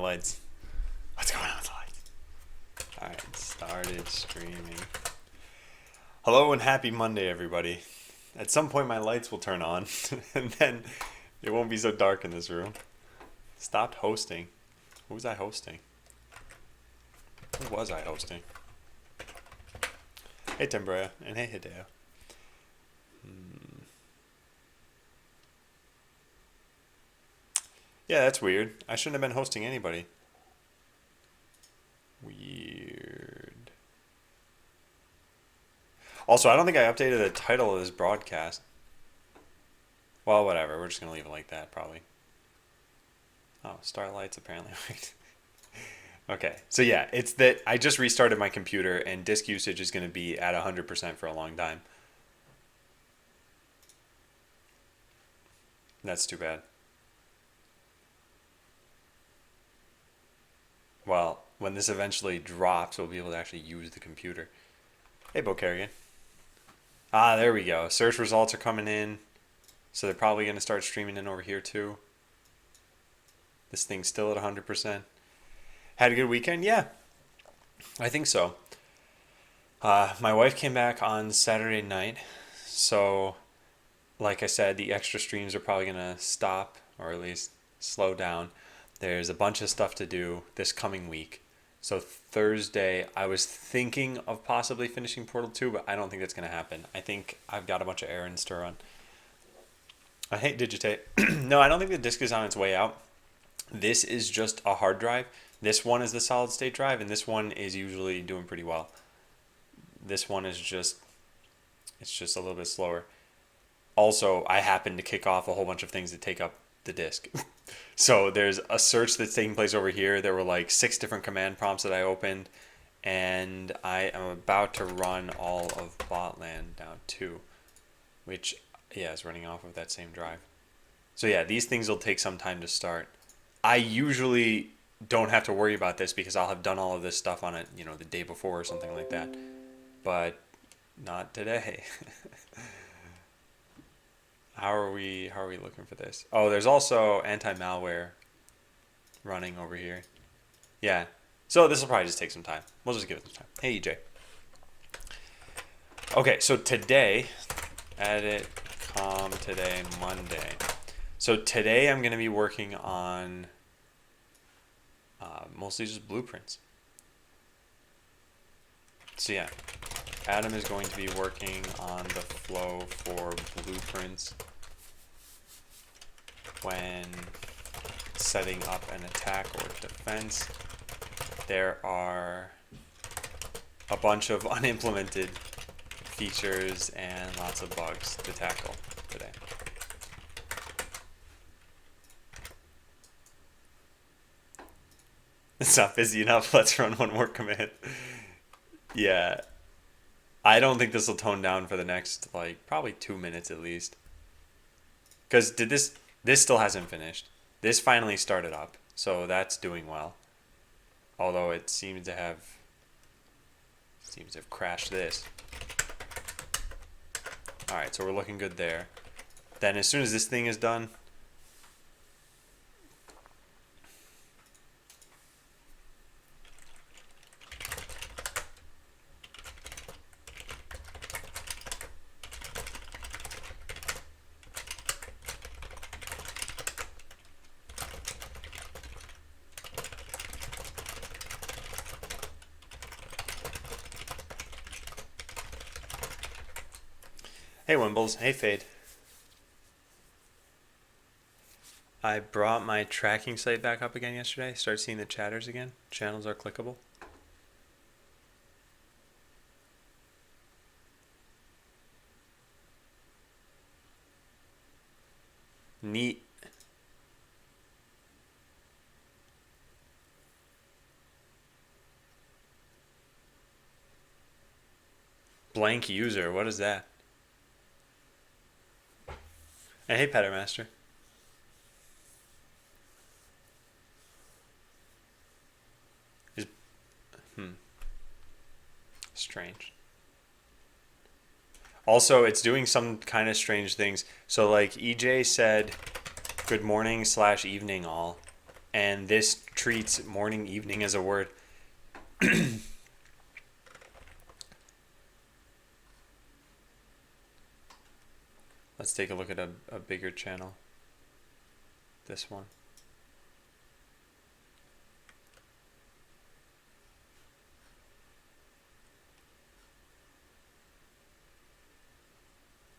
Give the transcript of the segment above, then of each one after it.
lights? What's going on with the lights? Alright, started streaming. Hello and happy Monday, everybody. At some point my lights will turn on, and then it won't be so dark in this room. Stopped hosting. Who was I hosting? Who was I hosting? Hey Timbrea, and hey Hideo. Yeah, that's weird. I shouldn't have been hosting anybody. Weird. Also, I don't think I updated the title of this broadcast. Well, whatever. We're just going to leave it like that, probably. Oh, Starlight's apparently right. Okay, so yeah, it's that I just restarted my computer and disk usage is going to be at 100% for a long time. That's too bad. Well, when this eventually drops, we'll be able to actually use the computer. Hey, Bo Kerrigan. Ah, there we go. Search results are coming in. So they're probably going to start streaming in over here too. This thing's still at 100%. Had a good weekend? Yeah, I think so. My wife came back on Saturday night. So, like I said, the extra streams are probably going to stop or at least slow down. There's a bunch of stuff to do this coming week. So Thursday, I was thinking of possibly finishing Portal 2, but I don't think that's going to happen. I think I've got a bunch of errands to run. I hate Digitate. No, I don't think the disc is on its way out. This is just a hard drive. This one is the solid state drive, and this one is usually doing pretty well. This one is it's just a little bit slower. Also, I happen to kick off a whole bunch of things that take up the disk. So there's a search that's taking place over here. There were like 6 different command prompts that I opened, and I am about to run all of Botland down too, which, yeah, is running off of that same drive. So yeah, these things will take some time to start. I usually don't have to worry about this because I'll have done all of this stuff on it, the day before or something like that. But not today. How are we looking for this? Oh, there's also anti-malware running over here. Yeah. So this will probably just take some time. We'll just give it some time. Hey, EJ. Okay, so today, edit today, Monday. So today I'm going to be working on mostly just blueprints. So yeah, Adam is going to be working on the flow for blueprints when setting up an attack or defense. There are a bunch of unimplemented features and lots of bugs to tackle today. It's not busy enough. Let's run one more command. Yeah. I don't think this will tone down for the next, probably 2 minutes at least. Because this still hasn't finished. This finally started up, so that's doing well. Although it seems to have crashed this. Alright, so we're looking good there. Then as soon as this thing is done, hey Wimbles, hey Fade. I brought my tracking site back up again yesterday. Start seeing the chatters again. Channels are clickable. Neat. Blank user, what is that? And hey Pettermaster. Is strange. Also, it's doing some kind of strange things. So like EJ said, good morning / evening all. and this treats morning, evening as a word. Let's take a look at a bigger channel. This one.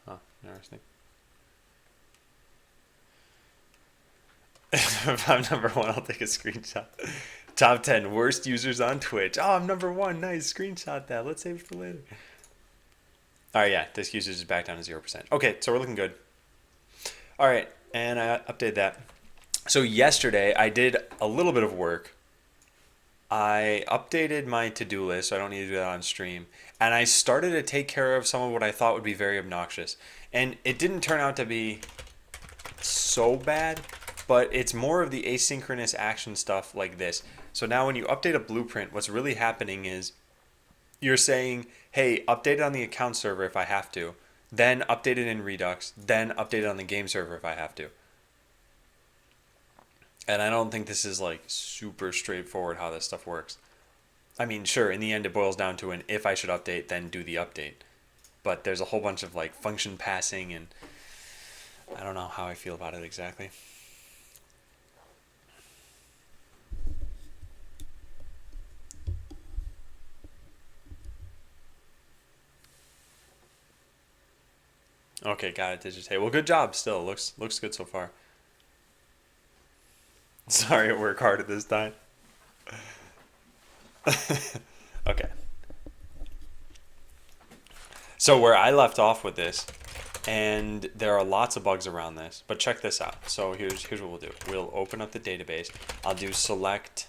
Huh, interesting. If I'm number one, I'll take a screenshot. Top 10 worst users on Twitch. Oh, I'm number one. Nice. Screenshot that. Let's save it for later. All right, yeah. Disk usage is back down to 0%. Okay, so we're looking good. All right, and I updated that. So yesterday, I did a little bit of work. I updated my to-do list, so I don't need to do that on stream. And I started to take care of some of what I thought would be very obnoxious. And it didn't turn out to be so bad, but it's more of the asynchronous action stuff like this. So now when you update a blueprint, what's really happening is you're saying, hey, update it on the account server if I have to, then update it in Redux, then update it on the game server if I have to. And I don't think this is like super straightforward how this stuff works. I mean, sure, in the end it boils down to an if I should update, then do the update. But there's a whole bunch of like function passing, and I don't know how I feel about it exactly. Okay, got it, Digitate. Well, good job still. Looks good so far. Sorry, I work hard at this time. Okay. So where I left off with this, and there are lots of bugs around this, but check this out. So here's what we'll do. We'll open up the database. I'll do select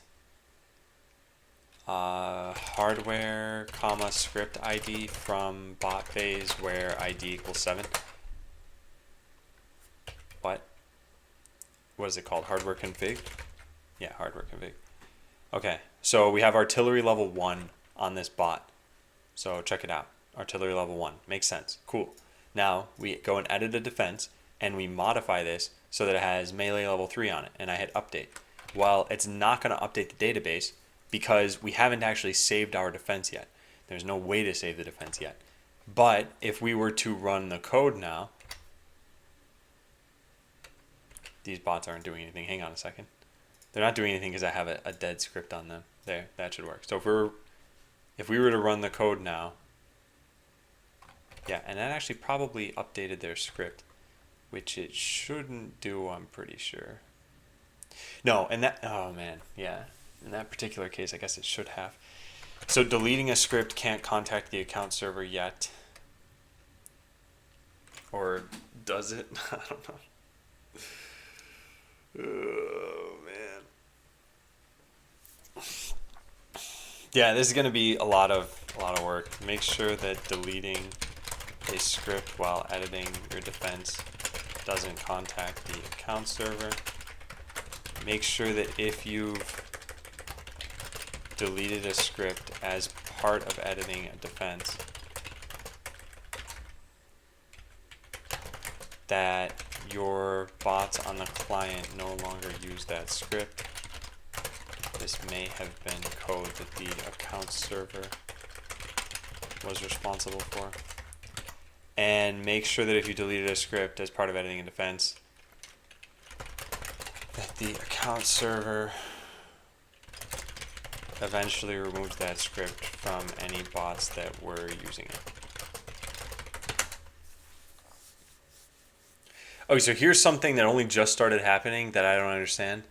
hardware, comma, script ID from bot phase where ID equals 7. What is it called? Hardware config? Yeah, hardware config. Okay, so we have artillery level 1 on this bot. So check it out. Artillery level 1. Makes sense. Cool. Now we go and edit a defense and we modify this so that it has melee level 3 on it, and I hit update. Well, it's not going to update the database because we haven't actually saved our defense yet. There's no way to save the defense yet. But if we were to run the code now, these bots aren't doing anything. Hang on a second. They're not doing anything because I have a dead script on them. There, that should work. So if we were to run the code now, yeah, and that actually probably updated their script, which it shouldn't do, I'm pretty sure. No, and that, oh man, yeah. In that particular case, I guess it should have. So deleting a script can't contact the account server yet. Or does it? I don't know. Oh man. Yeah, this is going to be a lot of work. Make sure that deleting a script while editing your defense doesn't contact the account server. Make sure that if you've deleted a script as part of editing a defense, that your bots on the client no longer use that script. This may have been code that the account server was responsible for. And make sure that if you deleted a script as part of editing a defense, that the account server eventually removes that script from any bots that were using it. Okay, so here's something that only just started happening that I don't understand.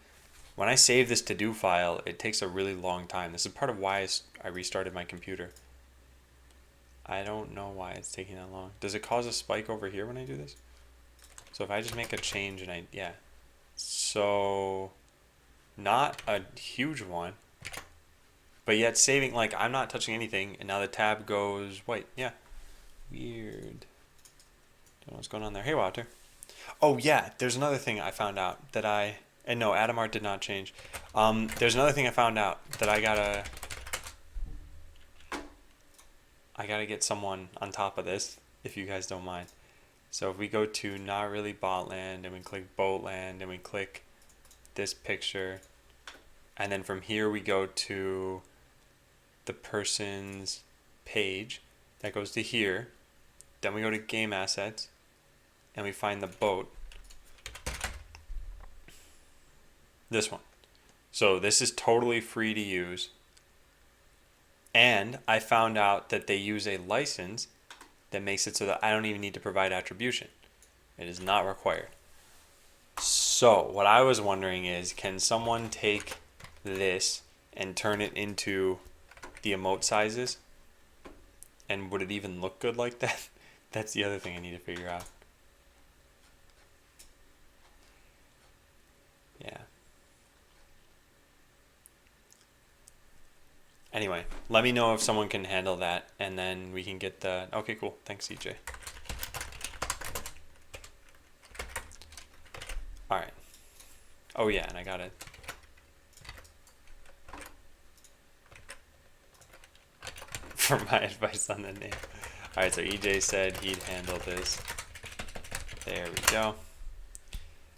When I save this to-do file, it takes a really long time. This is part of why I restarted my computer. I don't know why it's taking that long. Does it cause a spike over here when I do this? So if I just make a change and yeah. So, not a huge one. But yet saving, like, I'm not touching anything, and now the tab goes white. Yeah. Weird. Don't know what's going on there. Hey, Walter. Oh, yeah, there's another thing I found out that and no, Adamart did not change. There's another thing I found out that I gotta get someone on top of this, if you guys don't mind. So if we go to Not Really Botland, and we click Boatland, and we click this picture, And then from here we go to the person's page. That goes to here. Then we go to game assets and we find the boat. This one. So this is totally free to use. And I found out that they use a license that makes it so that I don't even need to provide attribution. It is not required. So what I was wondering is, can someone take this and turn it into the emote sizes? And would it even look good like that? That's the other thing I need to figure out. Yeah. Anyway, let me know if someone can handle that, and then we can get the... Okay, cool. Thanks, CJ. All right. Oh, yeah, and I got it. For my advice on the name. All right, so EJ said he'd handle this. There we go.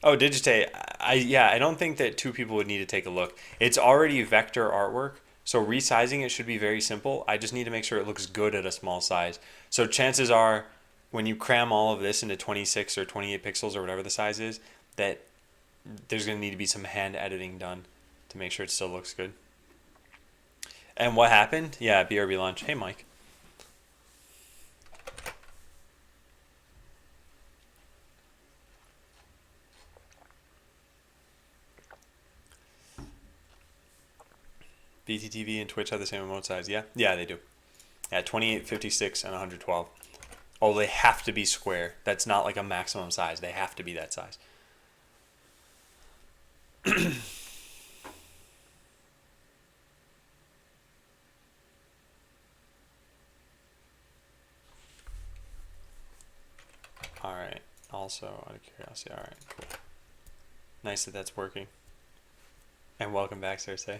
Oh, Digite, I don't think that two people would need to take a look. It's already vector artwork, so resizing it should be very simple. I just need to make sure it looks good at a small size. So chances are, when you cram all of this into 26 or 28 pixels or whatever the size is, that there's going to need to be some hand editing done to make sure it still looks good. And what happened? Yeah, BRB launch. Hey, Mike. BTTV and Twitch have the same emote size. Yeah, they do. Yeah, 28, 56, and 112. Oh, they have to be square. That's not like a maximum size. They have to be that size. All right. Also, out of curiosity. All right, cool. Nice that that's working. And welcome back, Cersei.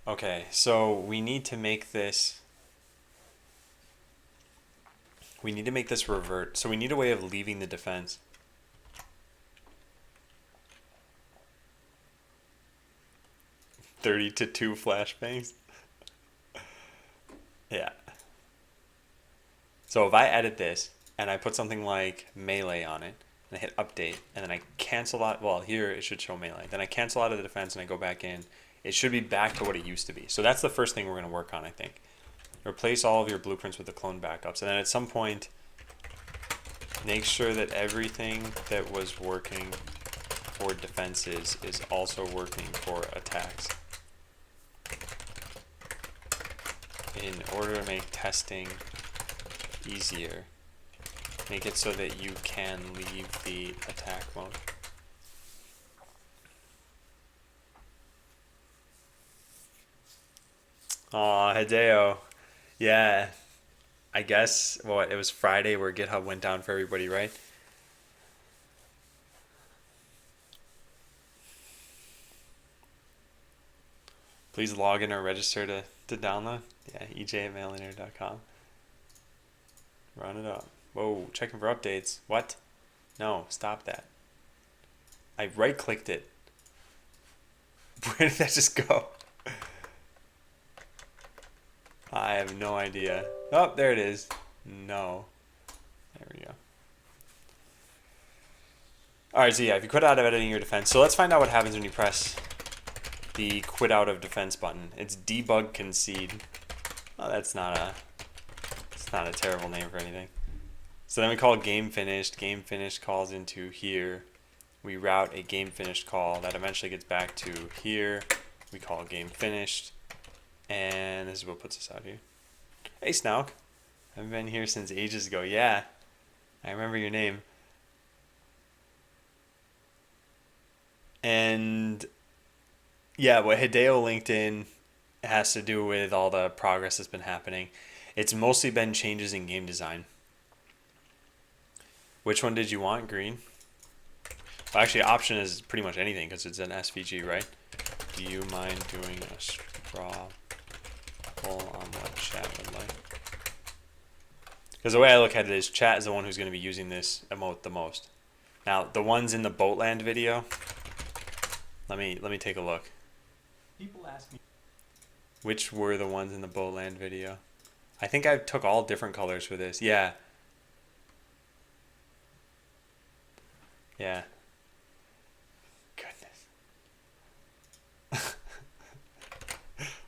Okay, so we need to make this... We need to make this revert. So we need a way of leaving the defense. $30 to 2 flashbangs. Yeah. So if I edit this and I put something like melee on it and I hit update and then I cancel out, well, here it should show melee. Then I cancel out of the defense and I go back in. It should be back to what it used to be. So that's the first thing we're going to work on, I think. Replace all of your blueprints with the clone backups. And then at some point, make sure that everything that was working for defenses is also working for attacks. In order to make testing easier, make it so that you can leave the attack mode. Aw, Hideo. Yeah. I guess, well, it was Friday where GitHub went down for everybody, right? Please log in or register to download. Yeah, ej@mailiner.com. Run it up. Whoa, checking for updates. What? No, stop that. I right-clicked it. Where did that just go? I have no idea. Oh, there it is. No. There we go. Alright, so yeah, if you quit out of editing your defense. So let's find out what happens when you press the quit out of defense button. It's debug concede. Oh, it's not a terrible name for anything. So then we call game finished. Game finished calls into here. We route a game finished call that eventually gets back to here. We call game finished. And this is what puts us out here. Hey, Snouk. I've been here since ages ago. Yeah, I remember your name. And yeah, what Hideo linked in has to do with all the progress that's been happening. It's mostly been changes in game design. Which one did you want? Green? Well, actually, option is pretty much anything because it's an SVG, right? Do you mind doing a straw poll on what chat would like? Because the way I look at it is chat is the one who's going to be using this emote the most. Now, the ones in the Boatland video, let me take a look. People ask me. Which were the ones in the Boatland video? I think I took all different colors for this. Yeah. Yeah. Goodness.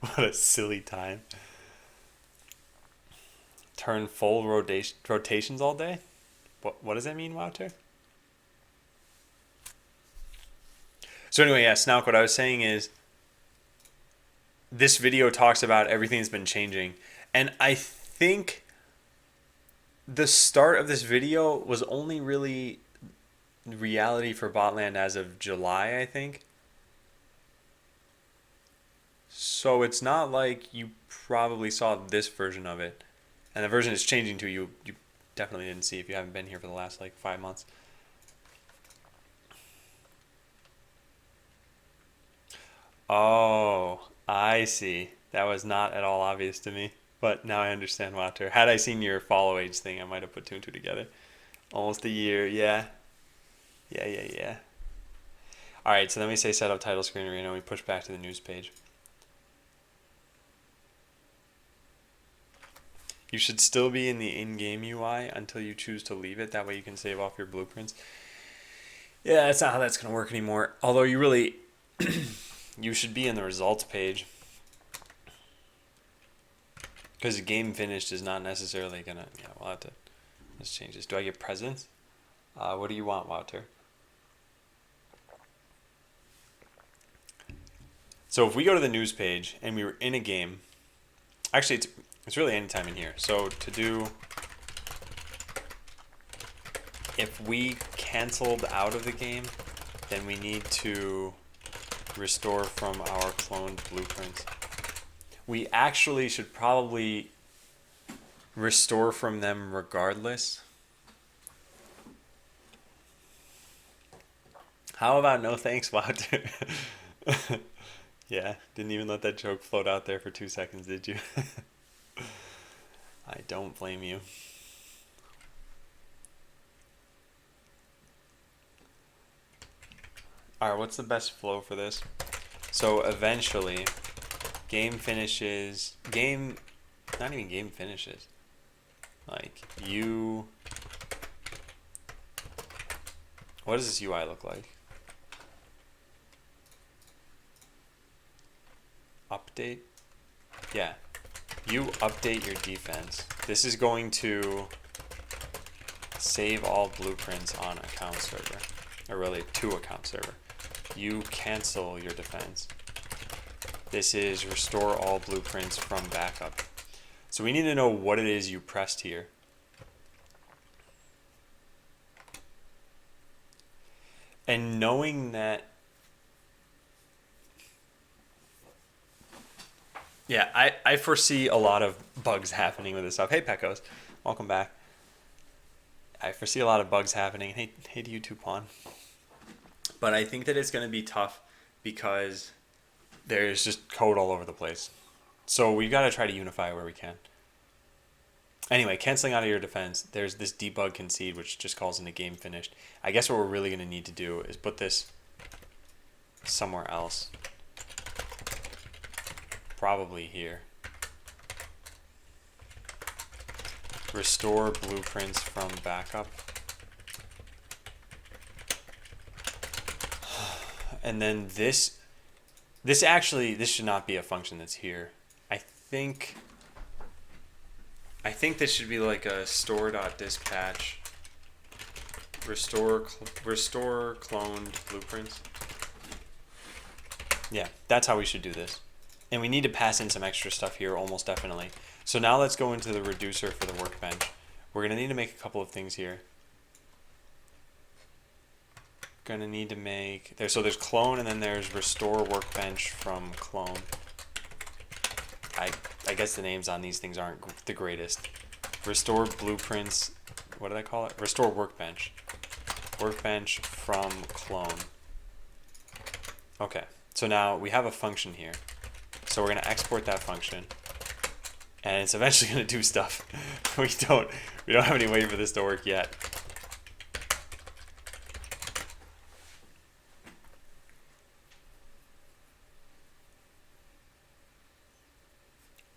What a silly time. Turn full rotations all day? What does that mean, Wouter? So anyway, yeah, Snouk, what I was saying is this video talks about everything that's been changing. And I think the start of this video was only really reality for Botland as of July, I think. So it's not like you probably saw this version of it. And the version is changing too. You definitely didn't see if you haven't been here for the last like 5 months. Oh, I see. That was not at all obvious to me. But now I understand, Wouter. Had I seen your follow age thing, I might have put two and two together. Almost a year, yeah. Yeah. Alright, so then we say set up title screen arena and we push back to the news page. You should still be in the in-game UI until you choose to leave it. That way you can save off your blueprints. Yeah, that's not how that's going to work anymore. Although you really... you should be in the results page. Because the game finished is not necessarily going to... Yeah, we'll have to... Let's change this. Do I get presents? What do you want, Wouter? So if we go to the news page and we were in a game... Actually, it's really anytime in here. So to do... If we canceled out of the game, then we need to restore from our cloned blueprints. We actually should probably restore from them regardless. How about no thanks, Wouter? Yeah, didn't even let that joke float out there for 2 seconds, did you? I don't blame you. Alright, what's the best flow for this? So eventually, game finishes, not even game finishes. Like, what does this UI look like? Update? Yeah. You update your defense. This is going to save all blueprints on account server. Or really, to account server. You cancel your defense. This is restore all blueprints from backup. So we need to know what it is you pressed here. And knowing that... Yeah, I foresee a lot of bugs happening with this stuff. Hey, Pecos. Welcome back. I foresee a lot of bugs happening. Hey to you too, Pawn. But I think that it's going to be tough because there's just code all over the place. So we've got to try to unify where we can. Anyway, canceling out of your defense, there's this debug concede, which just calls into game finished. I guess what we're really going to need to do is put this somewhere else. Probably here. Restore blueprints from backup. And then this should not be a function that's here. I think this should be like a store.dispatch restore cloned blueprints. Yeah, that's how we should do this. And we need to pass in some extra stuff here, almost definitely. So now let's go into the reducer for the workbench. We're going to need to make a couple of things here. Going to need to make... So there's clone, and then there's restore workbench from clone. I guess the names on these things aren't the greatest. Restore blueprints... What did I call it? Restore workbench. Workbench from clone. Okay, so now we have a function here. So we're going to export that function, and it's eventually going to do stuff. we don't have any way for this to work yet.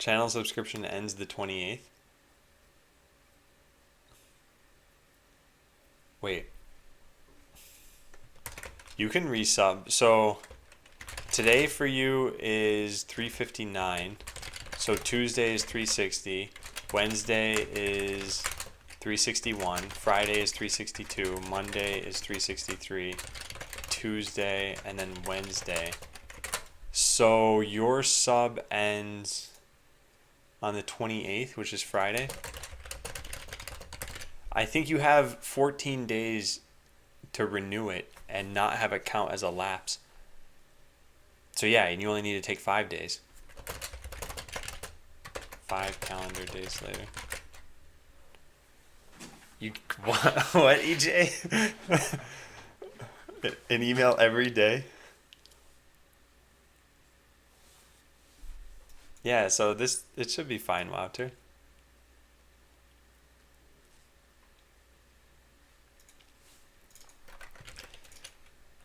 Channel subscription ends the 28th. Wait. You can resub. So today for you is 359. So Tuesday is 360. Wednesday is 361. Friday is 362. Monday is 363. Tuesday and then Wednesday. So your sub ends on the 28th, which is Friday. I think you have 14 days to renew it and not have it count as a lapse. So yeah, and you only need to take 5 days. 5 calendar days later. You what EJ? An email every day? Yeah, so it should be fine, Wouter.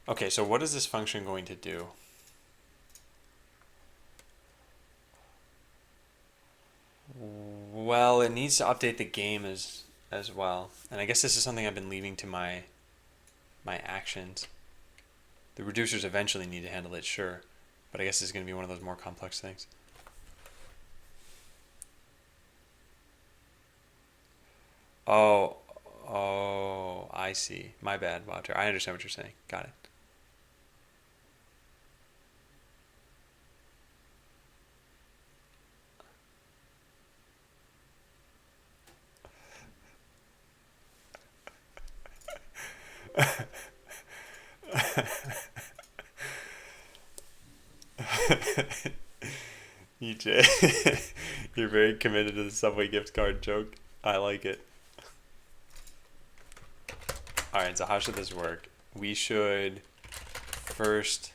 Okay, so what is this function going to do? Well, it needs to update the game as well. And I guess this is something I've been leaving to my actions. The reducers eventually need to handle it, sure. But I guess it's going to be one of those more complex things. Oh, I see. My bad, Wouter. I understand what you're saying. Got it. EJ, you're very committed to the Subway gift card joke. I like it. Alright, so how should this work? We should first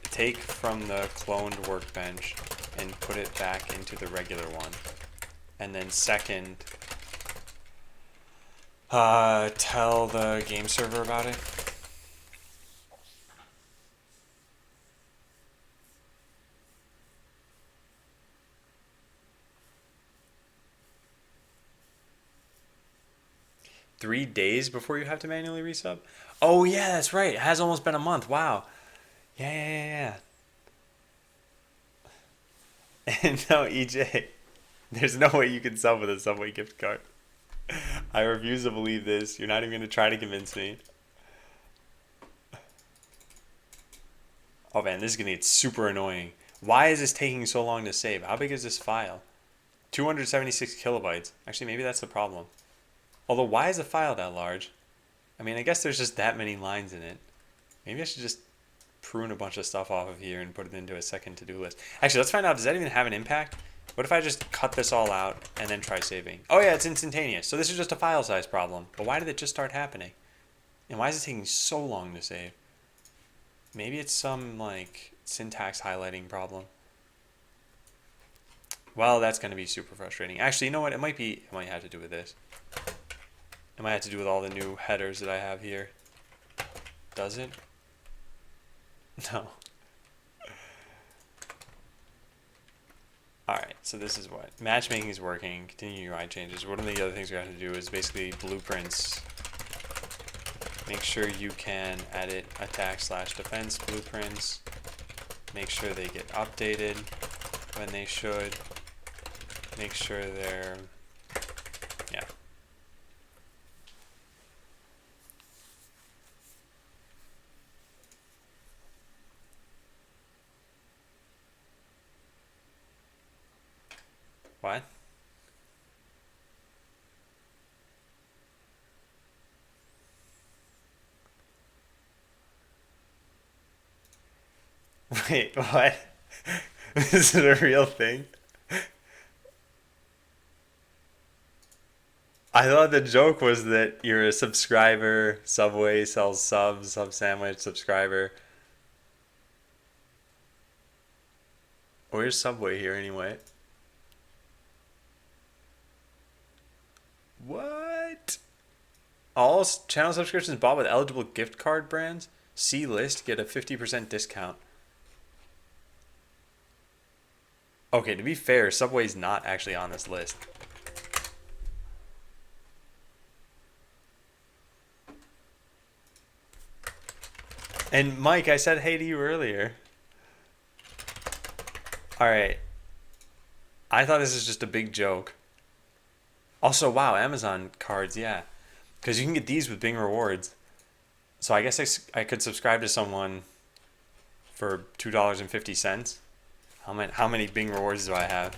take from the cloned workbench and put it back into the regular one. And then second, tell the game server about it. Three days before you have to manually resub? Oh yeah, that's right. It has almost been a month. Wow. Yeah. And no, EJ, there's no way you can sub with a Subway gift card. I refuse to believe this. You're not even going to try to convince me. Oh man, this is going to get super annoying. Why is this taking so long to save? How big is this file? 276 kilobytes. Actually, maybe that's the problem. Although, why is the file that large? I mean, I guess there's just that many lines in it. Maybe I should just prune a bunch of stuff off of here and put it into a second to-do list. Actually, let's find out, does that even have an impact? What if I just cut this all out and then try saving? Oh yeah, it's instantaneous. So this is just a file size problem. But why did it just start happening? And why is it taking so long to save? Maybe it's some, like, syntax highlighting problem. Well, that's going to be super frustrating. Actually, you know what? It might have to do with this. It might have to do with all the new headers that I have here. Does it? No. Alright, so this is what. Matchmaking is working. Continue UI changes. One of the other things we have to do is basically blueprints. Make sure you can edit attack/defense blueprints. Make sure they get updated when they should. Make sure they're... Yeah. What? Wait, what? Is it a real thing? I thought the joke was that you're a subscriber, Subway sells subs, sub sandwich, subscriber. Where's Subway here anyway? What? All channel subscriptions bought with eligible gift card brands? See list, get a 50% discount. Okay, to be fair, Subway's not actually on this list. And Mike, I said hey to you earlier. All right. I thought this was just a big joke. Also, wow, Amazon cards, yeah. Because you can get these with Bing Rewards. So I guess I could subscribe to someone for $2.50. How many Bing Rewards do I have?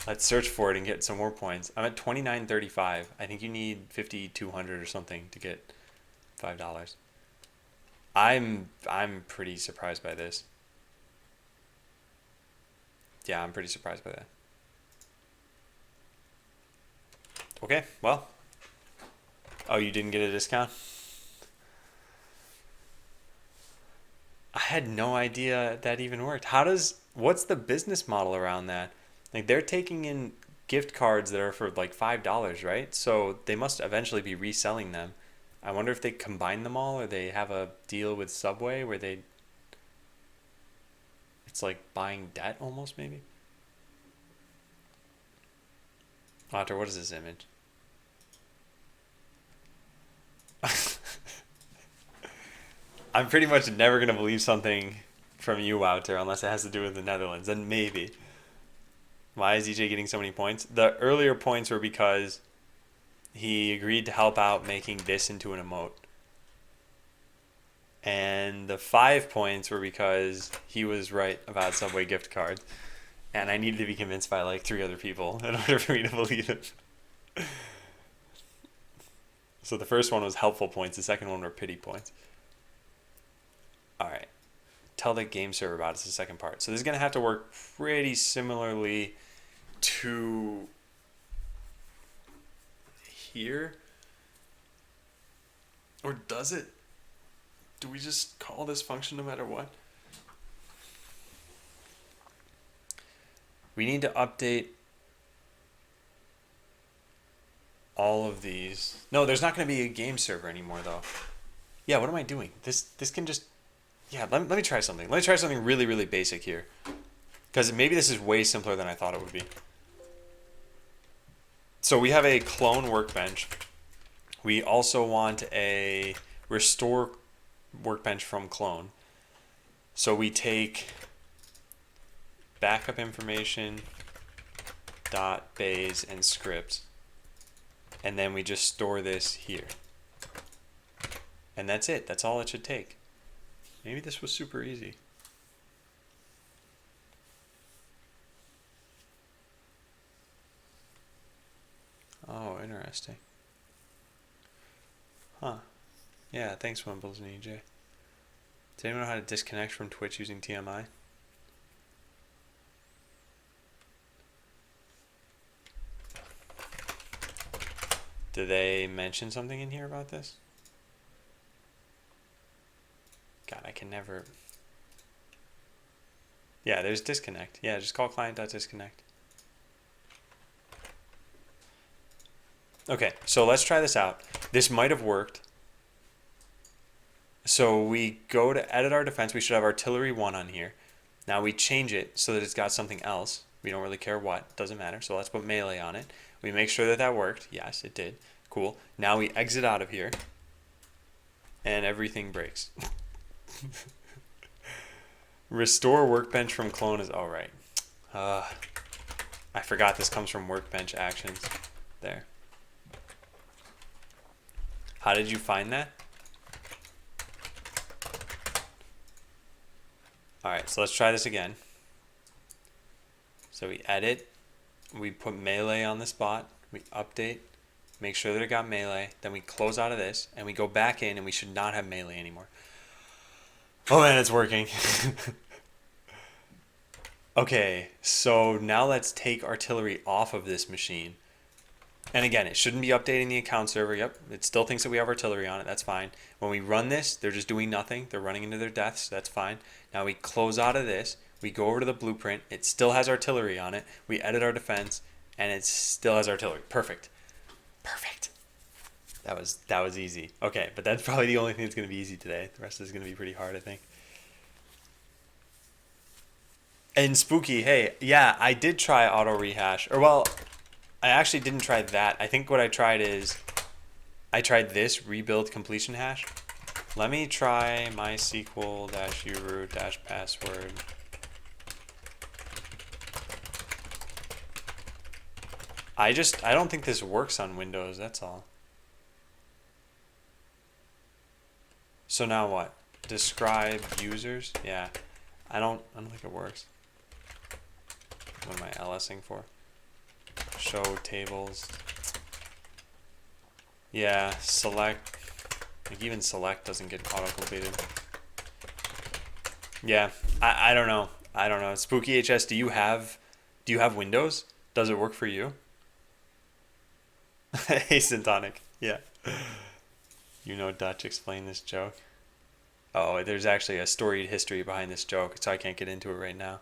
Let's search for it and get some more points. I'm at 29.35. I think you need 5,200 or something to get $5. I'm pretty surprised by this. Yeah, I'm pretty surprised by that. Okay, well. Oh, you didn't get a discount? I had no idea that even worked. What's the business model around that? Like they're taking in gift cards that are for like $5, right? So they must eventually be reselling them. I wonder if they combine them all or they have a deal with Subway where it's like buying debt almost maybe. Otter, what is this image? I'm pretty much never gonna believe something from you, Wouter, unless it has to do with the Netherlands. And maybe. Why is EJ getting so many points? The earlier points were because he agreed to help out making this into an emote. And the 5 points were because he was right about Subway gift cards. And I needed to be convinced by like 3 other people in order for me to believe it. So the first one was helpful points, the second one were pity points. Alright. Tell the game server about it's the second part. So this is going to have to work pretty similarly to here. Or does it? Do we just call this function no matter what? We need to update all of these. No, there's not going to be a game server anymore though. Yeah, what am I doing? This can just... Yeah, let me try something. Let me try something really, really basic here. Because maybe this is way simpler than I thought it would be. So we have a clone workbench. We also want a restore workbench from clone. So we take backup information, dot base, and script. And then we just store this here. And that's it. That's all it should take. Maybe this was super easy. Oh, interesting. Huh. Yeah, thanks, Wimbles and EJ. Does anyone know how to disconnect from Twitch using TMI? Did they mention something in here about this? God, I can never... Yeah, there's disconnect. Yeah, just call client.disconnect. Okay, so let's try this out. This might have worked. So we go to edit our defense. We should have artillery 1 on here. Now we change it so that it's got something else. We don't really care what. Doesn't matter. So let's put melee on it. We make sure that that worked. Yes, it did. Cool. Now we exit out of here. And everything breaks. Restore workbench from clone is alright. I forgot this comes from workbench actions. There. How did you find that? Alright, so let's try this again. So we edit, we put melee on the spot, we update, make sure that it got melee, then we close out of this, and we go back in and we should not have melee anymore. Oh man, it's working. Okay, so now let's take artillery off of this machine. And again, it shouldn't be updating the account server. Yep, it still thinks that we have artillery on it. That's fine. When we run this, they're just doing nothing. They're running into their deaths. That's fine. Now we close out of this. We go over to the blueprint. It still has artillery on it. We edit our defense, and it still has artillery. Perfect. Perfect. That was easy. Okay, but that's probably the only thing that's going to be easy today. The rest is going to be pretty hard, I think. And Spooky, hey, yeah, I did try auto rehash. Or well, I actually didn't try that. I think what I tried is I tried this rebuild completion hash. Let me try MySQL uroot password. I don't think this works on Windows, that's all. So now what? Describe users? Yeah. I don't think it works. What am I LSing for? Show tables. Yeah, select. Like even select doesn't get auto completed. Yeah, I don't know. I don't know. Spooky HS, do you have Windows? Does it work for you? Hey, Syntonic. Yeah. You know Dutch, explain this joke. Oh, there's actually a storied history behind this joke, so I can't get into it right now.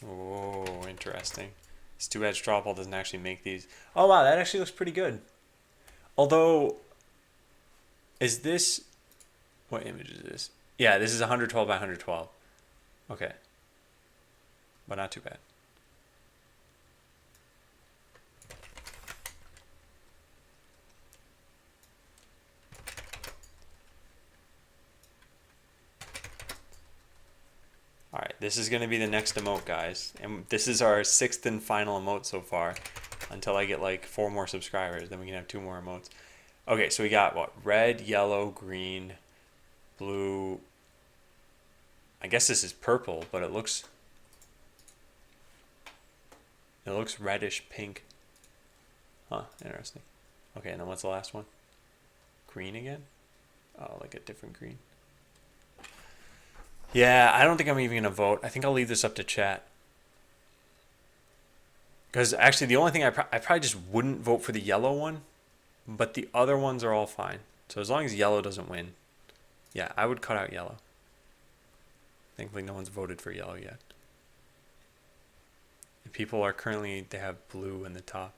Oh, interesting. It's too bad Strawball doesn't actually make these. Oh wow, that actually looks pretty good. Although, is this... What image is this? Yeah, this is 112 by 112. Okay. But not too bad. Alright, this is going to be the next emote, guys. And this is our 6th and final emote so far. Until I get like 4 more subscribers, then we can have 2 more emotes. Okay, so we got what? Red, yellow, green, blue. I guess this is purple, but it looks reddish pink. Huh, interesting. Okay, and then what's the last one? Green again? Oh, like a different green. Yeah, I don't think I'm even going to vote. I think I'll leave this up to chat. Because actually, the only thing I probably just wouldn't vote for the yellow one, but the other ones are all fine. So as long as yellow doesn't win, yeah, I would cut out yellow. Thankfully, no one's voted for yellow yet. And people are currently, they have blue in the top.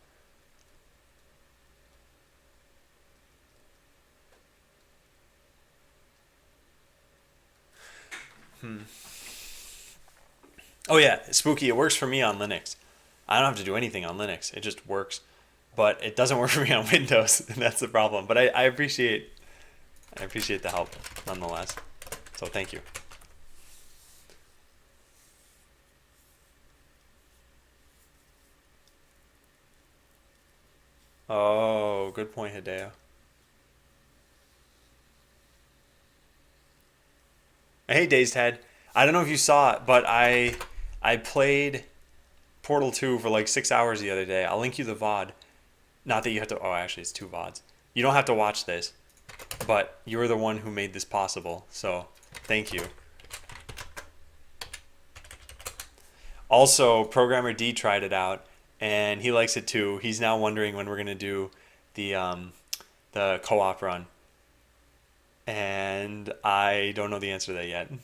Oh yeah, Spooky, it works for me on Linux. I don't have to do anything on Linux. It just works. But it doesn't work for me on Windows, and that's the problem. But I appreciate the help nonetheless. So thank you. Oh, good point, Hideo. Hey, Dazed Head. I don't know if you saw it, but I played Portal 2 for like 6 hours the other day. I'll link you the VOD. Not that you have to... Oh, actually, it's 2 VODs. You don't have to watch this, but you're the one who made this possible, so thank you. Also, Programmer D tried it out, and he likes it too. He's now wondering when we're going to do the co-op run. And I don't know the answer to that yet. Can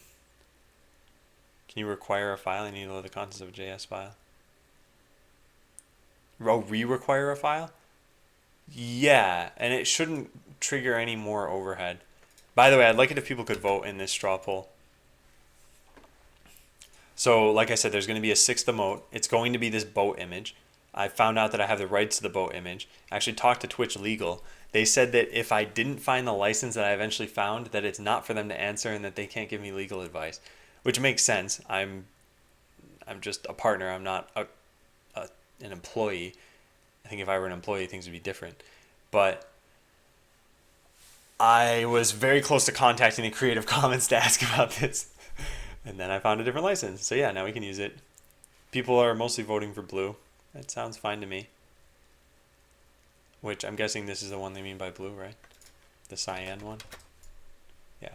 you require a file? I need to know the contents of a JS file. Oh, re-require a file? Yeah, and it shouldn't trigger any more overhead. By the way, I'd like it if people could vote in this straw poll. So, like I said, there's going to be a 6th emote. It's going to be this boat image. I found out that I have the rights to the boat image. I actually talked to Twitch Legal. They said that if I didn't find the license that I eventually found, that it's not for them to answer and that they can't give me legal advice, which makes sense. I'm just a partner. I'm not an employee. I think if I were an employee, things would be different. But I was very close to contacting the Creative Commons to ask about this. And then I found a different license. So yeah, now we can use it. People are mostly voting for blue. That sounds fine to me. Which I'm guessing this is the one they mean by blue, right? The cyan one? Yeah.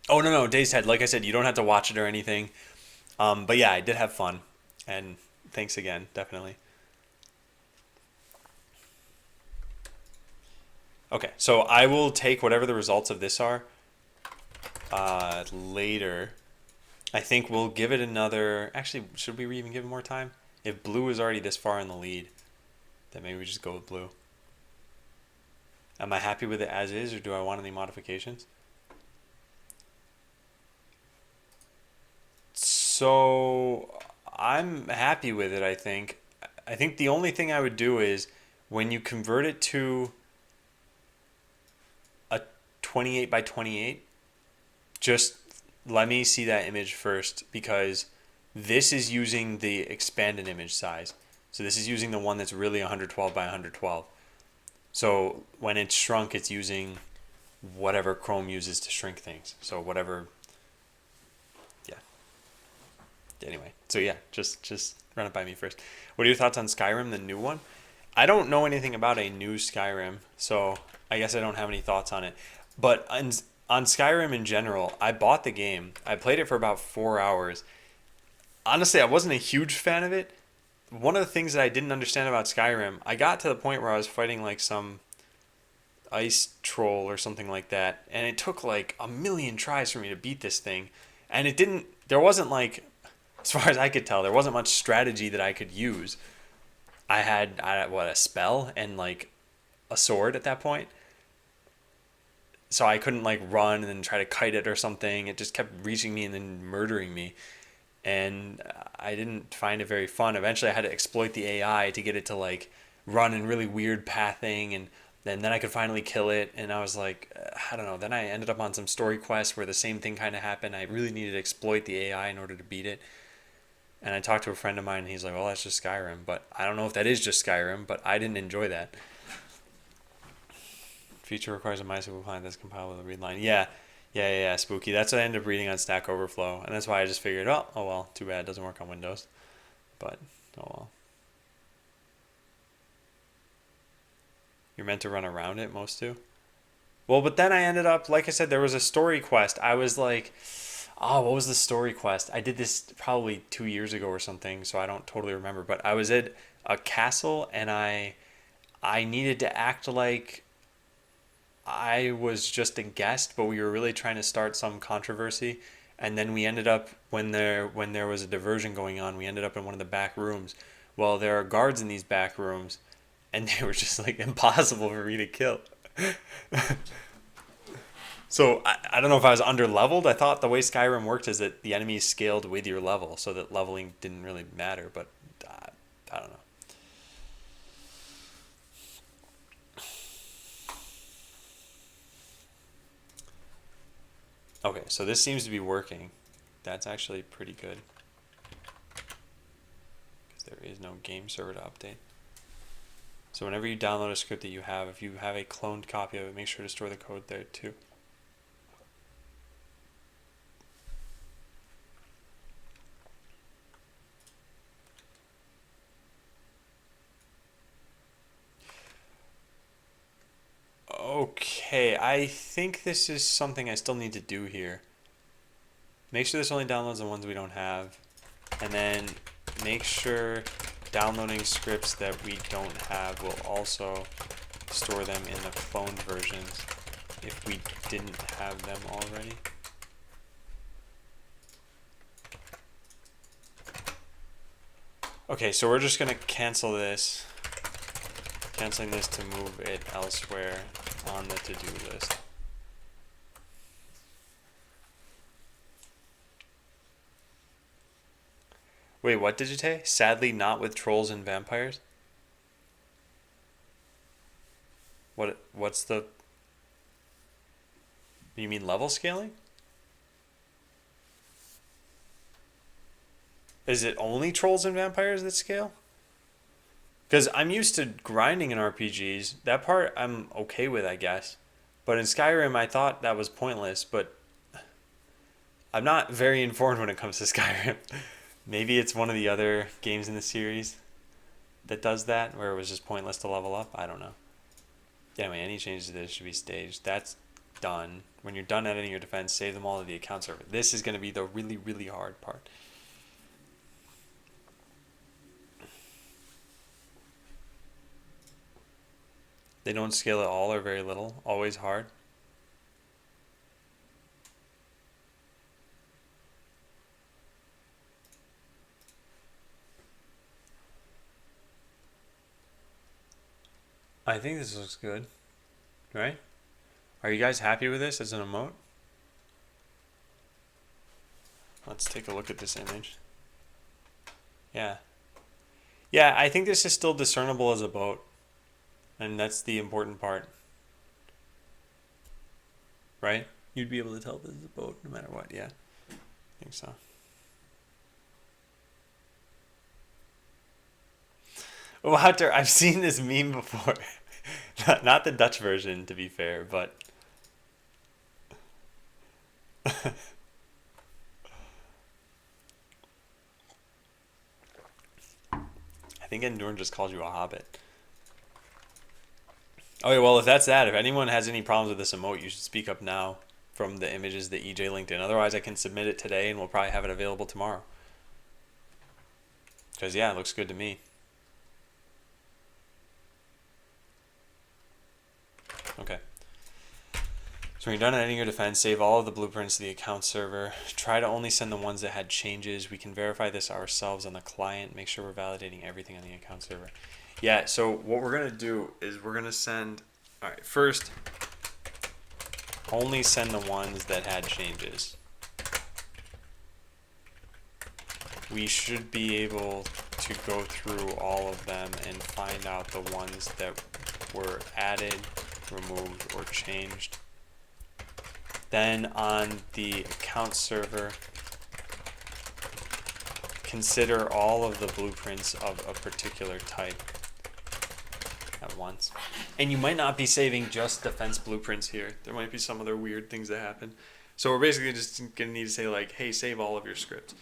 Oh, no, Dazed Head. Like I said, you don't have to watch it or anything. But yeah, I did have fun. And thanks again, definitely. Okay, so I will take whatever the results of this are later. I think we'll give it another... Actually, should we even give it more time? If blue is already this far in the lead. then maybe we just go with blue. Am I happy with it as is, or do I want any modifications? So I'm happy with it, I think. I think the only thing I would do is when you convert it to a 28 by 28, just let me see that image first, because this is using the expanded image size. So this is using the one that's really 112 by 112. So when it's shrunk, it's using whatever Chrome uses to shrink things. So whatever, yeah. Anyway, so yeah, just run it by me first. What are your thoughts on Skyrim, the new one? I don't know anything about a new Skyrim, so I guess I don't have any thoughts on it. But on Skyrim in general, I bought the game. I played it for about 4 hours. Honestly, I wasn't a huge fan of it. One of the things that I didn't understand about Skyrim, I got to the point where I was fighting like some ice troll or something like that, and it took like a million tries for me to beat this thing. And there wasn't like, as far as I could tell, there wasn't much strategy that I could use. I had a spell and like a sword at that point. So I couldn't like run and then try to kite it or something. It just kept reaching me and then murdering me. And I didn't find it very fun. Eventually I had to exploit the AI to get it to like run in really weird pathing, and then I could finally kill it. And I was like, I don't know. Then I ended up on some story quest where the same thing kind of happened. I really needed to exploit the AI in order to beat it. And I talked to a friend of mine, and he's like, well, that's just Skyrim. But I don't know if that is just Skyrim, but I didn't enjoy that. Feature requires a MySQL client that's compiled with a read line. Yeah, spooky. That's what I ended up reading on Stack Overflow. And that's why I just figured, oh well, too bad. It doesn't work on Windows. But, oh well. You're meant to run around it, most do. Well, but then I ended up, like I said, there was a story quest. I was like, oh, what was the story quest? I did this probably 2 years ago or something, so I don't totally remember. But I was at a castle, and I needed to act like I was just a guest, but we were really trying to start some controversy. And then we ended up, when there was a diversion going on, we ended up in one of the back rooms. Well, there are guards in these back rooms, and they were just like impossible for me to kill. So I don't know if I was under leveled. I thought the way Skyrim worked is that the enemies scaled with your level, so that leveling didn't really matter. But I don't know. Okay, so this seems to be working. That's actually pretty good, because there is no game server to update. So whenever you download a script that you have, if you have a cloned copy of it, make sure to store the code there too. Okay, I think this is something I still need to do here. Make sure this only downloads the ones we don't have, and then make sure downloading scripts that we don't have will also store them in the cloned versions if we didn't have them already. Okay, so we're just gonna cancel this. Canceling this to move it elsewhere on the to-do list. Wait, what did you say? Sadly not with trolls and vampires? What's the... You mean level scaling? Is it only trolls and vampires that scale? Because I'm used to grinding in RPGs. That part I'm okay with, I guess. But in Skyrim, I thought that was pointless, but I'm not very informed when it comes to Skyrim. Maybe it's one of the other games in the series that does that, where it was just pointless to level up. I don't know. Anyway, any changes to this should be staged. That's done. When you're done editing your defense, save them all to the account server. This is going to be the really, really hard part. They don't scale at all or very little. Always hard. I think this looks good, right? Are you guys happy with this as an emote? Let's take a look at this image. Yeah. Yeah, I think this is still discernible as a boat. And that's the important part. Right? You'd be able to tell this is a boat no matter what, yeah. I think so. Oh, Hunter, I've seen this meme before. Not the Dutch version, to be fair, but I think Endurn just called you a hobbit. Okay, well, if that's that, if anyone has any problems with this emote, you should speak up now from the images that EJ linked in. Otherwise, I can submit it today and we'll probably have it available tomorrow. Because, yeah, it looks good to me. Okay. So when you're done editing your defense, save all of the blueprints to the account server. Try to only send the ones that had changes. We can verify this ourselves on the client. Make sure we're validating everything on the account server. Yeah, so what we're going to do is we're going to send... Alright, first, only send the ones that had changes. We should be able to go through all of them and find out the ones that were added, removed, or changed. Then on the account server, consider all of the blueprints of a particular type at once. And you might not be saving just defense blueprints here. There might be some other weird things that happen. So we're basically just going to need to say like, hey, save all of your scripts.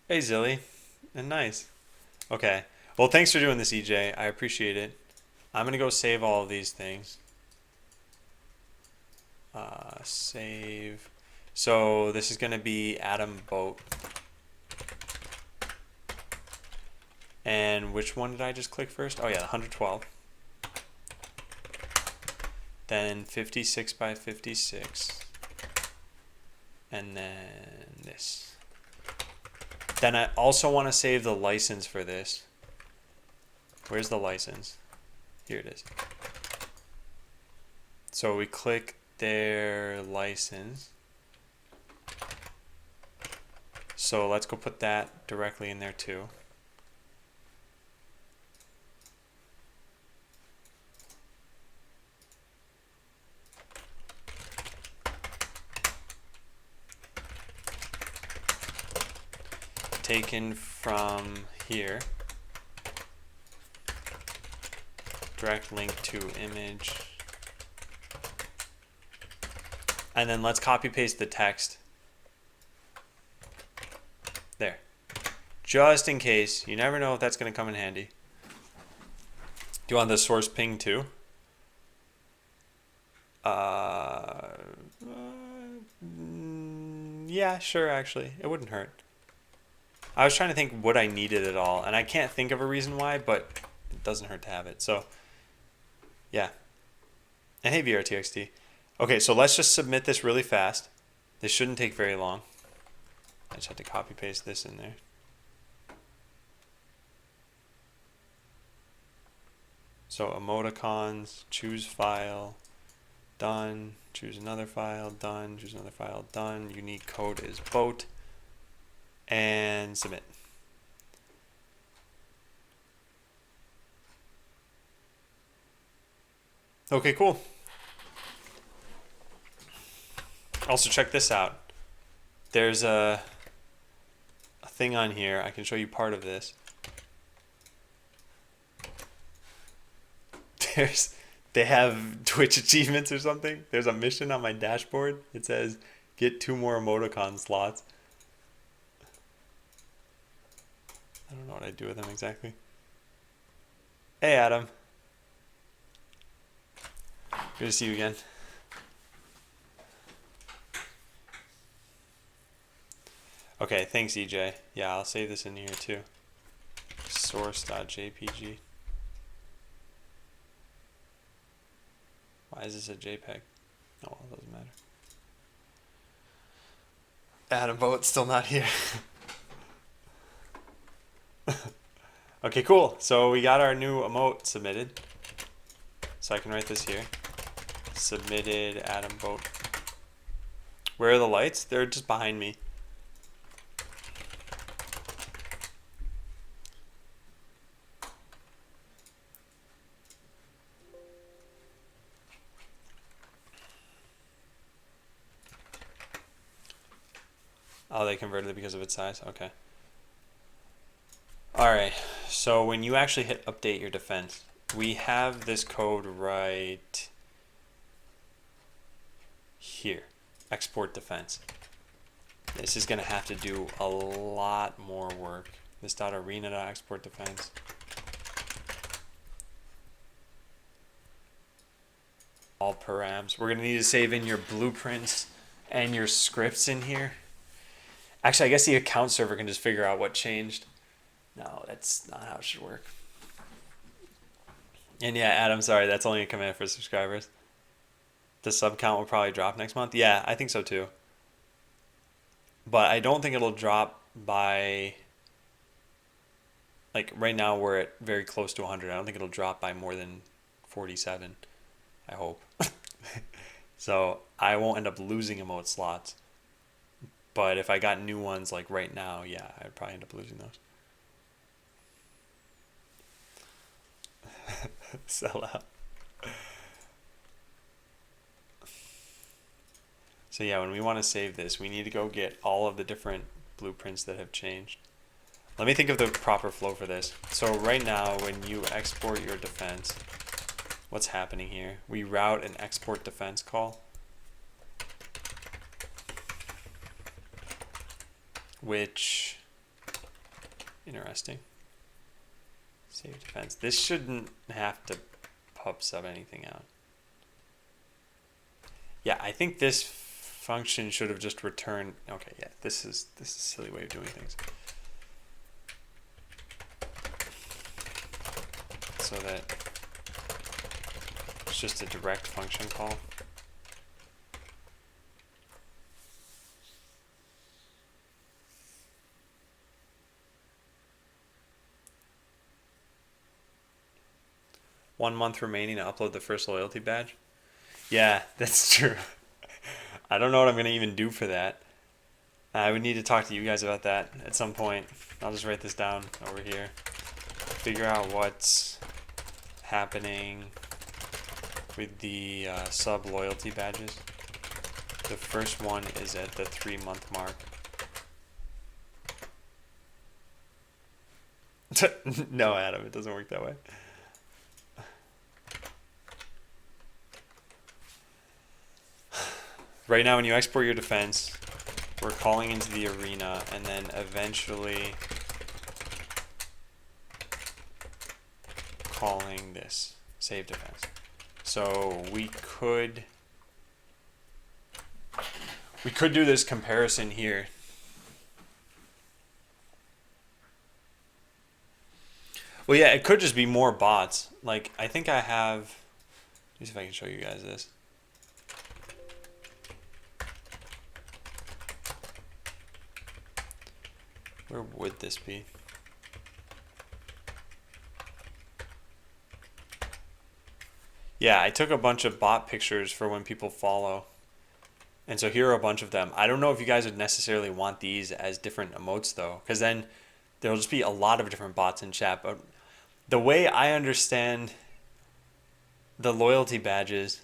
Hey, Zilly. And nice. Okay. Well, thanks for doing this, EJ. I appreciate it. I'm going to go save all of these things. Save. So this is going to be Adam Boat. And which one did I just click first? Oh, yeah, 112. Then 56 by 56. And then this. Then I also want to save the license for this. Where's the license? Here it is. So we click their license. So let's go put that directly in there too. Taken from here. Direct link to image. And then let's copy paste the text. There. Just in case. You never know if that's going to come in handy. Do you want the source ping too? Yeah, sure, actually. It wouldn't hurt. I was trying to think what I needed at all, and I can't think of a reason why, but it doesn't hurt to have it. So, yeah. And hey, VRTXT. Okay, so let's just submit this really fast. This shouldn't take very long. I just have to copy paste this in there. So emoticons, choose file, done, choose another file, done, choose another file, done. Unique code is boat. And submit. Okay, cool. Also, check this out. There's a thing on here. I can show you part of this. They have Twitch achievements or something. There's a mission on my dashboard. It says, get 2 more emoticon slots. I don't know what I'd do with them exactly. Hey, Adam. Good to see you again. Okay, thanks, EJ. Yeah, I'll save this in here too. Source.jpg. Why is this a JPEG? Oh, well, it doesn't matter. Adam Boat's still not here. Okay, cool. So we got our new emote submitted. So I can write this here. Submitted Adam Boat. Where are the lights? They're just behind me. Oh, they converted it because of its size? Okay. Alright, so when you actually hit update your defense, we have this code right here. Export defense. This is going to have to do a lot more work. This .arena.export defense. All params. We're going to need to save in your blueprints and your scripts in here. Actually, I guess the account server can just figure out what changed. No, that's not how it should work. And yeah, Adam, sorry, that's only a command for subscribers. The sub count will probably drop next month. Yeah, I think so too. But I don't think it'll drop by, like right now we're at very close to 100. I don't think it'll drop by more than 47. I hope. So I won't end up losing emote slots. But if I got new ones like right now, yeah, I'd probably end up losing those. Sell out. So yeah, when we want to save this, we need to go get all of the different blueprints that have changed. Let me think of the proper flow for this. So right now, when you export your defense, what's happening here? We route an export defense call, which, interesting. Save defense. This shouldn't have to pub sub anything out. Yeah, I think this function should have just returned. Okay, yeah, this is a silly way of doing things. So that it's just a direct function call. One month remaining to upload the first loyalty badge. Yeah, that's true. I don't know what I'm going to even do for that. I would need to talk to you guys about that at some point. I'll just write this down over here. Figure out what's happening with the sub loyalty badges. The first one is at the 3-month mark. No, Adam, it doesn't work that way. Right now, when you export your defense, we're calling into the arena and then eventually calling this save defense. So we could do this comparison here. Well, yeah, it could just be more bots. Like, I think I have, let me see if I can show you guys this. Where would this be? Yeah, I took a bunch of bot pictures for when people follow. And so here are a bunch of them. I don't know if you guys would necessarily want these as different emotes though, because then there'll just be a lot of different bots in chat. But the way I understand the loyalty badges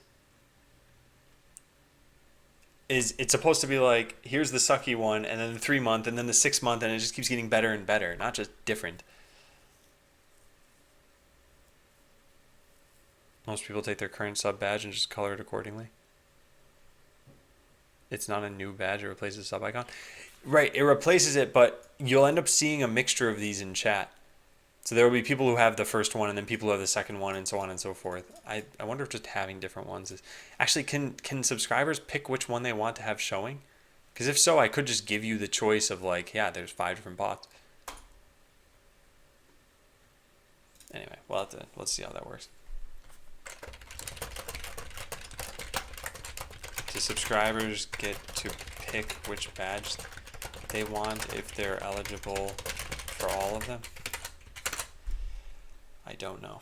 is it's supposed to be like, here's the sucky one, and then the 3-month, and then the 6-month, and it just keeps getting better and better, not just different. Most people take their current sub badge and just color it accordingly. It's not a new badge, it replaces the sub icon. Right, it replaces it, but you'll end up seeing a mixture of these in chat. So there will be people who have the first one, and then people who have the second one, and so on and so forth. I wonder if just having different ones is... Actually, can subscribers pick which one they want to have showing? Because if so, I could just give you the choice of like, yeah, there's 5 different bots. Anyway, let's see how that works. Do subscribers get to pick which badge they want if they're eligible for all of them? I don't know.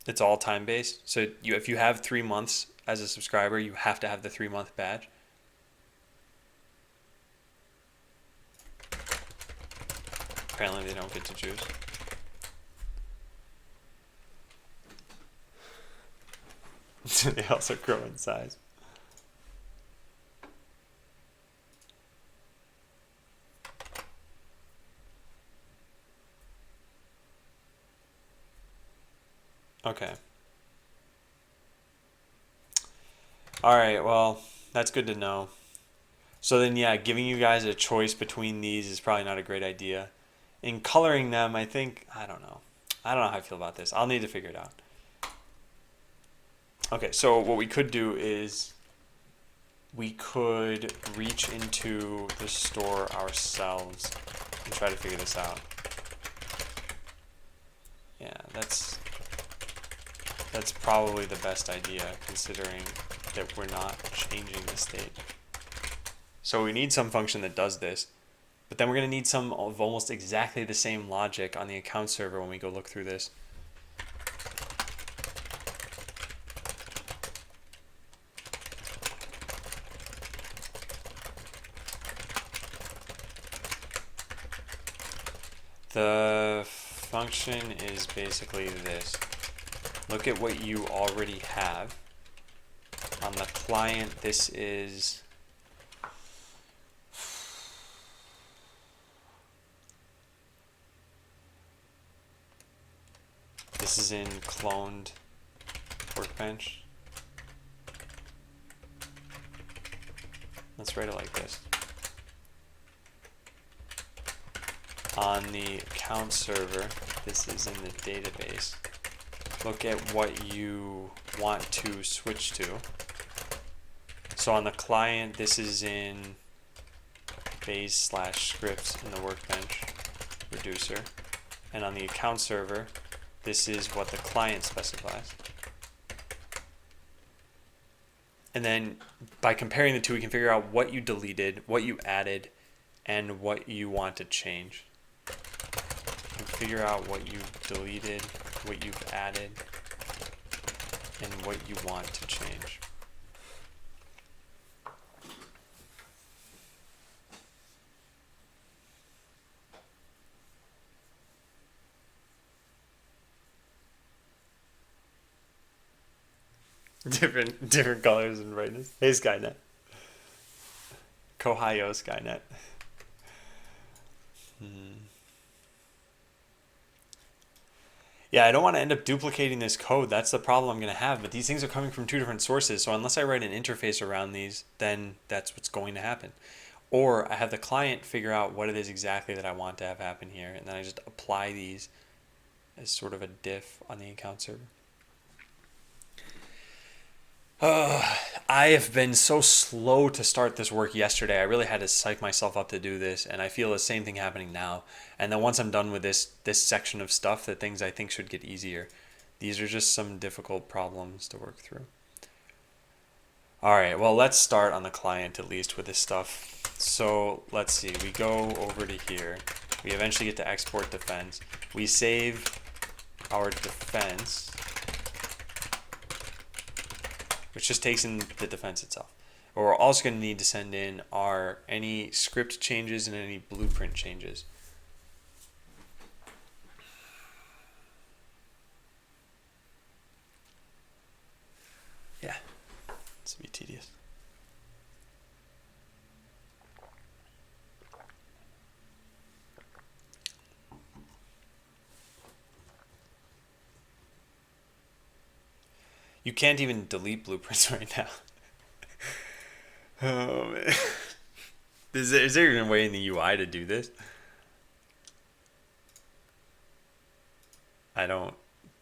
It's all time based. So if you have 3 months as a subscriber, you have to have the 3-month badge. Apparently they don't get to choose. They also grow in size. Okay. All right, well, that's good to know. So then, yeah, giving you guys a choice between these is probably not a great idea. In coloring them, I think, I don't know. I don't know how I feel about this. I'll need to figure it out. Okay, so what we could do is we could reach into the store ourselves and try to figure this out. Yeah, that's probably the best idea, considering that we're not changing the state. So we need some function that does this, but then we're going to need some of almost exactly the same logic on the account server when we go look through this. The function is basically this. Look at what you already have. On the client, this is in cloned workbench. Let's write it like this. On the account server, this is in the database. Look at what you want to switch to. So on the client, this is in base/scripts in the workbench reducer. And on the account server, this is what the client specifies. And then by comparing the two, we can figure out what you deleted, what you added, and what you want to change. And figure out what you deleted, what you've added, and what you want to change. Different colors and brightness. Hey Skynet. Kohio Skynet. Yeah, I don't want to end up duplicating this code. That's the problem I'm going to have. But these things are coming from 2 different sources. So unless I write an interface around these, then that's what's going to happen. Or I have the client figure out what it is exactly that I want to have happen here. And then I just apply these as sort of a diff on the account server. I have been so slow to start this work yesterday. I really had to psych myself up to do this, and I feel the same thing happening now. And then once I'm done with this section of stuff, the things I think should get easier. These are just some difficult problems to work through. All right, well, let's start on the client at least with this stuff. So let's see, we go over to here. We eventually get to export defense. We save our defense, which just takes in the defense itself. But we're also going to need to send in any script changes and any blueprint changes. Yeah, this will be tedious. You can't even delete blueprints right now. Oh man. Is there even a way in the UI to do this? I don't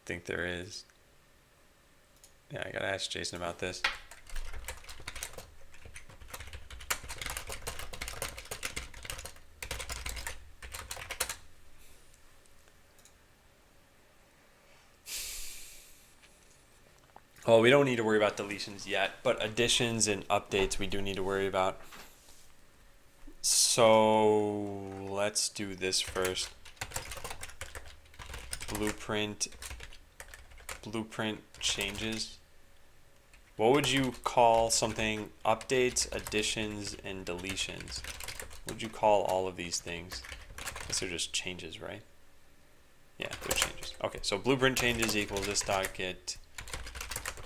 think there is. Yeah, I gotta ask Jason about this. Well, we don't need to worry about deletions yet, but additions and updates we do need to worry about. So let's do this first. blueprint changes. What would you call something updates, additions, and deletions? What would you call all of these things? I guess they're just changes, right? Yeah, they're changes. Okay, so blueprint changes equals this dot get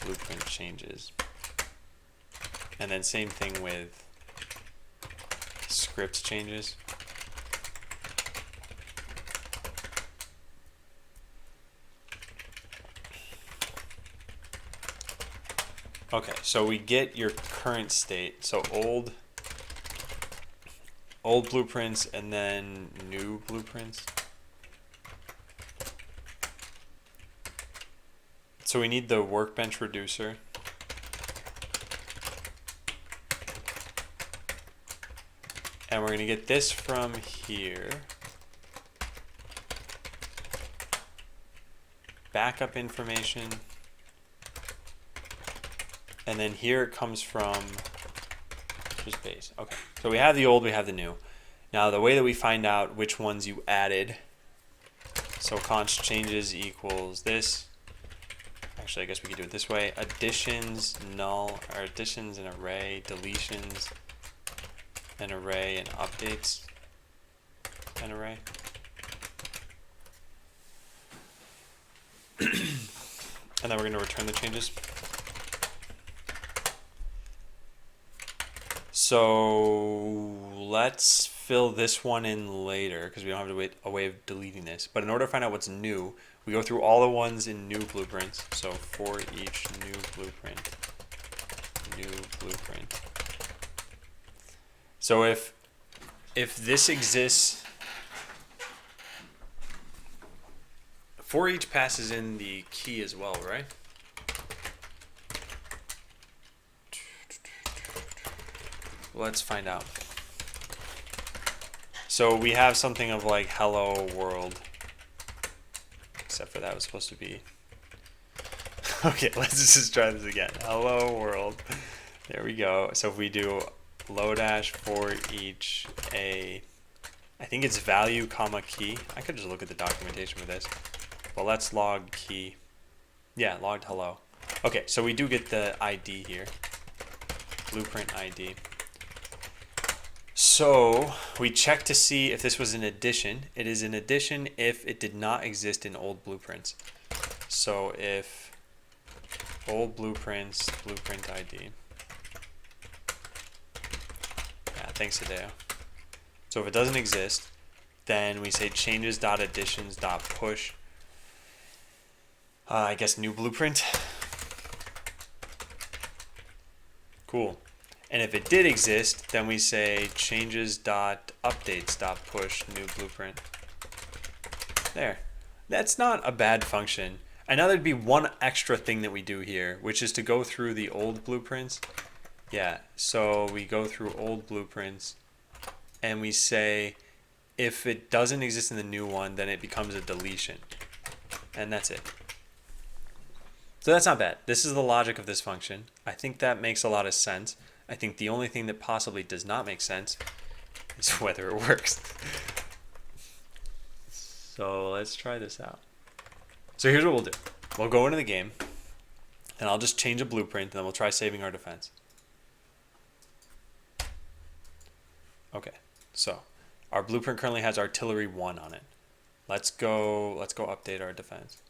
blueprint changes. And then same thing with script changes. Okay, so we get your current state. So old blueprints and then new blueprints. So we need the workbench reducer. And we're going to get this from here. Backup information. And then here it comes from just base. Okay, so we have the old, we have the new. Now the way that we find out which ones you added, so const changes equals this. Actually, I guess we could do it this way. Additions, null, or additions, an array, deletions, an array, and updates, an array. And then we're going to return the changes. So let's fill this one in later because we don't have a way of deleting this. But in order to find out what's new, we go through all the ones in new blueprints. So for each new blueprint. So if this exists, for each passes in the key as well, right? Let's find out. So we have something of like hello world, except for that was supposed to be. Okay, let's just try this again. Hello world. There we go. So if we do lodash for each I think it's value comma key. I could just look at the documentation for this. Well, let's log key. Yeah, logged hello. Okay, so we do get the ID here. Blueprint ID. So we check to see if this was an addition. It is an addition if it did not exist in old blueprints. So if old blueprints, blueprint ID. Yeah, thanks, Hideo. So if it doesn't exist, then we say changes.additions.push. I guess new blueprint. Cool. And if it did exist, then we say changes.updates.push new blueprint. There. That's not a bad function. I know there'd be one extra thing that we do here, which is to go through the old blueprints. Yeah, so we go through old blueprints and we say if it doesn't exist in the new one, then it becomes a deletion. And that's it. So that's not bad. This is the logic of this function. I think that makes a lot of sense. I think the only thing that possibly does not make sense is whether it works. So let's try this out. So here's what we'll do. We'll go into the game, and I'll just change a blueprint, and then we'll try saving our defense. Okay, so our blueprint currently has artillery 1 on it. Let's go update our defense.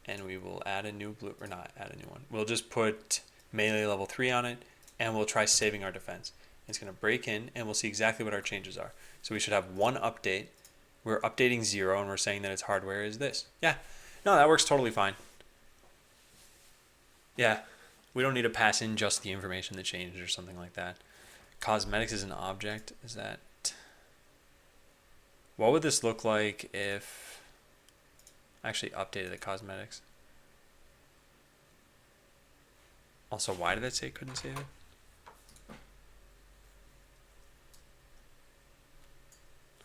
And we will add a new or not add a new one. We'll just put melee level 3 on it, and we'll try saving our defense. It's going to break in, and we'll see exactly what our changes are. So we should have one update. We're updating 0, and we're saying that its hardware is this. Yeah, no, that works totally fine. Yeah, we don't need to pass in just the information that changed or something like that. Cosmetics is an object. Is that... What would this look like if I actually updated the cosmetics? Also, why did it say it couldn't save it?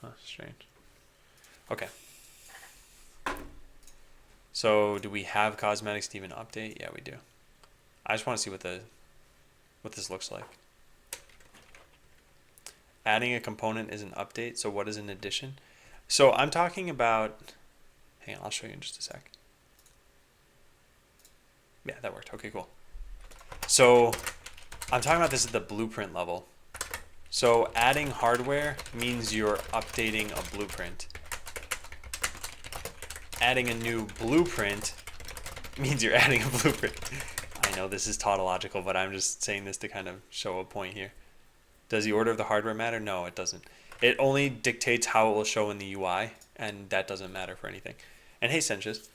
Huh, strange. Okay. So, do we have cosmetics to even update? Yeah, we do. I just want to see what this looks like. Adding a component is an update. So, what is an addition? So, I'm talking about Hang on, I'll show you in just a sec. Yeah, that worked. Okay, cool. So I'm talking about this at the blueprint level. So adding hardware means you're updating a blueprint. Adding a new blueprint means you're adding a blueprint. I know this is tautological, but I'm just saying this to kind of show a point here. Does the order of the hardware matter? No, it doesn't. It only dictates how it will show in the UI, and that doesn't matter for anything. And hey, Senchus.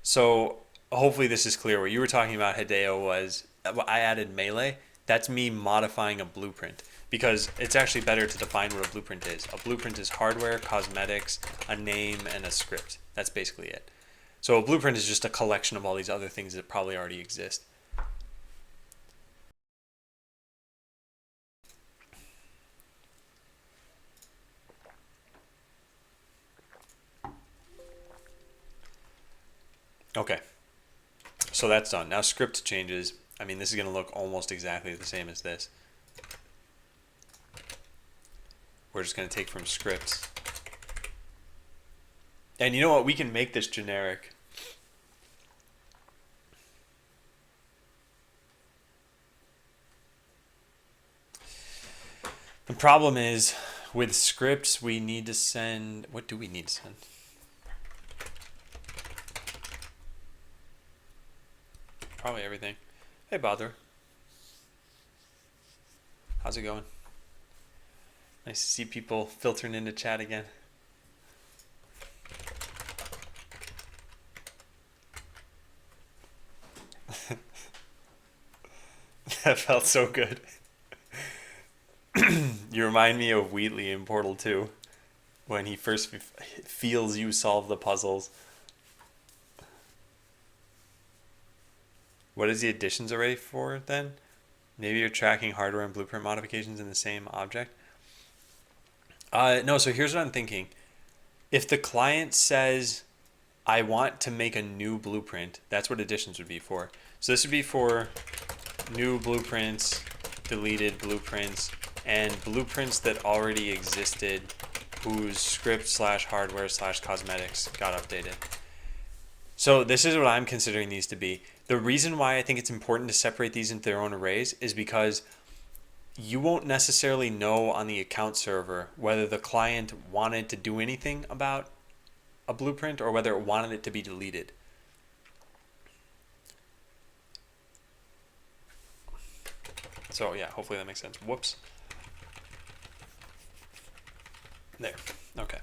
So hopefully this is clear. What you were talking about, Hideo, was I added melee. That's me modifying a blueprint, because it's actually better to define what a blueprint is. A blueprint is hardware, cosmetics, a name, and a script. That's basically it. So a blueprint is just a collection of all these other things that probably already exist. Okay, so that's done. Now script changes. I mean, this is going to look almost exactly the same as this. We're just going to take from scripts. And you know what? We can make this generic. The problem is, with scripts, we need to send... What do we need to send? Probably everything. Hey, Bother. How's it going? Nice to see people filtering into chat again. That felt so good. You remind me of Wheatley in Portal 2 when he first feels you solve the puzzles. What is the additions array for then? Maybe you're tracking hardware and blueprint modifications in the same object. No, so here's what I'm thinking. If the client says, I want to make a new blueprint, that's what additions would be for. So this would be for new blueprints, deleted blueprints, and blueprints that already existed whose script / hardware / cosmetics got updated. So this is what I'm considering these to be. The reason why I think it's important to separate these into their own arrays is because you won't necessarily know on the account server whether the client wanted to do anything about a blueprint or whether it wanted it to be deleted. So yeah, hopefully that makes sense. Whoops. There. Okay.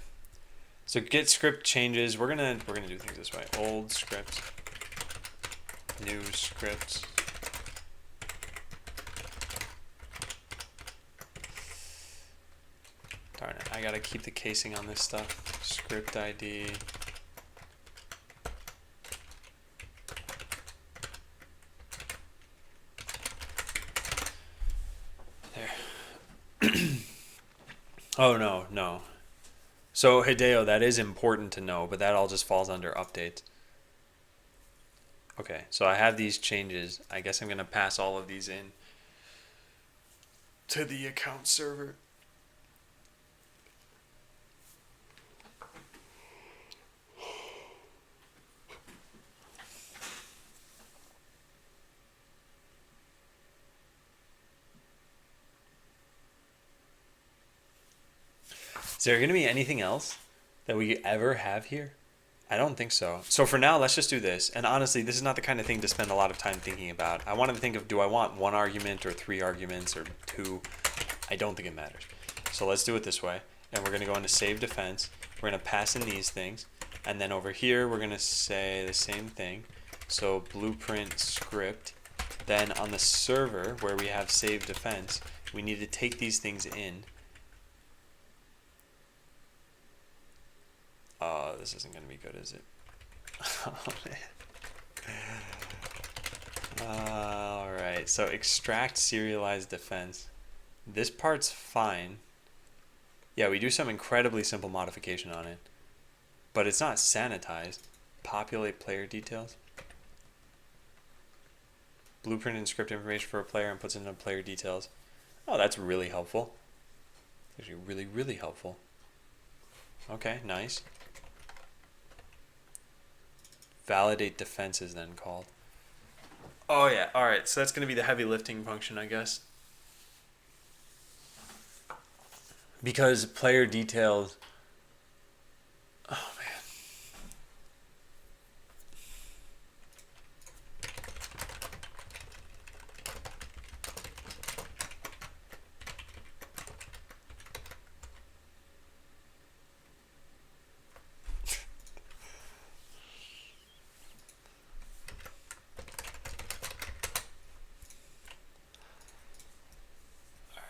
So get script changes. We're gonna do things this way. Old script, new script. Darn it, I gotta keep the casing on this stuff. Script ID. There. Oh no. So Hideo, that is important to know, but that all just falls under updates. Okay, so I have these changes. I guess I'm gonna pass all of these in to the account server. Is there going to be anything else that we ever have here? I don't think so. So for now, let's just do this. And honestly, this is not the kind of thing to spend a lot of time thinking about. I wanted to think of, do I want 1 argument or 3 arguments or 2? I don't think it matters. So let's do it this way. And we're going to go into save defense. We're going to pass in these things. And then over here, we're going to say the same thing. So blueprint script. Then on the server where we have save defense, we need to take these things in. Oh, this isn't going to be good, is it? Oh, man. Alright, so extract serialized defense. This part's fine. Yeah, we do some incredibly simple modification on it. But it's not sanitized. Populate player details. Blueprint and script information for a player and puts it into player details. Oh, that's really helpful. Actually, really, really helpful. Okay, nice. Validate defense is then called. Oh yeah, alright, so that's going to be the heavy lifting function, I guess. Because player details... Oh man.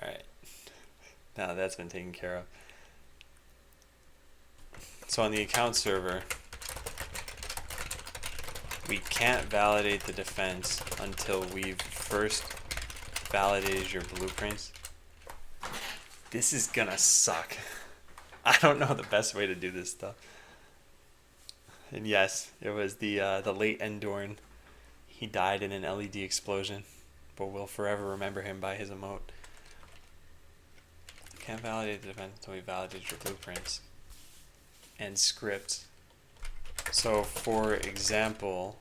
Alright, now that's been taken care of. So on the account server, we can't validate the defense until we've first validated your blueprints. This is gonna suck. I don't know the best way to do this stuff. And yes, it was the late Endorn. He died in an LED explosion, but we'll forever remember him by his emote. Can't validate the defense until we validate your blueprints and scripts. So for example,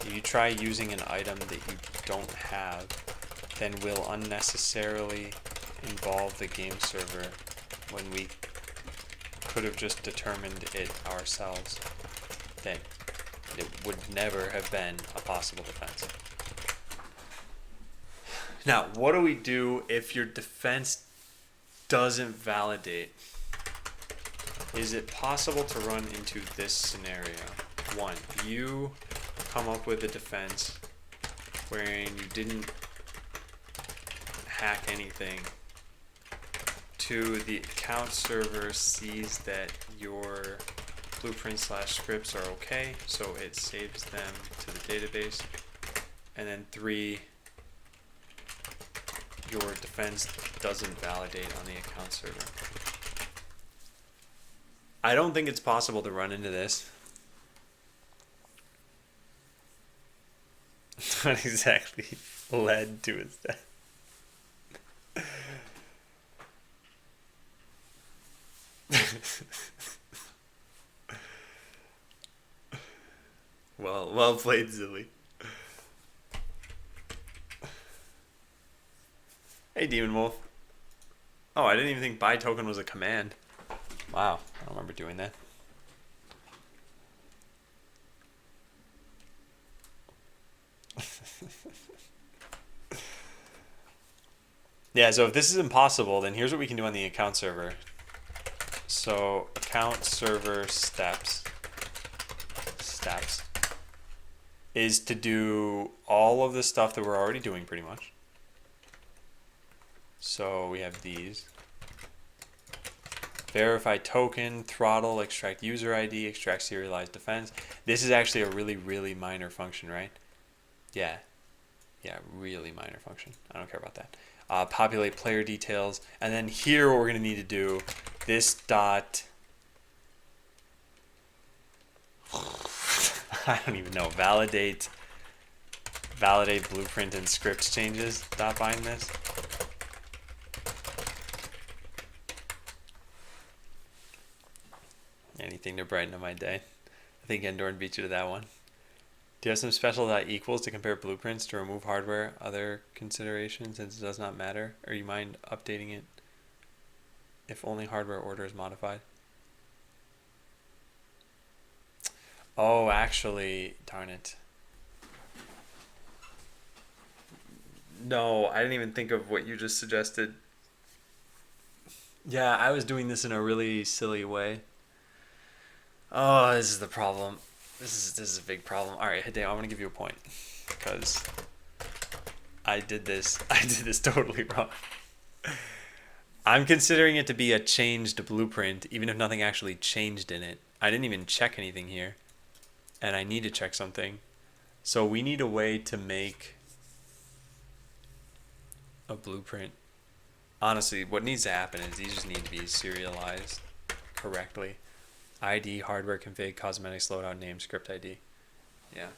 if you try using an item that you don't have, then we'll unnecessarily involve the game server when we could have just determined it ourselves that it would never have been a possible defense. Now, what do we do if your defense doesn't validate? Is it possible to run into this scenario? One, you come up with a defense wherein you didn't hack anything. Two, the account server sees that your blueprint/scripts are okay, so it saves them to the database. And then three, your defense doesn't validate on the account server. I don't think it's possible to run into this. What exactly led to his death? Well played, Zilly. Hey, Demon Wolf. Oh, I didn't even think buy token was a command. Wow, I don't remember doing that. Yeah, so if this is impossible, then here's what we can do on the account server. So account server steps is to do all of the stuff that we're already doing pretty much. So we have these. Verify token, throttle, extract user ID, extract serialized defense. This is actually a really, really minor function, right? Yeah, really minor function. I don't care about that. Populate player details. And then here what we're going to need to do, this dot... I don't even know. Validate blueprint and script changes. Dot bind this. Anything to brighten up my day. I think Endorn beat you to that one. Do you have some special equals to compare blueprints to remove hardware, other considerations, since it does not matter? Or you mind updating it if only hardware order is modified? Oh, actually, darn it. No, I didn't even think of what you just suggested. Yeah, I was doing this in a really silly way. Oh, this is the problem. This is a big problem. All right, Hideo, I'm gonna give you a point because I did this totally wrong. I'm considering it to be a changed blueprint, even if nothing actually changed in it. I didn't even check anything here, and I need to check something. So we need a way to make a blueprint. Honestly, what needs to happen is these just need to be serialized correctly. ID, hardware config, cosmetics, loadout name, script ID. Yeah.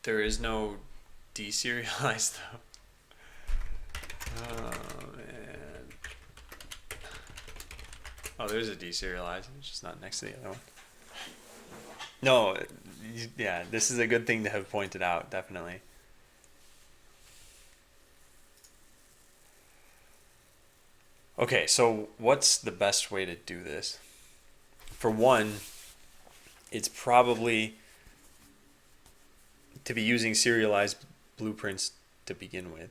There is no deserialized though. Oh man. Oh, there's a deserialized. It's just not next to the other one. No, yeah, this is a good thing to have pointed out, definitely. Okay, so what's the best way to do this? For one, it's probably to be using serialized blueprints to begin with.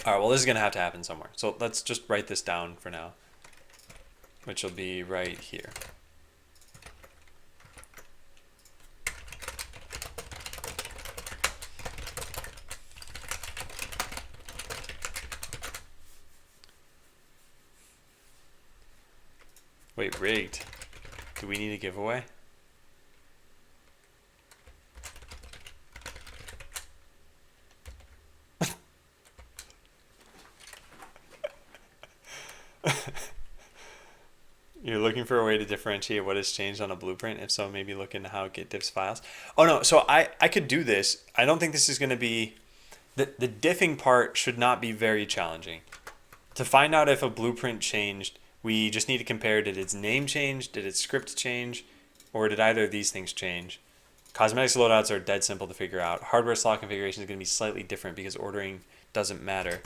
All right, well, this is going to have to happen somewhere. So let's just write this down for now, which will be right here. Wait, rigged. Do we need a giveaway? You're looking for a way to differentiate what has changed on a blueprint? If so, maybe look into how Git diffs files. Oh no, so I could do this. I don't think this is going to be... The diffing part should not be very challenging. To find out if a blueprint changed, we just need to compare, did its name change, did its script change, or did either of these things change? Cosmetics loadouts are dead simple to figure out. Hardware slot configuration is going to be slightly different because ordering doesn't matter.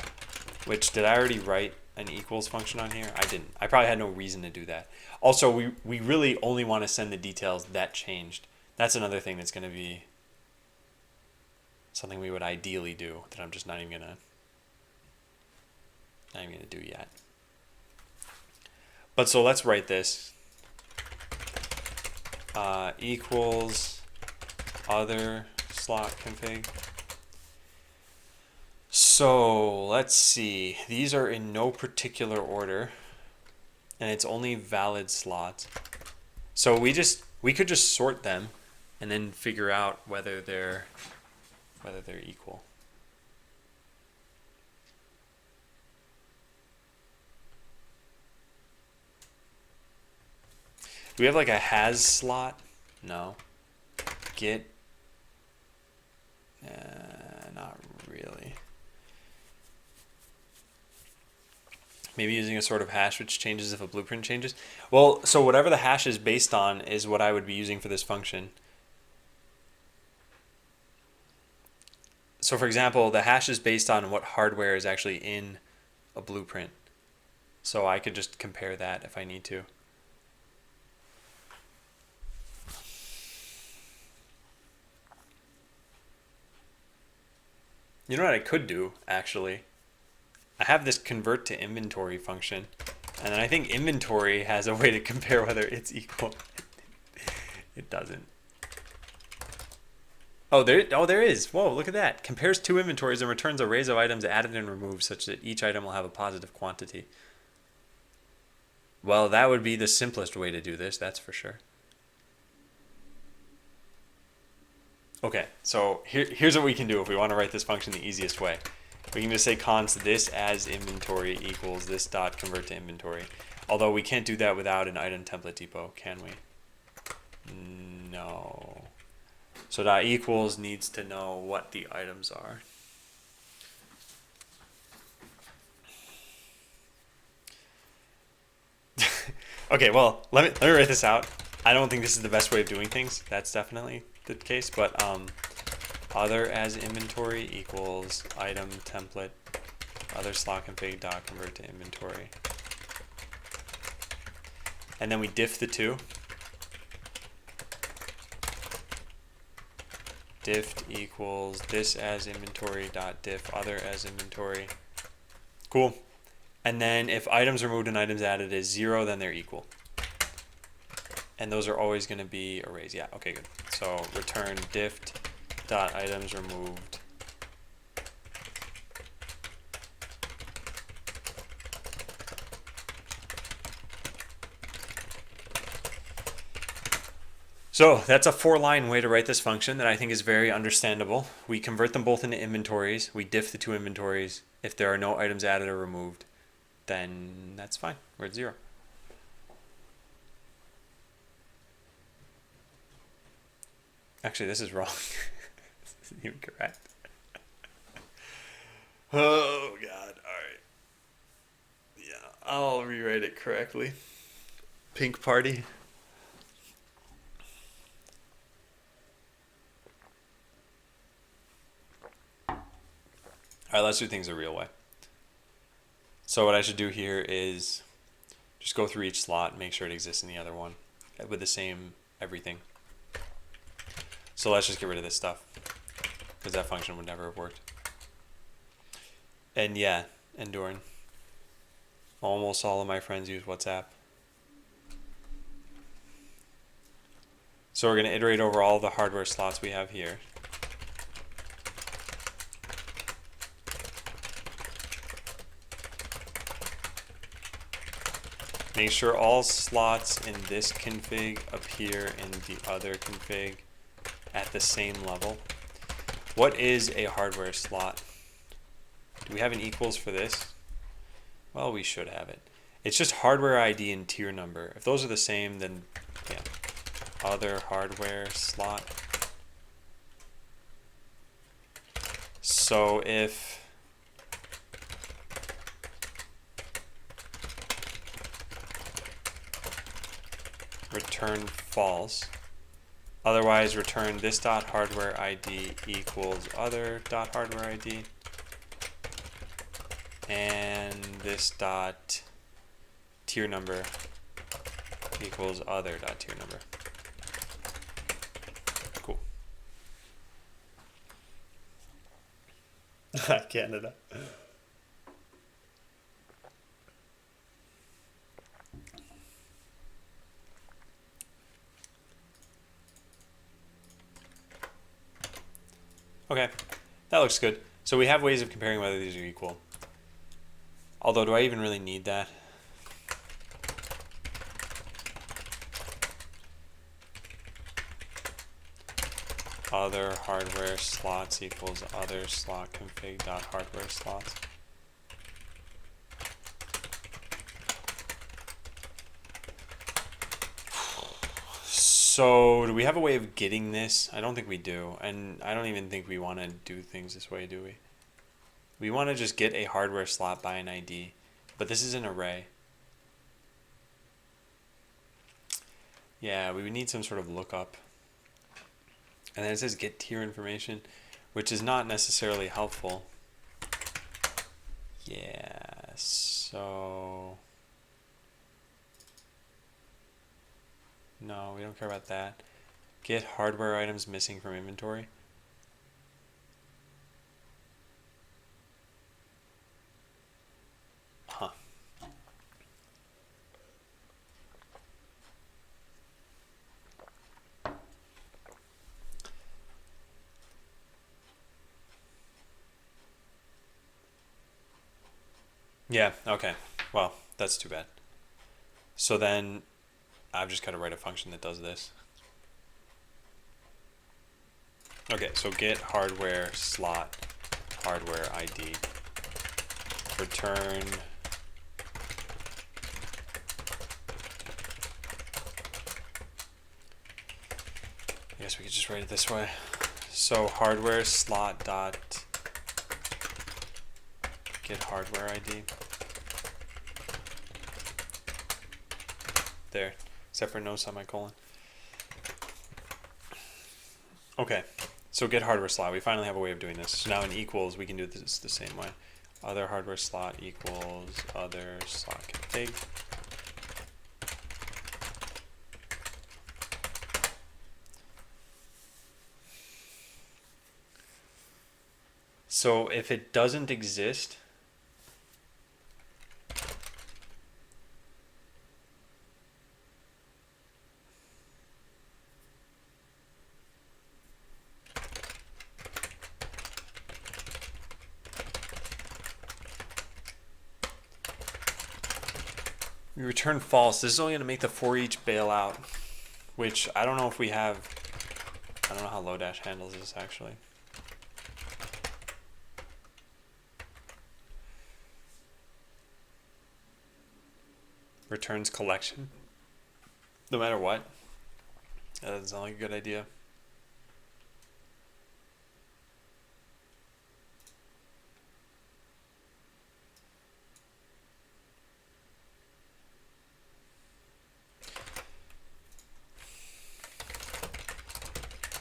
Which, did I already write an equals function on here? I didn't. I probably had no reason to do that. Also, we really only want to send the details that changed. That's another thing that's going to be something we would ideally do that I'm just not even gonna do yet. But so let's write this. Equals other slot config. So let's see. These are in no particular order, and it's only valid slots. So we could just sort them, and then figure out whether they're equal. Do we have like a has slot? No. Git? Not really. Maybe using a sort of hash which changes if a blueprint changes. Well, so whatever the hash is based on is what I would be using for this function. So for example, the hash is based on what hardware is actually in a blueprint. So I could just compare that if I need to. You know what I could do, actually? I have this convert to inventory function, and then I think inventory has a way to compare whether it's equal. It doesn't. Oh, there is. Whoa, look at that. Compares two inventories and returns arrays of items added and removed such that each item will have a positive quantity. Well, that would be the simplest way to do this, that's for sure. Okay, so here's what we can do if we want to write this function the easiest way. We can just say const this as inventory equals this dot convert to inventory. Although we can't do that without an item template depot, can we? No. So dot equals needs to know what the items are. Okay, well, let me write this out. I don't think this is the best way of doing things. That's definitely the case, but other as inventory equals item template other slot config dot convert to inventory, and then we diff the two. Diff equals this as inventory dot diff other as inventory. Cool. And then if items removed and items added is 0, then they're equal. And those are always going to be arrays. Yeah, okay, good. So return diff dot items removed. So that's a 4-line way to write this function that I think is very understandable. We convert them both into inventories. We diff the two inventories. If there are no items added or removed, then that's fine. We're at 0. Actually, this is wrong. This isn't even correct. Oh God! All right. Yeah, I'll rewrite it correctly. Pink party. All right, let's do things the real way. So what I should do here is just go through each slot, make sure it exists in the other one with the same everything. So let's just get rid of this stuff because that function would never have worked. And yeah, Enduring. Almost all of my friends use WhatsApp. So we're going to iterate over all the hardware slots we have here. Make sure all slots in this config appear in the other config at the same level. What is a hardware slot? Do we have an equals for this? Well, we should have it. It's just hardware ID and tier number. If those are the same, then yeah. Other hardware slot. So if return false, otherwise return this dot hardware ID equals other dot hardware ID, and this dot tier number equals other dot tier number. Cool. Canada. Okay, that looks good. So we have ways of comparing whether these are equal. Although, do I even really need that? Other hardware slots equals other slot config dot hardware slots. So do we have a way of getting this? I don't think we do, and I don't even think we want to do things this way, do we? We want to just get a hardware slot by an ID, but this is an array. Yeah, we would need some sort of lookup. And then it says get tier information, which is not necessarily helpful. Yeah, so no, we don't care about that. Get hardware items missing from inventory. Huh. Yeah, okay. Well, that's too bad. So then I've just got to write a function that does this. Okay, so get hardware slot hardware ID. Return I guess we could just write it this way. So hardware slot dot get hardware ID. There, except for no semicolon. Okay, so get hardware slot. We finally have a way of doing this. So now in equals, we can do this the same way. Other hardware slot equals other slot config. So if it doesn't exist, we return false. This is only going to make the for each bail out, which I don't know if we have. I don't know how Lodash handles this actually. Returns collection, no matter what. That doesn't sound like a good idea.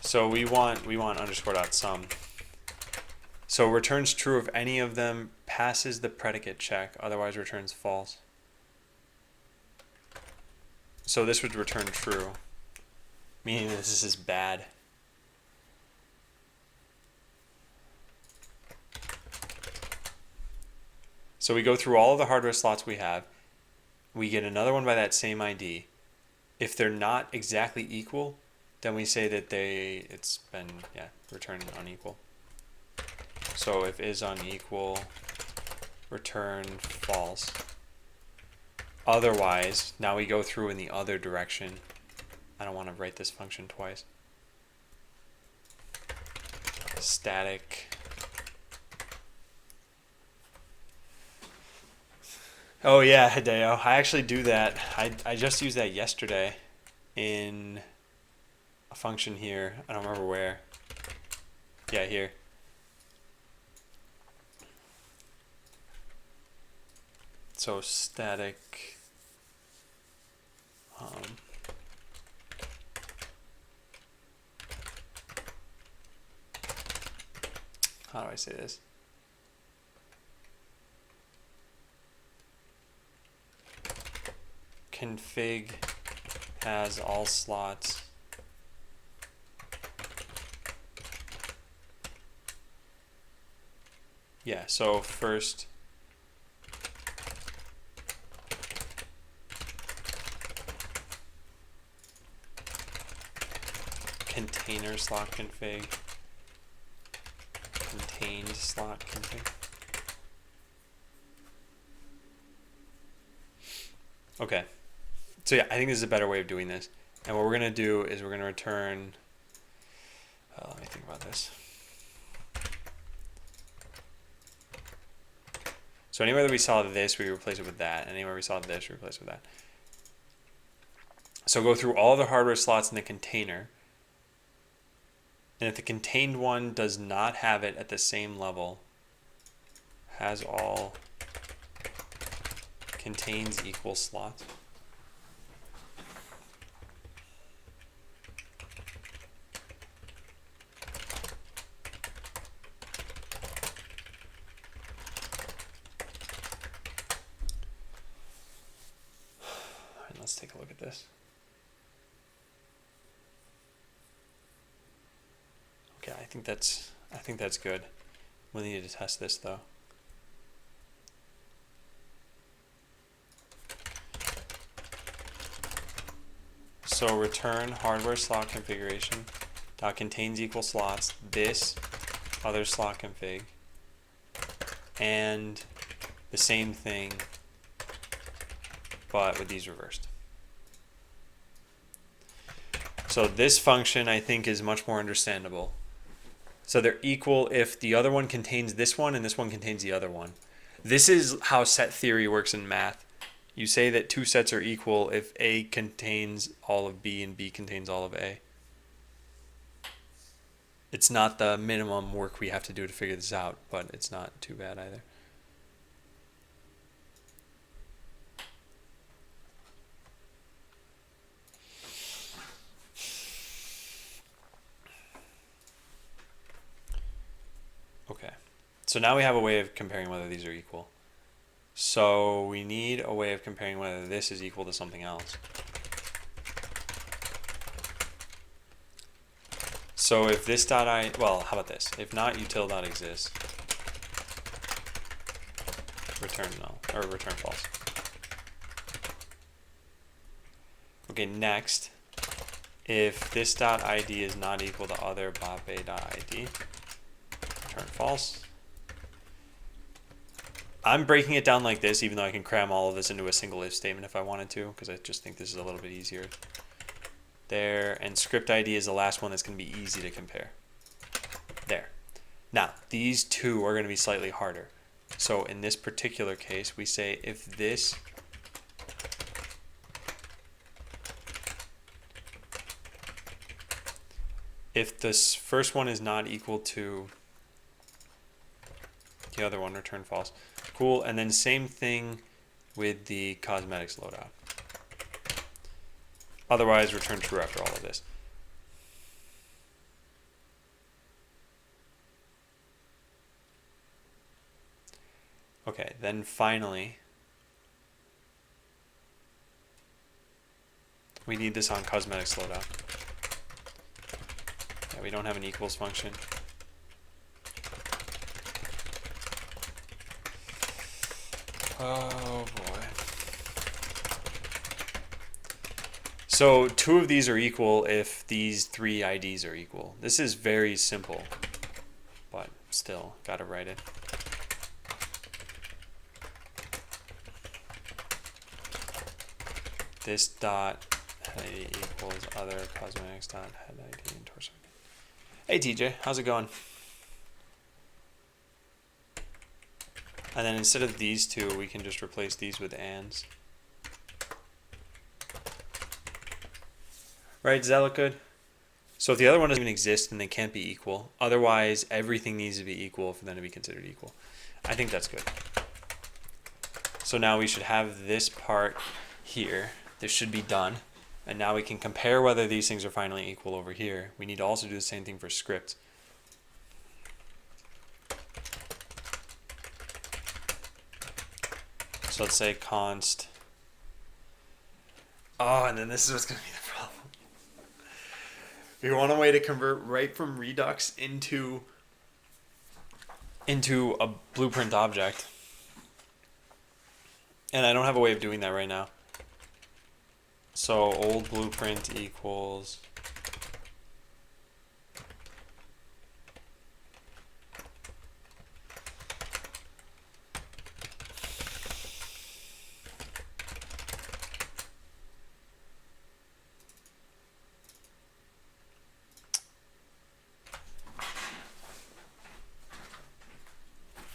So we want underscore dot sum. So returns true if any of them passes the predicate check, otherwise returns false. So this would return true, meaning this is bad. So we go through all of the hardware slots we have. We get another one by that same ID. If they're not exactly equal, then we say that it's been returned unequal. So if is unequal, return false. Otherwise, now we go through in the other direction. I don't want to write this function twice. Static. Oh yeah, Hideo. I actually do that. I just used that yesterday in a function here. I don't remember where. Yeah, here. So static. How do I say this? Config has all slots. Yeah, so first container slot config, contained slot config. Okay, so yeah, I think this is a better way of doing this. And what we're gonna do is we're gonna return, let me think about this. So anywhere that we saw this, we replace it with that. And anywhere we saw this, we replace it with that. So go through all the hardware slots in the container. And if the contained one does not have it at the same level, has all contains equal slots. And let's take a look at this. Okay, I think that's good. We'll need to test this though. So return hardware slot configuration dot contains equal slots, this other slot config, and the same thing but with these reversed. So this function I think is much more understandable. So they're equal if the other one contains this one and this one contains the other one. This is how set theory works in math. You say that two sets are equal if A contains all of B and B contains all of A. It's not the minimum work we have to do to figure this out, but it's not too bad either. Okay, so now we have a way of comparing whether these are equal. So we need a way of comparing whether this is equal to something else. So if this dot well, how about this? If not util dot exists, return null or return false. Okay, next, if this dot ID is not equal to other bope dot ID, return false. I'm breaking it down like this, even though I can cram all of this into a single if statement if I wanted to, because I just think this is a little bit easier. There, and script ID is the last one that's going to be easy to compare. There. Now, these two are going to be slightly harder. So in this particular case, we say if this first one is not equal to the other one, return false. Cool, and then same thing with the cosmetics loadout. Otherwise, return true after all of this. Okay, then finally, we need this on cosmetic slowdown. Yeah, we don't have an equals function. Oh boy. So 2 of these are equal if these 3 IDs are equal. This is very simple, but still, gotta write it. This dot head ID equals other cosmetics dot head ID and torso. Hey TJ, how's it going? And then instead of these 2, we can just replace these with ands. Right, does that look good? So if the other one doesn't even exist, then they can't be equal. Otherwise, everything needs to be equal for them to be considered equal. I think that's good. So now we should have this part here. This should be done. And now we can compare whether these things are finally equal over here. We need to also do the same thing for script. So let's say const. Oh, and then this is what's going to be the problem. We want a way to convert right from Redux into a blueprint object. And I don't have a way of doing that right now. So old blueprint equals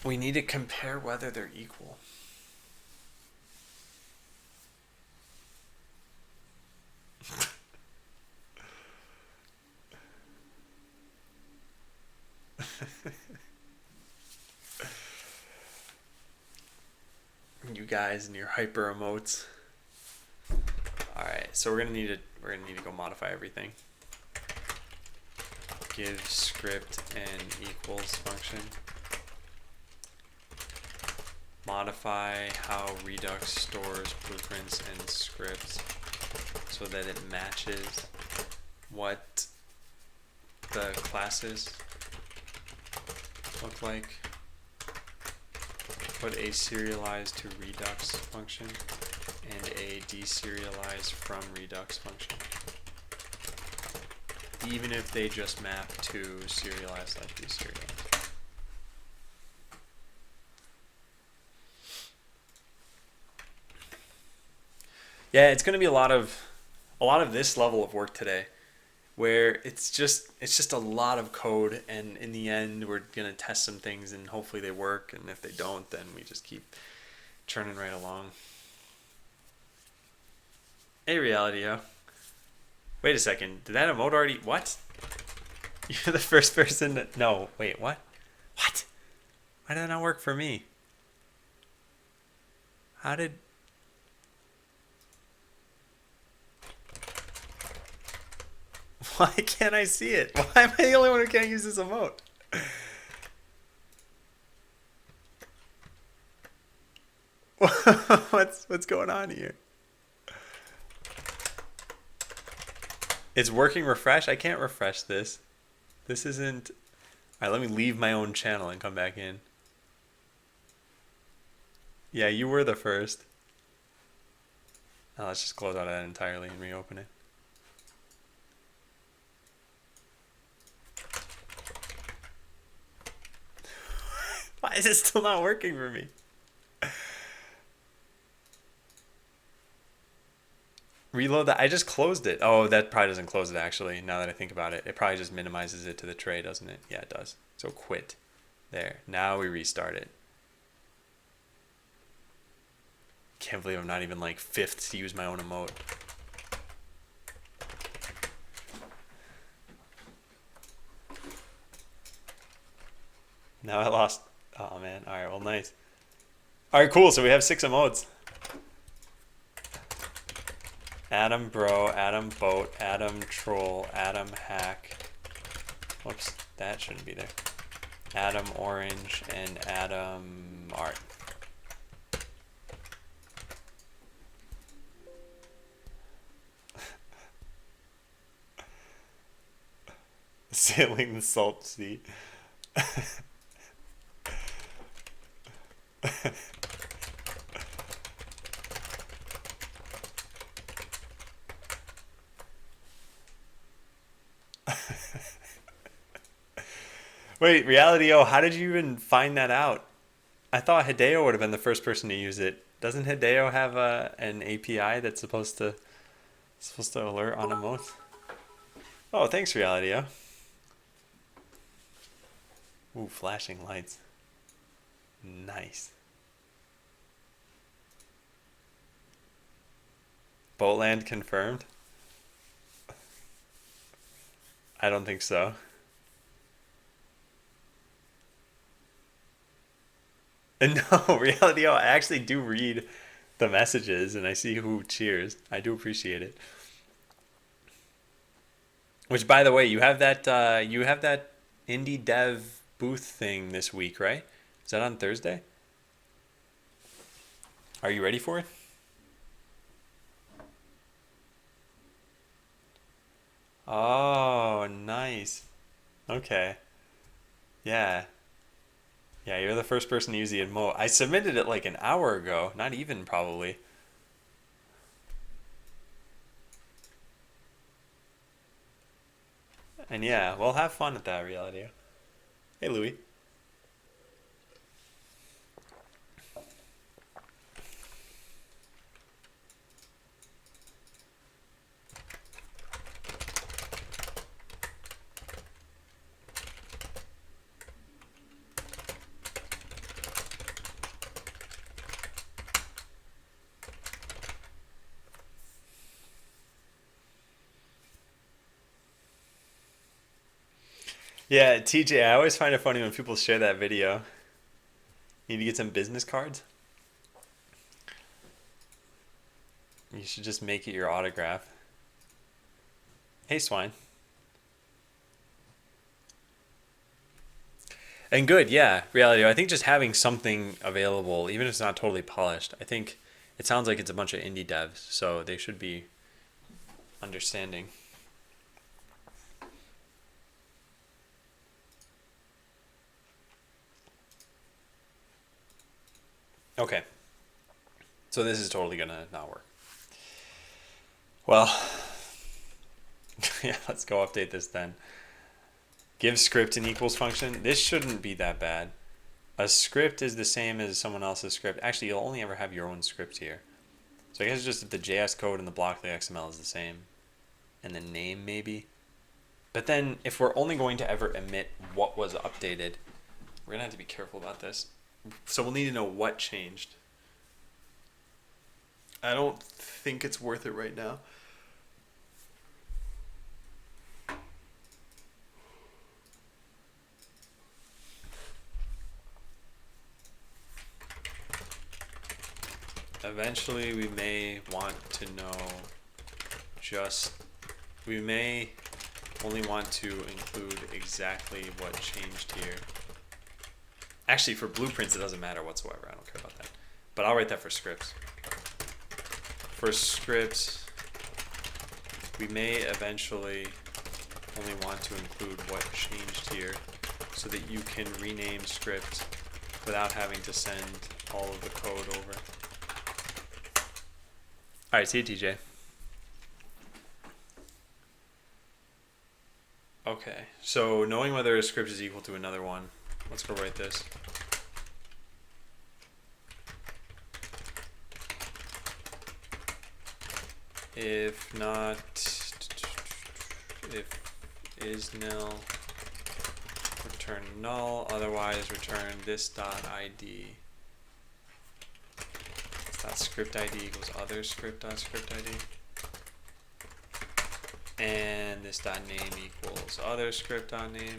we need to compare whether they're equal. You guys and your hyper emotes. All right, so we're gonna need to go modify everything. Give script and equals function. Modify how Redux stores blueprints and scripts so that it matches what the classes look like. Put a serialized to Redux function and a deserialized from Redux function. Even if they just map to serialized like deserialized. Yeah, it's going to be a lot of this level of work today, where it's just a lot of code, and in the end we're going to test some things and hopefully they work, and if they don't, then we just keep churning right along. Hey Reality, wait a second, did that emote already, what? You're the first person that, no, wait, what? What? Why did that not work for me? How did... Why can't I see it? Why am I the only one who can't use this emote? What's going on here? It's working refresh? I can't refresh this. This isn't... Alright, let me leave my own channel and come back in. Yeah, you were the first. Now let's just close out of that entirely and reopen it. Why is it still not working for me? Reload that. I just closed it. Oh, that probably doesn't close it actually, now that I think about it. It probably just minimizes it to the tray, doesn't it? Yeah, it does. So quit. There. Now we restart it. Can't believe I'm not even like fifth to use my own emote. Now I lost. Oh man. Alright, well nice. Alright, cool. So we have 6 emotes. Adam Bro, Adam Boat, Adam Troll, Adam Hack. Whoops, that shouldn't be there. Adam Orange and Adam Art. Sailing the salt sea. Wait, Reality O, how did you even find that out? I thought Hideo would have been the first person to use it. Doesn't Hideo have an API that's supposed to alert on emotes? Oh, thanks, Reality O. Ooh, flashing lights. Nice. Boatland confirmed? I don't think so. And no, Reality O, I actually do read the messages and I see who cheers. I do appreciate it. Which, by the way, you have that indie dev booth thing this week, right? Is that on Thursday? Are you ready for it? Oh, nice. Okay. Yeah. Yeah, you're the first person to use the emote. I submitted it like an hour ago. Not even, probably. And yeah, well, have fun at that, Reality. Hey, Louie. Yeah, TJ, I always find it funny when people share that video. Need to get some business cards? You should just make it your autograph. Hey, Swine. And good, yeah, Reality. I think just having something available, even if it's not totally polished, I think it sounds like it's a bunch of indie devs, so they should be understanding. Okay, so this is totally gonna not work. Well, yeah, let's go update this then. Give script an equals function. This shouldn't be that bad. A script is the same as someone else's script. Actually, you'll only ever have your own script here. So I guess it's just if the JS code and the Blockly XML is the same. And the name maybe. But then if we're only going to ever emit what was updated, we're going to have to be careful about this. So we'll need to know what changed. I don't think it's worth it right now. Eventually we may want to know we may only want to include exactly what changed here. Actually, for blueprints, it doesn't matter whatsoever. I don't care about that. But I'll write that for scripts. For scripts, we may eventually only want to include what changed here so that you can rename script without having to send all of the code over. All right, see you, TJ. Okay, so knowing whether a script is equal to another one, let's go write this. If not, if is nil, return null, otherwise return this dot ID. Dot script ID equals other script dot script ID. And this dot name equals other script dot name.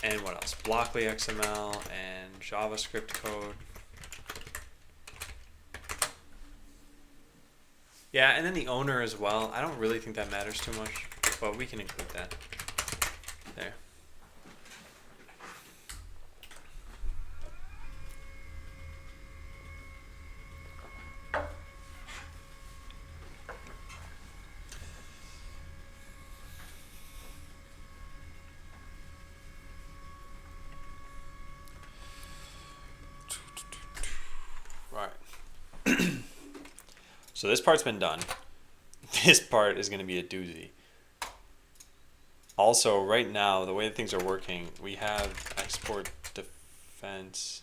And what else? Blockly XML and JavaScript code. Yeah, and then the owner as well. I don't really think that matters too much, but we can include that. There. So this part's been done. This part is going to be a doozy. Also, right now, the way that things are working, we have export defense.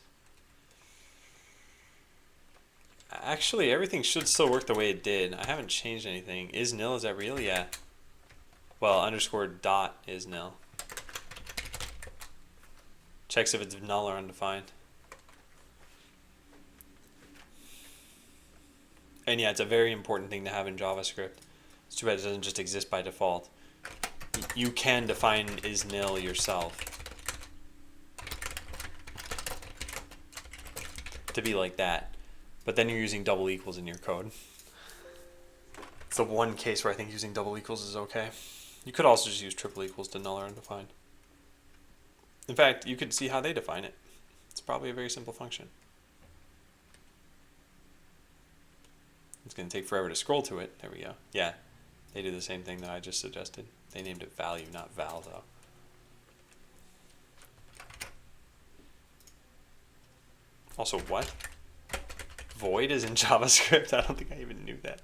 Actually, everything should still work the way it did. I haven't changed anything. Is nil, is that real? Yeah. Well, underscore dot is nil. Checks if it's null or undefined. And yeah, it's a very important thing to have in JavaScript. It's too bad it doesn't just exist by default. You can define is nil yourself to be like that, but then you're using double equals in your code. It's the one case where I think using double equals is okay. You could also just use triple equals to null or undefined. In fact, you could see how they define it. It's probably a very simple function. It's going to take forever to scroll to it. There we go. Yeah, they do the same thing that I just suggested. They named it value, not val, though. Also, what? Void is in JavaScript? I don't think I even knew that.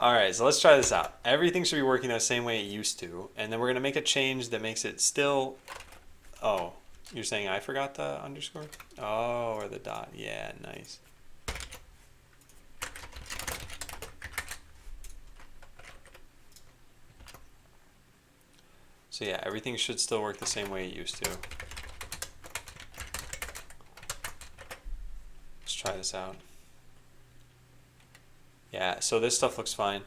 All right, so let's try this out. Everything should be working the same way it used to, and then we're going to make a change that makes it still... Oh, you're saying I forgot the underscore? Oh, or the dot. Yeah, nice. So yeah, everything should still work the same way it used to. Let's try this out. Yeah, so this stuff looks fine.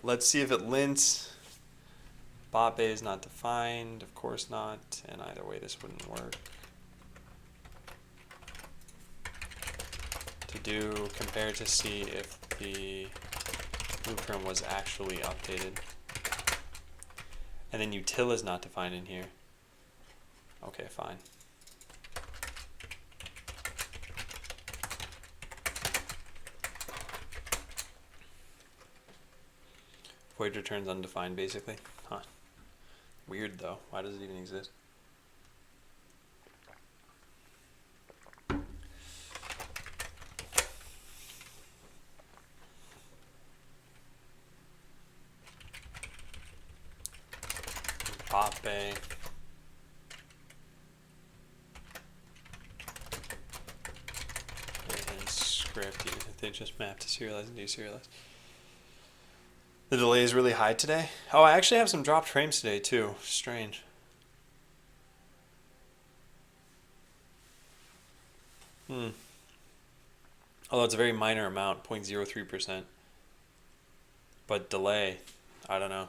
Let's see if it lints. Bot bay is not defined, of course not, and either way this wouldn't work. To do compare to see if the blueprint was actually updated. And then util is not defined in here. Okay, fine. Void returns undefined, basically. Huh. Weird, though. Why does it even exist? Bot bay. And script, even if they just map to serialize and deserialize. The delay is really high today. Oh, I actually have some dropped frames today too. Strange. Although it's a very minor amount, 0.03%. But delay, I don't know.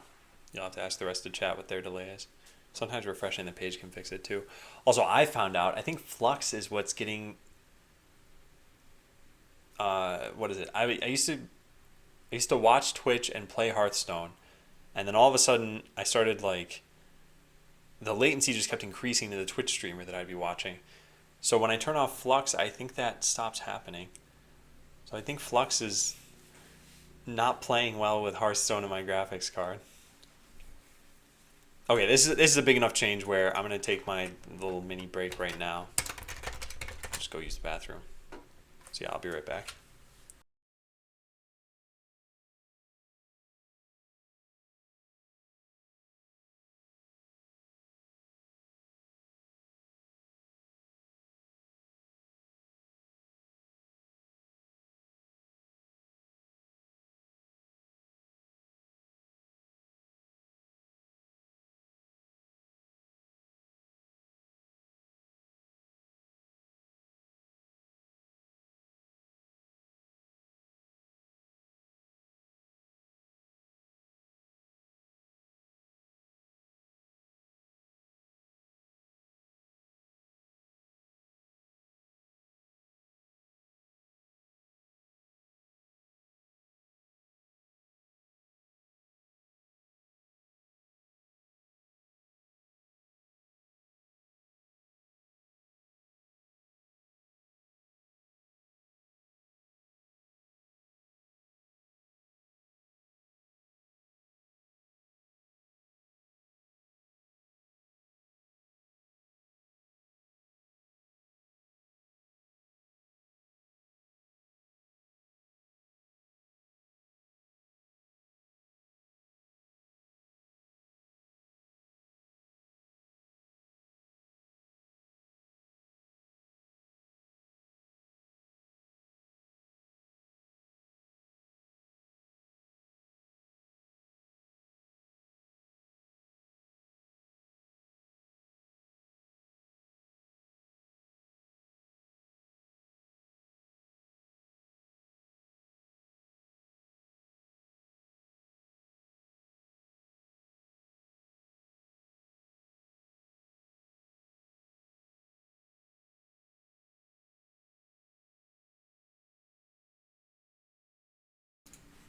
You'll have to ask the rest of the chat what their delay is. Sometimes refreshing the page can fix it too. Also, I found out, I think Flux is what's getting... what is it? I used to watch Twitch and play Hearthstone, and then all of a sudden I started like the latency just kept increasing to the Twitch streamer that I'd be watching. So when I turn off Flux, I think that stops happening. So I think Flux is not playing well with Hearthstone in my graphics card. Okay, this is a big enough change where I'm gonna take my little mini break right now. Just go use the bathroom. So yeah, I'll be right back.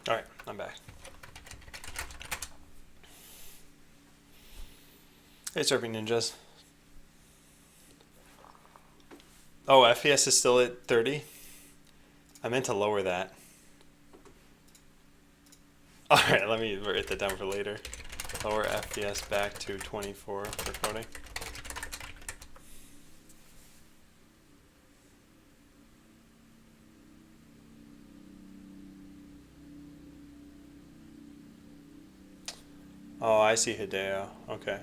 All right, I'm back. Hey, Surfing Ninjas. Oh, FPS is still at 30? I meant to lower that. Alright, let me write that down for later. Lower FPS back to 24 for coding. Oh, I see Hideo. Okay.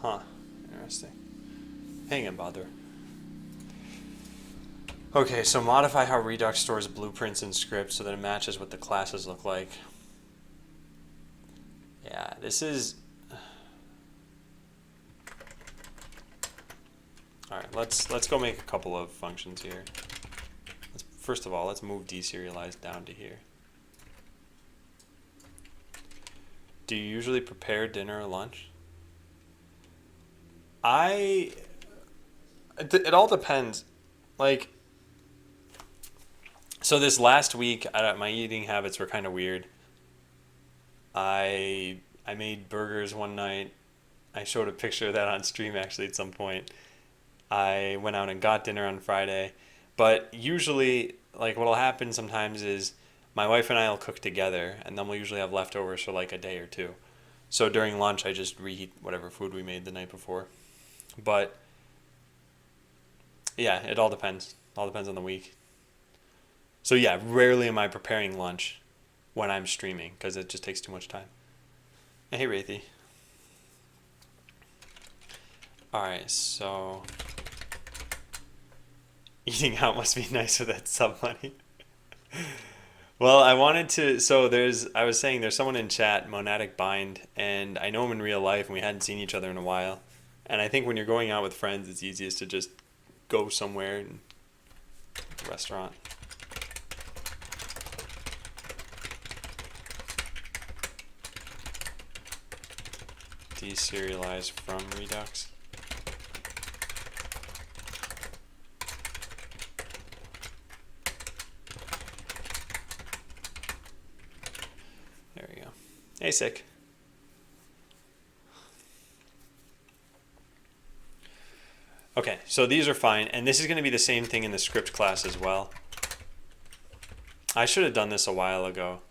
Huh. Interesting. Hang on, bother. Okay, so modify how Redux stores blueprints in script so that it matches what the classes look like. Yeah, this is... Alright, let's go make a couple of functions here. First of all, let's move deserialized down to here. Do you usually prepare dinner or lunch? It all depends. Like, so this last week, my eating habits were kind of weird. I made burgers one night. I showed a picture of that on stream actually at some point. I went out and got dinner on Friday. But usually, like, what'll happen sometimes is my wife and I will cook together, and then we'll usually have leftovers for like a day or two. So during lunch, I just reheat whatever food we made the night before. But yeah, it all depends. All depends on the week. So yeah, rarely am I preparing lunch when I'm streaming because it just takes too much time. Hey, Wraithy. Alright, so... Eating out must be nice with that sub money. Well, I wanted to... So I was saying there's someone in chat, Monadic Bind, and I know him in real life and we hadn't seen each other in a while. And I think when you're going out with friends, it's easiest to just go somewhere and restaurant. Deserialize from Redux. There we go. Hey, sick. Okay, so these are fine, and this is going to be the same thing in the script class as well. I should have done this a while ago.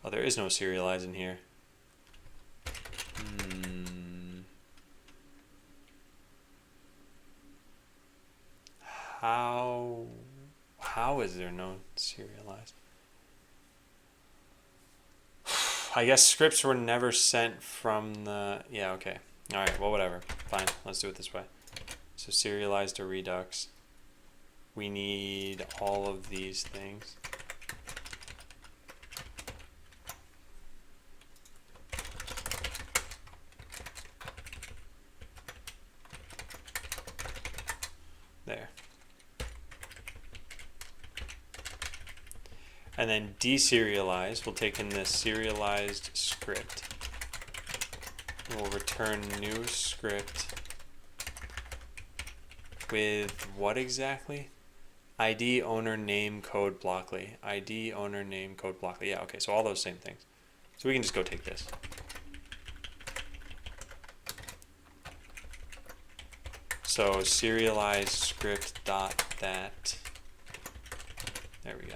Oh, there is no serialize in here. How is there no serialized? I guess scripts were never sent from the... Yeah, okay. Alright, well, whatever. Fine, let's do it this way. So serialized to Redux. We need all of these things. There. And then deserialize, we'll take in this serialized script. And we'll return new script with what exactly? ID, owner, name, code, Blockly. ID, owner, name, code, Blockly. Yeah, okay, so all those same things. So we can just go take this. So serialize script dot that. There we go.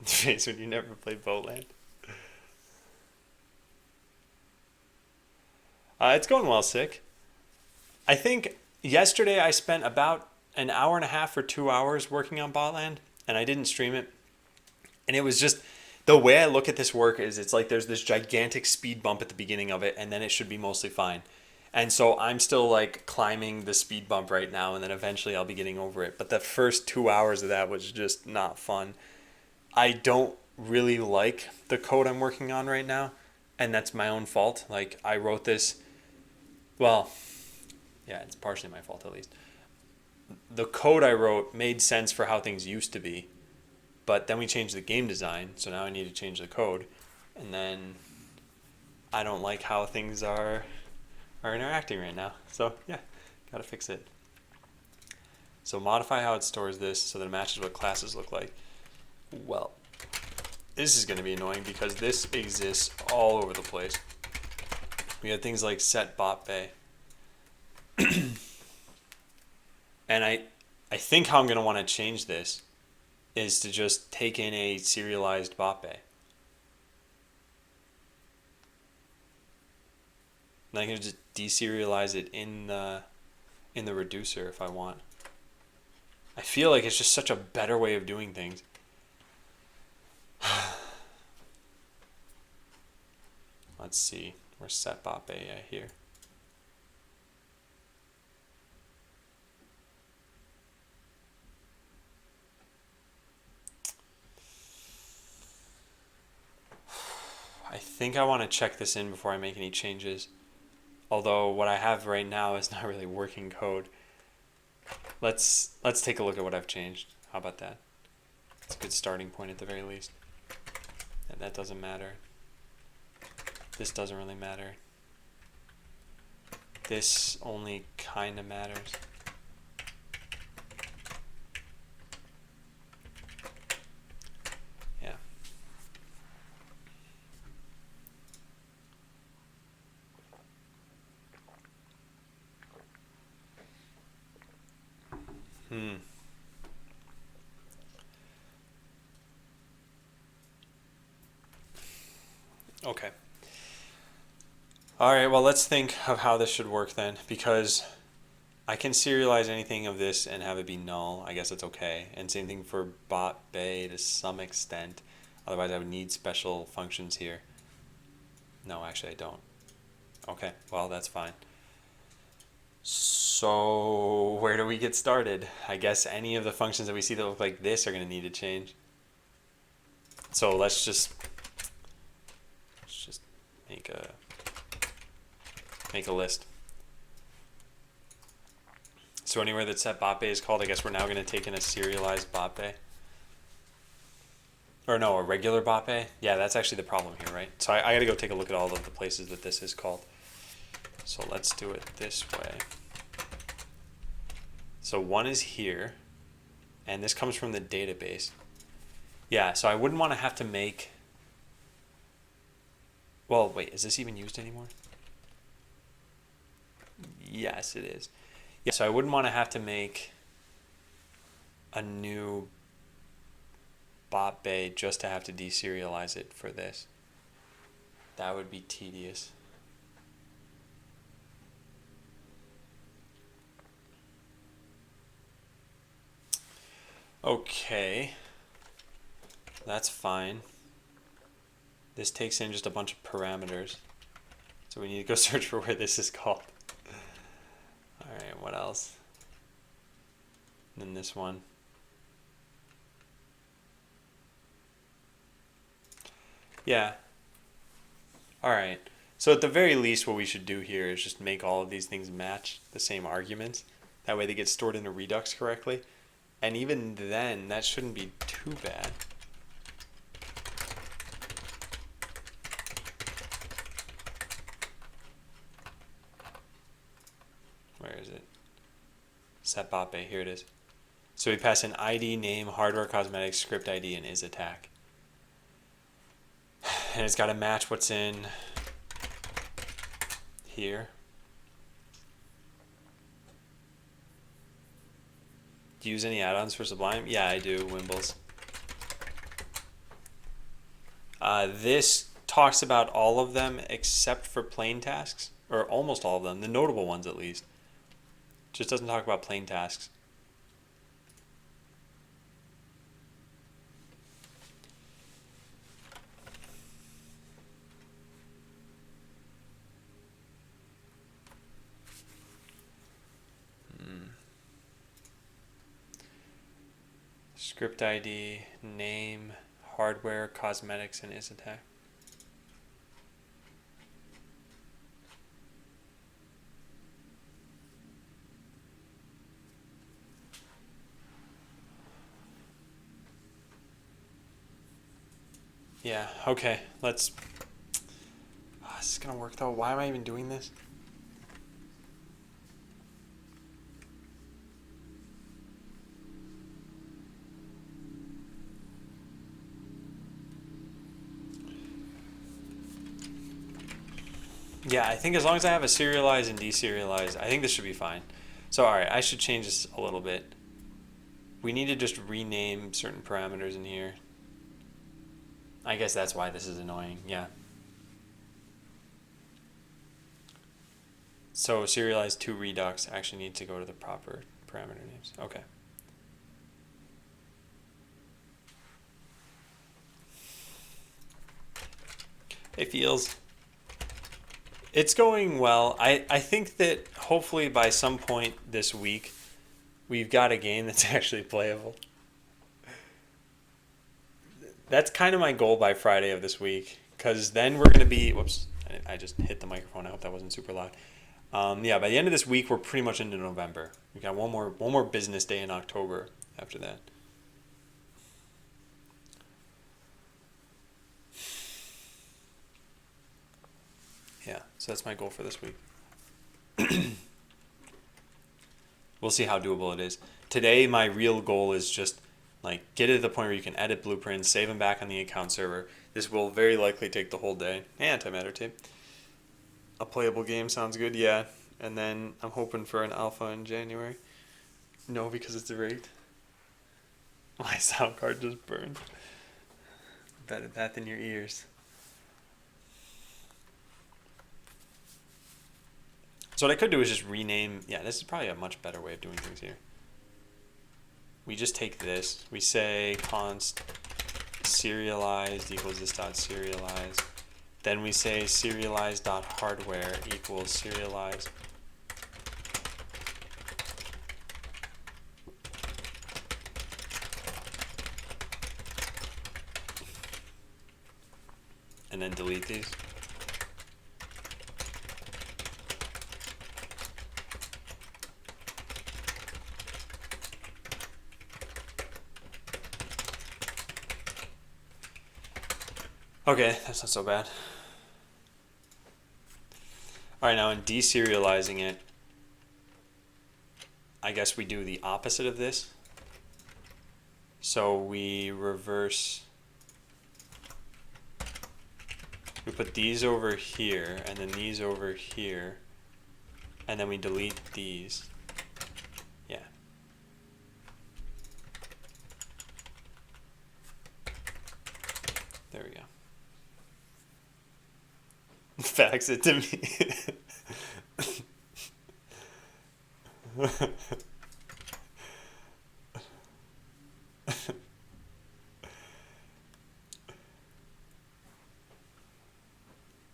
Face when you never played Boatland. It's going well, sick. I think yesterday I spent about an hour and a half or 2 hours working on Botland, and I didn't stream it. And it was just, the way I look at this work is it's like there's this gigantic speed bump at the beginning of it, and then it should be mostly fine. And so I'm still like climbing the speed bump right now, and then eventually I'll be getting over it. But the first 2 hours of that was just not fun. I don't really like the code I'm working on right now, and that's my own fault. Like, I wrote this, well, yeah, it's partially my fault at least. The code I wrote made sense for how things used to be, but then we changed the game design, so now I need to change the code, and then I don't like how things are interacting right now. So yeah, gotta fix it. So modify how it stores this so that it matches what classes look like. Well, this is going to be annoying because this exists all over the place. We have things like set bot bay. And I think how I'm going to want to change this is to just take in a serialized bot bay. And I can just deserialize it in the reducer if I want. I feel like it's just such a better way of doing things. Let's see. Where's set bot bay at here? I think I want to check this in before I make any changes. Although what I have right now is not really working code. Let's take a look at what I've changed. How about that? It's a good starting point at the very least. And that doesn't matter. This doesn't really matter. This only kind of matters. Yeah. Okay. All right, well, let's think of how this should work then, because I can serialize anything of this and have it be null. I guess it's okay. And same thing for bot bay to some extent. Otherwise, I would need special functions here. No, actually, I don't. Okay, well, that's fine. So where do we get started? I guess any of the functions that we see that look like this are going to need to change. So let's just make a list. So anywhere that set bot bay is called, I guess we're now going to take in a serialized bot bay. Or no, a regular bot bay. Yeah, that's actually the problem here, right? So I got to go take a look at all of the places that this is called. So let's do it this way. So one is here, and this comes from the database. Yeah, so I wouldn't want to have to make... Well, wait, is this even used anymore? Yes, it is. Yeah, so I wouldn't want to have to make a new bot bay just to have to deserialize it for this. That would be tedious. Okay, that's fine. This takes in just a bunch of parameters. So we need to go search for where this is called. Alright, what else? And then this one. Yeah. Alright. So at the very least what we should do here is just make all of these things match the same arguments. That way they get stored into Redux correctly. And even then, that shouldn't be too bad. Where is it? Set bot bay, here it is. So we pass in ID, name, hardware, cosmetics, script ID, and is attack. And it's got to match what's in here. Do you use any add-ons for Sublime? Yeah, I do, Wimbles. This talks about all of them except for plain tasks, or almost all of them, the notable ones at least. Just doesn't talk about plain tasks. Script ID, name, hardware, cosmetics, and is attack. Yeah, okay, let's... Oh, this is gonna work though. Why am I even doing this? Yeah, I think as long as I have a serialize and deserialize, I think this should be fine. So, all right, I should change this a little bit. We need to just rename certain parameters in here. I guess that's why this is annoying, yeah. So serialize to Redux actually need to go to the proper parameter names. Okay. It feels. It's going well. I think that hopefully by some point this week, we've got a game that's actually playable. That's kind of my goal by Friday of this week, because then we're going to be. Whoops, I just hit the microphone. I hope that wasn't super loud. Yeah, by the end of this week, we're pretty much into November. We got one more business day in October after that. Yeah, so that's my goal for this week. We'll see how doable it is. Today, my real goal is just like get it to the point where you can edit blueprints, save them back on the account server. This will very likely take the whole day. Antimatter tape. A playable game sounds good, yeah. And then I'm hoping for an alpha in January. No, because it's rigged. My sound card just burned. Better that than your ears. So what I could do is just rename. Yeah, this is probably a much better way of doing things here. We just take this. We say const serialized equals this dot serialized. Then we say serialized dot hardware equals serialized. And then delete these. Okay, that's not so bad. All right, now in deserializing it, I guess we do the opposite of this. So we reverse, we put these over here, and then these over here, and then we delete these. Yeah. There we go. Fax it to me.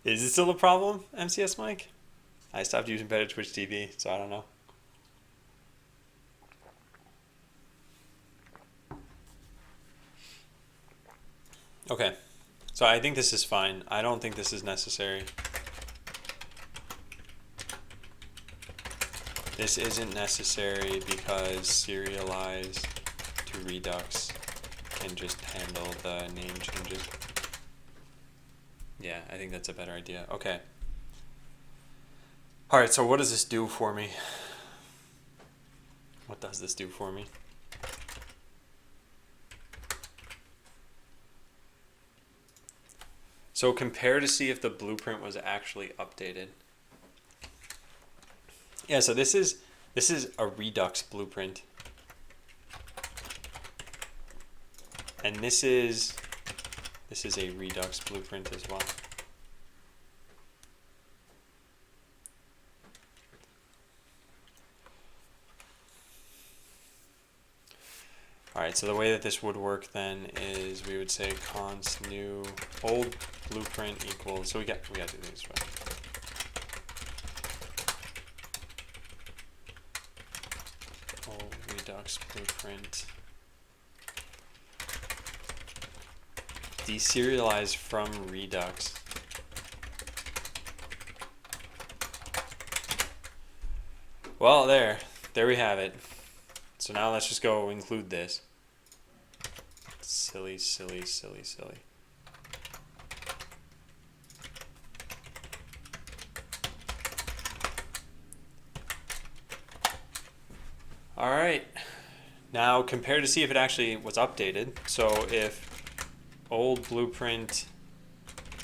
Is it still a problem, MCS Mike? I stopped using Better Twitch TV, so I don't know. Okay, so I think this is fine. I don't think this is necessary. This isn't necessary because serialize to Redux can just handle the name changes. Yeah, I think that's a better idea. Okay. All right, so what does this do for me? What does this do for me? So compare to see if the blueprint was actually updated. Yeah, so this is a Redux blueprint. And this is a Redux blueprint as well. All right, so the way that this would work then is we would say const new old blueprint equals, so we got to do this right. Old Redux blueprint deserialize from Redux. Well, there we have it. So now let's just go include this. Silly, silly, silly, silly. All right. Now compare to see if it actually was updated. So if old blueprint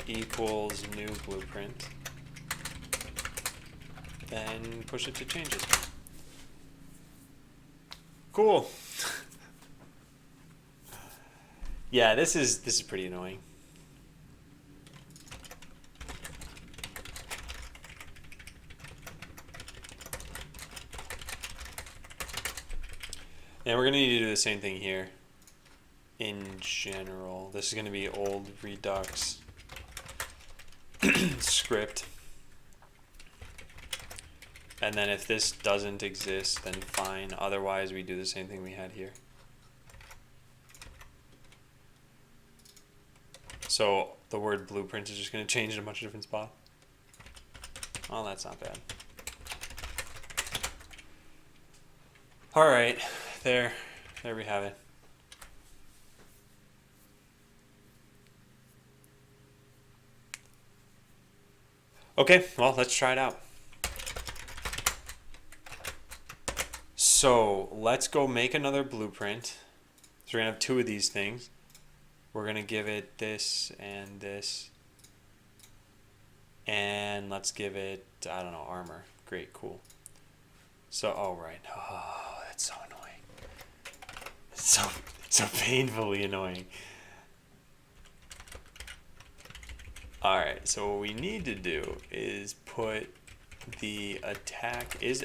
equals new blueprint, then push it to changes. Cool. Yeah, this is pretty annoying. And we're going to need to do the same thing here in general. This is going to be old Redux script. And then if this doesn't exist, then fine. Otherwise, we do the same thing we had here. So the word blueprint is just going to change in a bunch of different spots. Well, that's not bad. All right, there we have it. Okay, well, let's try it out. So let's go make another blueprint. So we're gonna have two of these things. We're gonna give it this and this. And let's give it, I don't know, armor. Great, cool. So, oh, right. Oh, that's so annoying. It's so painfully annoying. Alright, so what we need to do is put the attack is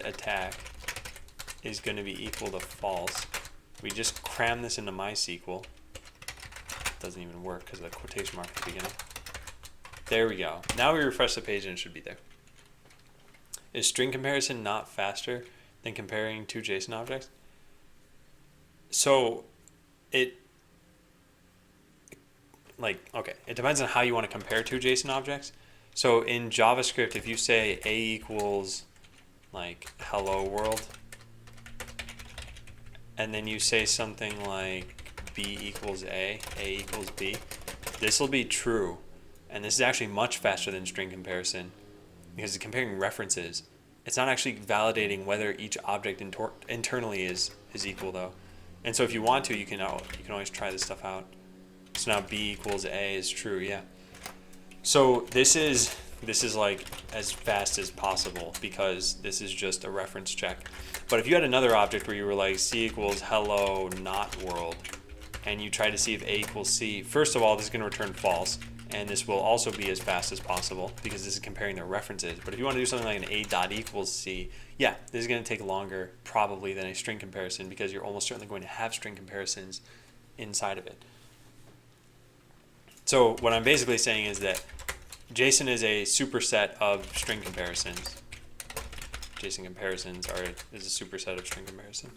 going to be equal to false. We just cram this into MySQL. It doesn't even work because of the quotation mark at the beginning. There we go. Now we refresh the page and it should be there. Is string comparison not faster than comparing two JSON objects? So it depends on how you want to compare two JSON objects. So in JavaScript, if you say A equals like hello world, and then you say something like B equals A equals B, this will be true. And this is actually much faster than string comparison because it's comparing references. It's not actually validating whether each object internally is equal though. And so if you want to, you can always try this stuff out. So now B equals A is true, yeah. So this is like as fast as possible because this is just a reference check. But if you had another object where you were like C equals hello not world, and you try to see if A equals C, first of all, this is going to return false. And this will also be as fast as possible because this is comparing their references. But if you want to do something like an A dot equals C, yeah, this is going to take longer probably than a string comparison because you're almost certainly going to have string comparisons inside of it. So what I'm basically saying is that JSON is a superset of string comparisons. JSON comparisons is a superset of string comparison.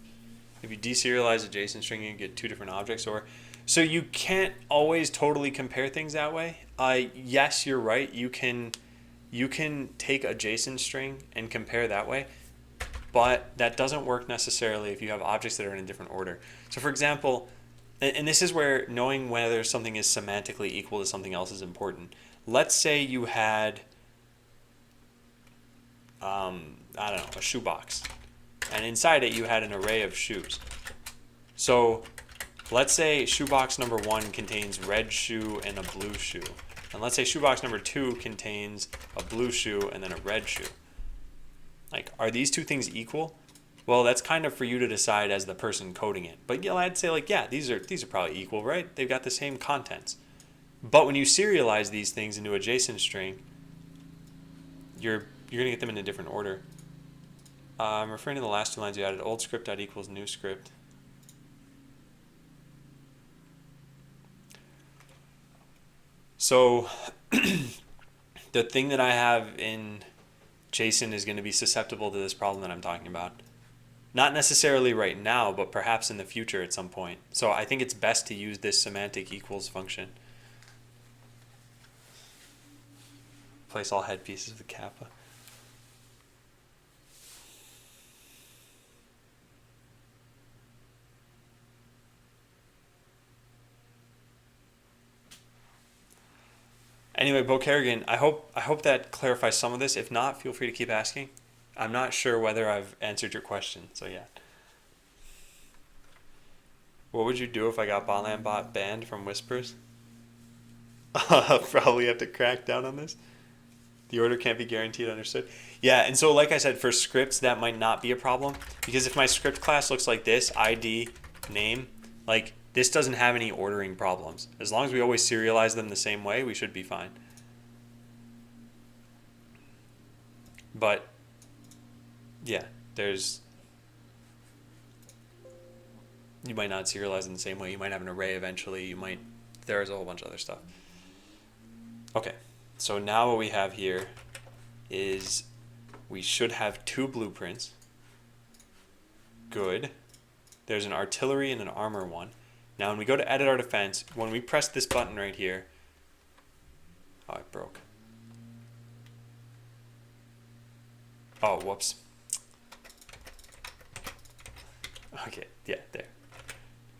If you deserialize a JSON string, you get two different objects. So you can't always totally compare things that way. Yes, you're right. You can take a JSON string and compare that way, but that doesn't work necessarily if you have objects that are in a different order. So for example, and this is where knowing whether something is semantically equal to something else is important. Let's say you had, I don't know, a shoebox, and inside it you had an array of shoes. So let's say shoebox number 1 contains red shoe and a blue shoe. And let's say shoebox number 2 contains a blue shoe and then a red shoe. Like, are these two things equal? Well, that's kind of for you to decide as the person coding it. But I'd say like, yeah, these are probably equal, right? They've got the same contents. But when you serialize these things into a JSON string, you're going to get them in a different order. I'm referring to the last two lines you added, old script dot equals new script. So the thing that I have in JSON is going to be susceptible to this problem that I'm talking about. Not necessarily right now, but perhaps in the future at some point. So I think it's best to use this semantic equals function. Place all head pieces with kappa. Anyway, Bo Kerrigan, I hope that clarifies some of this. If not, feel free to keep asking. I'm not sure whether I've answered your question, so yeah. What would you do if I got Botlandbot banned from Whispers? I'll probably have to crack down on this. The order can't be guaranteed, understood. Yeah, and so like I said, for scripts, that might not be a problem. Because if my script class looks like this, ID, name, like this doesn't have any ordering problems. As long as we always serialize them the same way, we should be fine. But, yeah, you might not serialize them the same way. You might have an array eventually. There's a whole bunch of other stuff. Okay, so now what we have here is we should have 2 blueprints. Good. There's an artillery and an armor one. Now when we go to edit our defense, when we press this button right here, oh, it broke. Oh, whoops. Okay, yeah, there.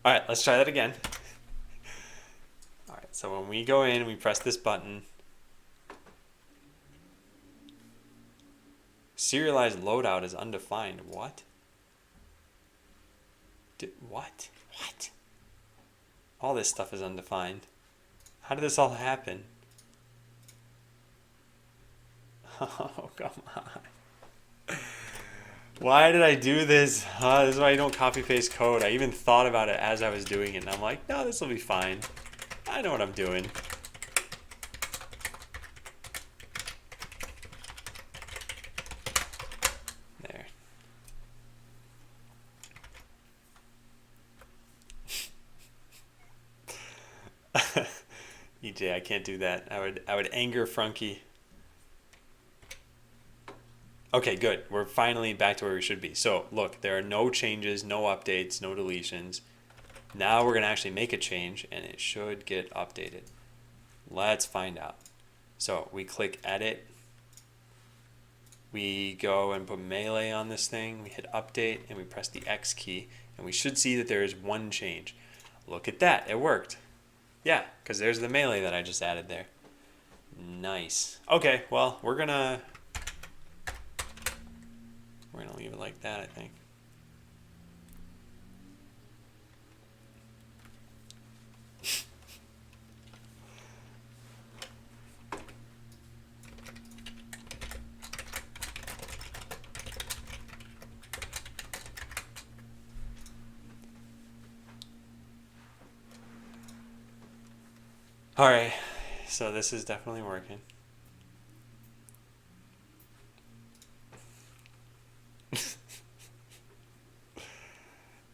All right, let's try that again. All right, so when we go in, we press this button. Serialized loadout is undefined. What? What? What? All this stuff is undefined. How did this all happen? Oh, come on. Why did I do this? This is why you don't copy paste code. I even thought about it as I was doing it, and I'm like, no, this will be fine. I know what I'm doing. There. EJ, I can't do that. I would anger Frunky. Okay, good. We're finally back to where we should be. So, look, there are no changes, no updates, no deletions. Now we're going to actually make a change, and it should get updated. Let's find out. So, we click Edit. We go and put Melee on this thing. We hit Update, and we press the X key. And we should see that there is one change. Look at that. It worked. Yeah, because there's the Melee that I just added there. Nice. Okay, well, we're going to leave it like that, I think. All right, so this is definitely working.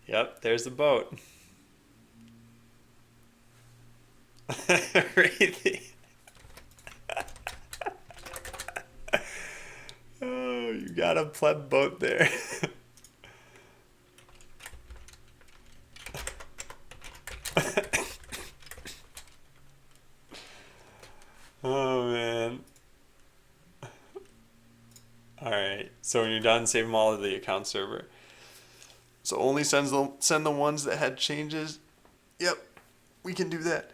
Yep, there's the boat. Really? Oh, you got a pleb boat there. Oh, man. Alright, so when you're done, save them all to the account server. So only send the ones that had changes. Yep, we can do that.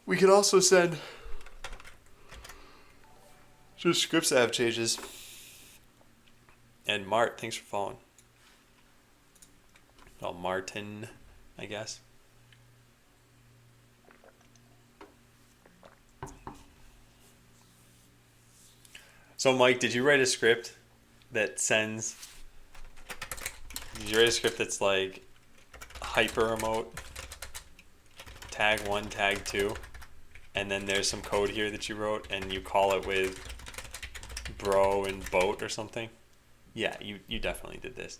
We could also send just scripts that have changes. And Mart, thanks for following. Oh, Martin, I guess. So Mike, did you write a script that sends... Did you write a script that's like hyper remote, tag 1, tag 2, and then there's some code here that you wrote and you call it with bro and boat or something? Yeah, you definitely did this.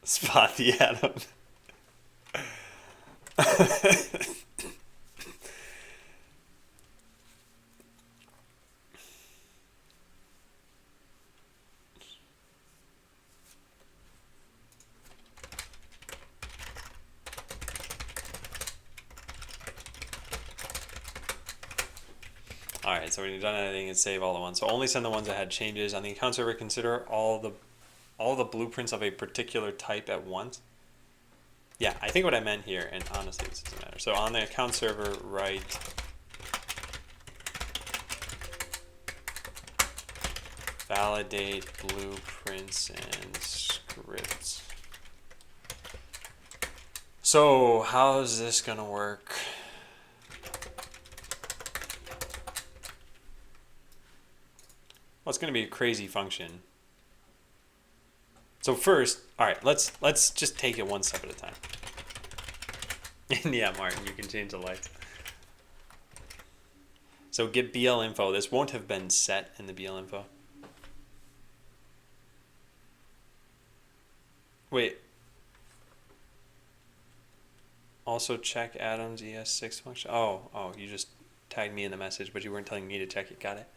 Spot the atom. Alright, so when you're done editing and save all the ones. So only send the ones that had changes. On the account server, consider all the blueprints of a particular type at once. Yeah, I think what I meant here, and honestly this doesn't matter. So on the account server, write validate blueprints and scripts. So how's this gonna work? Well, it's going to be a crazy function. So first, all right, let's just take it one step at a time. And yeah, Martin, you can change the lights. So get BL info. This won't have been set in the BL info. Wait. Also check Adam's ES6 function. Oh, you just tagged me in the message, but you weren't telling me to check it. Got it.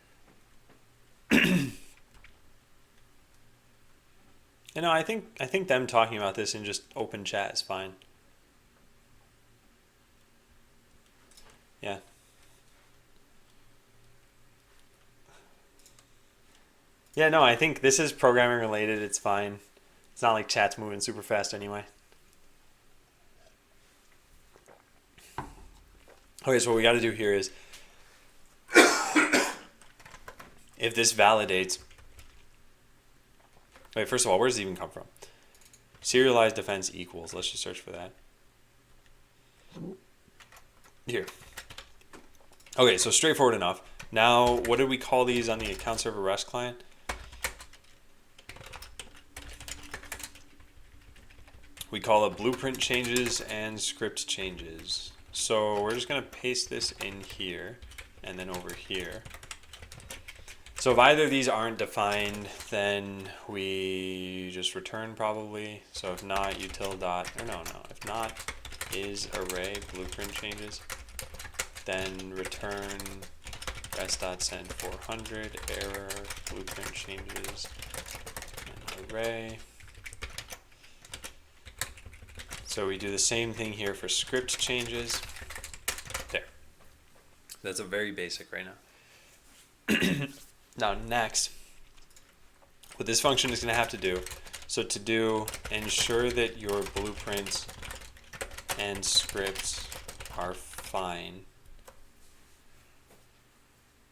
You know, I think them talking about this in just open chat is fine. Yeah. Yeah, no, I think this is programming related. It's fine. It's not like chat's moving super fast anyway. Okay, so what we got to do here is if this validates. Wait, first of all, where does it even come from? Serialized defense equals. Let's just search for that. Here. Okay, so straightforward enough. Now, what did we call these on the account server REST client? We call it blueprint changes and script changes. So we're just going to paste this in here and then over here. So if either of these aren't defined, then we just return probably. So if not, util dot, or no, if not is array blueprint changes, then return rest.send 400 error blueprint changes and array. So we do the same thing here for script changes. There. That's a very basic right now. Now next, what this function is going to have to do, so to do, ensure that your blueprints and scripts are fine.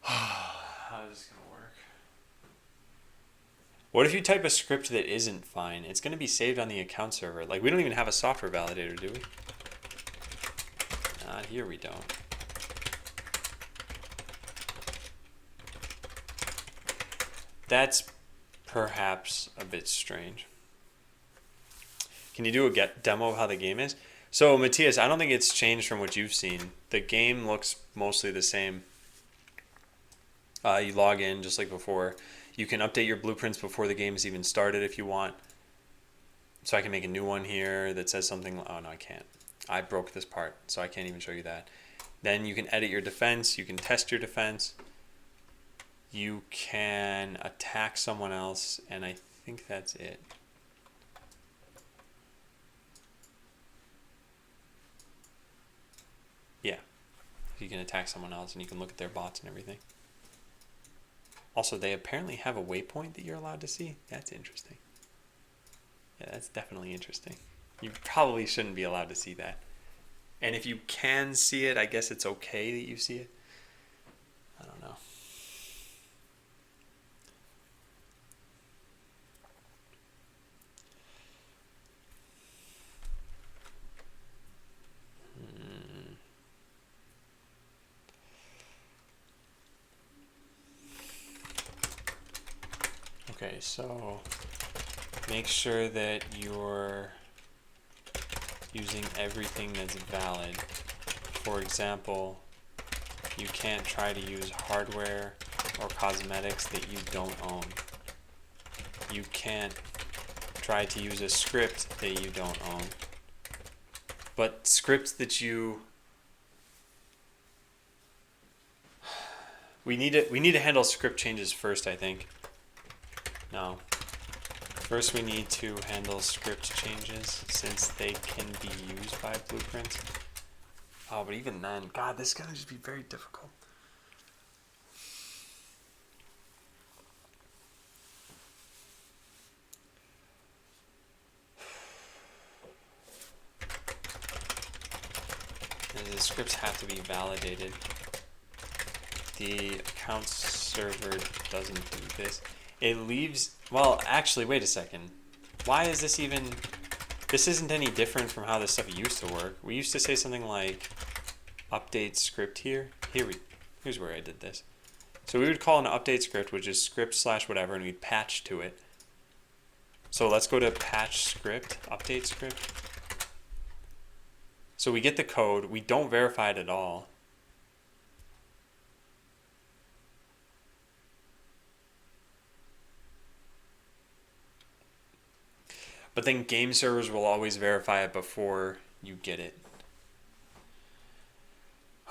How is this going to work? What if you type a script that isn't fine? It's going to be saved on the account server. Like, we don't even have a software validator, do we? Not here, we don't. That's perhaps a bit strange. Can you do a demo of how the game is? So, Matthias, I don't think it's changed from what you've seen. The game looks mostly the same. You log in just like before. You can update your blueprints before the game is even started if you want. So I can make a new one here that says something. Oh, no, I can't. I broke this part, so I can't even show you that. Then you can edit your defense. You can test your defense. You can attack someone else, and I think that's it. Yeah. You can attack someone else, and you can look at their bots and everything. Also, they apparently have a waypoint that you're allowed to see. That's interesting. Yeah, that's definitely interesting. You probably shouldn't be allowed to see that. And if you can see it, I guess it's okay that you see it. I don't know. Okay, so make sure that you're using everything that's valid. For example, you can't try to use hardware or cosmetics that you don't own. You can't try to use a script that you don't own. But scripts that you... We need to handle script changes first, I think. No. First we need to handle script changes since they can be used by blueprints. Oh, but even then, God, this is gonna just be very difficult. And the scripts have to be validated. The account server doesn't do this. It leaves, well, actually, wait a second. Why is this even, this isn't any different from how this stuff used to work. We used to say something like update script here. Here's where I did this. So we would call an update script, which is script slash whatever, and we'd patch to it. So let's go to patch script, update script. So we get the code. We don't verify it at all. But then game servers will always verify it before you get it.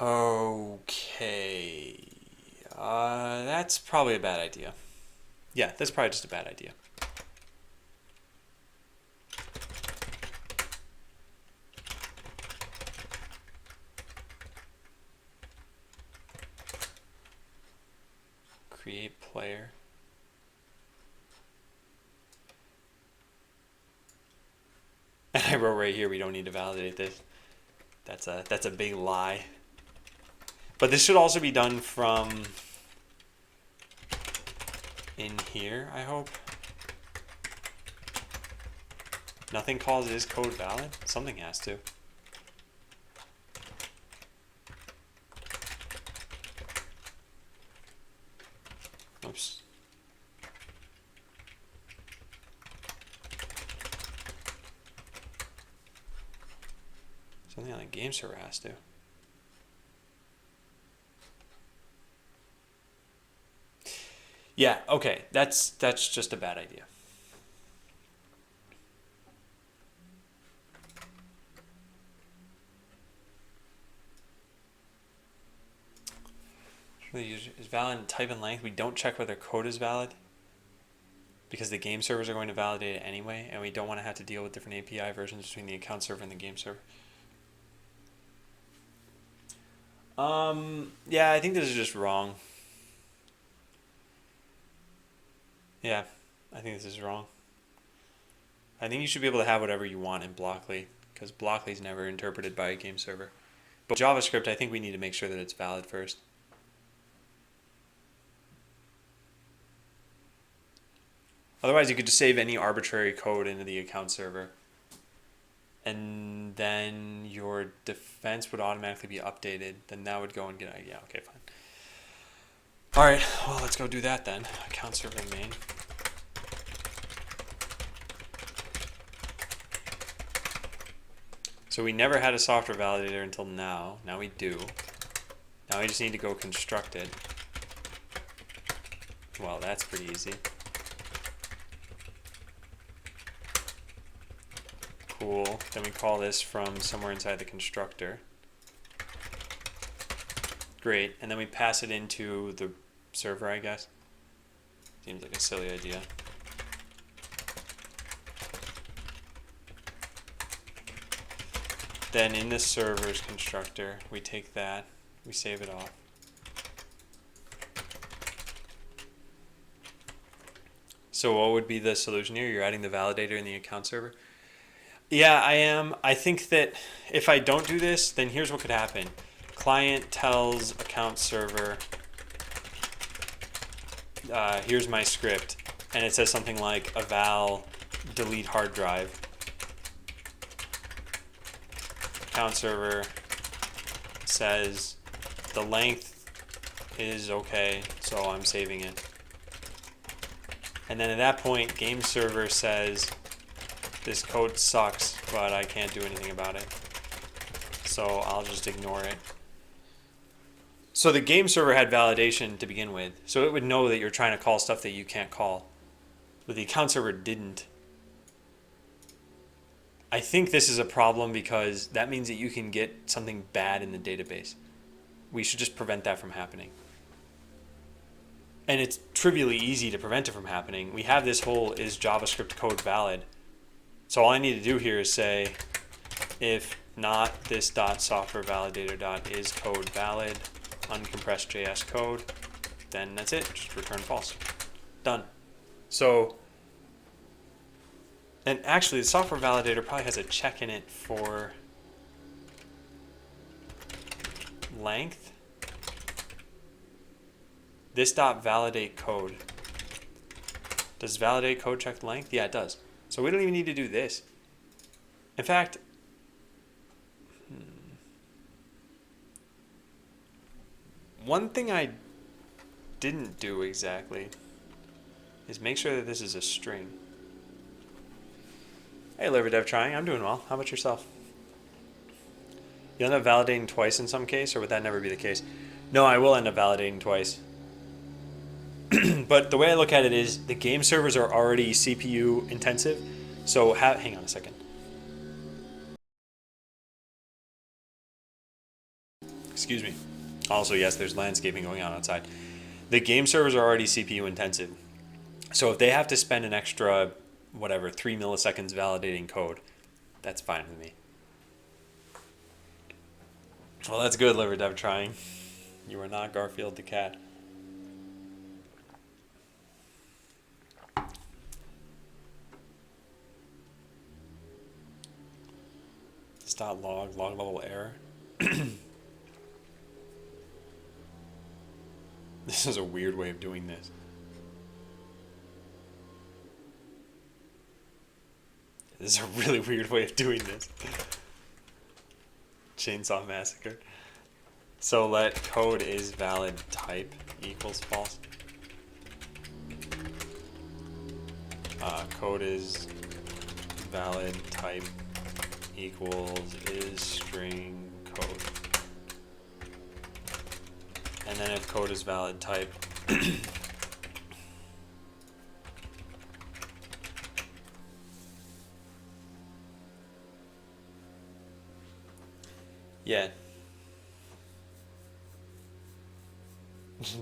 Okay. That's probably a bad idea. Yeah, that's probably just a bad idea. Create player. And I wrote right here, we don't need to validate this. That's a big lie. But this should also be done from in here, I hope. Nothing calls is code valid? Something has to. Oops. Something on the game server has to. Yeah, okay. That's just a bad idea. Is valid in type and length. We don't check whether code is valid because the game servers are going to validate it anyway, and we don't want to have to deal with different API versions between the account server and the game server. Yeah, I think this is just wrong. Yeah, I think this is wrong. I think you should be able to have whatever you want in Blockly, because Blockly is never interpreted by a game server. But JavaScript, I think we need to make sure that it's valid first. Otherwise, you could just save any arbitrary code into the account server. And then your defense would automatically be updated. Then that would go and get, yeah, okay, fine. All right, well, let's go do that then. Account server main. So we never had a software validator until now. Now we do. Now we just need to go construct it. Well, that's pretty easy. Cool. Then we call this from somewhere inside the constructor. Great. And then we pass it into the server, I guess. Seems like a silly idea. Then in the server's constructor, we take that, we save it off. So what would be the solution here? You're adding the validator in the account server? Yeah, I am. I think that if I don't do this, then here's what could happen. Client tells account server, here's my script, and it says something like eval delete hard drive. Account server says the length is okay, so I'm saving it. And then at that point, game server says this code sucks, but I can't do anything about it, so I'll just ignore it. So the game server had validation to begin with, so it would know that you're trying to call stuff that you can't call, but the account server didn't. I think this is a problem because that means that you can get something bad in the database. We should just prevent that from happening. And it's trivially easy to prevent it from happening. We have this whole is JavaScript code valid. So all I need to do here is say if not this dot software validator dot is code valid uncompressed JS code, then that's it. Just return false. Done. So, and actually the software validator probably has a check in it for length. This dot validate code. Does validate code check length? Yeah, it does. So we don't even need to do this. In fact, one thing I didn't do exactly is make sure that this is a string. Hey, LiverDev trying. I'm doing well. How about yourself? You'll end up validating twice in some case, or would that never be the case? No, I will end up validating twice. But the way I look at it is the game servers are already CPU intensive. So hang on a second. Excuse me. Also, yes, there's landscaping going on outside. The game servers are already CPU intensive. So if they have to spend an extra, whatever, 3 milliseconds validating code, that's fine with me. Well, that's good, LiverDev trying. You are not Garfield the cat. .log level error. This is a weird way of doing this. This is a really weird way of doing this. Chainsaw Massacre. So let code is valid type equals false. Code is valid type equals is string code. And then if code is valid type yeah.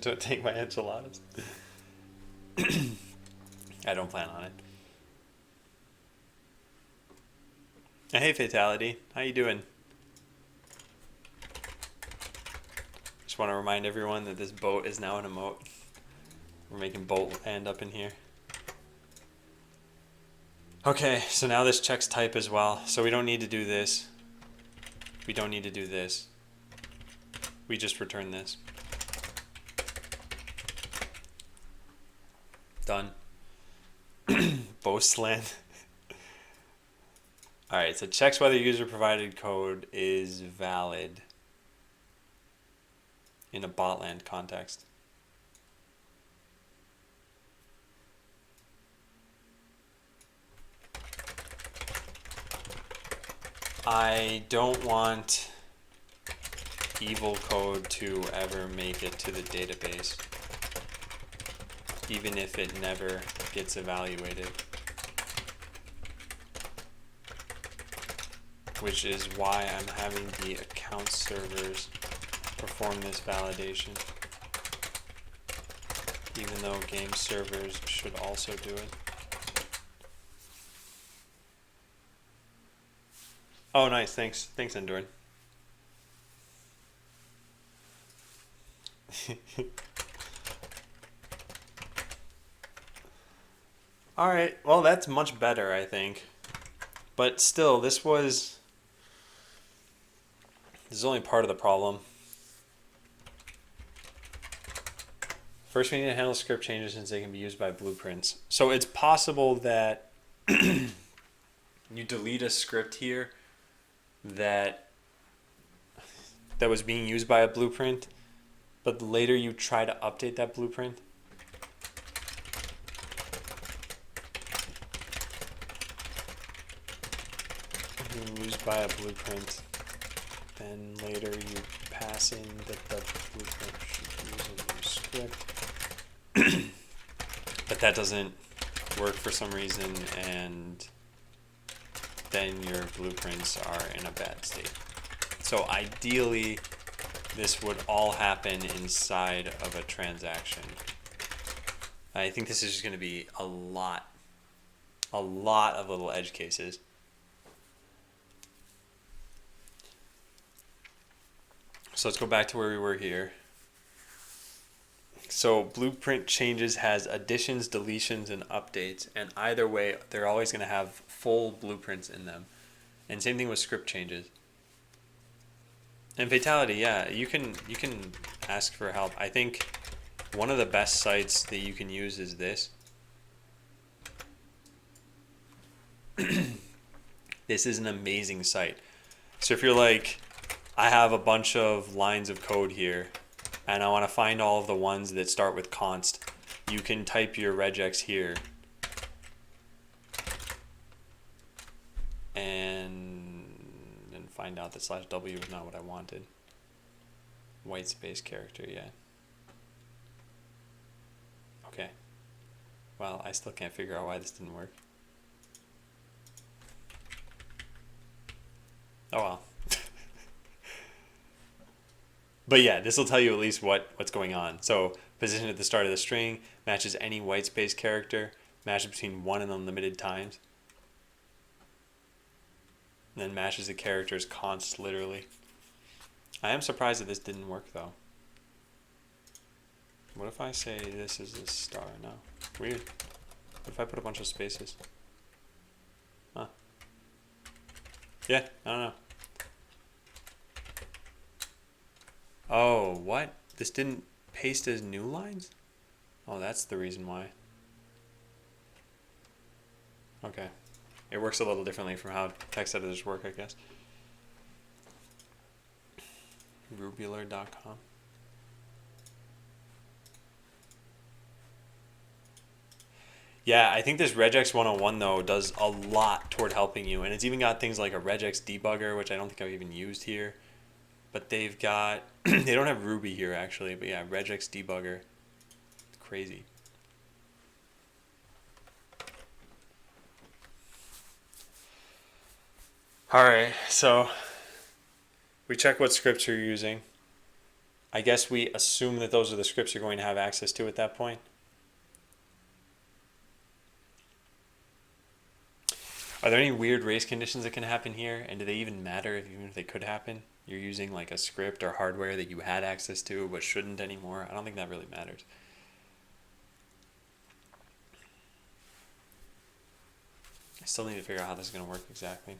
Don't take my enchiladas. I don't plan on it. Hey Fatality, how you doing? Just want to remind everyone that this boat is now an emote. We're making boat land up in here. Okay, so now this checks type as well. So we don't need to do this. We don't need to do this. We just return this. Done. Boastland. Alright, so checks whether user provided code is valid in a botland context. I don't want evil code to ever make it to the database, even if it never gets evaluated. Which is why I'm having the account servers perform this validation, even though game servers should also do it. Oh, nice. Thanks, Endurin. All right. Well, that's much better, I think. But still, this is only part of the problem. First, we need to handle script changes since they can be used by blueprints. So it's possible that you delete a script here that was being used by a blueprint, but later you try to update that blueprint. Used by a blueprint. Then later you pass in that the blueprint should use a new script. But that doesn't work for some reason, and then your blueprints are in a bad state. So ideally, this would all happen inside of a transaction. I think this is just going to be a lot of little edge cases. So let's go back to where we were here. So blueprint changes has additions, deletions, and updates, and either way, they're always going to have full blueprints in them. And same thing with script changes. And Fatality, yeah, you can ask for help. I think one of the best sites that you can use is this. This is an amazing site. So if you're like, I have a bunch of lines of code here, and I want to find all of the ones that start with const, you can type your regex here and find out that /w is not what I wanted. White space character, yeah. Okay. Well, I still can't figure out why this didn't work. Oh well. But yeah, this will tell you at least what's going on. So position at the start of the string, matches any white space character, matches between 1 and unlimited times. And then matches the characters const literally. I am surprised that this didn't work though. What if I say this is a star? No. Weird. What if I put a bunch of spaces? Huh. Yeah, I don't know. Oh, what? This didn't paste as new lines? Oh, that's the reason why. Okay. It works a little differently from how text editors work, I guess. Rubular.com. Yeah, I think this regex 101 though does a lot toward helping you, and it's even got things like a regex debugger, which I don't think I've even used here. But they've got they don't have Ruby here actually, but yeah, regex debugger. It's crazy. All right, so we check what scripts you're using. I guess we assume that those are the scripts you're going to have access to at that point. Are there any weird race conditions that can happen here? And do they even matter even if they could happen? You're using like a script or hardware that you had access to but shouldn't anymore. I don't think that really matters. I still need to figure out how this is going to work exactly.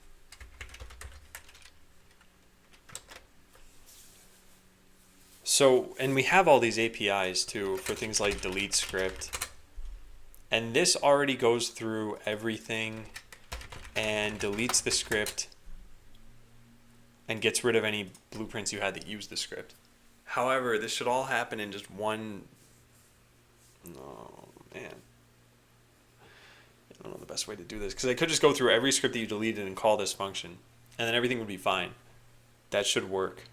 So, and we have all these APIs too for things like delete script. And this already goes through everything and deletes the script and gets rid of any blueprints you had that use the script. However, this should all happen in just one... Oh, man. I don't know the best way to do this, because I could just go through every script that you deleted and call this function, and then everything would be fine. That should work.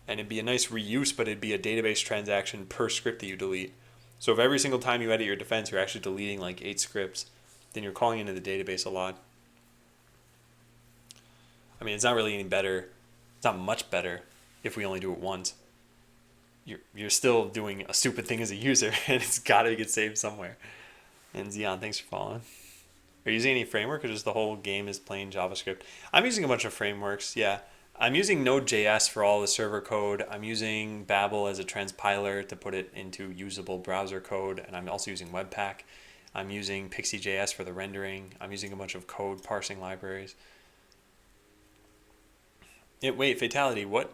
And it'd be a nice reuse, but it'd be a database transaction per script that you delete. So if every single time you edit your defense, you're actually deleting like 8 scripts, then you're calling into the database a lot. I mean, it's not really any better. It's not much better if we only do it once. You're still doing a stupid thing as a user, and it's got to get saved somewhere. And Xeon, thanks for following. Are you using any framework, or just the whole game is plain JavaScript? I'm using a bunch of frameworks, yeah. I'm using Node.js for all the server code. I'm using Babel as a transpiler to put it into usable browser code, and I'm also using Webpack. I'm using Pixie.js for the rendering. I'm using a bunch of code parsing libraries. Wait, Fatality, what?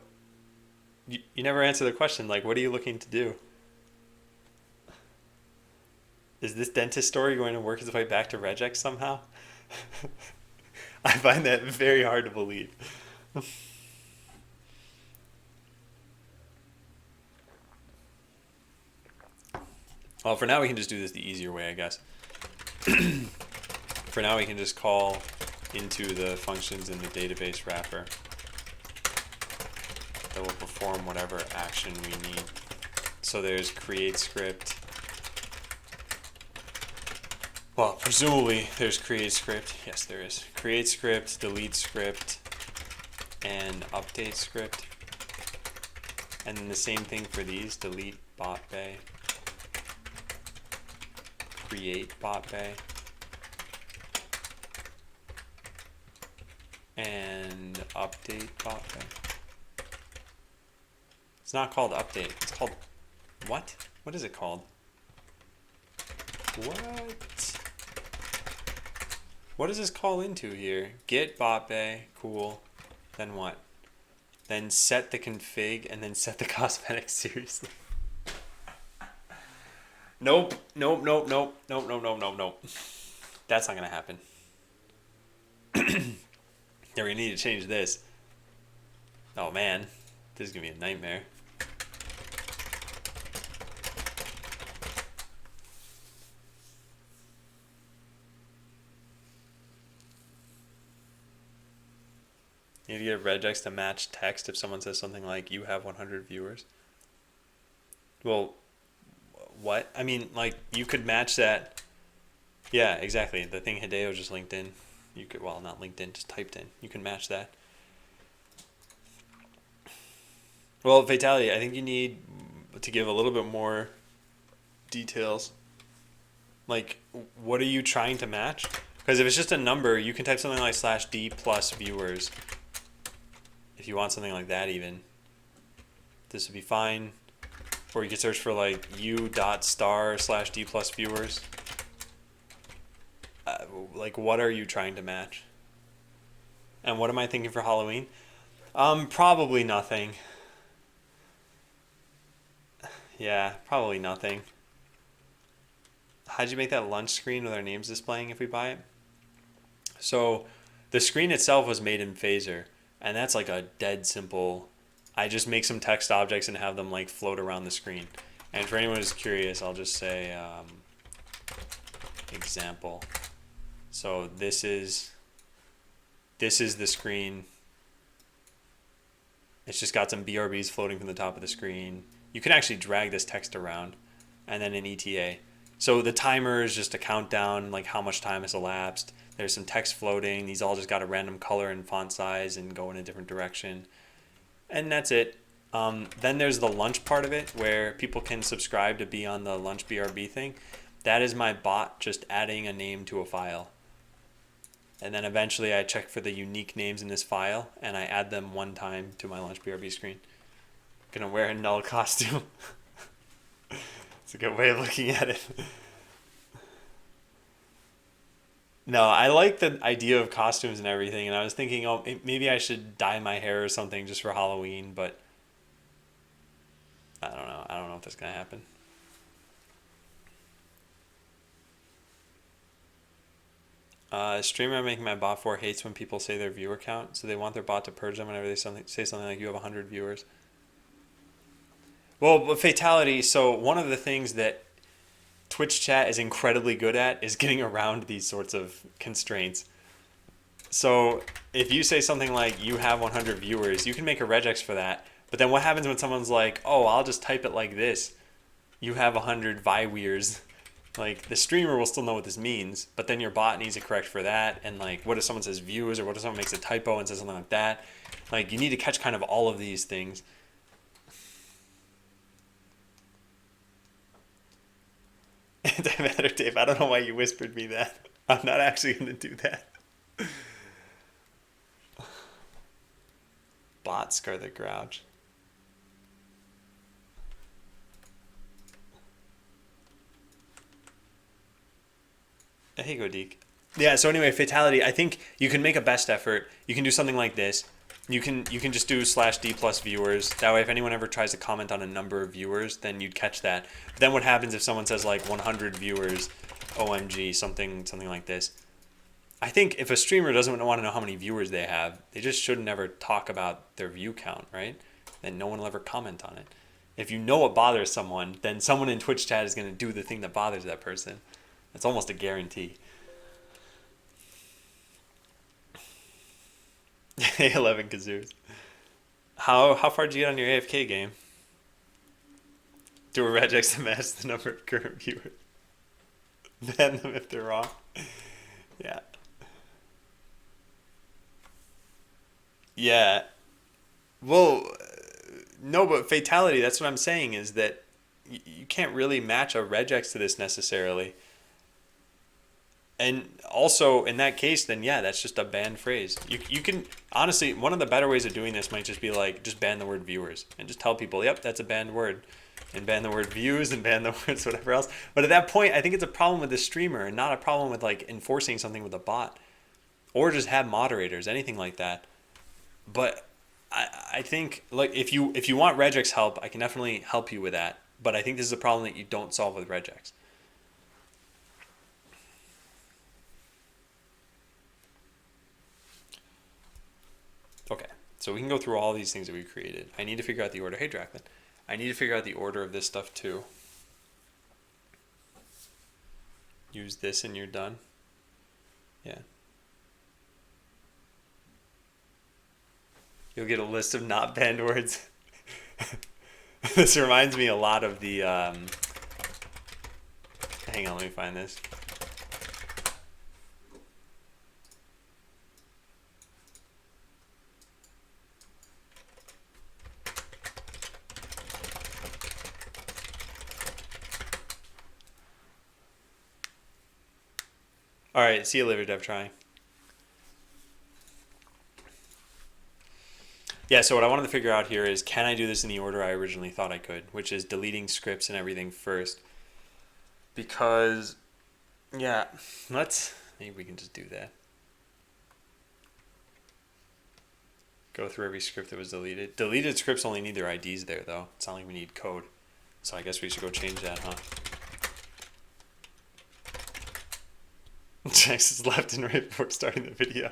You never answer the question, like, what are you looking to do? Is this dentist story going to work its way back to regex somehow? I find that very hard to believe. Well, for now we can just do this the easier way, I guess. For now we can just call into the functions in the database wrapper that will perform whatever action we need. So there's create script. Well, presumably there's create script. Yes, there is. Create script, delete script, and update script. And then the same thing for these, delete bot bay, create bot bay, and update bot bay. It's not called update. It's called what? What is it called? What does this call into here? Get bot bay, cool. Then what? Then set the config and then set the cosmetics. Seriously? Nope. Nope. Nope. Nope. Nope. Nope. Nope. Nope. Nope. That's not gonna happen. Yeah, we need to change this. Oh man, this is gonna be a nightmare. You need to get regex to match text if someone says something like, you have 100 viewers. Well, what? I mean, like, you could match that. Yeah, exactly. The thing Hideo just linked in. You could, well, not linked in, just typed in. You can match that. Well, Fatality, I think you need to give a little bit more details. Like, what are you trying to match? Because if it's just a number, you can type something like /d plus viewers. If you want something like that even. This would be fine. Or you could search for like u.star/d plus viewers. Like, what are you trying to match? And what am I thinking for Halloween? Probably nothing. Yeah, probably nothing. How'd you make that lunch screen with our names displaying if we buy it? So the screen itself was made in Phaser, and that's like a dead simple. I just make some text objects and have them like float around the screen. And for anyone who's curious, I'll just say example. So this is the screen. It's just got some BRBs floating from the top of the screen. You can actually drag this text around, and then an ETA. So the timer is just a countdown, like how much time has elapsed. There's some text floating. These all just got a random color and font size and go in a different direction. And that's it. Then there's the lunch part of it where people can subscribe to be on the lunch BRB thing. That is my bot just adding a name to a file. And then eventually I check for the unique names in this file and I add them one time to my lunch BRB screen. Gonna wear a null costume. It's a good way of looking at it. No, I like the idea of costumes and everything, and I was thinking, oh, maybe I should dye my hair or something just for Halloween, but I don't know. I don't know if that's gonna happen. Streamer I'm making my bot for hates when people say their viewer count, so they want their bot to purge them whenever they say something like, you have 100 viewers. Well, but Fatality, so one of the things that Twitch chat is incredibly good at is getting around these sorts of constraints. So if you say something like you have 100 viewers, you can make a regex for that. But then what happens when someone's like, oh, I'll just type it like this. You have 100 viewers. Like, the streamer will still know what this means, but then your bot needs to correct for that. And like, what if someone says viewers, or what if someone makes a typo and says something like that? Like, you need to catch kind of all of these things. Antimatter Dave, I don't know why you whispered me that. I'm not actually going to do that. Bot Scarlet Grouch. Hey, Godik. Yeah, so anyway, Fatality, I think you can make a best effort. You can do something like this. You can just do /d plus viewers. That way, if anyone ever tries to comment on a number of viewers, then you'd catch that. But then what happens if someone says like 100 viewers, OMG, something like this? I think if a streamer doesn't want to know how many viewers they have, they just should never talk about their view count, right? Then no one will ever comment on it. If you know what bothers someone, then someone in Twitch chat is going to do the thing that bothers that person. That's almost a guarantee. Hey, 11 kazoos. How far did you get on your AFK game? Do a regex to match the number of current viewers. Ban them if they're wrong. Yeah. Yeah. Well, no, but Fatality, that's what I'm saying, is that you can't really match a regex to this necessarily. And also, in that case, then yeah, that's just a banned phrase. You can, honestly, one of the better ways of doing this might just be like, just ban the word viewers. And just tell people, yep, that's a banned word. And ban the word views and ban the words whatever else. But at that point, I think it's a problem with the streamer and not a problem with like enforcing something with a bot. Or just have moderators, anything like that. But I think, like, if you want regex help, I can definitely help you with that. But I think this is a problem that you don't solve with regex. Okay, so we can go through all these things that we created. I need to figure out the order. Hey, Draclin. I need to figure out the order of this stuff too. Use this and you're done. Yeah. You'll get a list of not banned words. This reminds me a lot of the. Hang on, let me find this. All right, see you later, DevTry. Yeah, so what I wanted to figure out here is, can I do this in the order I originally thought I could, which is deleting scripts and everything first. Because, yeah, maybe we can just do that. Go through every script that was deleted. Deleted scripts only need their IDs there, though. It's not like we need code. So I guess we should go change that, huh? Checks his left and right before starting the video.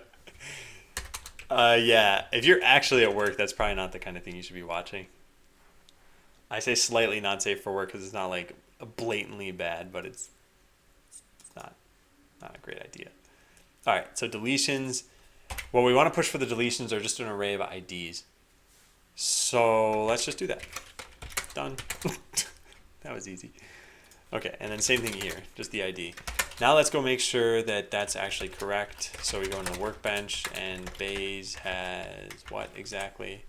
Yeah, if you're actually at work, that's probably not the kind of thing you should be watching. I say slightly not safe for work because it's not like blatantly bad, but it's not a great idea. All right, so deletions. What we want to push for the deletions are just an array of IDs. So let's just do that. Done. That was easy. Okay, and then same thing here, just the ID. Now let's go make sure that that's actually correct. So we go into the workbench, and Bays has what exactly?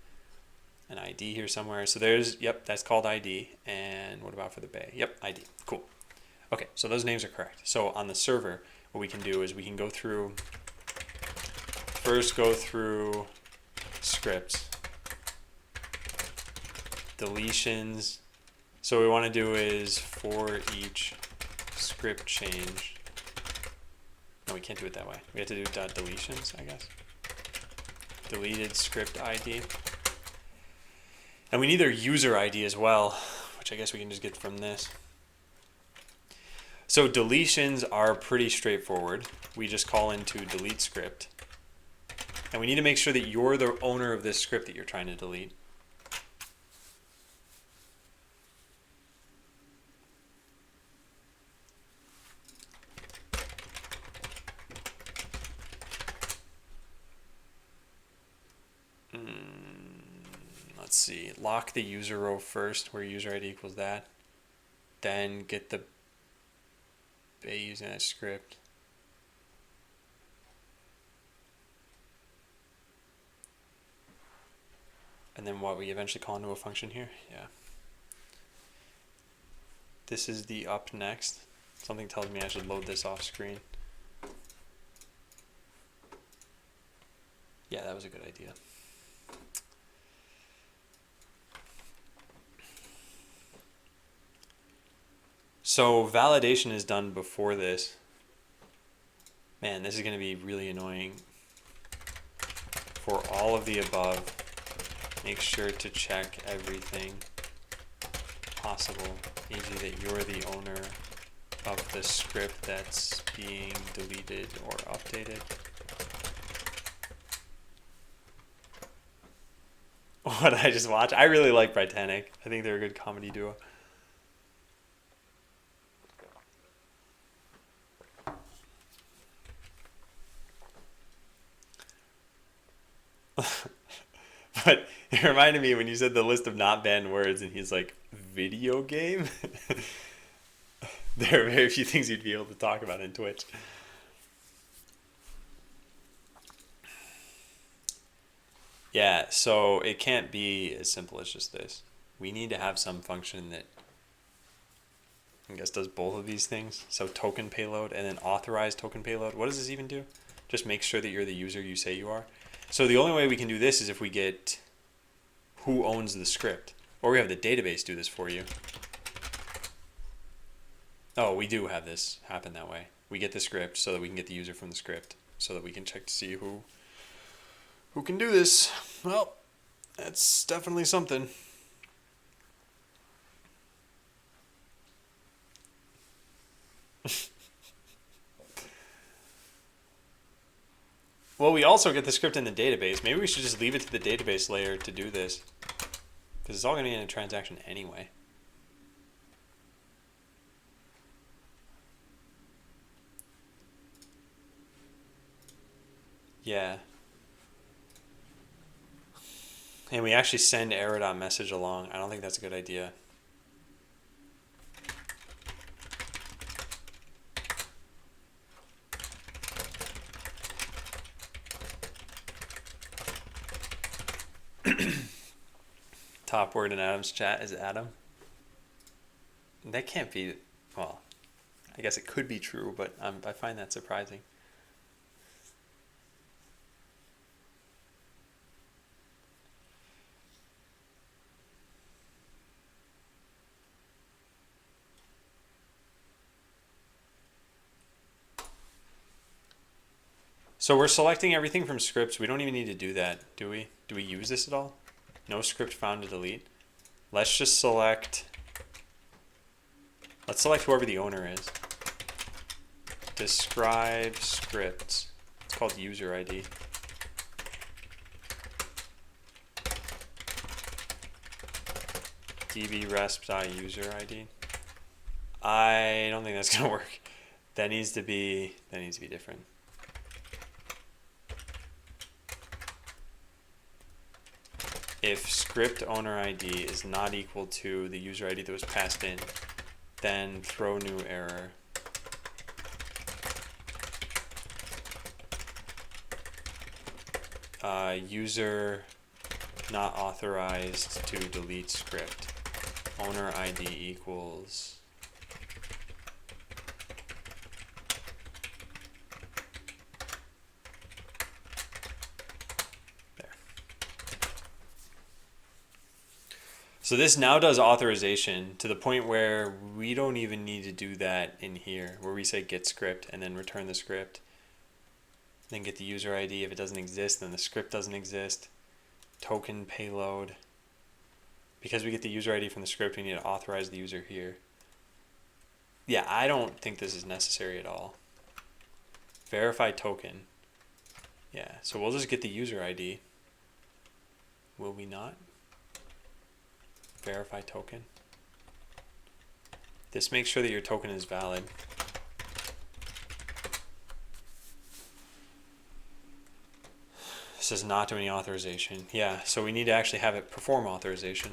An ID here somewhere. So there's, yep, that's called ID. And what about for the Bay? Yep, ID. Cool. Okay, so those names are correct. So on the server, what we can do is we can go through, first go through scripts, deletions. So what we want to do is for each script change. No, we can't do it that way. We have to do .deletions, I guess. Deleted script ID. And we need their user ID as well, which I guess we can just get from this. So deletions are pretty straightforward. We just call into delete script. And we need to make sure that you're the owner of this script that you're trying to delete. Let's see, lock the user row first, where user ID equals that. Then get the Bay using that script. And then what, we eventually call into a function here? Yeah. This is the up next. Something tells me I should load this off screen. Yeah, that was a good idea. So validation is done before this. Man, this is going to be really annoying. For all of the above, make sure to check everything possible. E.g. that you're the owner of the script that's being deleted or updated. What did I just watch? I really like Britannic. I think they're a good comedy duo. But it reminded me when you said the list of not banned words and he's like, video game? There are very few things you'd be able to talk about in Twitch. Yeah, so it can't be as simple as just this. We need to have some function that, I guess, does both of these things. So token payload and then authorized token payload. What does this even do? Just make sure that you're the user you say you are. So the only way we can do this is if we get who owns the script. Or we have the database do this for you. Oh, we do have this happen that way. We get the script so that we can get the user from the script. So that we can check to see who can do this. Well, that's definitely something. Well, we also get the script in the database. Maybe we should just leave it to the database layer to do this. Because it's all going to be in a transaction anyway. Yeah. And we actually send error.message along. I don't think that's a good idea. Top word in Adam's chat is Adam. That can't be, well, I guess it could be true, but I find that surprising. So we're selecting everything from scripts. We don't even need to do that, do we? Do we use this at all? No script found to delete. Let's just select, let's select whoever the owner is. Describe scripts. It's called user ID. dbresp.user_id. I don't think that's gonna work. That needs to be different. If script owner ID is not equal to the user ID that was passed in, then throw new error. User not authorized to delete script. Owner ID equals there. So this now does authorization to the point where we don't even need to do that in here, where we say get script and then return the script. Then get the user ID. If it doesn't exist, then the script doesn't exist. Token payload. Because we get the user ID from the script, we need to authorize the user here. Yeah, I don't think this is necessary at all. Verify token. Yeah, so we'll just get the user ID. Will we not? Verify token. This makes sure that your token is valid. This does not do any authorization. Yeah, so we need to actually have it perform authorization.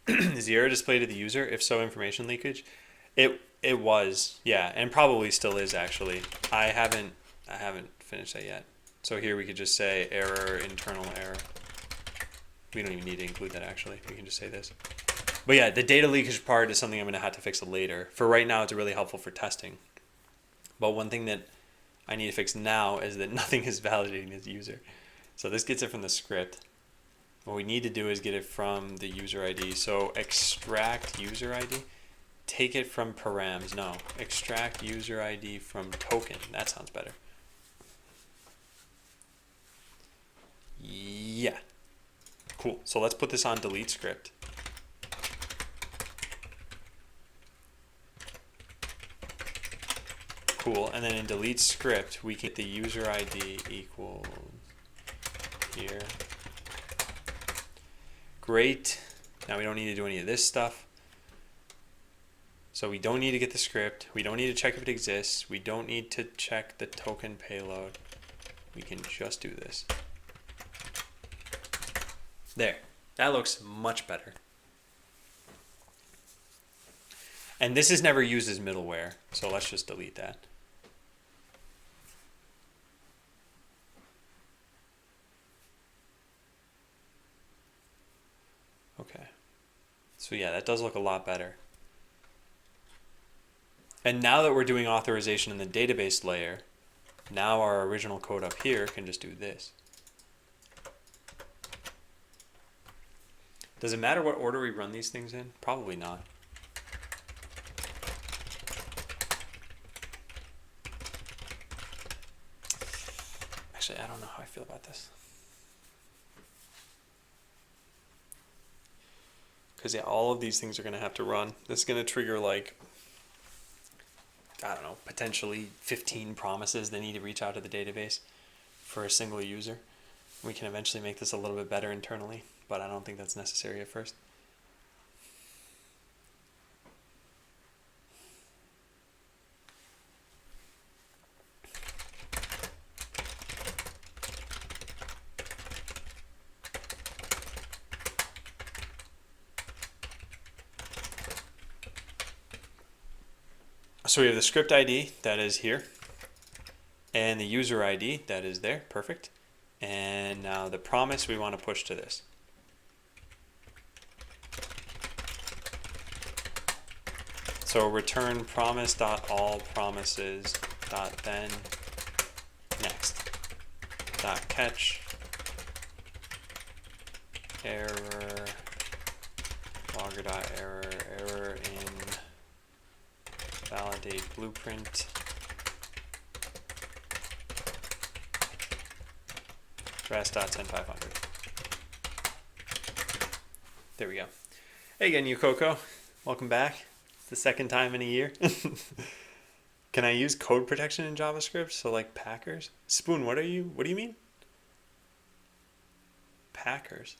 Is the error displayed to the user? If so, information leakage. It was, yeah, and probably still is actually. I haven't finished that yet. So here we could just say error, internal error. We don't even need to include that actually. We can just say this. But yeah, the data leakage part is something I'm gonna have to fix later. For right now, it's really helpful for testing. But one thing that I need to fix now is that nothing is validating as user. So this gets it from the script. What we need to do is get it from the user ID. So extract user ID, take it from params. No, extract user ID from token. That sounds better. Yeah, cool. So let's put this on delete script. Cool, and then in delete script, we get the user ID equals here. Great. Now we don't need to do any of this stuff. So we don't need to get the script. We don't need to check if it exists. We don't need to check the token payload. We can just do this. There. That looks much better. And this is never used as middleware, so let's just delete that. Okay. So yeah, that does look a lot better. And now that we're doing authorization in the database layer, now our original code up here can just do this. Does it matter what order we run these things in? Probably not. Actually, I don't know how I feel about this. Because yeah, all of these things are going to have to run. This is going to trigger like, I don't know, potentially 15 promises that need to reach out to the database for a single user. We can eventually make this a little bit better internally, but I don't think that's necessary at first. So we have the script ID that is here, and the user ID that is there. Perfect. And now the promise we want to push to this. So return promise.all promises.then next .catch error logger.error in validate blueprint rest.send500. There we go. Hey again, Yukoko. Welcome back. It's the second time in a year. Can I use code protection in JavaScript? So like Packers? Spoon, what do you mean? Packers.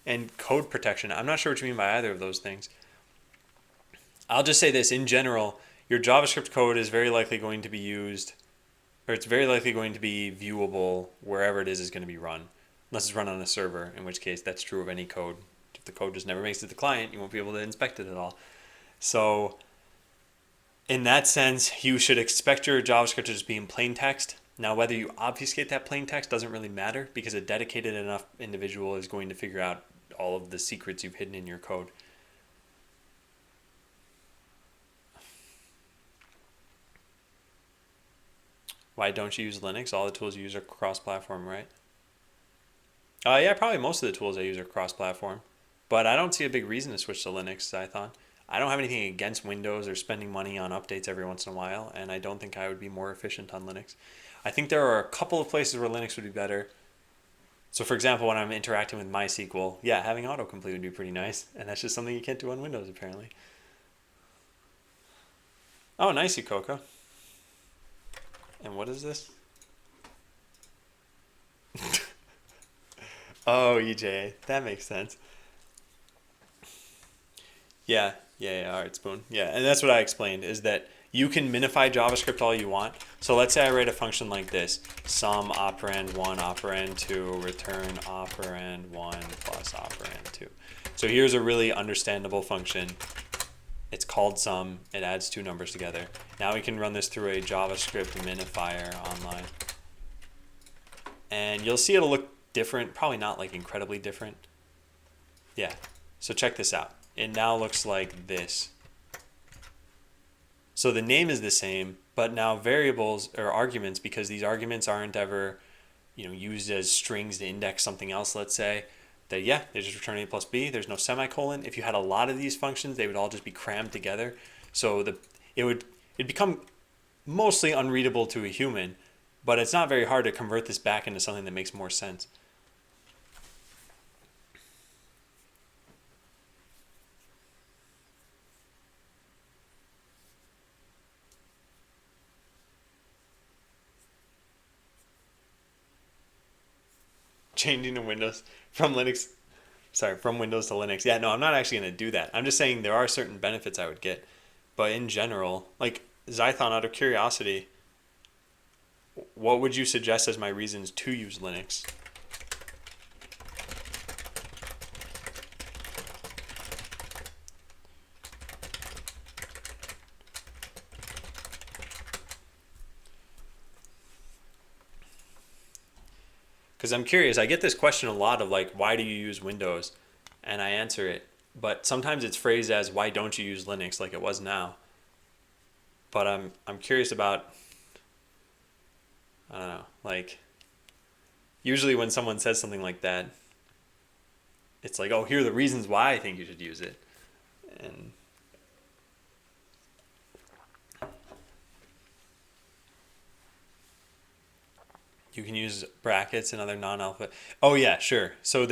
And code protection. I'm not sure what you mean by either of those things. I'll just say this, in general, your JavaScript code is very likely going to be used, or it's very likely going to be viewable wherever it is going to be run, unless it's run on a server, in which case that's true of any code. If the code just never makes it to the client, you won't be able to inspect it at all. So in that sense, you should expect your JavaScript to just be in plain text. Now, whether you obfuscate that plain text doesn't really matter, because a dedicated enough individual is going to figure out all of the secrets you've hidden in your code. Why don't you use Linux? All the tools you use are cross-platform, right? Yeah, probably most of the tools I use are cross-platform. But I don't see a big reason to switch to Linux, Zython. I don't have anything against Windows or spending money on updates every once in a while, and I don't think I would be more efficient on Linux. I think there are a couple of places where Linux would be better. So for example, when I'm interacting with MySQL, yeah, having autocomplete would be pretty nice, and that's just something you can't do on Windows, apparently. Oh, nice, Coco. And what is this? Oh, EJ, that makes sense. Yeah, all right, Spoon. Yeah, and that's what I explained, is that you can minify JavaScript all you want. So let's say I write a function like this: sum operand 1 operand 2 return operand 1 plus operand 2. So here's a really understandable function. It's called sum. It adds two numbers together. Now we can run this through a JavaScript minifier online. And you'll see it'll look different, probably not like incredibly different. Yeah, so check this out. It now looks like this. So the name is the same, but now variables or arguments, because these arguments aren't ever, used as strings to index something else, let's say, that they just return A plus B. There's no semicolon. If you had a lot of these functions, they would all just be crammed together. So it'd become mostly unreadable to a human, but it's not very hard to convert this back into something that makes more sense. Changing to Windows from Windows to Linux. Yeah, no, I'm not actually going to do that. I'm just saying there are certain benefits I would get. But in general, like Zython, out of curiosity, what would you suggest as my reasons to use Linux? Because I'm curious, I get this question a lot of like, why do you use Windows? And I answer it. But sometimes it's phrased as, why don't you use Linux, like it was now? But I'm curious about, I don't know, like, usually when someone says something like that, it's like, oh, here are the reasons why I think you should use it. And you can use brackets and other non-alphabet. Oh yeah, sure. So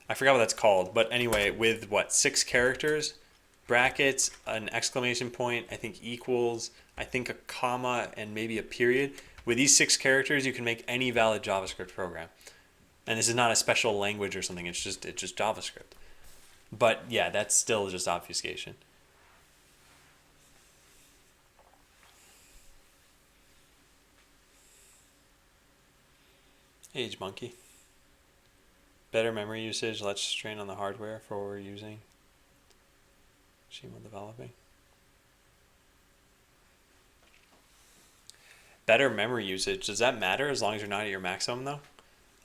I forgot what that's called, but anyway, with 6 characters, brackets, an exclamation point, I think equals, I think a comma, and maybe a period. With these 6 characters, you can make any valid JavaScript program. And this is not a special language or something, it's just JavaScript. But yeah, that's still just obfuscation. Age monkey. Better memory usage, less strain on the hardware for what we're using. Shimo developing. better memory usage, does that matter as long as you're not at your maximum though?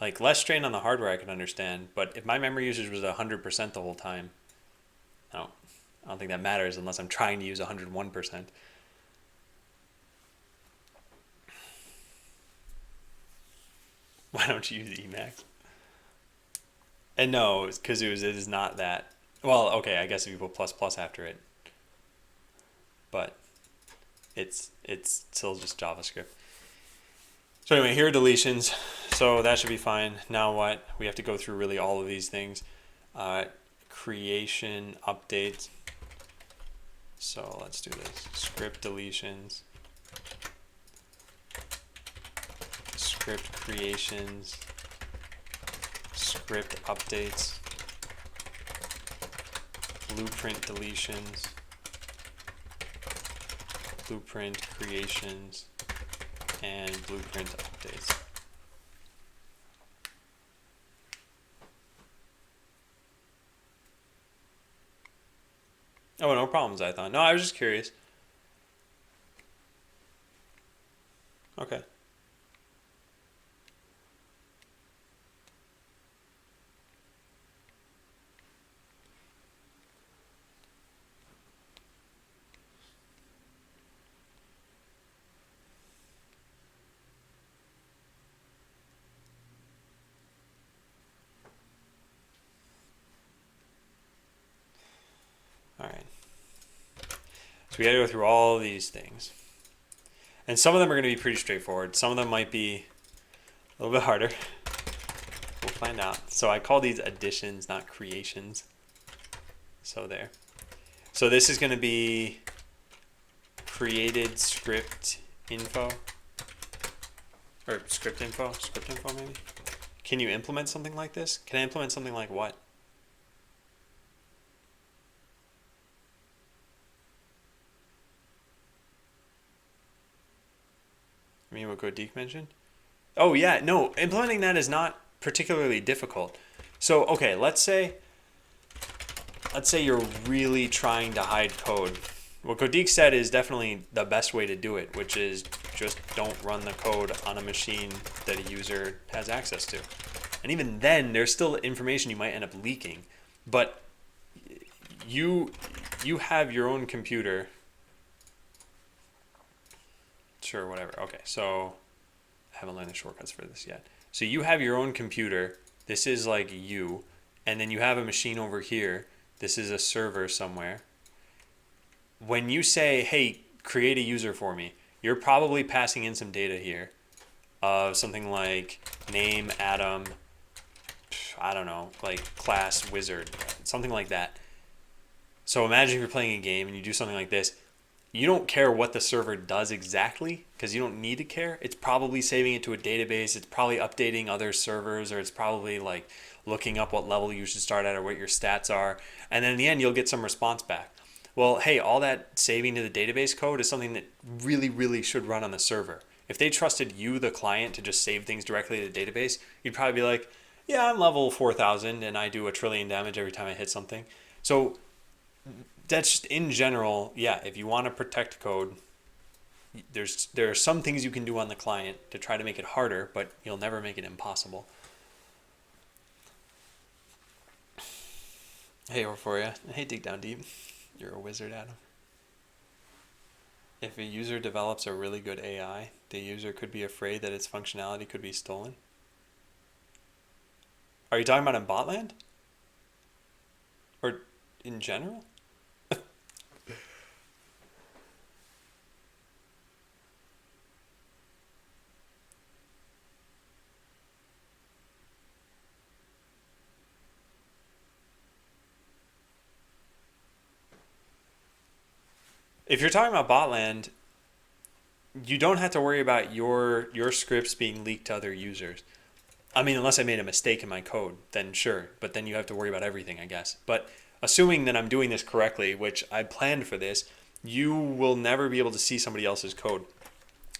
Like less strain on the hardware I can understand, but if my memory usage was 100% the whole time, I don't, I don't think that matters unless I'm trying to use 101%. Why don't you use Emacs? And no, because it is not that. Well, okay, I guess if you put plus plus after it, but it's still just JavaScript. So anyway, here are deletions. So that should be fine. Now what? We have to go through really all of these things. Creation, updates. So let's do this. Script deletions. Script creations. Script updates. Blueprint deletions. Blueprint creations. And blueprint updates. Oh, no problems, I thought. No, I was just curious. Okay. All right. So we got to go through all of these things. And some of them are going to be pretty straightforward. Some of them might be a little bit harder. We'll find out. So I call these additions, not creations. So there. So this is going to be created script info. Or script info maybe. Can you implement something like this? Can I implement something like what? I mean, what Godik mentioned? Oh yeah, no, implementing that is not particularly difficult. So okay, let's say you're really trying to hide code. What Godik said is definitely the best way to do it, which is just don't run the code on a machine that a user has access to. And even then, there's still information you might end up leaking. But you have your own computer. Sure, whatever. Okay, so I haven't learned the shortcuts for this yet. So you have your own computer. This is like you. And then you have a machine over here. This is a server somewhere. When you say, hey, create a user for me, you're probably passing in some data here of something like name, Adam, I don't know, like class wizard, something like that. So imagine if you're playing a game and you do something like this. You don't care what the server does exactly because you don't need to care. It's probably saving it to a database. It's probably updating other servers, or it's probably like looking up what level you should start at or what your stats are. And then in the end, you'll get some response back. Well, hey, all that saving to the database code is something that really, really should run on the server. If they trusted you, the client, to just save things directly to the database, you'd probably be like, yeah, I'm level 4,000 and I do 1,000,000,000,000 damage every time I hit something. So that's just in general, yeah, if you want to protect code, there are some things you can do on the client to try to make it harder, but you'll never make it impossible. Hey, Orphoria. Hey, Dig Down Deep. You're a wizard, Adam. If a user develops a really good AI, the user could be afraid that its functionality could be stolen. Are you talking about in Botland? Or in general? If you're talking about Botland, you don't have to worry about your scripts being leaked to other users. I mean, unless I made a mistake in my code, then sure. But then you have to worry about everything, I guess. But assuming that I'm doing this correctly, which I planned for this, you will never be able to see somebody else's code.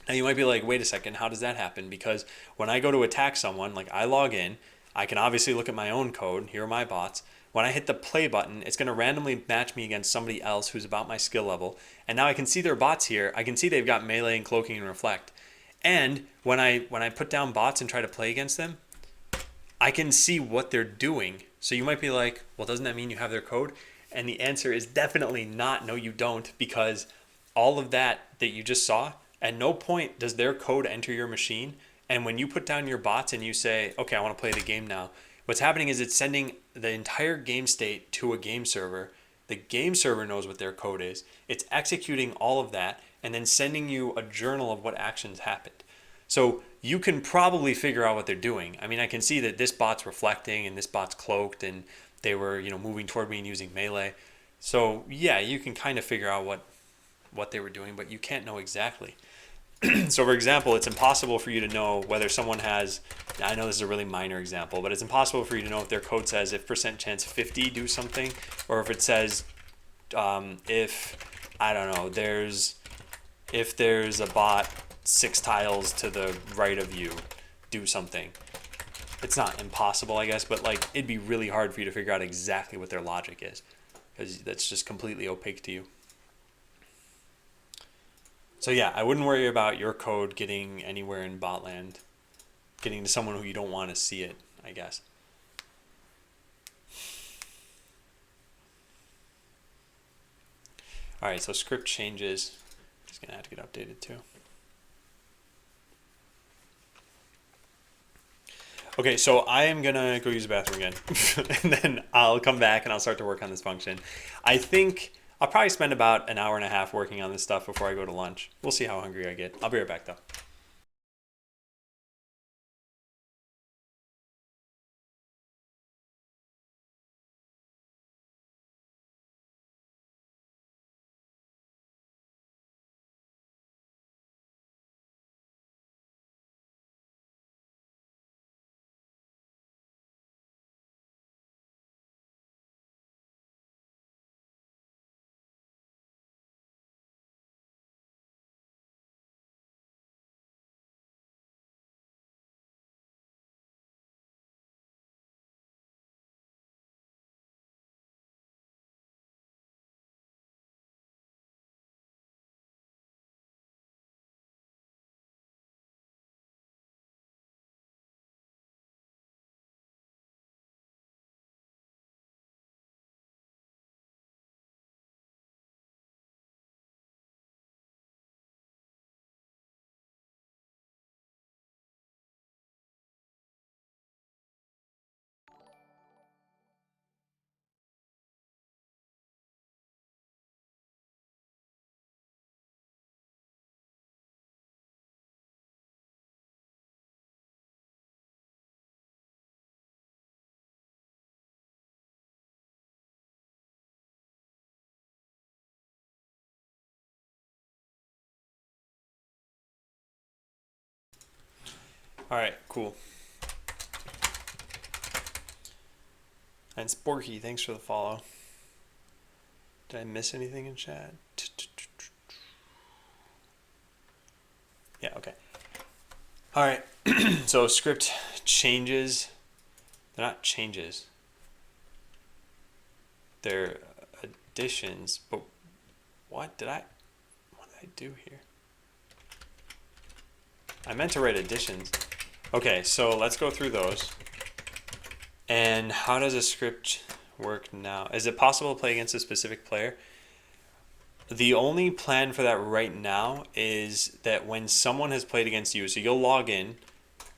Now you might be like, wait a second, how does that happen? Because when I go to attack someone, like I log in, I can obviously look at my own code. Here are my bots. When I hit the play button, it's going to randomly match me against somebody else who's about my skill level. And now I can see their bots here. I can see they've got melee and cloaking and reflect. And when I put down bots and try to play against them, I can see what they're doing. So you might be like, well, doesn't that mean you have their code? And the answer is definitely not. No, you don't, because all of that you just saw, at no point does their code enter your machine. And when you put down your bots and you say, okay, I want to play the game now, what's happening is it's sending the entire game state to a game server. The game server knows what their code is. It's executing all of that and then sending you a journal of what actions happened. So you can probably figure out what they're doing. I mean, I can see that this bot's reflecting and this bot's cloaked and they were, moving toward me and using melee. So yeah, you can kind of figure out what they were doing, but you can't know exactly. So for example, it's impossible for you to know whether someone has, I know this is a really minor example, but it's impossible for you to know if their code says if percent chance 50 do something, or if it says if, I don't know, if there's a bot 6 tiles to the right of you, do something. It's not impossible, I guess, but like it'd be really hard for you to figure out exactly what their logic is, because that's just completely opaque to you. So yeah, I wouldn't worry about your code getting anywhere in botland, getting to someone who you don't want to see it, I guess. All right, so script changes is gonna have to get updated too. Okay, so I am gonna go use the bathroom again, and then I'll come back and I'll start to work on this function. I think I'll probably spend about an hour and a half working on this stuff before I go to lunch. We'll see how hungry I get. I'll be right back though. All right, cool. And Sporky, thanks for the follow. Did I miss anything in chat? Yeah, okay. All right, so script changes. They're not changes. They're additions, but what did I do here? I meant to write additions. Okay, so let's go through those. And how does a script work now? Is it possible to play against a specific player? The only plan for that right now is that when someone has played against you, so you'll log in,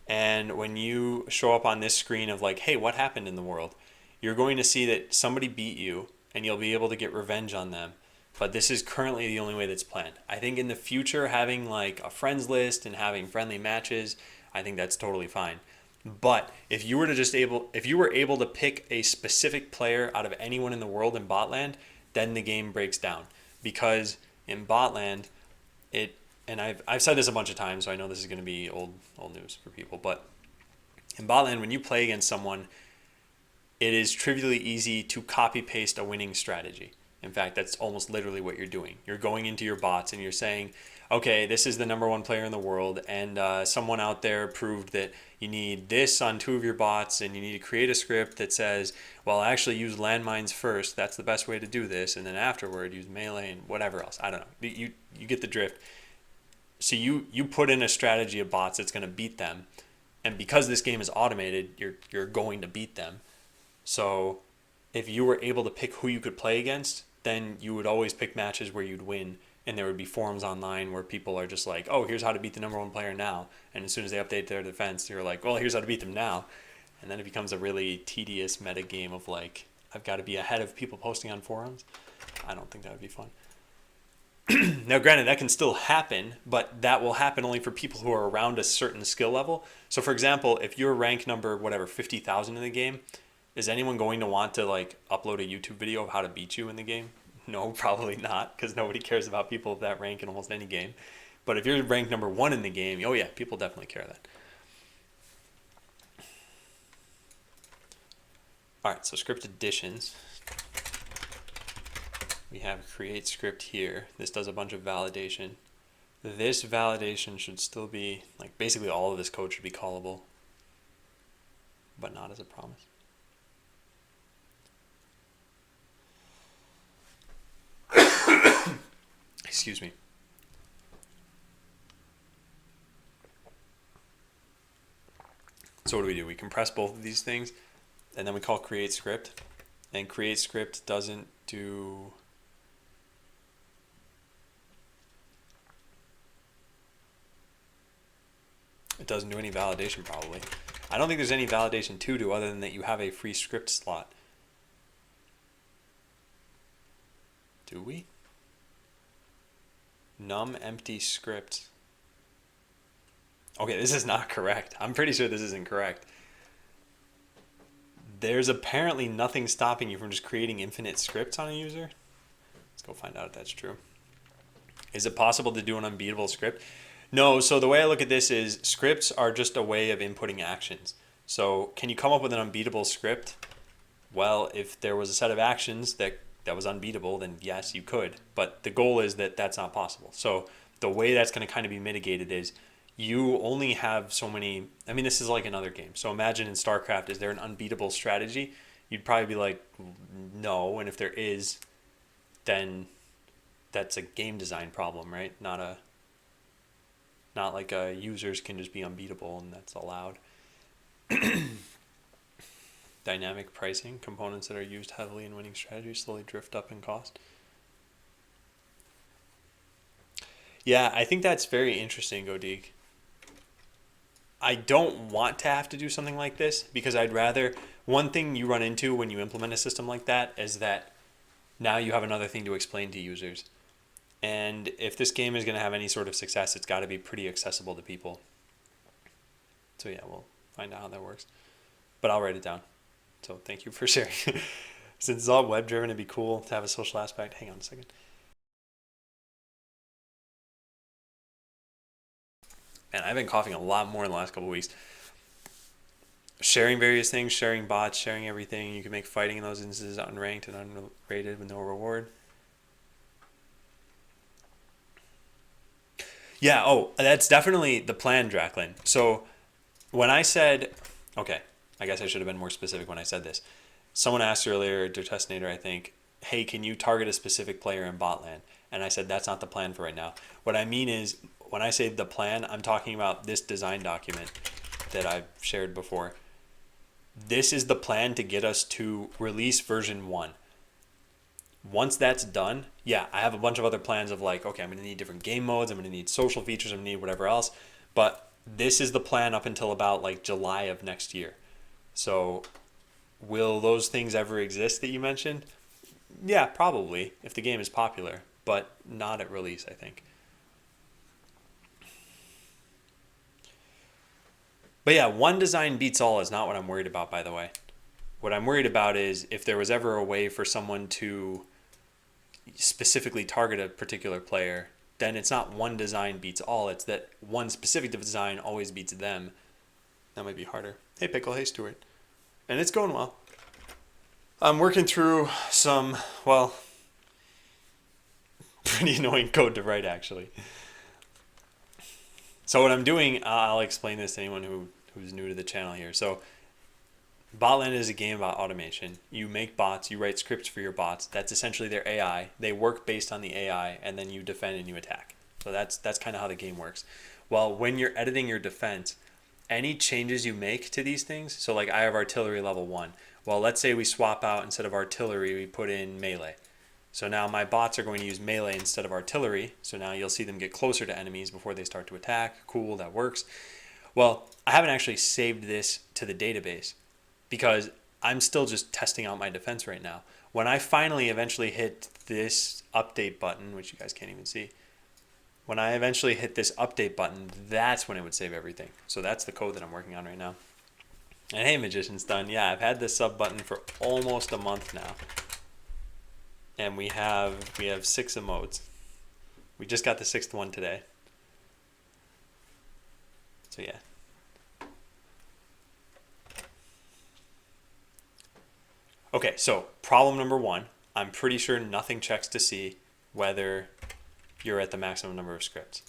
and when you show up on this screen of like, hey, what happened in the world? You're going to see that somebody beat you, and you'll be able to get revenge on them. But this is currently the only way that's planned. I think in the future, having like a friends list and having friendly matches, I think that's totally fine. But if you were able to pick a specific player out of anyone in the world in botland, then the game breaks down. Because in botland, and I've said this a bunch of times, so I know this is going to be old news for people, but in botland, when you play against someone, it is trivially easy to copy paste a winning strategy. In fact, that's almost literally what you're doing. You're going into your bots and you're saying, okay, this is the #1 player in the world, and someone out there proved that you need this on 2 of your bots, and you need to create a script that says, well, actually use landmines first. That's the best way to do this, and then afterward use melee and whatever else. I don't know. You get the drift. So you put in a strategy of bots that's going to beat them, and because this game is automated, you're going to beat them. So if you were able to pick who you could play against, then you would always pick matches where you'd win. And there would be forums online where people are just like, oh, here's how to beat the number one player now. And as soon as they update their defense, you're like, well, here's how to beat them now. And then it becomes a really tedious meta game of like, I've got to be ahead of people posting on forums. I don't think that would be fun. Now, granted, that can still happen, but that will happen only for people who are around a certain skill level. So, for example, if you're rank number, whatever, 50,000 in the game, is anyone going to want to like upload a YouTube video of how to beat you in the game? No, probably not, because nobody cares about people of that rank in almost any game. But if you're ranked number 1 in the game, oh yeah, people definitely care that. All right, so script additions. We have create script here. This does a bunch of validation. This validation should still be, like, basically all of this code should be callable, but not as a promise. Excuse me. So what do? We compress both of these things, and then we call create script. And create script doesn't do... It doesn't do any validation, probably. I don't think there's any validation to do other than that you have a free script slot. Do we? Num empty script. Okay, this is not correct. I'm pretty sure this isn't correct. There's apparently nothing stopping you from just creating infinite scripts on a user. Let's go find out if that's true. Is it possible to do an unbeatable script? No, so the way I look at this is scripts are just a way of inputting actions. So can you come up with an unbeatable script? Well, if there was a set of actions that was unbeatable, then yes, you could. But the goal is that that's not possible. So the way that's going to kind of be mitigated is you only have so many... I mean, this is like another game. So imagine in StarCraft, is there an unbeatable strategy? You'd probably be like, no. And if there is, then that's a game design problem, right? Not like users can just be unbeatable and that's allowed. Dynamic pricing, components that are used heavily in winning strategies slowly drift up in cost. Yeah, I think that's very interesting, Godeek. I don't want to have to do something like this because I'd rather... One thing you run into when you implement a system like that is that now you have another thing to explain to users. And if this game is going to have any sort of success, it's got to be pretty accessible to people. So yeah, we'll find out how that works. But I'll write it down. So thank you for sharing. Since it's all web driven, it'd be cool to have a social aspect. Hang on a second. Man, I've been coughing a lot more in the last couple of weeks. Sharing various things, sharing bots, sharing everything. You can make fighting in those instances unranked and unrated with no reward. Yeah, oh, that's definitely the plan, Draclin. So when I said, okay, I guess I should have been more specific when I said this. Someone asked earlier, Dertestinator, I think, hey, can you target a specific player in botland? And I said, that's not the plan for right now. What I mean is, when I say the plan, I'm talking about this design document that I've shared before. This is the plan to get us to release version 1. Once that's done, yeah, I have a bunch of other plans of like, okay, I'm going to need different game modes, I'm going to need social features, I'm going to need whatever else. But this is the plan up until about like July of next year. So will those things ever exist that you mentioned? Yeah, probably, if the game is popular, but not at release, I think. But yeah, one design beats all is not what I'm worried about, by the way. What I'm worried about is if there was ever a way for someone to specifically target a particular player, then it's not one design beats all, it's that one specific design always beats them. That might be harder. Hey Pickle, hey Stuart. And it's going well. I'm working through some, well, pretty annoying code to write actually. So what I'm doing, I'll explain this to anyone who's new to the channel here. So Botland is a game about automation. You make bots, you write scripts for your bots. That's essentially their AI. They work based on the AI, and then you defend and you attack. So that's kind of how the game works. Well, when you're editing your defense, any changes you make to these things, so like I have artillery level 1. Well, let's say we swap out, instead of artillery, we put in melee. So now my bots are going to use melee instead of artillery. So now you'll see them get closer to enemies before they start to attack. Cool, that works. Well, I haven't actually saved this to the database because I'm still just testing out my defense right now. When I finally eventually hit this update button, which you guys can't even see, when I eventually hit this update button, that's when it would save everything. So that's the code that I'm working on right now. And hey, Magician's done. Yeah, I've had this sub button for almost a month now. And we have 6 emotes. We just got the 6th one today. So yeah. Okay, so problem number 1. I'm pretty sure nothing checks to see whether you're at the maximum number of scripts.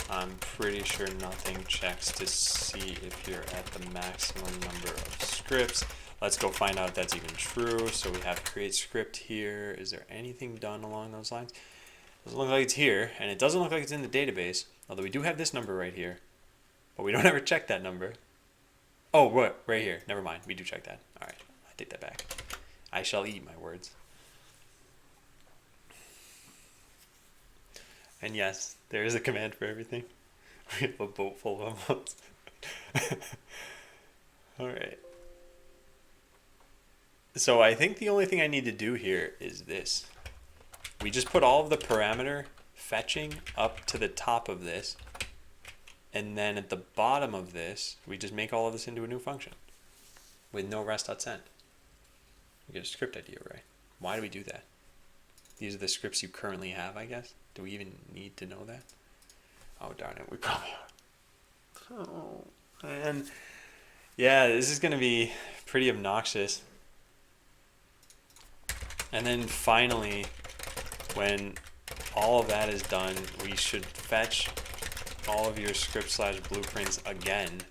I'm pretty sure nothing checks to see if you're at the maximum number of scripts. Let's go find out if that's even true. So we have create script here. Is there anything done along those lines? Doesn't look like it's here, and it doesn't look like it's in the database, although we do have this number right here, but we don't ever check that number. Oh, what? Right here. Never mind. We do check that. All right. I take that back. I shall eat my words. And yes, there is a command for everything. We have a boat full of emotes. All right. So I think the only thing I need to do here is this. We just put all of the parameter fetching up to the top of this. And then at the bottom of this, we just make all of this into a new function with no rest.send. We get a script idea, right? Why do we do that? These are the scripts you currently have, I guess. Do we even need to know that? Oh, darn it. We probably are. Oh, man. Yeah, this is going to be pretty obnoxious. And then finally, when all of that is done, we should fetch all of your script/blueprints again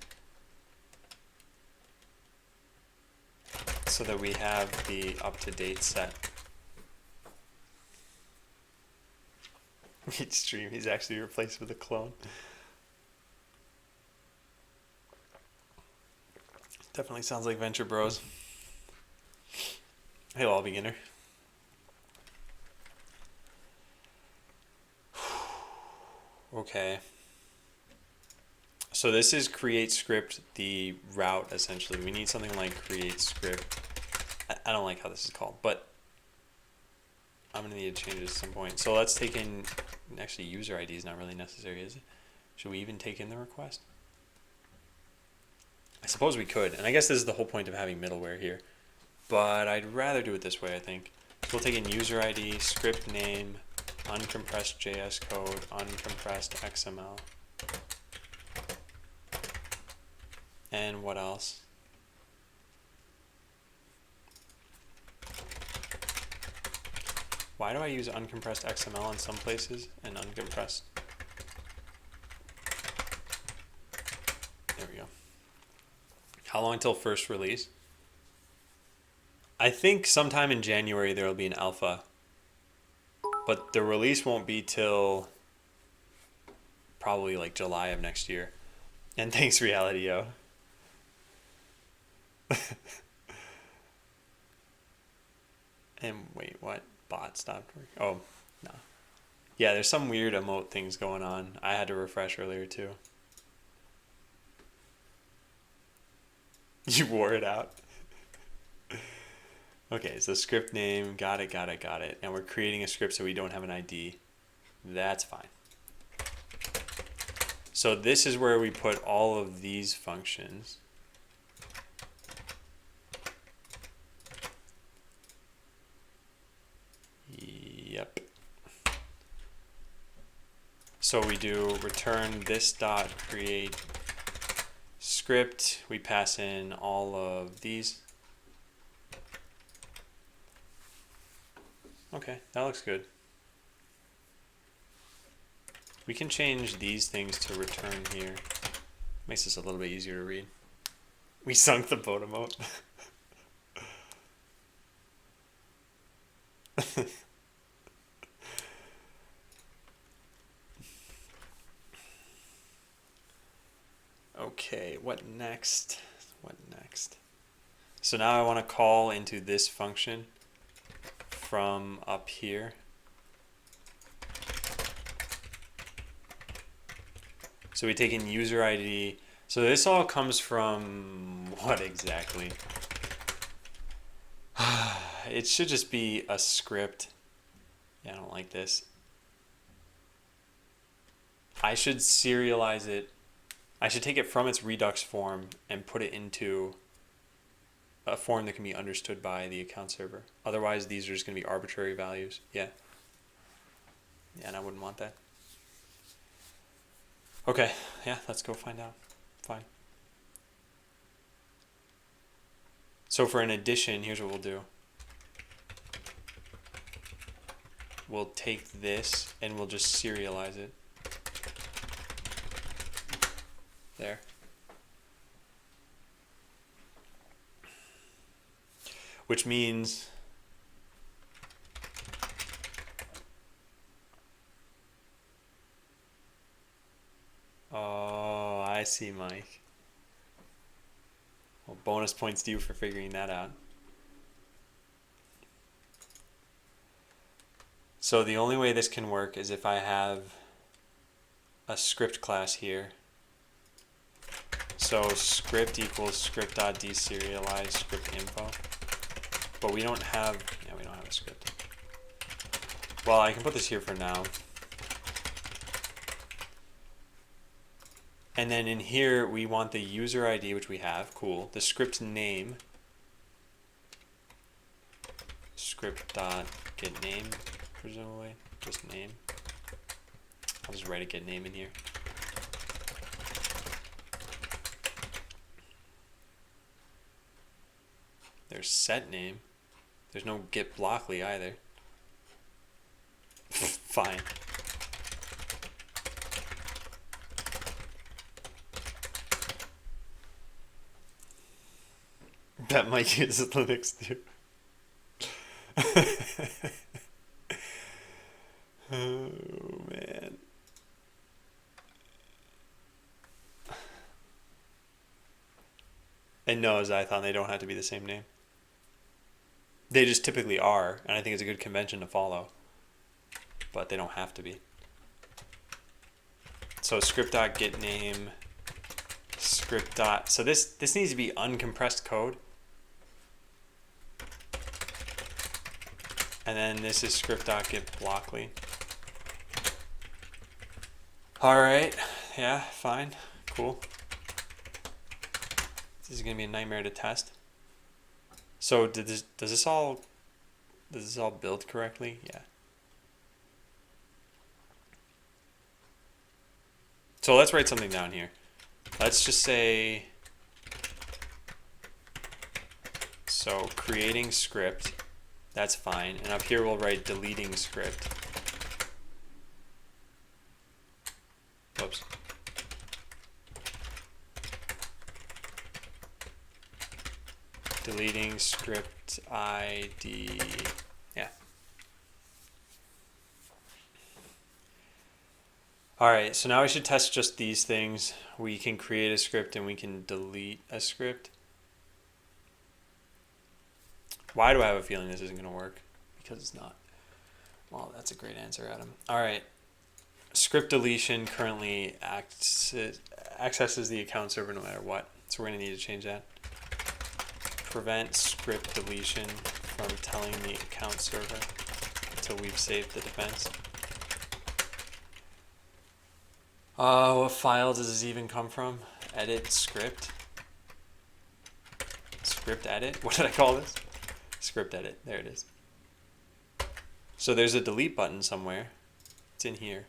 so that we have the up-to-date set. Each stream he's actually replaced with a clone. Definitely sounds like Venture Bros. Hello, beginner. Okay. So this is create script, the route essentially. We need something like create script. I don't like how this is called, but I'm gonna need to change it at some point. So let's take in, actually user ID is not really necessary, is it? Should we even take in the request? I suppose we could, and I guess this is the whole point of having middleware here, but I'd rather do it this way, I think. So we'll take in user ID, script name, uncompressed JS code, uncompressed XML. And what else? Why do I use uncompressed XML in some places and uncompressed? There we go. How long till first release? I think sometime in January there will be an alpha, but the release won't be till probably like July of next year. And thanks, Reality-O. And wait, what? Bot stopped working. Oh, no. Yeah, there's some weird emote things going on. I had to refresh earlier too. You wore it out. Okay, so script name, got it. And we're creating a script so we don't have an ID. That's fine. So this is where we put all of these functions. Yep. So we do return this dot create script. We pass in all of these. Okay, that looks good. We can change these things to return here. Makes this a little bit easier to read. We sunk the boat emote. Okay, what next? What next? So now I want to call into this function from up here. So we take in user ID. So this all comes from what exactly? It should just be a script. Yeah, I don't like this. I should serialize it. I should take it from its Redux form and put it into a form that can be understood by the account server. Otherwise, these are just going to be arbitrary values. Yeah. Yeah, and I wouldn't want that. Okay, yeah, let's go find out. Fine. So for an addition, here's what we'll do. We'll take this and we'll just serialize it. There. Which means oh, I see, Mike. Well, bonus points to you for figuring that out. So the only way this can work is if I have a script class here. So script equals script.deserialize script info. But we don't have, yeah, we don't have a script. Well, I can put this here for now. And then in here, we want the user ID, which we have, cool. The script name, script.getName, presumably, just name. I'll just write a getName in here. There's setName. There's no getBlockly either. Fine. That might use Linux too. Oh man. And no, Zython, they don't have to be the same name. They just typically are, and I think it's a good convention to follow. But they don't have to be. So script.getName, script. So this needs to be uncompressed code. And then this is script.getBlockly. All right, yeah, fine, cool. This is gonna be a nightmare to test. So does this all build correctly? Yeah. So let's write something down here. Let's just say, so creating script, that's fine. And up here we'll write deleting script. Whoops. Deleting script ID, yeah. All right, so now we should test just these things. We can create a script and we can delete a script. Why do I have a feeling this isn't going to work? Because it's not. Well, that's a great answer, Adam. All right. Script deletion currently accesses the account server no matter what. So we're going to need to change that. Prevent script deletion from telling the account server until we've saved the defense. What file does this even come from? Edit script. Script edit? What did I call this? Script edit. There it is. So there's a delete button somewhere. It's in here.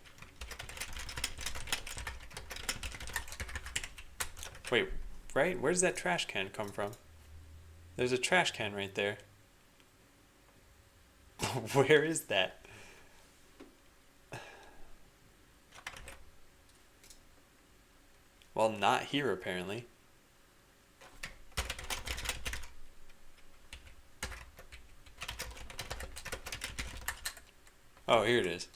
Wait, right? Where does that trash can come from? There's a trash can right there. Where is that? Well, not here apparently. Oh, here it is.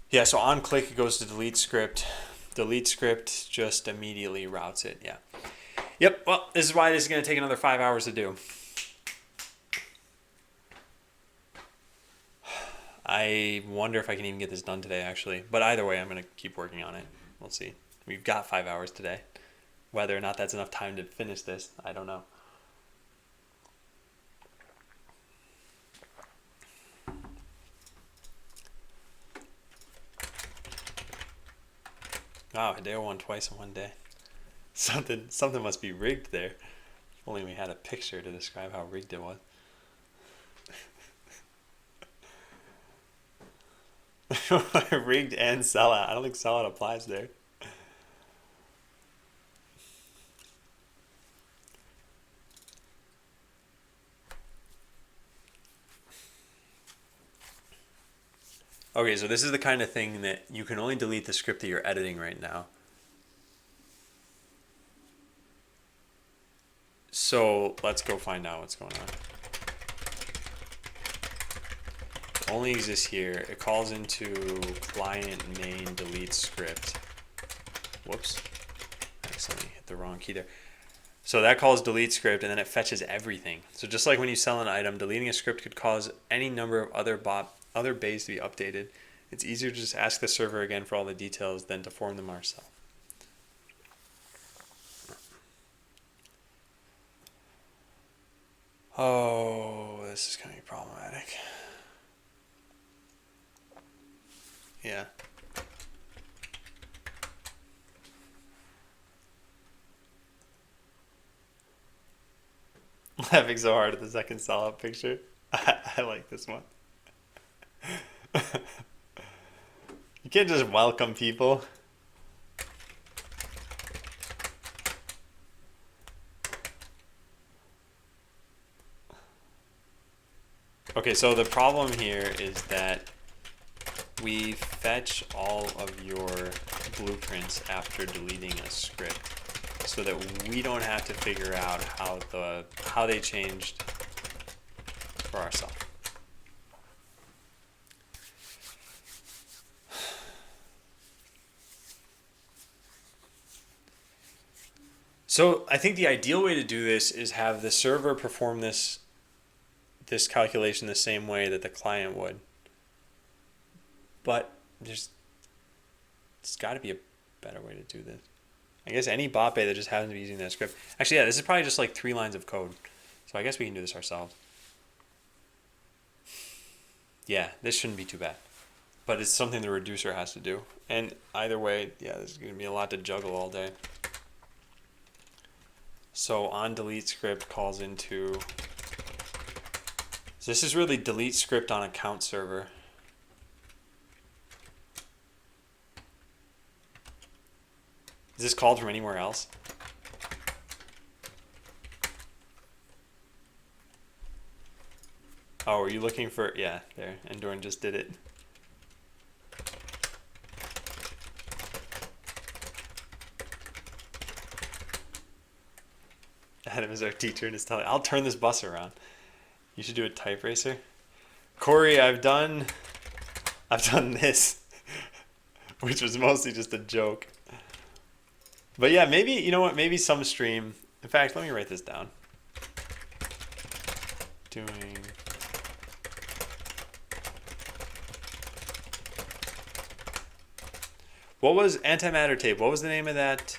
Yeah, so on click it goes to delete script. delete script just immediately routes it. Yeah. Yep. Well, this is why this is going to take another 5 hours to do. I wonder if I can even get this done today, actually. But either way, I'm going to keep working on it. We'll see. We've got 5 hours today. Whether or not that's enough time to finish this, I don't know. Wow, Hideo won twice in one day. Something must be rigged there. If only we had a picture to describe how rigged it was. Rigged and sellout. I don't think sellout applies there. Okay, so this is the kind of thing that you can only delete the script that you're editing right now. So let's go find out what's going on. It only exists here. It calls into client main delete script. Whoops. Accidentally hit the wrong key there. So that calls delete script and then it fetches everything. So just like when you sell an item, deleting a script could cause any number of other bays to be updated. It's easier to just ask the server again for all the details than to form them ourselves. Oh, this is going to be problematic. Yeah. Laughing so hard at the second sellout picture. I like this one. You can't just welcome people. Okay, so the problem here is that we fetch all of your blueprints after deleting a script so that we don't have to figure out how they changed for ourselves. So I think the ideal way to do this is have the server perform this calculation the same way that the client would. But there's got to be a better way to do this. I guess any bot bay that just happens to be using that script. Actually, yeah, this is probably just like 3 lines of code. So I guess we can do this ourselves. Yeah, this shouldn't be too bad. But it's something the reducer has to do. And either way, yeah, this is going to be a lot to juggle all day. So on delete script calls into... So this is really delete script on account server. Is this called from anywhere else? Oh, are you looking for... Yeah, there. Endoran just did it. Adam is our teacher and is telling... I'll turn this bus around. You should do a type racer. Corey, I've done this. Which was mostly just a joke. But yeah, maybe, you know what, maybe some stream. In fact, let me write this down. Doing... What was Antimatter Tape? What was the name of that?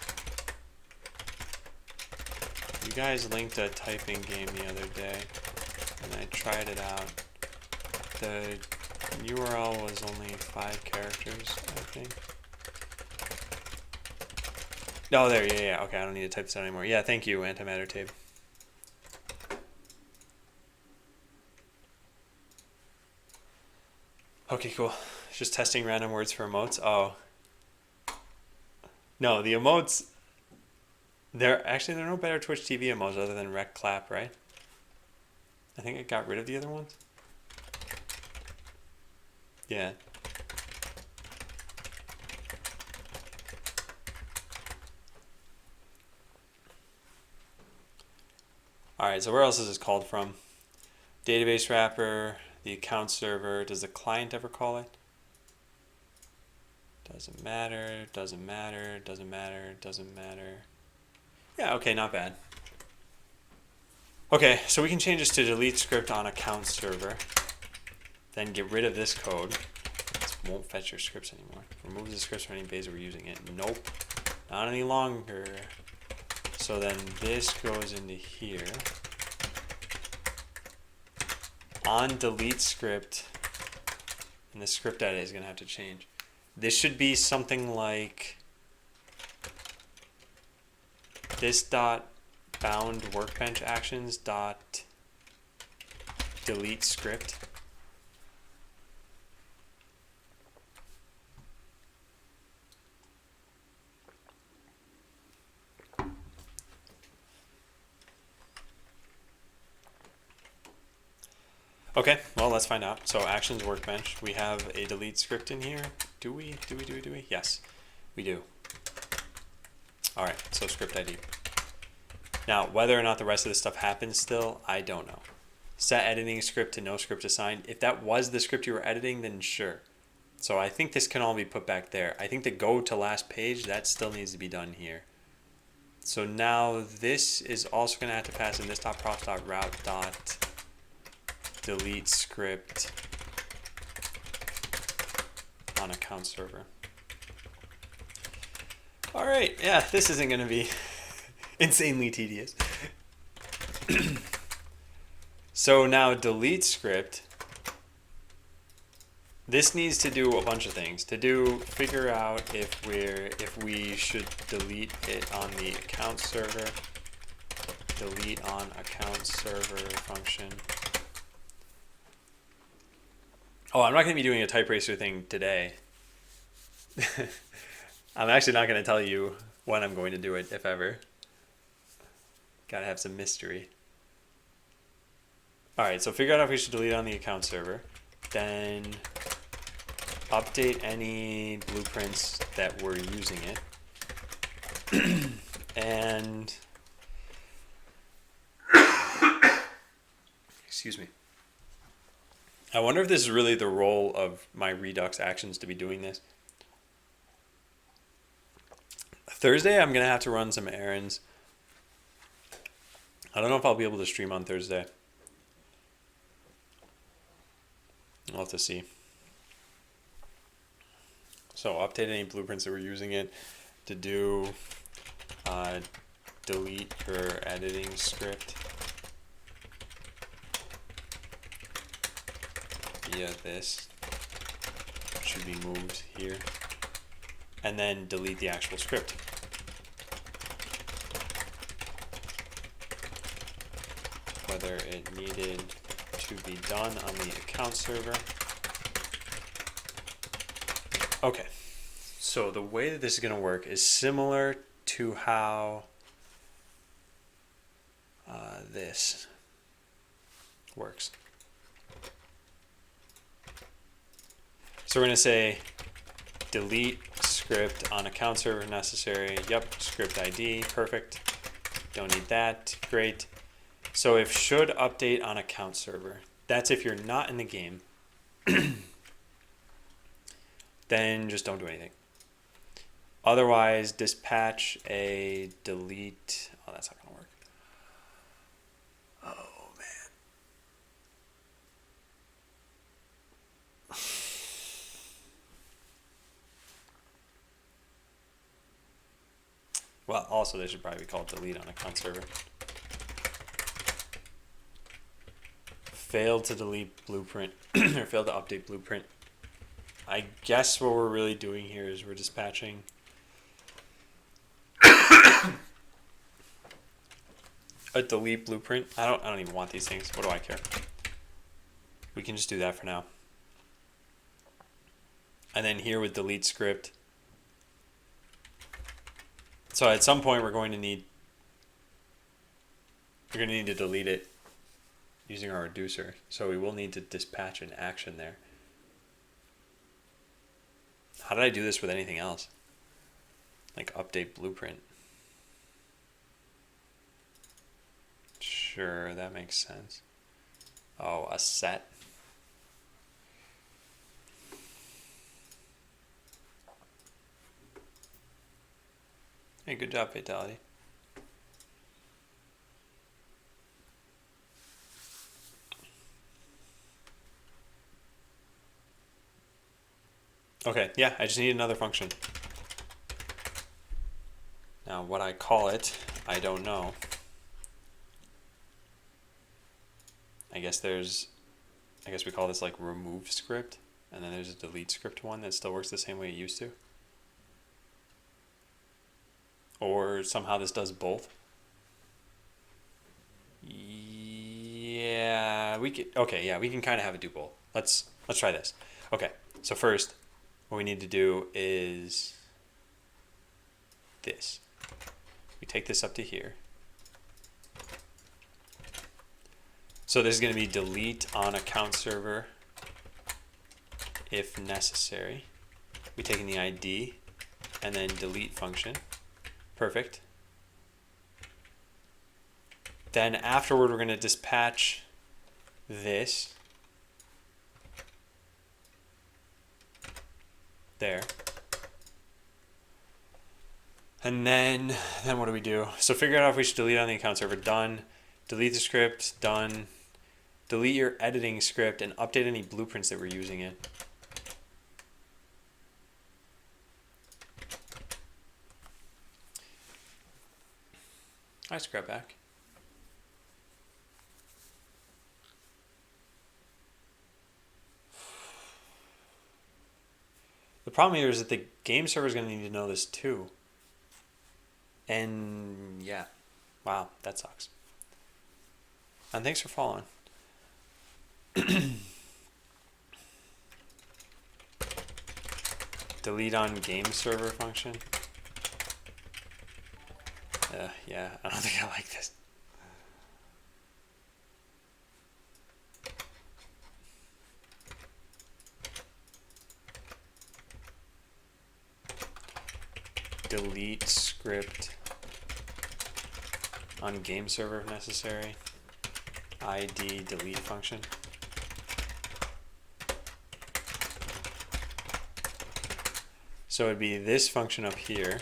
You guys linked a typing game the other day, and I tried it out. The URL was only 5 characters, I think. Oh, there, yeah. Okay, I don't need to type this out anymore. Yeah, thank you, Antimatter Tape. Okay, cool. Just testing random words for emotes. Oh. No, the emotes... There are no better Twitch TV emotes other than Rec Clap, right? I think I got rid of the other ones. Yeah. Alright, so where else is this called from? Database wrapper, the account server. Does the client ever call it? Doesn't matter, doesn't matter, doesn't matter, doesn't matter. Yeah, okay, not bad. Okay, so we can change this to delete script on account server. Then get rid of this code. This won't fetch your scripts anymore. Remove the scripts from any base we're using it. Nope, not any longer. So then this goes into here. On delete script, and the script edit is gonna have to change. This should be something like this dot bound workbench actions dot delete script. Okay, well, let's find out. So actions workbench, we have a delete script in here. Do we? Yes, we do. All right, so script ID. Now, whether or not the rest of this stuff happens still, I don't know. Set editing script to no script assigned. If that was the script you were editing, then sure. So I think this can all be put back there. I think the go to last page, that still needs to be done here. So now this is also gonna have to pass in this.props.route. Delete script on account server. All right, yeah, this isn't going to be insanely tedious. So now delete script. This needs to do a bunch of things. Figure out if we should delete it on the account server. Delete on account server function. Oh, I'm not going to be doing a type racer thing today. I'm actually not going to tell you when I'm going to do it, if ever. Gotta have some mystery. Alright, so figure out if we should delete on the account server. Then update any blueprints that were using it. And excuse me. I wonder if this is really the role of my Redux actions to be doing this. Thursday, I'm going to have to run some errands. I don't know if I'll be able to stream on Thursday. I'll have to see. So update any blueprints that we're using it to do delete your editing script via this. Should be moved here. And then delete the actual script. Whether it needed to be done on the account server. Okay, so the way that this is going to work is similar to how this works. So we're going to say delete script on account server necessary. Yep, script ID, perfect. Don't need that, great. So if should update on account server, that's if you're not in the game, then just don't do anything. Otherwise, dispatch a delete. Oh, that's not going to work. Oh, man. Well, also, they should probably be called delete on account server. Failed to delete blueprint or failed to update blueprint. I guess what we're really doing here is we're dispatching a delete blueprint. I don't even want these things. What do I care? We can just do that for now. And then here with delete script. So at some point we're going to need to delete it using our reducer. So we will need to dispatch an action there. How did I do this with anything else? Like update blueprint. Sure, that makes sense. Oh, a set. Hey, good job, Fatality. Okay, yeah, I just need another function. Now, what I call it, I don't know. I guess we call this like remove script, and then there's a delete script one that still works the same way it used to. Or somehow this does both. Yeah, we can. Okay, yeah, we can kind of have it do both. Let's try this. Okay, so first, what we need to do is this. We take this up to here. So this is going to be delete on account server if necessary. We take in the ID and then delete function. Perfect. Then afterward, we're going to dispatch this there. And then what do we do? So figure out if we should delete on the account server. Done. Delete the script. Done. Delete your editing script and update any blueprints that we're using it. Hi, Scrapback. The problem here is that the game server is going to need to know this too. And yeah, wow, that sucks. And thanks for following. Delete on game server function. Yeah, I don't think I like this. Delete script on game server if necessary. ID delete function. So it'd be this function up here.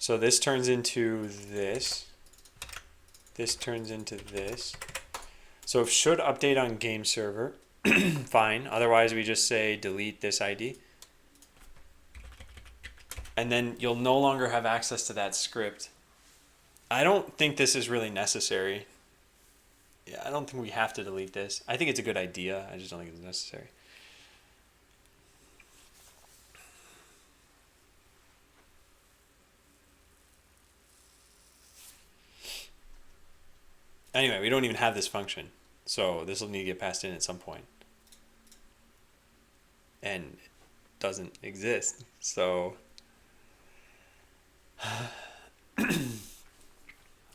So this turns into this. This turns into this. So if should update on game server, fine. Otherwise we just say delete this ID. And then you'll no longer have access to that script. I don't think this is really necessary. Yeah, I don't think we have to delete this. I think it's a good idea. I just don't think it's necessary. Anyway, we don't even have this function. So this will need to get passed in at some point. And it doesn't exist. So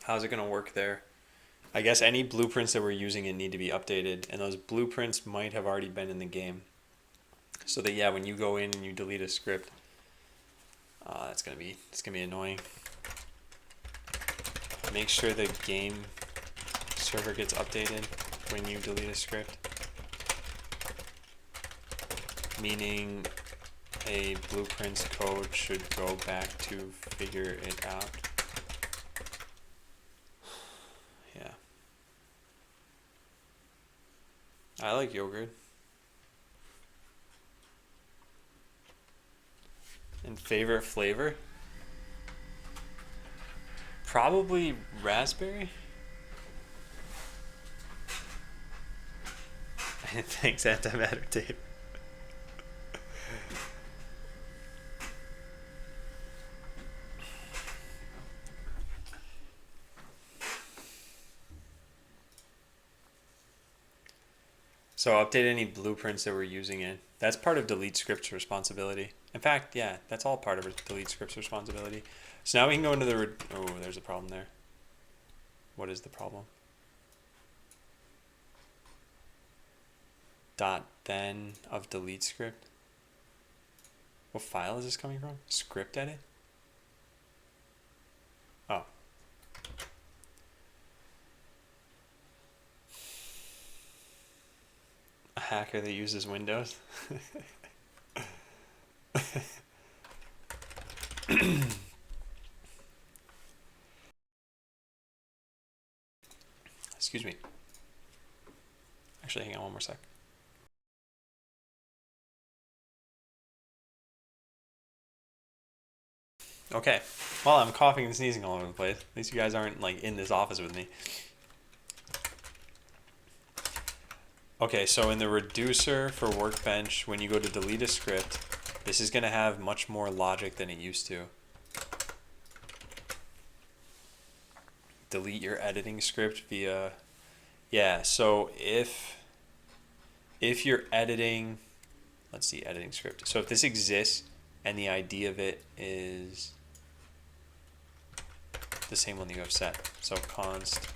how's it going to work there? I guess any blueprints that we're using it need to be updated, and those blueprints might have already been in the game. So that yeah, when you go in and you delete a script, it's gonna be annoying. Make sure the game server gets updated when you delete a script. Meaning a blueprint's code should go back to figure it out. Yeah. I like yogurt. And favorite flavor? Probably raspberry. Thanks, antimatter tape. So update any blueprints that we're using in. That's part of delete script's responsibility. In fact, yeah, that's all part of delete script's responsibility. So now we can go into the, oh, there's a problem there. What is the problem? Dot then of delete script. What file is this coming from? Script edit? Oh. A hacker that uses Windows. Actually, hang on one more sec. Okay. Well, I'm coughing and sneezing all over the place. At least you guys aren't like in this office with me. Okay, so in the reducer for Workbench, when you go to delete a script, this is going to have much more logic than it used to. Delete your editing script via... Yeah, so if you're editing... Let's see, editing script. So if this exists and the ID of it is the same one that you have set. So const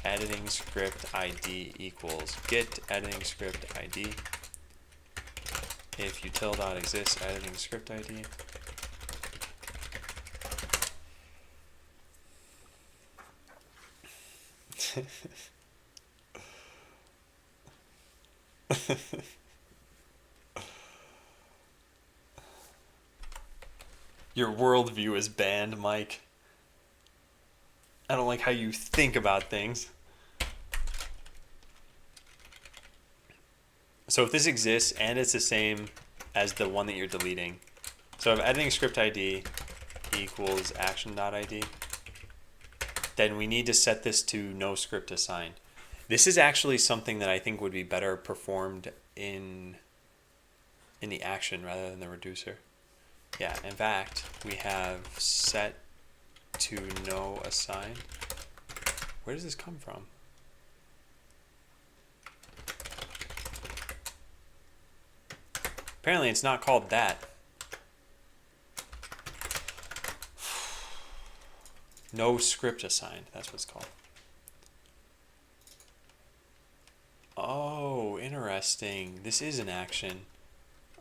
editing script ID equals get editing script ID. If util.exists editing script ID. Your worldview is banned, Mike. I don't like how you think about things. So if this exists and it's the same as the one that you're deleting, so if editing script ID equals action.id, then we need to set this to no script assigned. This is actually something that I think would be better performed in the action rather than the reducer. Yeah, in fact, we have set to no assigned. Where does this come from? Apparently it's not called that. No script assigned, that's what it's called. Oh, interesting. This is an action.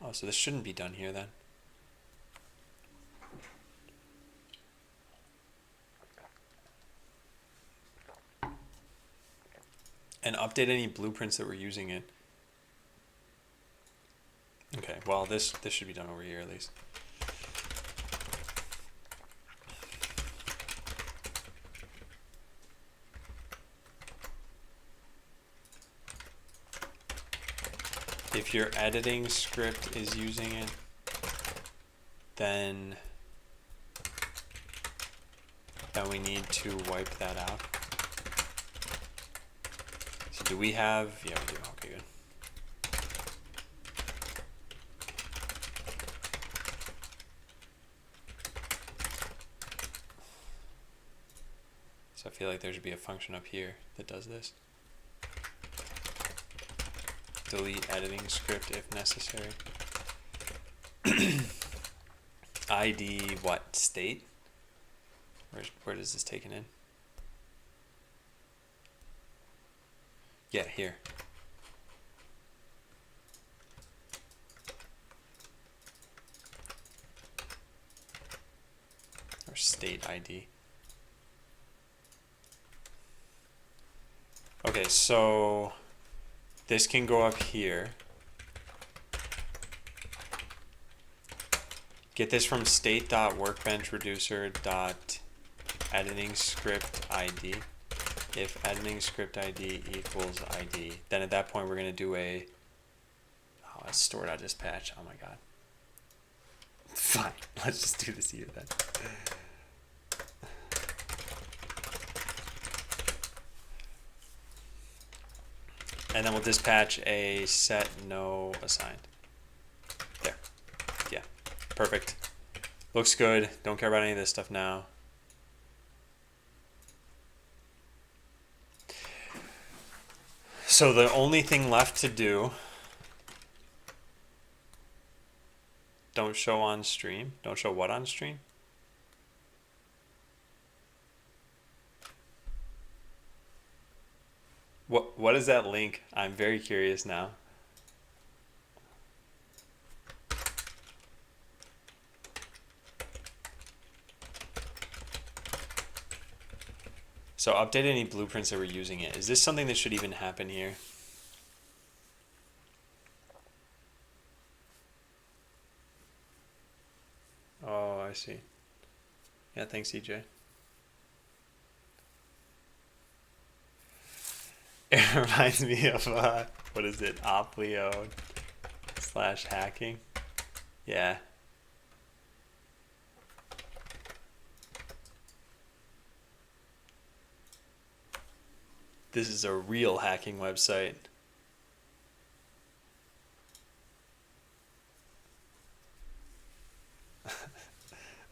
Oh, so this shouldn't be done here then. And update any blueprints that we're using it. Okay, well this should be done over here at least. If your editing script is using it, then we need to wipe that out. So do we have, yeah we do, okay good. So I feel like there should be a function up here that does this. Delete editing script if necessary. ID what? State? Where does this take it in? Yeah, here. Or state ID. Okay, so this can go up here. Get this from state.workbenchreducer.editing script ID. If editing script ID equals ID, then at that point we're going to do a it's store.dispatch. Oh my god. Fine, let's just do this here then. And then we'll dispatch a set no assigned. There. Yeah. Perfect. Looks good. Don't care about any of this stuff now. So the only thing left to do, don't show on stream. Don't show what on stream? What is that link? I'm very curious now. So update any blueprints that we're using it. Is this something that should even happen here? Oh, I see. Yeah, thanks, EJ. It reminds me of What is it? Oplio / hacking. Yeah. This is a real hacking website.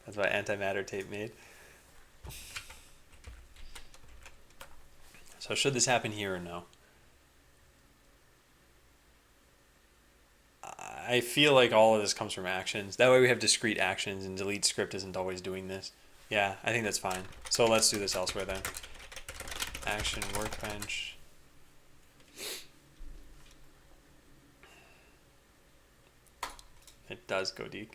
That's what antimatter tape made. So should this happen here or no? I feel like all of this comes from actions. That way we have discrete actions and delete script isn't always doing this. Yeah, I think that's fine. So let's do this elsewhere then. Action workbench. It does go deep.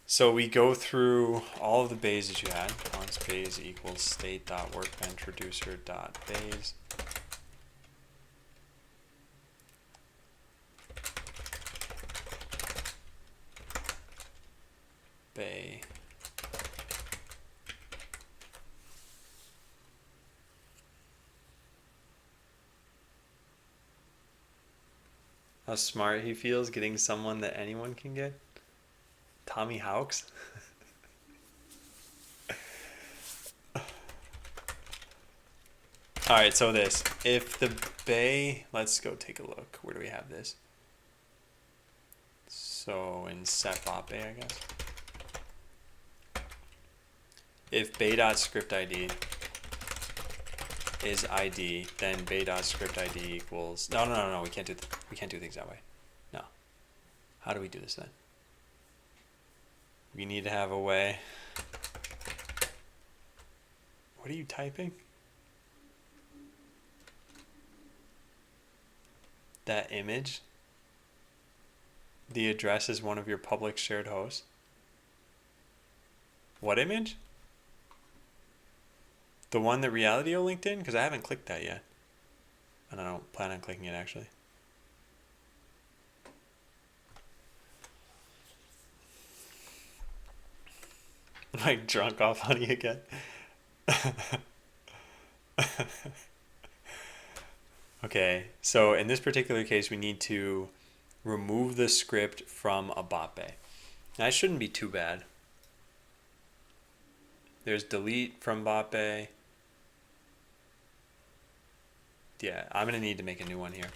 So we go through all of the bays that you had. Const bays equals state.workbench reducer.bays. Bay. How smart he feels getting someone that anyone can get. Tommy Hawks. All right, so this, if the bay, let's go take a look. Where do we have this? So in set bot bay, I guess. If bay.scriptID is ID, then bay.scriptID equals, no, we can't do things that way. No. How do we do this then? We need to have a way. What are you typing? That image? The address is one of your public shared hosts. What image? The one that Reality linked in? Because I haven't clicked that yet. And I don't plan on clicking it actually. Like drunk off honey again. Okay, so in this particular case, we need to remove the script from a bot bay. Now, that shouldn't be too bad. There's delete from bot bay. Yeah, I'm gonna need to make a new one here.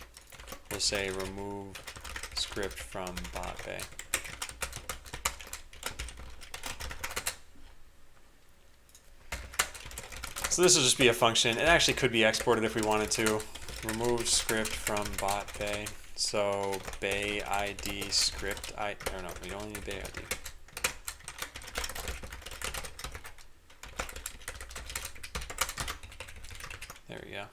We'll say remove script from bot bay. So this will just be a function. It actually could be exported if we wanted to. Remove script from bot bay. So bay ID script I or no, we don't need bay ID. There we go.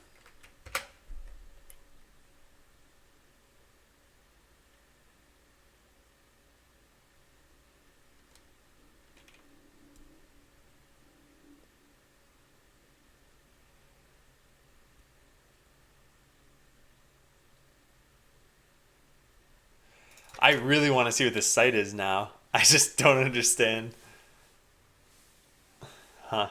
I really want to see what this site is now. I just don't understand. Huh.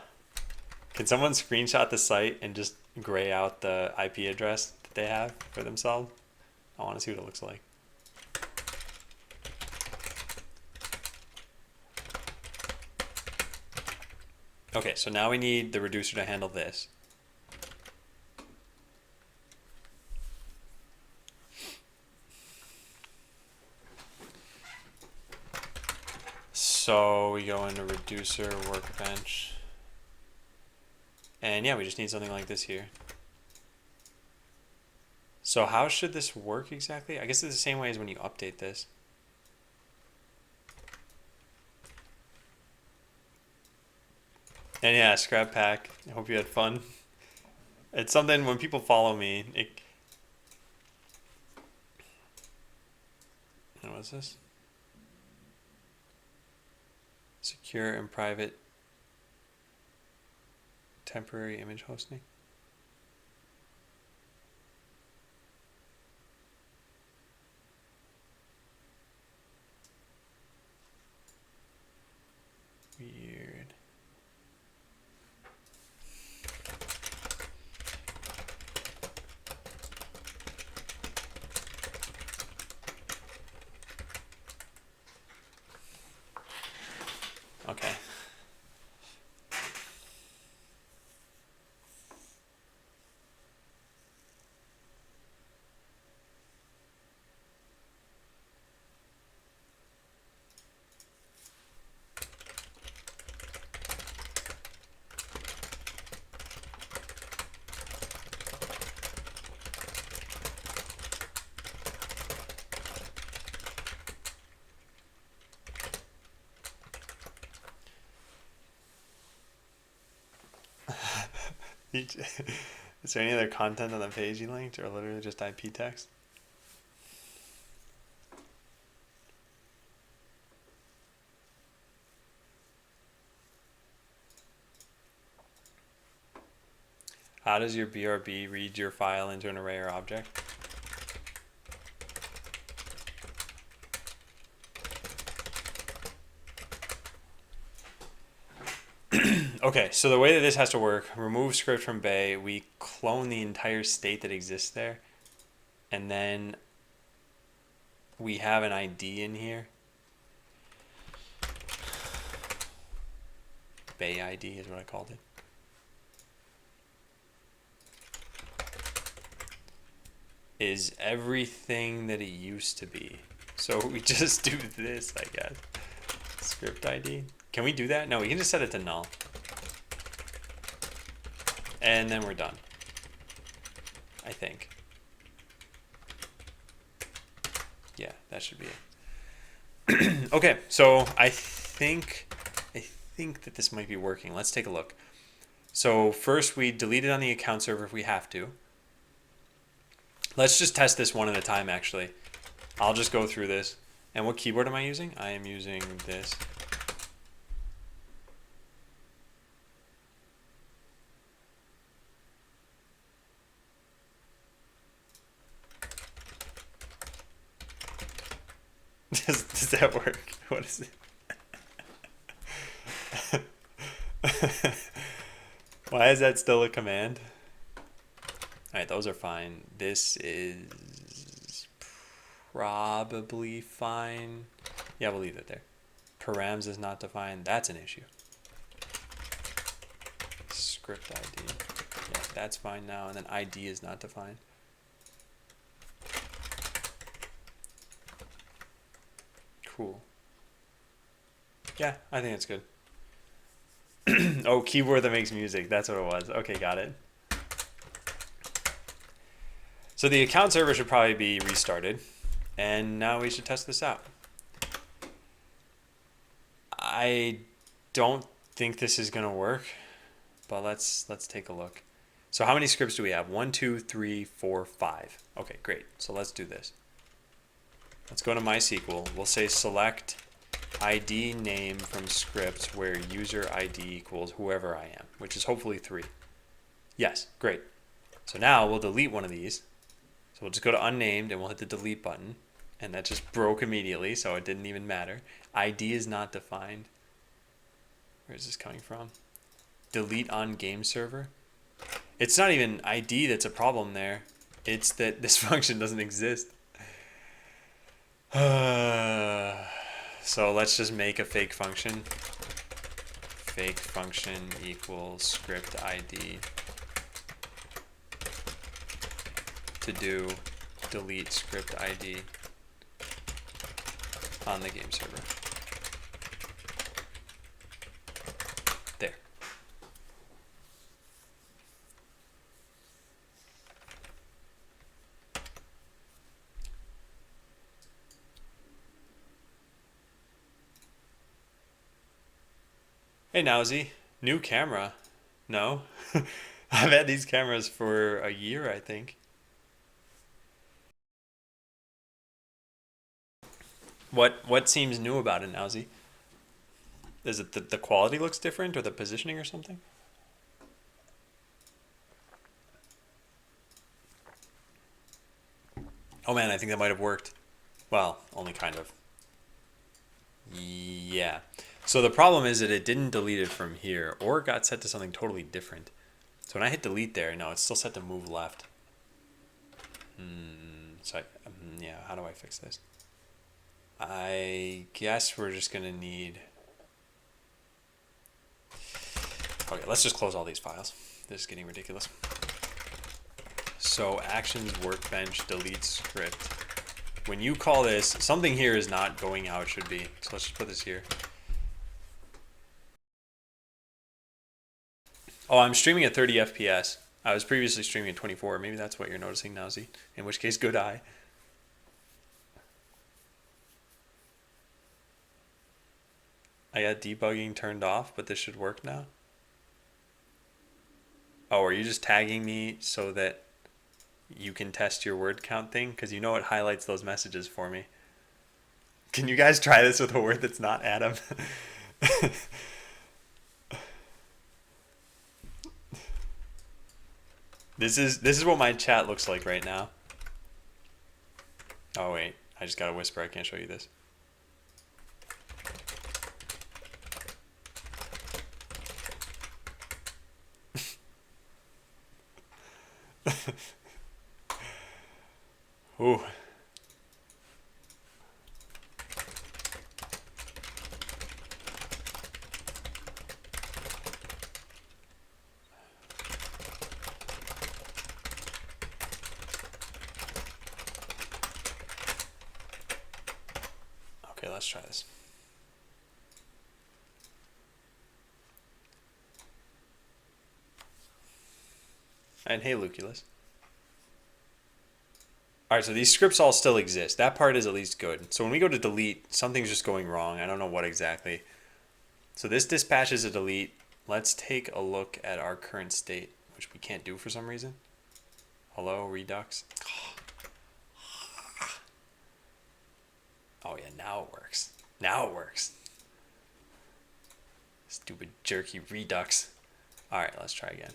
Can someone screenshot the site and just gray out the IP address that they have for themselves? I want to see what it looks like. Okay, so now we need the reducer to handle this. So we go into reducer workbench. And yeah, we just need something like this here. So how should this work exactly? I guess it's the same way as when you update this. And yeah, Scrap Pack. I hope you had fun. It's something when people follow me. What's this? Secure and private temporary image hosting. Weird. Is there any other content on the page you linked, or literally just IP text? How does your BRB read your file into an array or object? Okay, so the way that this has to work, remove script from Bay, we clone the entire state that exists there, and then we have an ID in here. Bay ID is what I called it. Is everything that it used to be. So we just do this, I guess. Script ID. Can we do that? No, we can just set it to null. And then we're done. I think. Yeah, that should be it. Okay, so I think that this might be working. Let's take a look. So first we delete it on the account server if we have to. Let's just test this one at a time, actually. I'll just go through this. And what keyboard am I using? I am using this. Does that work? What is it? Why is that still a command? Alright, those are fine. This is probably fine. Yeah, we'll leave it there. Params is not defined. That's an issue. Script ID. Yeah, that's fine now. And then ID is not defined. Cool. Yeah, I think it's good. Oh, keyboard that makes music. That's what it was. Okay, got it. So the account server should probably be restarted. And now we should test this out. I don't think this is going to work, but let's take a look. So how many scripts do we have? 1, 2, 3, 4, 5. Okay, great. So let's do this. Let's go to MySQL. We'll say select ID name from scripts where user ID equals whoever I am, which is hopefully 3. Yes, great. So now we'll delete one of these. So we'll just go to unnamed and we'll hit the delete button. And that just broke immediately, so it didn't even matter. ID is not defined. Where is this coming from? Delete on game server. It's not even ID that's a problem there. It's that this function doesn't exist. So let's just make a fake function. Fake function equals script ID to do delete script ID on the game server. There. Hey Nowzy, new camera. No? I've had these cameras for a year, I think. What seems new about it, Nowzy? Is it the quality looks different or the positioning or something? Oh man, I think that might have worked. Well, only kind of. Yeah. So the problem is that it didn't delete it from here, or it got set to something totally different. So when I hit delete there, no, it's still set to move left. Yeah, how do I fix this? I guess we're just gonna need... Okay, let's just close all these files. This is getting ridiculous. So actions workbench delete script. When you call this, something here is not going how it should be. So let's just put this here. Oh, I'm streaming at 30 FPS. I was previously streaming at 24. Maybe that's what you're noticing, Nowzy. In which case, good eye. I got debugging turned off, but this should work now. Oh, are you just tagging me so that you can test your word count thing? Because you know it highlights those messages for me. Can you guys try this with a word that's not Adam? This is what my chat looks like right now. Oh wait, I just got a whisper. I can't show you this. Ooh. Okay, let's try this. And hey, Luculus. All right, so these scripts all still exist. That part is at least good. So when we go to delete, something's just going wrong. I don't know what exactly. So this dispatches a delete. Let's take a look at our current state, which we can't do for some reason. Hello, Redux. Oh yeah, now it works. Now it works. Stupid jerky Redux. All right, let's try again.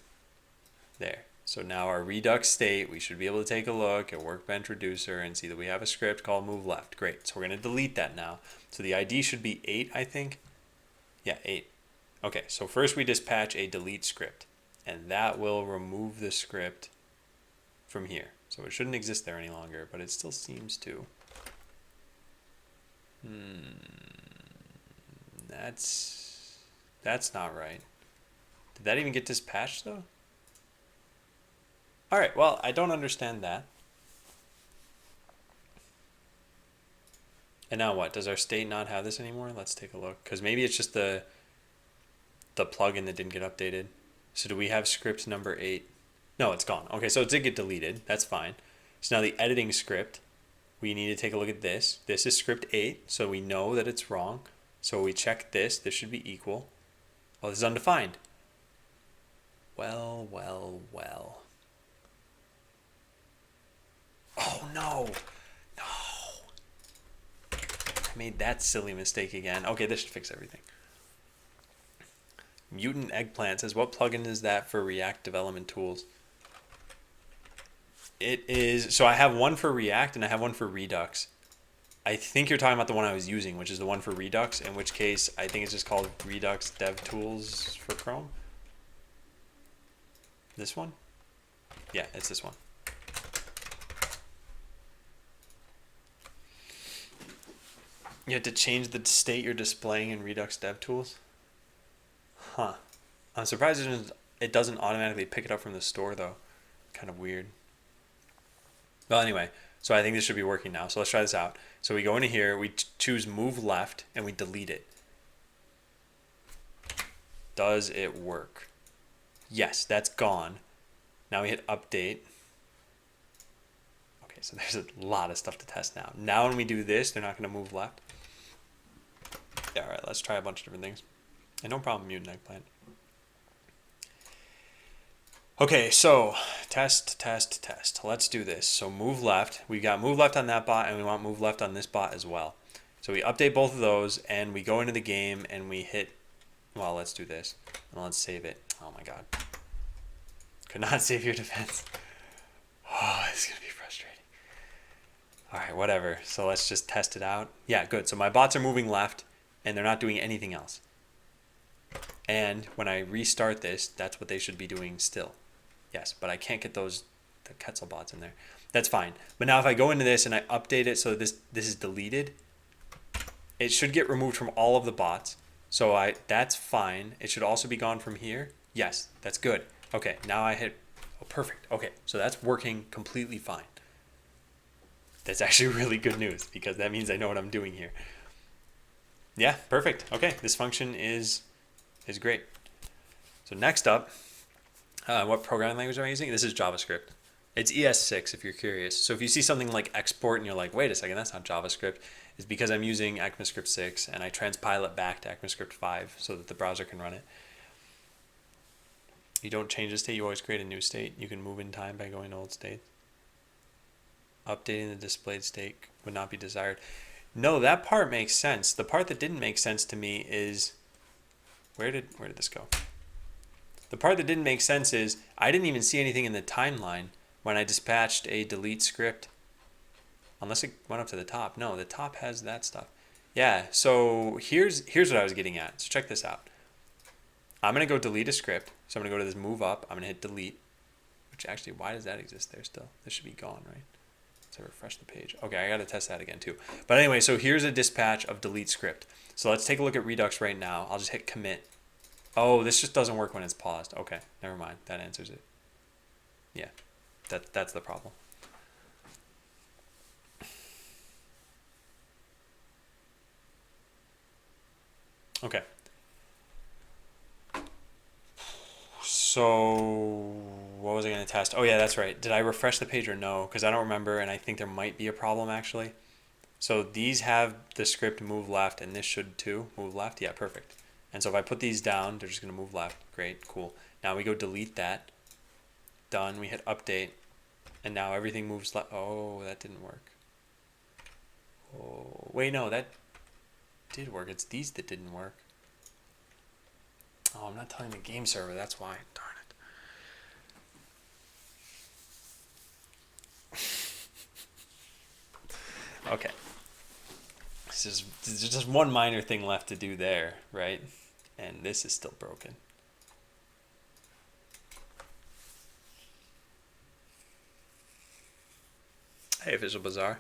There. So now our Redux state, we should be able to take a look at Workbench Reducer and see that we have a script called move left. Great. So we're going to delete that now. So the ID should be 8, I think. Yeah, 8. Okay, so first we dispatch a delete script, and that will remove the script from here. So it shouldn't exist there any longer, but it still seems to. That's not right. Did that even get dispatched though? All right, well, I don't understand that. And now what? Does our state not have this anymore? Let's take a look. Because maybe it's just the plugin that didn't get updated. So do we have script number 8? No, it's gone. Okay, so it did get deleted. That's fine. So now the editing script, we need to take a look at this. This is script 8, so we know that it's wrong. So we check this. This should be equal. Oh, this is undefined. Well, well, well. Oh, no. No. I made that silly mistake again. Okay, this should fix everything. Mutant Eggplant says, what plugin is that for React development tools? It is, so I have one for React and I have one for Redux. I think you're talking about the one I was using, which is the one for Redux, in which case I think it's just called Redux Dev Tools for Chrome. This one? Yeah, it's this one. You had to change the state you're displaying in Redux Dev Tools? Huh. I'm surprised it doesn't automatically pick it up from the store, though. Kind of weird. Well, anyway, so I think this should be working now. So let's try this out. So we go into here, we choose move left, and we delete it. Does it work? Yes, that's gone. Now we hit update. Okay, so there's a lot of stuff to test now. Now when we do this, they're not going to move left. Yeah, all right, let's try a bunch of different things. And no problem, mutant eggplant. Okay, so test. Let's do this. So move left. We got move left on that bot, and we want move left on this bot as well. So we update both of those, and we go into the game, and we hit, well, let's do this. And let's save it. Oh my god. Could not save your defense. Oh, this is going to be frustrating. All right, whatever. So let's just test it out. Yeah, good. So my bots are moving left, and they're not doing anything else. And when I restart this, that's what they should be doing still. Yes, but I can't get the Quetzal bots in there. That's fine. But now if I go into this and I update it so this is deleted, it should get removed from all of the bots. So that's fine. It should also be gone from here. Yes, that's good. Okay, now I hit, oh, perfect. Okay, so that's working completely fine. That's actually really good news because that means I know what I'm doing here. Yeah, perfect. Okay, this function is great. So next up, what programming language am I using? This is JavaScript. It's ES6 if you're curious. So if you see something like export and you're like, wait a second, that's not JavaScript, it's because I'm using ECMAScript 6 and I transpile it back to ECMAScript 5 so that the browser can run it. You don't change a state, you always create a new state. You can move in time by going to old states. Updating the displayed state would not be desired. No, that part makes sense. The part that didn't make sense to me is where did this go? The part that didn't make sense is I didn't even see anything in the timeline when I dispatched a delete script. Unless it went up to the top. No, the top has that stuff. Yeah, so here's what I was getting at. So check this out. I'm going to go delete a script. So I'm going to go to this move up. I'm going to hit delete. Which actually, why does that exist there still? This should be gone, right? So refresh the page. Okay, I got to test that again too. But anyway, so here's a dispatch of delete script. So let's take a look at Redux right now. I'll just hit commit. Oh, this just doesn't work when it's paused. Okay, never mind. That answers it. Yeah, that's the problem. Okay. So what was I going to test? Oh yeah, that's right. Did I refresh the page or no? Because I don't remember, and I think there might be a problem actually. So these have the script move left, and this should too move left. Yeah, perfect. And so if I put these down, they're just going to move left. Great, cool. Now we go delete that. Done. We hit update, and now everything moves left. Oh, that didn't work. Oh, wait, no, that did work. It's these that didn't work. Oh, I'm not telling the game server. That's why. Darn it. Okay. There's just one minor thing left to do there, right? And this is still broken. Hey, Visual Bazaar.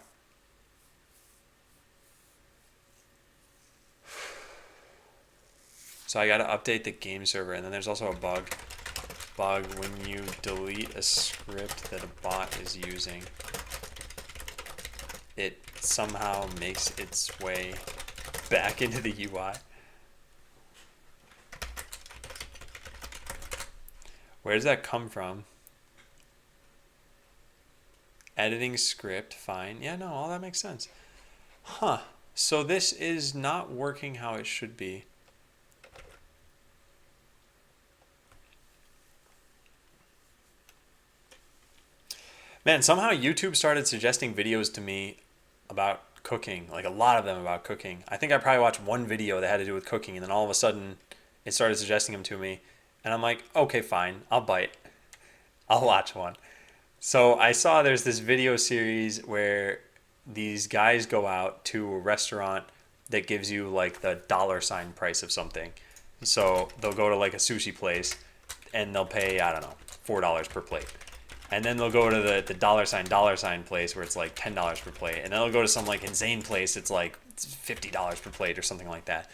So I got to update the game server, and then there's also a bug. When you delete a script that a bot is using, it somehow makes its way back into the UI. Where does that come from? Editing script, fine. Yeah, no, all that makes sense. Huh. So this is not working how it should be. Man, somehow YouTube started suggesting videos to me about cooking, like a lot of them about cooking. I think I probably watched one video that had to do with cooking, and then all of a sudden it started suggesting them to me. And I'm like, okay, fine, I'll bite. I'll watch one. So I saw there's this video series where these guys go out to a restaurant that gives you like the $ price of something. So they'll go to like a sushi place and they'll pay, I don't know, $4 per plate. And then they'll go to the $ place where it's like $10 per plate. And then they'll go to some like insane place, it's like $50 per plate or something like that.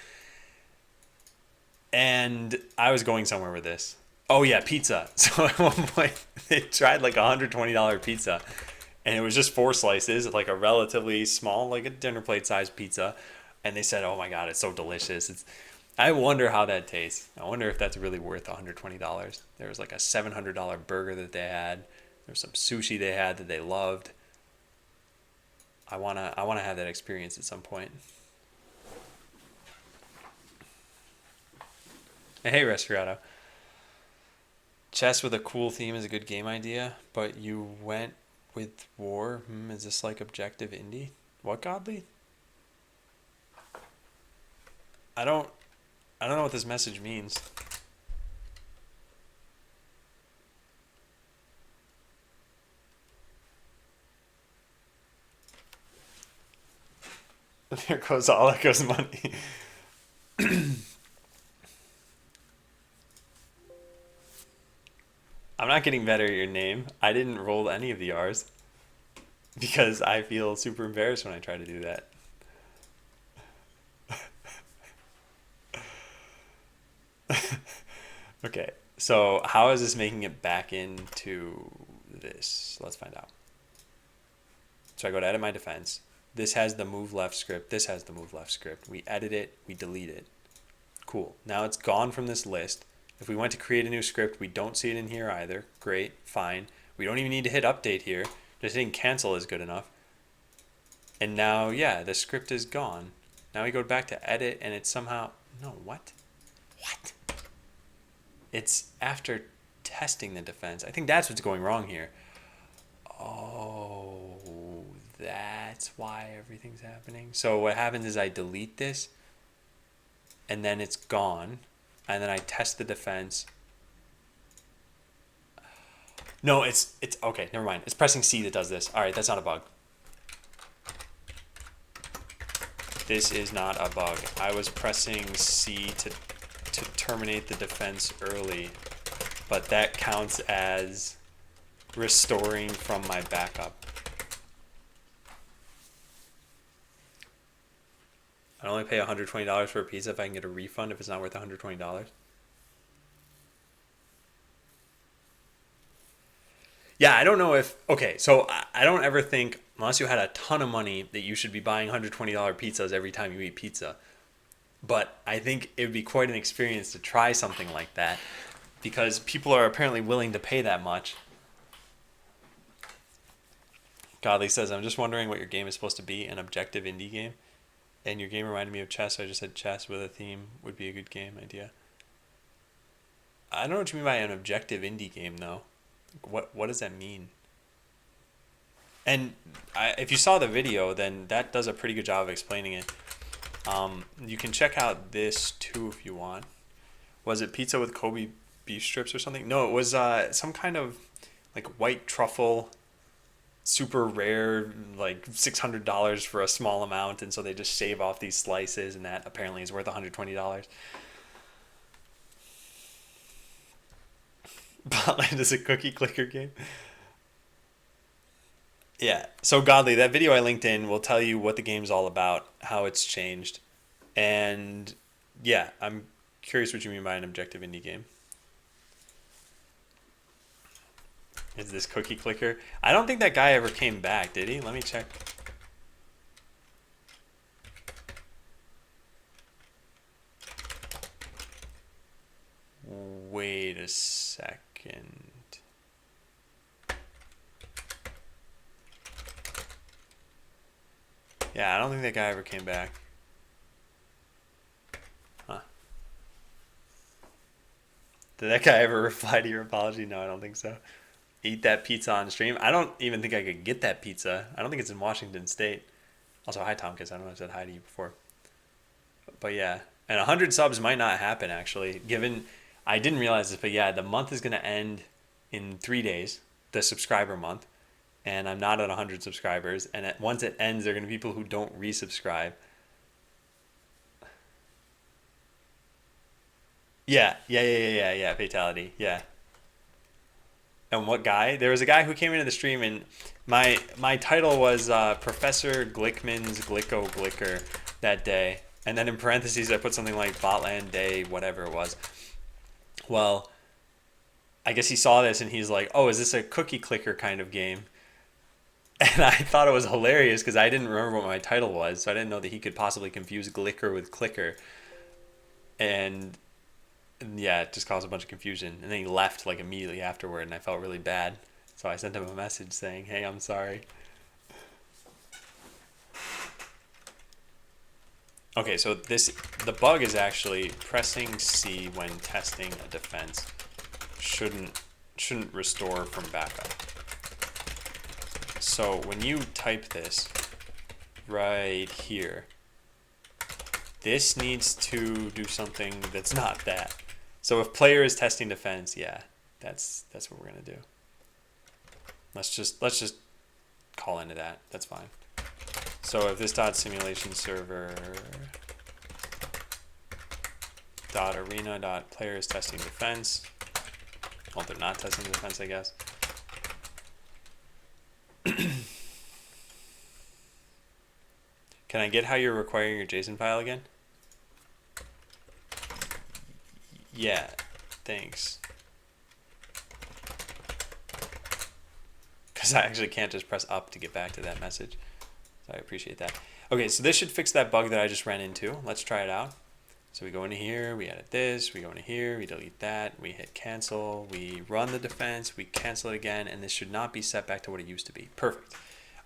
And I was going somewhere with this. Oh yeah, pizza. So at one point they tried like $120 pizza, and it was just 4 slices, like a relatively small, like a dinner plate sized pizza. And they said, "Oh my God, it's so delicious." I wonder how that tastes. I wonder if that's really worth $120. There was like a $700 burger that they had. There was some sushi they had that they loved. I wanna have that experience at some point. Hey, Respirato. Chess with a cool theme is a good game idea, but you went with war. Is this like objective indie? What, Godly? I don't know what this message means. There goes all that goes money. I'm not getting better at your name. I didn't roll any of the R's because I feel super embarrassed when I try to do that. Okay, so how is this making it back into this? Let's find out. So I go to edit my defense. This has the move left script. This has the move left script. We edit it. We delete it. Cool. Now it's gone from this list. If we went to create a new script, we don't see it in here either. Great, fine. We don't even need to hit update here. Just hitting cancel is good enough. And now, yeah, the script is gone. Now we go back to edit and it's somehow, no, what? What? It's after testing the defense. I think that's what's going wrong here. Oh, that's why everything's happening. So what happens is I delete this, and then it's gone, and then I test the defense. No, it's okay, never mind. It's pressing C that does this. All right, that's not a bug. This is not a bug. I was pressing C to terminate the defense early, but that counts as restoring from my backup. I only pay $120 for a pizza if I can get a refund if it's not worth $120. Yeah, I don't know if... Okay, so I don't ever think, unless you had a ton of money, that you should be buying $120 pizzas every time you eat pizza. But I think it would be quite an experience to try something like that, because people are apparently willing to pay that much. Godly says, I'm just wondering what your game is supposed to be, an objective indie game. And your game reminded me of chess, so I just said chess with a theme would be a good game idea. I don't know what you mean by an objective indie game, though. What does that mean? And if you saw the video, then that does a pretty good job of explaining it. You can check out this too if you want. Was it pizza with Kobe beef strips or something? No, it was some kind of like white truffle, super rare, like $600 for a small amount, and so they just shave off these slices, and that apparently is worth $120. Botland is a cookie clicker game. Yeah, so Godly, that video I linked in will tell you what the game's all about, how it's changed, and yeah, I'm curious what you mean by an objective indie game. Is this cookie clicker? I don't think that guy ever came back, did he? Let me check. Wait a second. Yeah, I don't think that guy ever came back. Huh. Did that guy ever reply to your apology? No, I don't think so. Eat that pizza on stream. I don't even think I could get that pizza. I don't think it's in Washington State. Also, hi Tomkins. I don't know if I said hi to you before. But yeah, and 100 subs might not happen actually, given I didn't realize this, but yeah, the month is going to end in 3 days, the subscriber month, and I'm not at 100 subscribers, and once it ends, there are going to be people who don't resubscribe. Yeah, fatality, yeah. And what guy? There was a guy who came into the stream, and my title was Professor Glickman's Glicko Glicker that day, and then in parentheses I put something like Botland Day, whatever it was. Well, I guess he saw this and he's like, oh, is this a cookie clicker kind of game? And I thought it was hilarious because I didn't remember what my title was, so I didn't know that he could possibly confuse glicker with clicker. And yeah, it just caused a bunch of confusion. And then he left like immediately afterward, and I felt really bad. So I sent him a message saying, hey, I'm sorry. Okay, so the bug is actually pressing C when testing a defense shouldn't restore from backup. So when you type this right here, this needs to do something that's not that. So if player is testing defense, yeah, that's what we're gonna do. Let's just call into that. That's fine. So if this .simulation server .arena .player is testing defense, well, they're not testing defense, I guess. Can I get how you're requiring your JSON file again? Yeah, thanks. Because I actually can't just press up to get back to that message. So I appreciate that. Okay, so this should fix that bug that I just ran into. Let's try it out. So we go into here, we edit this, we go into here, we delete that, we hit cancel, we run the defense, we cancel it again, and this should not be set back to what it used to be. Perfect.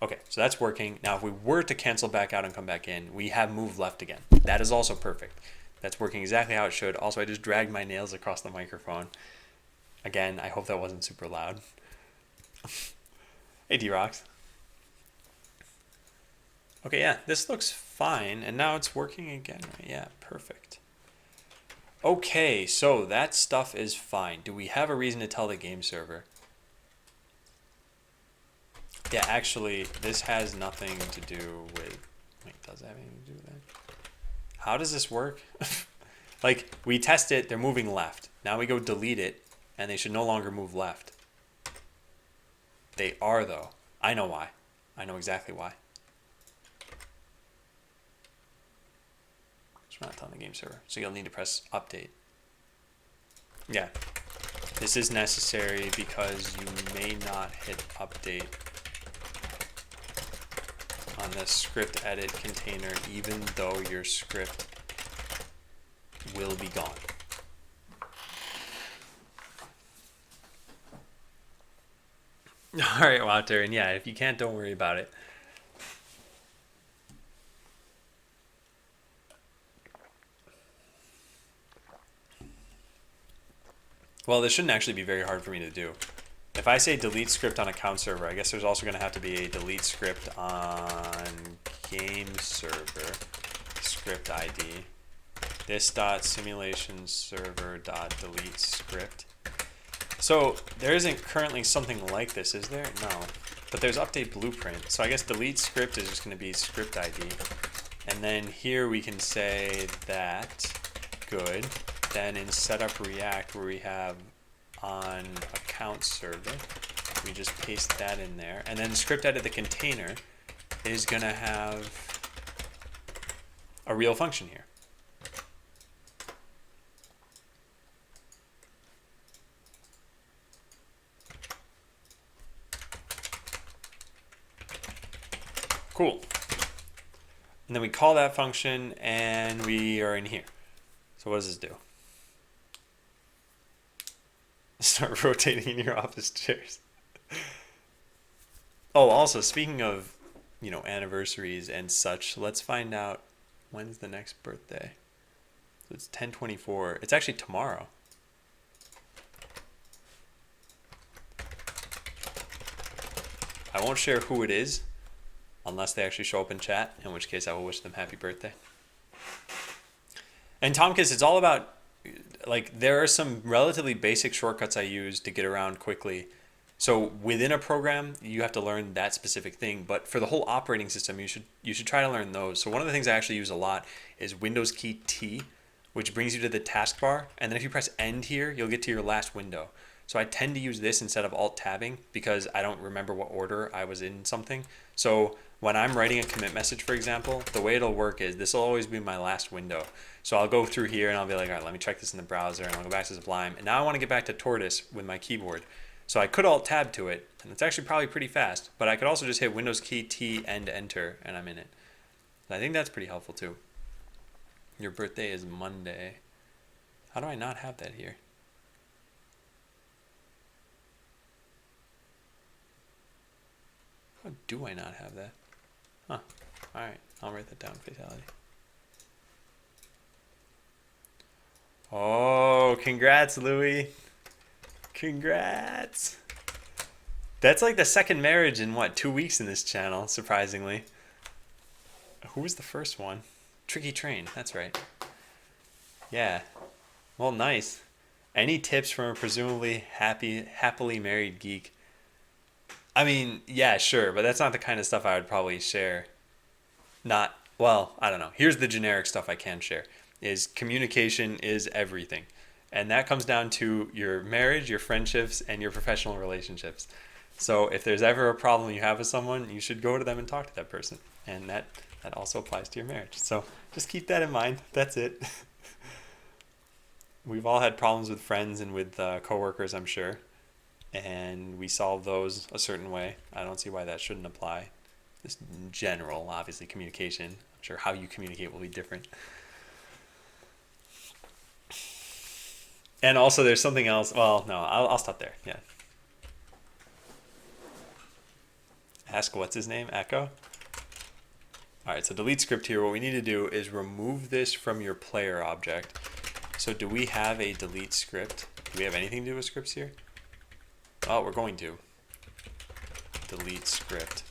Okay, so that's working. Now if we were to cancel back out and come back in, we have move left again. That is also perfect. That's working exactly how it should. Also, I just dragged my nails across the microphone. Again, I hope that wasn't super loud. Hey, D-Rocks. Okay, yeah, this looks fine, and now it's working again. Yeah, perfect. Okay, so that stuff is fine. Do we have a reason to tell the game server? Yeah, actually, this has nothing to do with... Wait, does it have anything to do with that? How does this work? Like, we test it, they're moving left. Now we go delete it, and they should no longer move left. They are, though. I know why. I know exactly why. We're not telling the game server. So you'll need to press update. Yeah. This is necessary because you may not hit update on the script edit container even though your script will be gone. Alright, Walter, and yeah, if you can't, don't worry about it. Well, this shouldn't actually be very hard for me to do. If I say delete script on account server, I guess there's also going to have to be a delete script on game server script ID. This dot simulation server dot delete script. So there isn't currently something like this, is there? No. But there's update blueprint. So I guess delete script is just going to be script ID. And then here we can say that good. Then in setup React, where we have on account server, we just paste that in there. And then script edit the container is going to have a real function here. Cool. And then we call that function and we are in here. So what does this do? Start rotating in your office chairs. Oh, also speaking of, you know, anniversaries and such, let's find out when's the next birthday. So it's 10/24. It's actually tomorrow. I won't share who it is unless they actually show up in chat, in which case I will wish them happy birthday. And Tomkis, it's all about, like, there are some relatively basic shortcuts I use to get around quickly. So within a program, you have to learn that specific thing, but for the whole operating system, you should try to learn those. So one of the things I actually use a lot is Windows key T, which brings you to the taskbar, and then if you press end here, you'll get to your last window. So I tend to use this instead of alt tabbing because I don't remember what order I was in something. So when I'm writing a commit message, for example, the way it'll work is this will always be my last window. So I'll go through here and I'll be like, all right, let me check this in the browser, and I'll go back to Sublime. And now I want to get back to Tortoise with my keyboard. So I could alt tab to it, and it's actually probably pretty fast, but I could also just hit Windows key T and enter, and I'm in it. And I think that's pretty helpful too. Your birthday is Monday. How do I not have that here? How do I not have that? Huh. Alright, I'll write that down, fatality. Oh, congrats, Louis. Congrats. That's like the second marriage in, what, 2 weeks in this channel, surprisingly. Who was the first one? Tricky Train, that's right. Yeah. Well, nice. Any tips from a presumably happily married geek? I mean, yeah, sure, but that's not the kind of stuff I would probably share. Not, well, I don't know. Here's the generic stuff I can share. Is communication is everything. And that comes down to your marriage, your friendships, and your professional relationships. So if there's ever a problem you have with someone, you should go to them and talk to that person. And that also applies to your marriage. So just keep that in mind. That's it. We've all had problems with friends and with coworkers, I'm sure. And we solve those a certain way. I don't see why that shouldn't apply. Just in general, obviously, communication. I'm sure how you communicate will be different. And also there's something else. Well, no, I'll stop there. Yeah. Ask what's his name? Echo? All right, so delete script here. What we need to do is remove this from your player object. So do we have a delete script? Do we have anything to do with scripts here? Oh, we're going to. Delete script.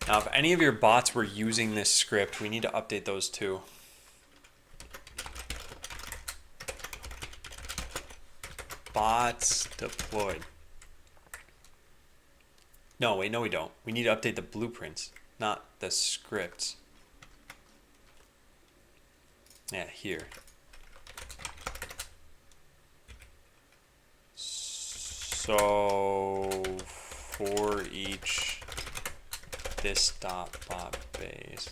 Now, if any of your bots were using this script, we need to update those too. Bots deployed. No, wait, no we don't. We need to update the blueprints, not the scripts. Yeah, here. So for each this dot bot base,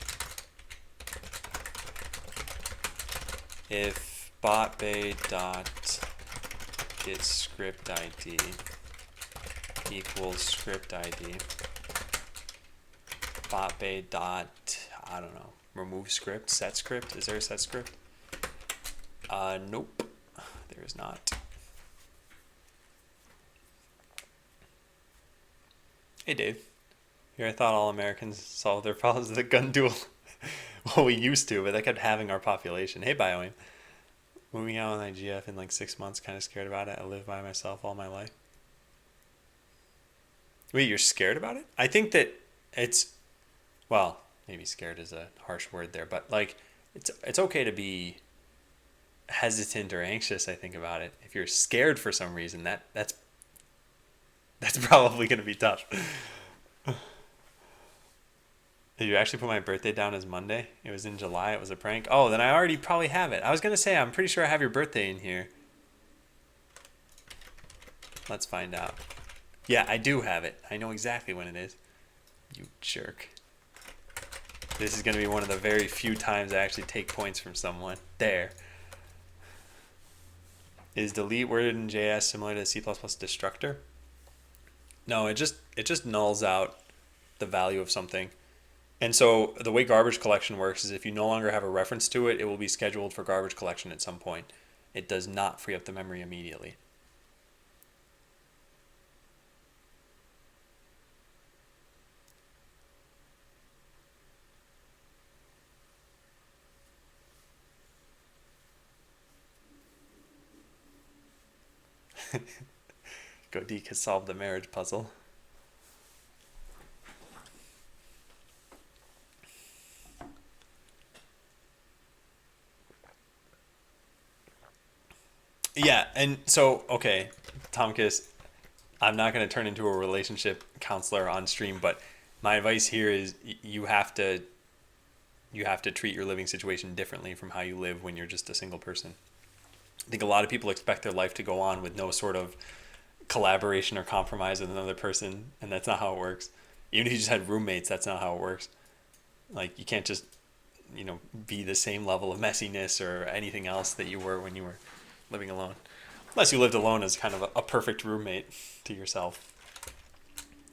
if bot bay dot get script ID equals script ID, bot bay dot, I don't know, remove script, set script. Is there a set script? Nope, there is not. Hey Dave. Here I thought all Americans solved their problems with a gun duel. Well, we used to, but that kept having our population. Hey Bioame. Moving out on IGF in like 6 months, kind of scared about it. I lived by myself all my life. Wait, you're scared about it? I think that it's, well, maybe scared is a harsh word there, but like it's okay to be hesitant or anxious, I think, about it. If you're scared for some reason, that's probably going to be tough. Did you actually put my birthday down as Monday? It was in July. It was a prank. Oh, then I already probably have it. I was going to say, I'm pretty sure I have your birthday in here. Let's find out. Yeah, I do have it. I know exactly when it is. You jerk. This is going to be one of the very few times I actually take points from someone. There. Is delete word in JS similar to C++ destructor? No, it just nulls out the value of something. And so the way garbage collection works is if you no longer have a reference to it, it will be scheduled for garbage collection at some point. It does not free up the memory immediately. Godeek has solved the marriage puzzle. Yeah, and so, okay, Tomkis, I'm not going to turn into a relationship counselor on stream, but my advice here is you have to treat your living situation differently from how you live when you're just a single person. I think a lot of people expect their life to go on with no sort of collaboration or compromise with another person, and that's not how it works. Even if you just had roommates, that's not how it works. Like, you can't just, be the same level of messiness or anything else that you were when you were living alone. Unless you lived alone as kind of a perfect roommate to yourself.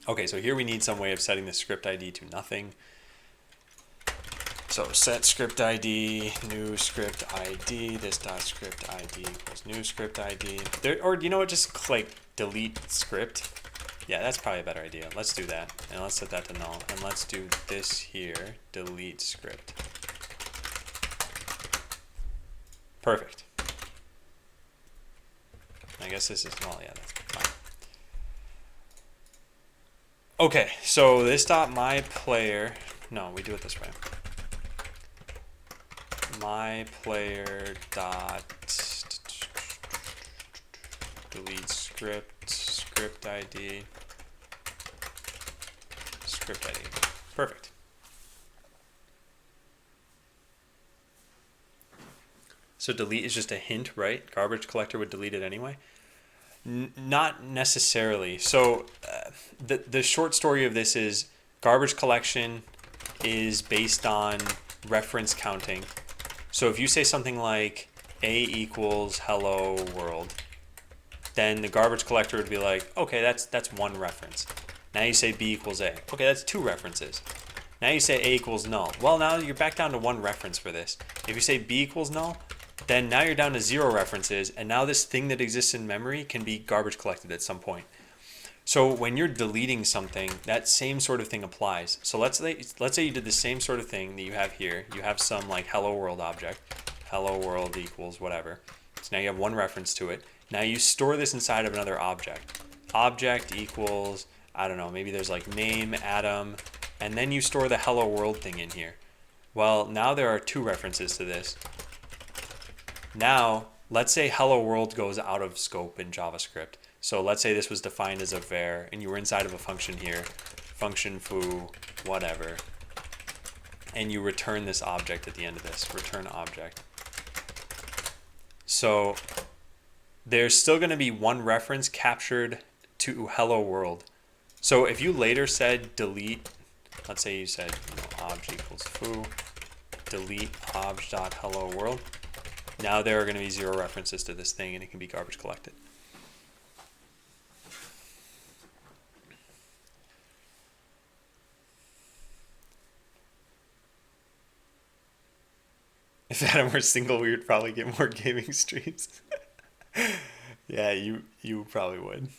Okay, so here we need some way of setting the script ID to nothing. So set script ID, new script ID, this dot script ID equals new script ID. Or you know what, just like delete script. Yeah, that's probably a better idea. Let's do that. And let's set that to null. And let's do this here, delete script. Perfect. I guess this is, well, yeah, that's fine. Okay, so this dot my player, no, we do it this way. My player dot delete script ID, script ID. Perfect. So delete is just a hint, right? Garbage collector would delete it anyway. Not necessarily. So the short story of this is garbage collection is based on reference counting. So if you say something like A equals hello world, then the garbage collector would be like, okay, that's one reference. Now you say B equals A. Okay, that's two references. Now you say A equals null. Well, now you're back down to one reference for this. If you say B equals null, then now you're down to 0 references, and now this thing that exists in memory can be garbage collected at some point. So when you're deleting something, that same sort of thing applies. So let's say you did the same sort of thing that you have here. You have some like hello world object, hello world equals whatever. So now you have one reference to it. Now you store this inside of another object. Object equals, I don't know, maybe there's like name, Adam, and then you store the hello world thing in here. Well, now there are two references to this. Now, let's say hello world goes out of scope in JavaScript. So let's say this was defined as a var and you were inside of a function here, function foo, whatever, and you return this object at the end of this, return object. So there's still going to be one reference captured to hello world. So if you later said delete, let's say you said obj equals foo, delete obj.hello world, now there are going to be 0 references to this thing and it can be garbage collected. If Adam were single, we would probably get more gaming streams. Yeah, you probably would.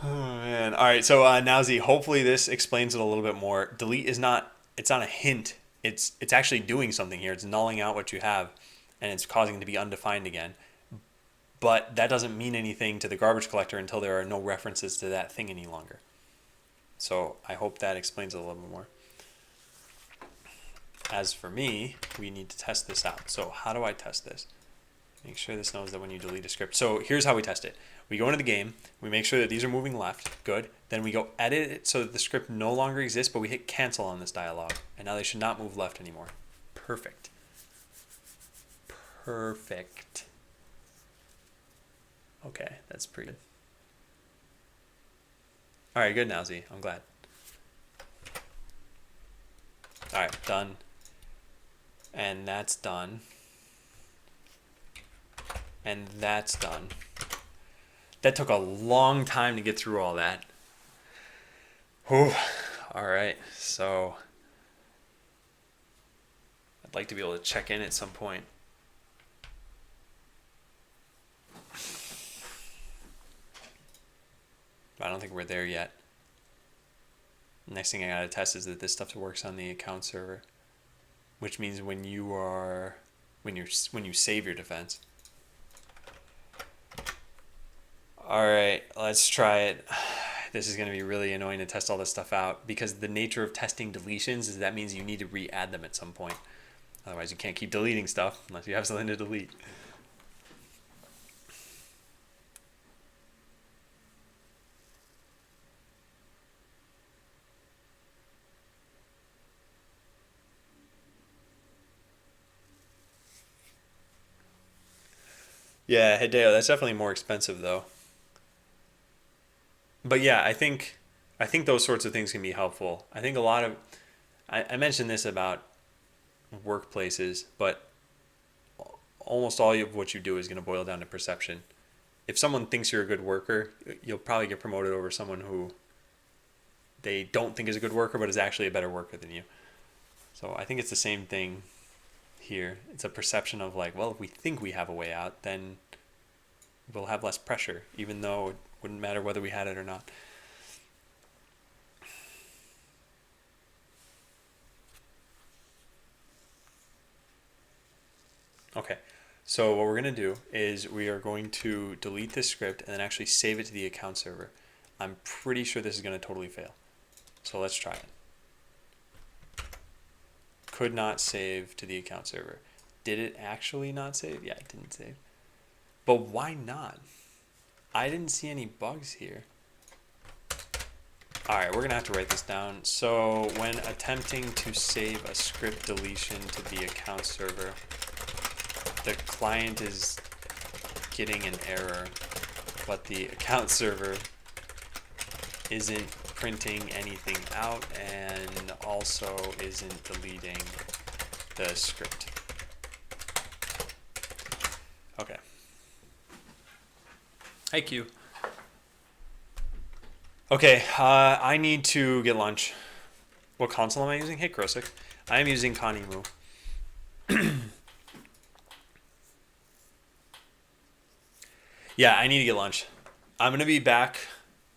Oh man. All right, so Nowzy, hopefully this explains it a little bit more. Delete is not, it's not a hint. It's actually doing something here. It's nulling out what you have and it's causing it to be undefined again. But that doesn't mean anything to the garbage collector until there are no references to that thing any longer. So I hope that explains it a little bit more. As for me, we need to test this out. So how do I test this? Make sure this knows that when you delete a script. So here's how we test it. We go into the game, we make sure that these are moving left, good. Then we go edit it so that the script no longer exists, but we hit cancel on this dialog. And now they should not move left anymore. Perfect. Perfect. Okay, that's pretty good. All right, good, Nowzy. I'm glad. All right, done. And that's done. And that's done. That took a long time to get through all that. Whew. All right, so I'd like to be able to check in at some point. But I don't think we're there yet. Next thing I gotta test is that this stuff works on the account server, which means when you save your defense. All right, let's try it. This is gonna be really annoying to test all this stuff out because the nature of testing deletions is that means you need to re-add them at some point. Otherwise, you can't keep deleting stuff unless you have something to delete. Yeah, Hideo, that's definitely more expensive though. But yeah, I think those sorts of things can be helpful. I think a lot of I mentioned this about workplaces, but almost all of what you do is going to boil down to perception. If someone thinks you're a good worker, you'll probably get promoted over someone who they don't think is a good worker, but is actually a better worker than you. So I think it's the same thing here. It's a perception of like, well, if we think we have a way out, then we'll have less pressure, even though it wouldn't matter whether we had it or not. Okay, so what we're going to do is we are going to delete this script and then actually save it to the account server. I'm pretty sure this is going to totally fail. So let's try it. Could not save to the account server. Did it actually not save? Yeah, it didn't save. But why not? I didn't see any bugs here. All right, we're going to have to write this down. So when attempting to save a script deletion to the account server, the client is getting an error, but the account server isn't printing anything out and also isn't deleting the script. Okay. Hey, Q. Okay, I need to get lunch. What console am I using? Hey, Krosik. I am using Kanimu. Yeah, I need to get lunch. I'm going to be back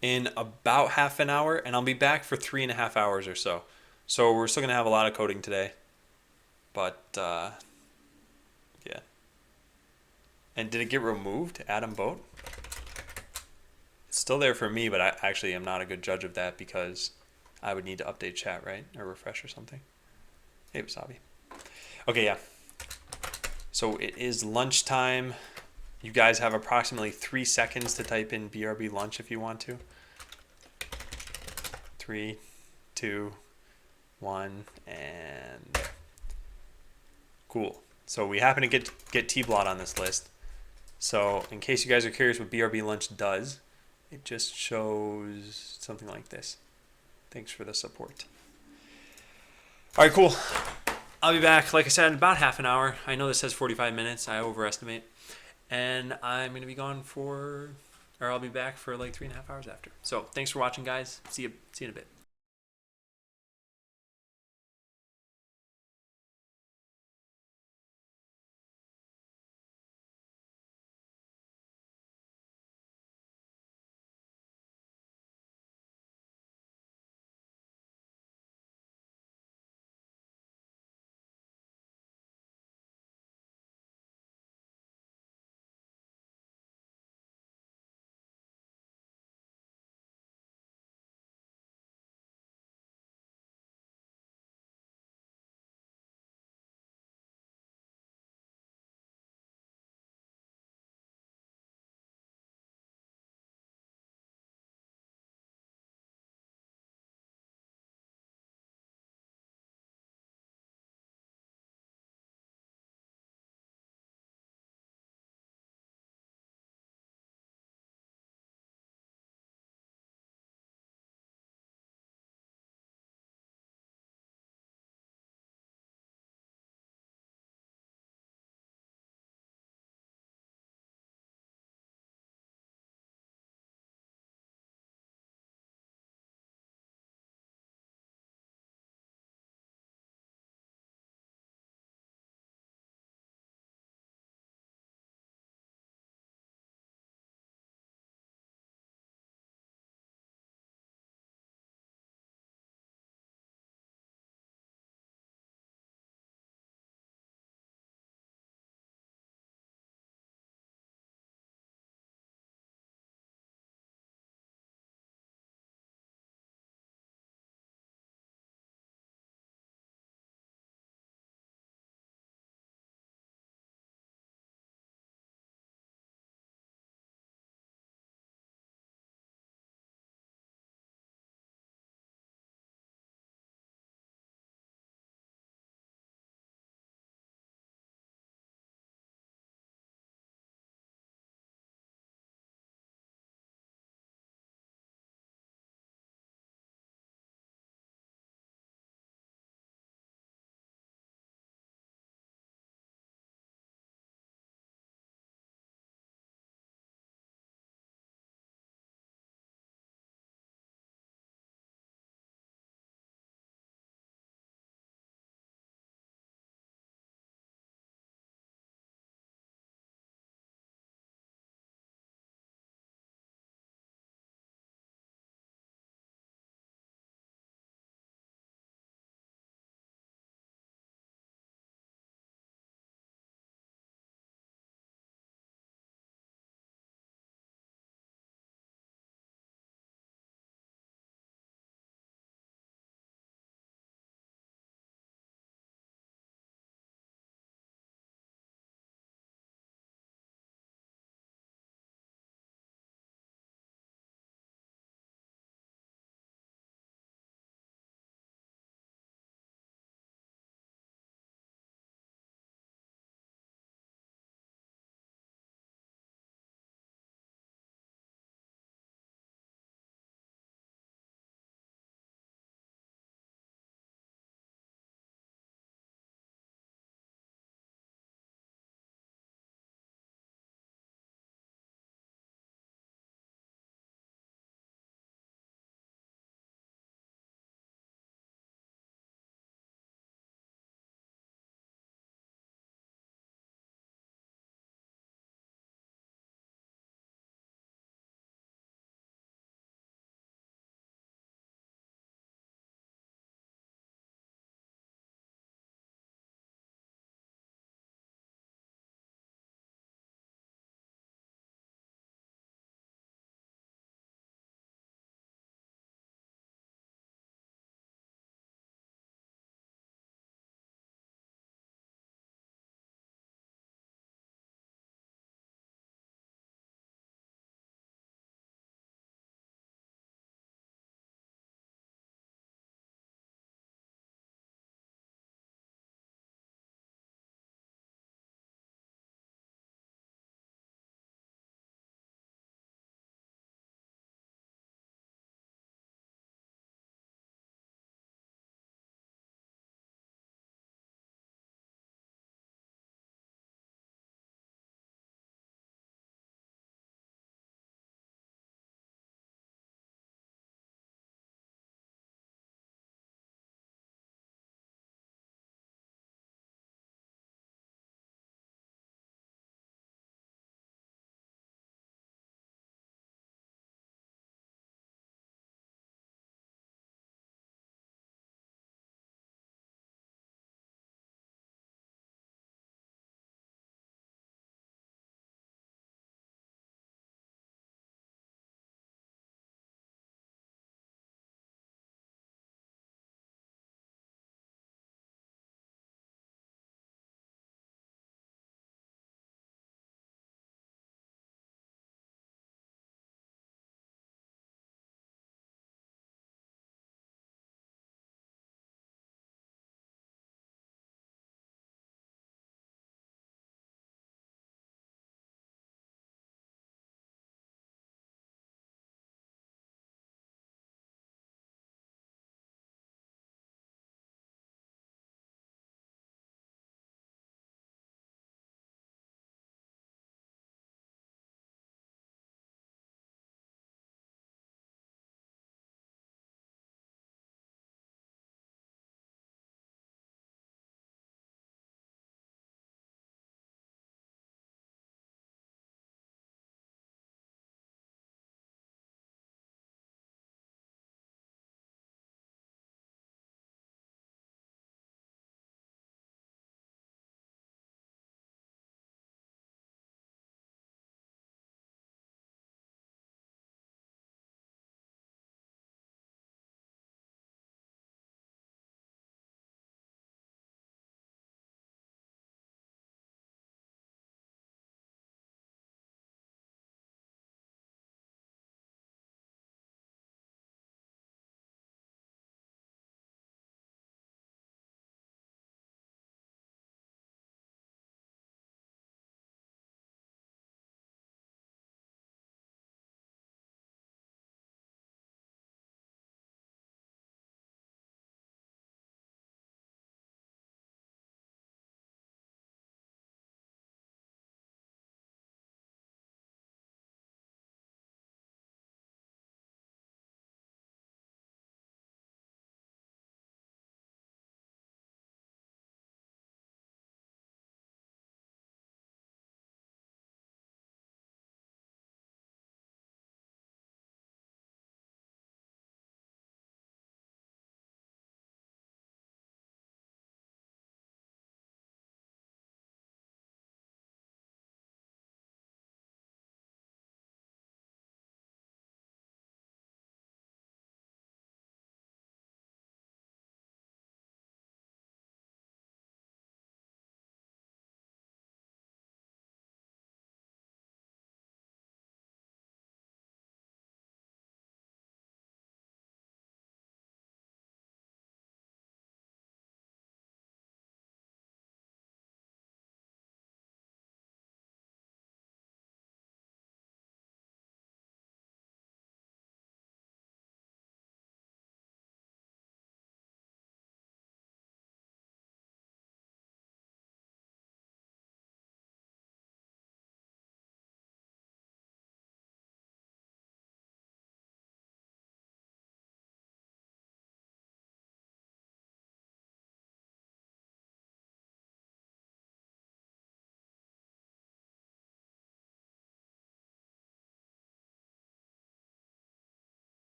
in about half an hour, and I'll be back for 3.5 hours or so. So we're still going to have a lot of coding today. But, yeah. And did it get removed, Adam Boat? It's still there for me, but I actually am not a good judge of that because I would need to update chat, right? Or refresh or something. Hey, Wasabi. Okay, yeah. So it is lunchtime. You guys have approximately 3 seconds to type in BRB lunch if you want to. 3, 2, 1, and cool. So we happen to get T-Blot on this list. So in case you guys are curious what BRB lunch does, it just shows something like this. Thanks for the support. All right, cool. I'll be back, like I said, in about half an hour. I know this says 45 minutes. I overestimate. And I'm going to be gone for, or I'll be back for like 3.5 hours after. So thanks for watching, guys. See you in a bit.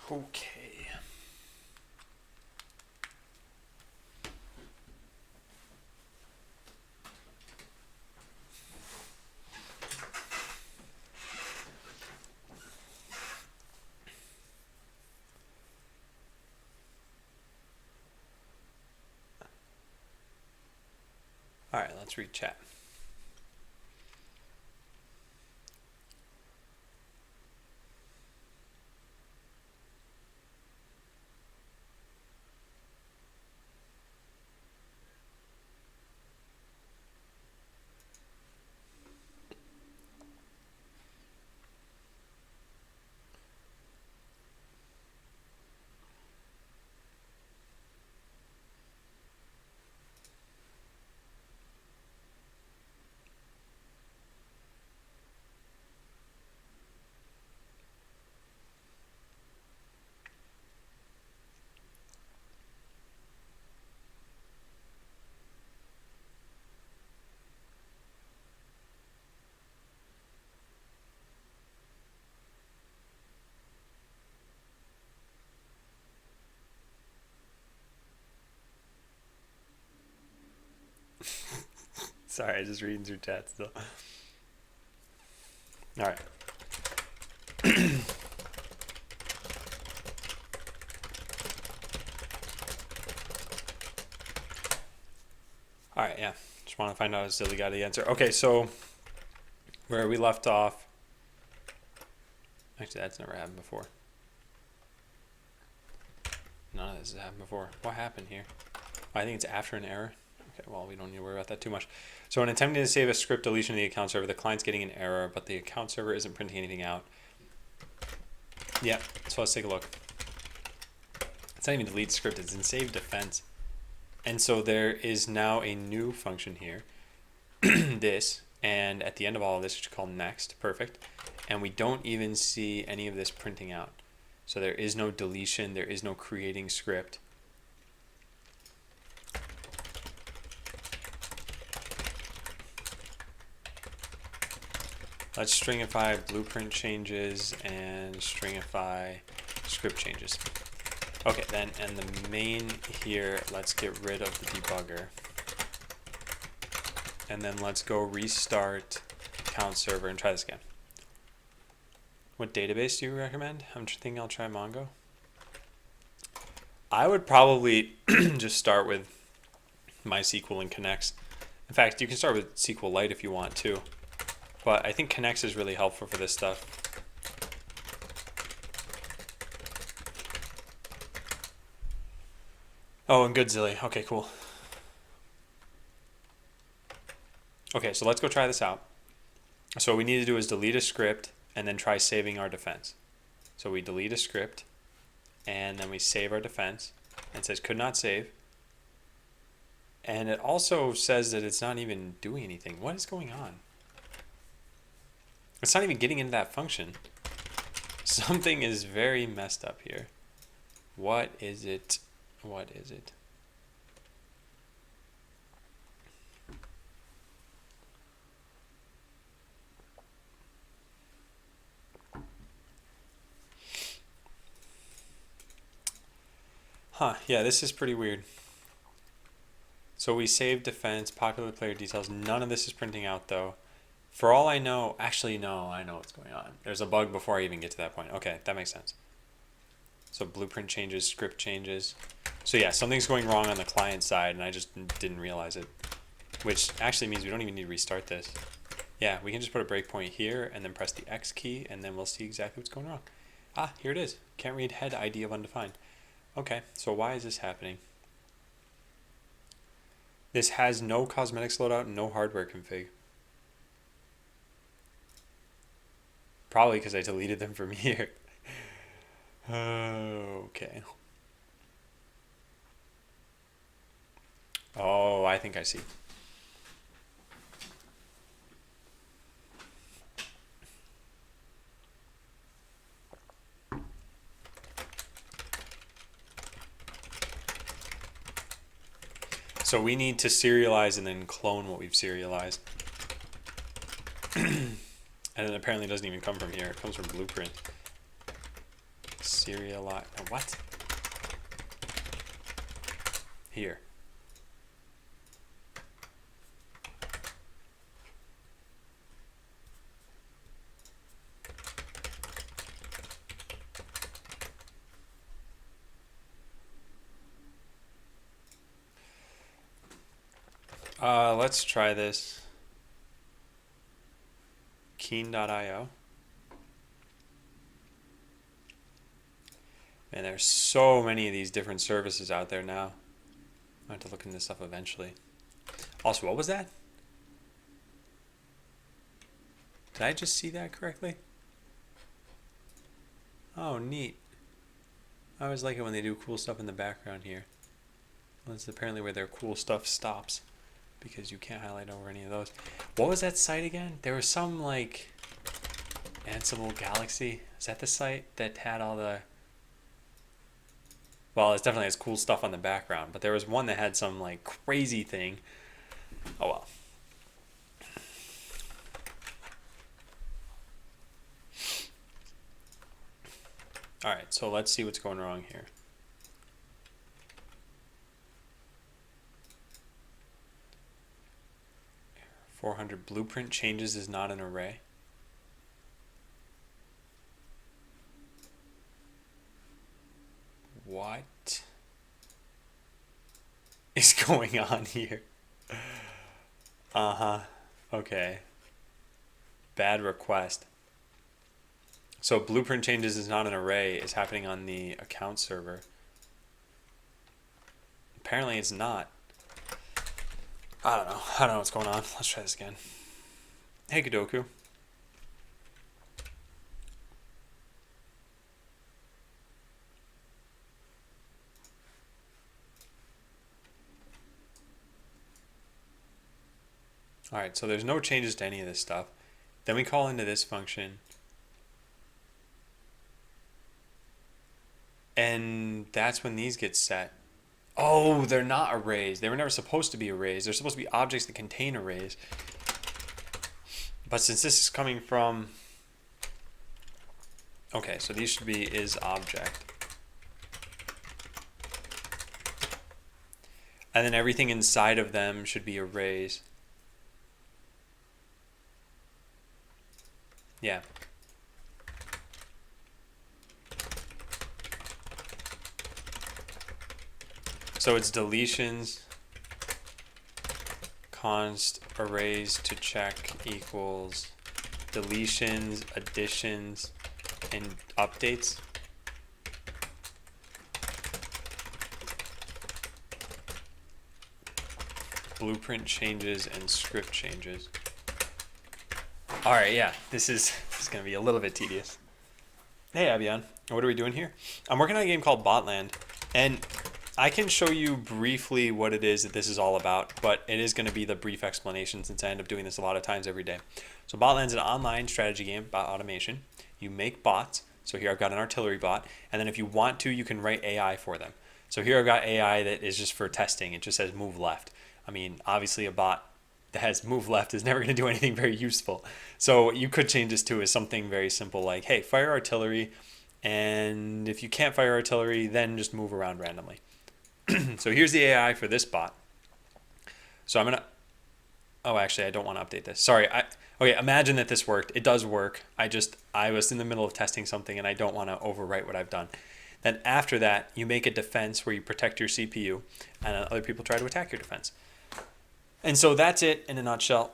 Okay. All right, let's read chat. Sorry, just reading through chat still. All right. All right, yeah. Just want to find out if Zilly got the answer. Okay, so where we left off. Actually, that's never happened before. None of this has happened before. What happened here? I think it's after an error. Okay, well, we don't need to worry about that too much. So when attempting to save a script deletion of the account server, the client's getting an error, but the account server isn't printing anything out. Yeah, so let's take a look. It's not even delete script, it's in save defense. And so there is now a new function here, this, and at the end of all of this, which is called next, perfect. And we don't even see any of this printing out. So there is no deletion, there is no creating script. Let's stringify blueprint changes and stringify script changes. Okay, then, and the main here, let's get rid of the debugger. And then let's go restart account server and try this again. What database do you recommend? I'm thinking I'll try Mongo. I would probably just start with MySQL and Connects. In fact, you can start with SQLite if you want to. But I think Connects is really helpful for this stuff. Oh, and Godzilla. Okay, cool. Okay, so let's go try this out. So what we need to do is delete a script and then try saving our defense. So we delete a script and then we save our defense. And it says could not save. And it also says that it's not even doing anything. What is going on? It's not even getting into that function. Something is very messed up here. What is it? What is it? Huh, yeah, this is pretty weird. So we saved defense, popular player details. None of this is printing out though. For all I know, actually no, I know what's going on. There's a bug before I even get to that point. Okay, that makes sense. So blueprint changes, script changes. So yeah, something's going wrong on the client side and I just didn't realize it. Which actually means we don't even need to restart this. Yeah, we can just put a breakpoint here and then press the X key and then we'll see exactly what's going wrong. Ah, here it is. Can't read head ID of undefined. Okay, so why is this happening? This has no cosmetics loadout and no hardware config. Probably because I deleted them from here. Okay. Oh, I think I see. So we need to serialize and then clone what we've serialized. And it apparently doesn't even come from here. It comes from Blueprint. serialize. What? Here. Let's try this. Keen.io. And there's so many of these different services out there now. I have to look into this stuff eventually. Also, what was that? Did I just see that correctly? Oh, neat. I always like it when they do cool stuff in the background here. Well, that's apparently where their cool stuff stops, because you can't highlight over any of those. What was that site again? There was some like Ansible Galaxy. Is that the site that had all the... Well, it definitely has cool stuff on the background, but there was one that had some like crazy thing. Oh well. All right, so let's see what's going wrong here. .400 blueprint changes is not an array. What is going on here? Okay. Bad request. So blueprint changes is not an array is happening on the account server. Apparently it's not. I don't know what's going on. Let's try this again. Hey, Godoku. All right, so there's no changes to any of this stuff. Then we call into this function. And that's when these get set. Oh, they're not arrays. They were never supposed to be arrays. They're supposed to be objects that contain arrays. But since this is coming from... Okay, so these should be is object. And then everything inside of them should be arrays. Yeah. So it's deletions, const arrays to check equals deletions, additions, and updates. Blueprint changes and script changes. All right, yeah, this is going to be a little bit tedious. Hey, Abion, what are we doing here? I'm working on a game called Botland, and I can show you briefly what it is that this is all about, but it is going to be the brief explanation since I end up doing this a lot of times every day. So Botland's an online strategy game about automation. You make bots. So here I've got an artillery bot, and then if you want to, you can write AI for them. So here I've got AI that is just for testing. It just says move left. I mean, obviously a bot that has move left is never going to do anything very useful. So you could change this to as something very simple like, hey, fire artillery, and if you can't fire artillery, then just move around randomly. So here's the AI for this bot. So I'm going to... Oh, actually, I don't want to update this. Sorry. Okay, imagine that this worked. It does work. I was in the middle of testing something, and I don't want to overwrite what I've done. Then after that, you make a defense where you protect your CPU, and other people try to attack your defense. And so that's it in a nutshell.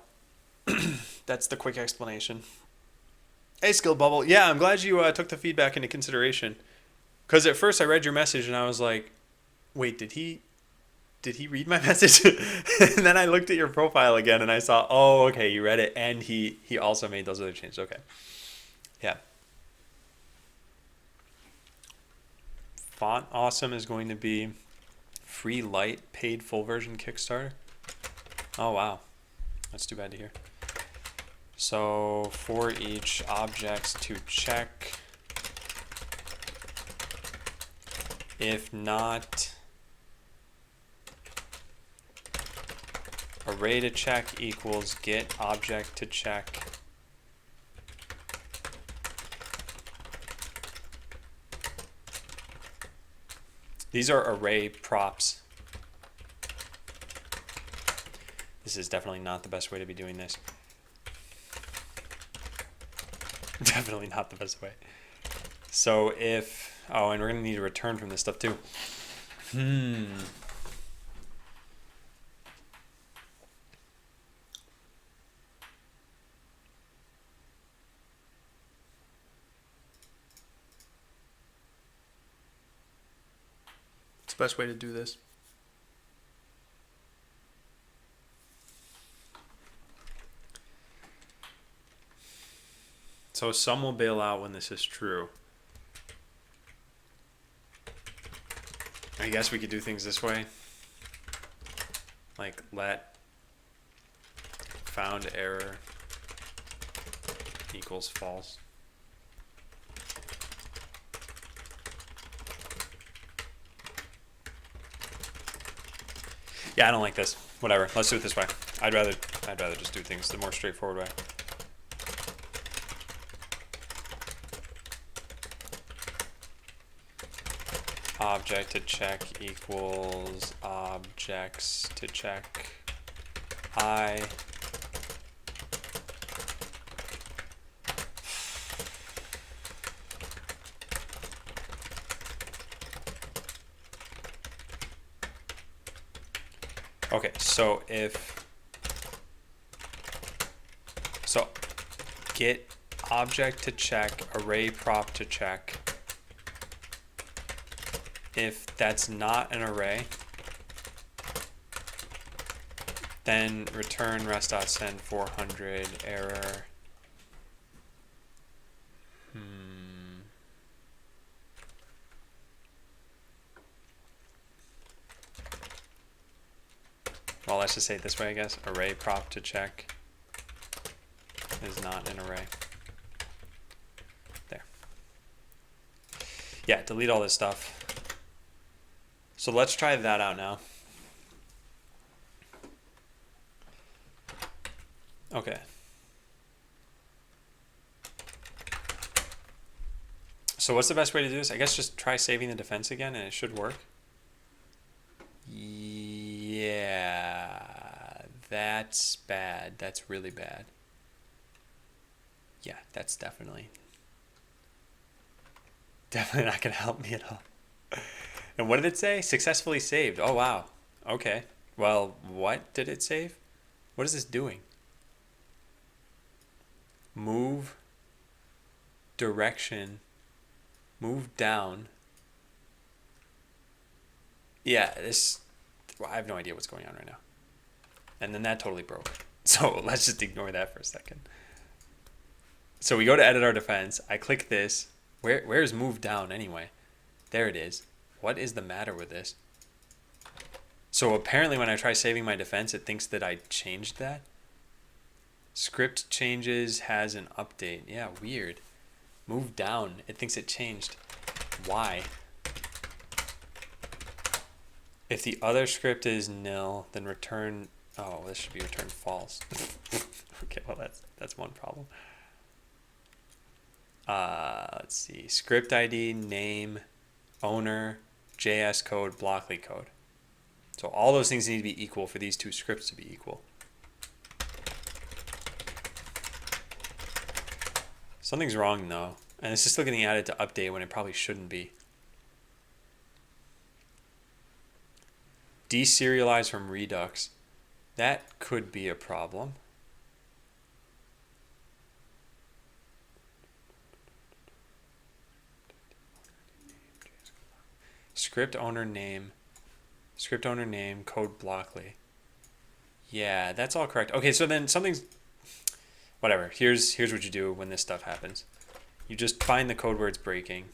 That's the quick explanation. Hey, Skill Bubble. Yeah, I'm glad you took the feedback into consideration. Because at first I read your message, and I was like, wait, did he read my message? And then I looked at your profile again and I saw, oh, okay, you read it. And he also made those other changes. Okay. Yeah. Font Awesome is going to be free light paid full version Kickstarter. Oh, wow. That's too bad to hear. So for each objects to check, if not array to check equals get object to check. These are array props. This is definitely not the best way to be doing this. Definitely not the best way. So if, oh, and we're gonna need a return from this stuff too. What's the best way to do this? So some will bail out when this is true. I guess we could do things this way. Like let found error equals false. Yeah, I don't like this. Whatever. Let's do it this way. I'd rather just do things the more straightforward way. Object to check equals objects to check I. Okay, so get object to check array prop to check. If that's not an array, then return rest.send 400 error. Well, let's just say it this way, I guess. Array prop to check is not an array. There. Yeah, delete all this stuff. So let's try that out now. Okay. So what's the best way to do this? I guess just try saving the defense again and it should work. Yeah, that's bad. That's really bad. Yeah, that's definitely not gonna help me at all. And what did it say? Successfully saved. Oh, wow. Okay. Well, what did it save? What is this doing? Move direction. Move down. Yeah, well, I have no idea what's going on right now. And then that totally broke. So let's just ignore that for a second. So we go to edit our defense. I click this. Where's move down anyway? There it is. What is the matter with this? So apparently when I try saving my defense, it thinks that I changed that. Script changes has an update. Yeah, weird. Move down. It thinks it changed. Why? If the other script is nil, then return. Oh, this should be return false. Okay, well that's one problem. Let's see. Script ID, name, owner, JS code, Blockly code. So all those things need to be equal for these two scripts to be equal. Something's wrong though, and it's just still getting added to update when it probably shouldn't be. Deserialize from Redux. That could be a problem. Script owner name, code Blockly. Yeah, that's all correct. Okay, so then something's, whatever. Here's what you do when this stuff happens. You just find the code where it's breaking,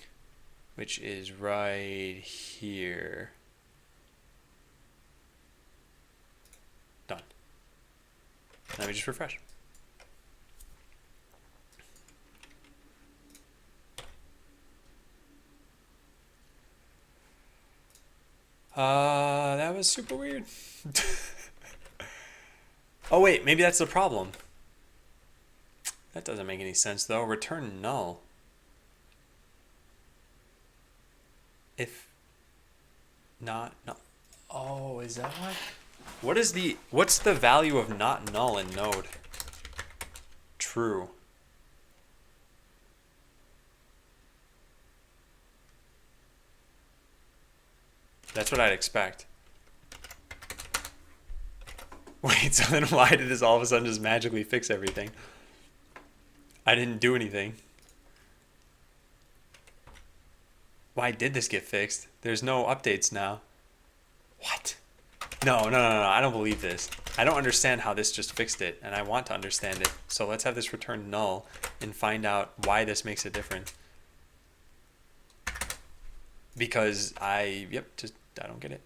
which is right here. Done. Let me just refresh. That was super weird. Oh wait, maybe that's the problem. That doesn't make any sense though. Return null. If Not no. Oh, is that why? What's the value of not null in Node? True. That's what I'd expect. Wait, so then why did this all of a sudden just magically fix everything? I didn't do anything. Why did this get fixed? There's no updates now. What? No. I don't believe this. I don't understand how this just fixed it, and I want to understand it. So let's have this return null and find out why this makes a difference. Because I don't get it.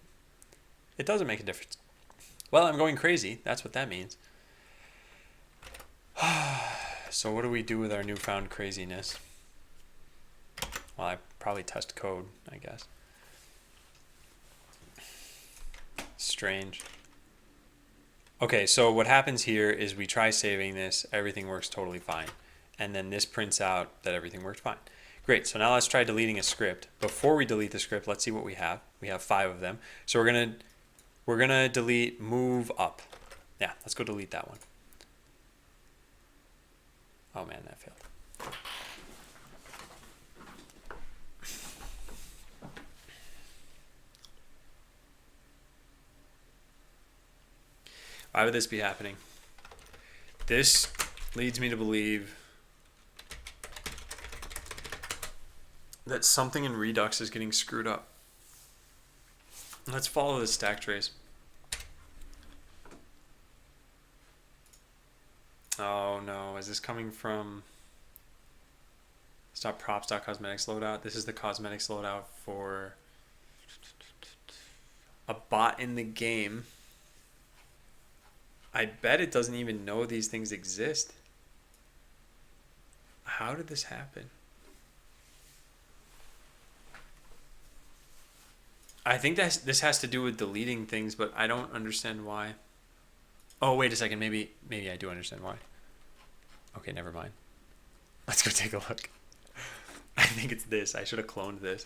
It doesn't make a difference. Well, I'm going crazy. That's what that means. So what do we do with our newfound craziness? Well, I probably test code, I guess. Strange. Okay, so what happens here is we try saving this, everything works totally fine. And then this prints out that everything worked fine. Great, so now let's try deleting a script. Before we delete the script, let's see what we have. We have 5 of them. So we're gonna delete move up. Yeah, let's go delete that one. Oh man, that failed. Why would this be happening? This leads me to believe that something in Redux is getting screwed up. Let's follow the stack trace. Oh no, is this coming from .props.cosmetics loadout? This is the cosmetics loadout for a bot in the game. I bet it doesn't even know these things exist. How did this happen? I think this has to do with deleting things, but I don't understand why. Oh, wait a second. Maybe I do understand why. Okay, never mind. Let's go take a look. I think it's this. I should have cloned this.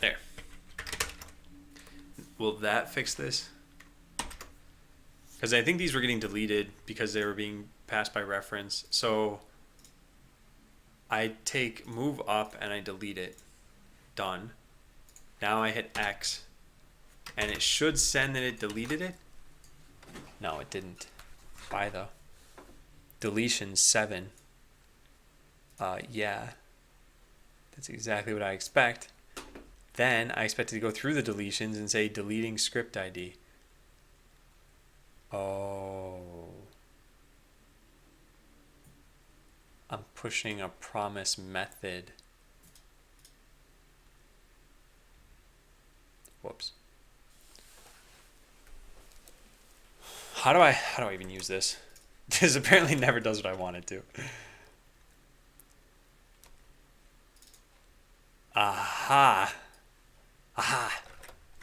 There. Will that fix this? Because I think these were getting deleted because they were being passed by reference. So I take move up and I delete it. Done. Now I hit X. And it should send that it deleted it. No, it didn't. Why though? Deletion 7. Yeah. That's exactly what I expect. Then I expect it to go through the deletions and say deleting script ID. Oh. I'm pushing a promise method. Whoops. How do I even use this? This apparently never does what I want it to. Aha. Aha.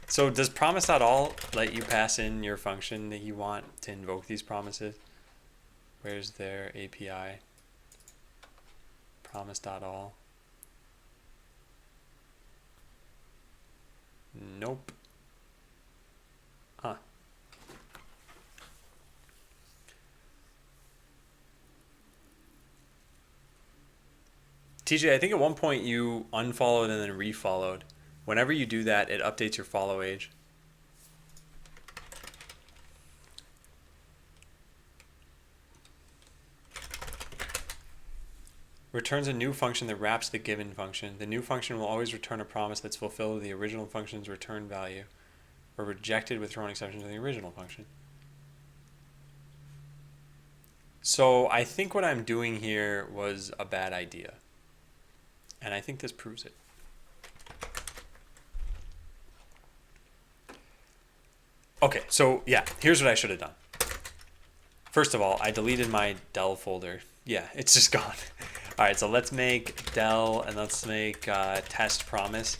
So does promise.all let you pass in your function that you want to invoke these promises? Where's their API? Promise.all. Nope. Huh. TJ, I think at one point you unfollowed and then refollowed. Whenever you do that, it updates your follow age. Returns a new function that wraps the given function. The new function will always return a promise that's fulfilled with the original function's return value, or rejected with throwing exception to the original function. So I think what I'm doing here was a bad idea. And I think this proves it. Okay, so yeah, here's what I should have done. First of all, I deleted my Del folder. Yeah, it's just gone. All right, so let's make Del and let's make test promise.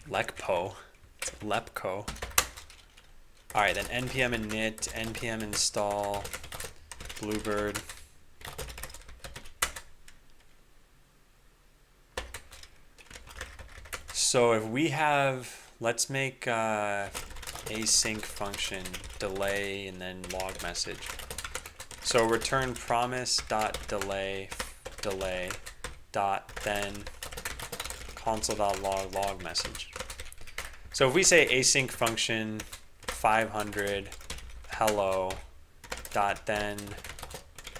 Lepco. All right, then npm init, npm install Bluebird. So if we have, let's make async function delay and then log message. So return promise dot delay dot then console.log log message. So if we say async function 500 hello dot then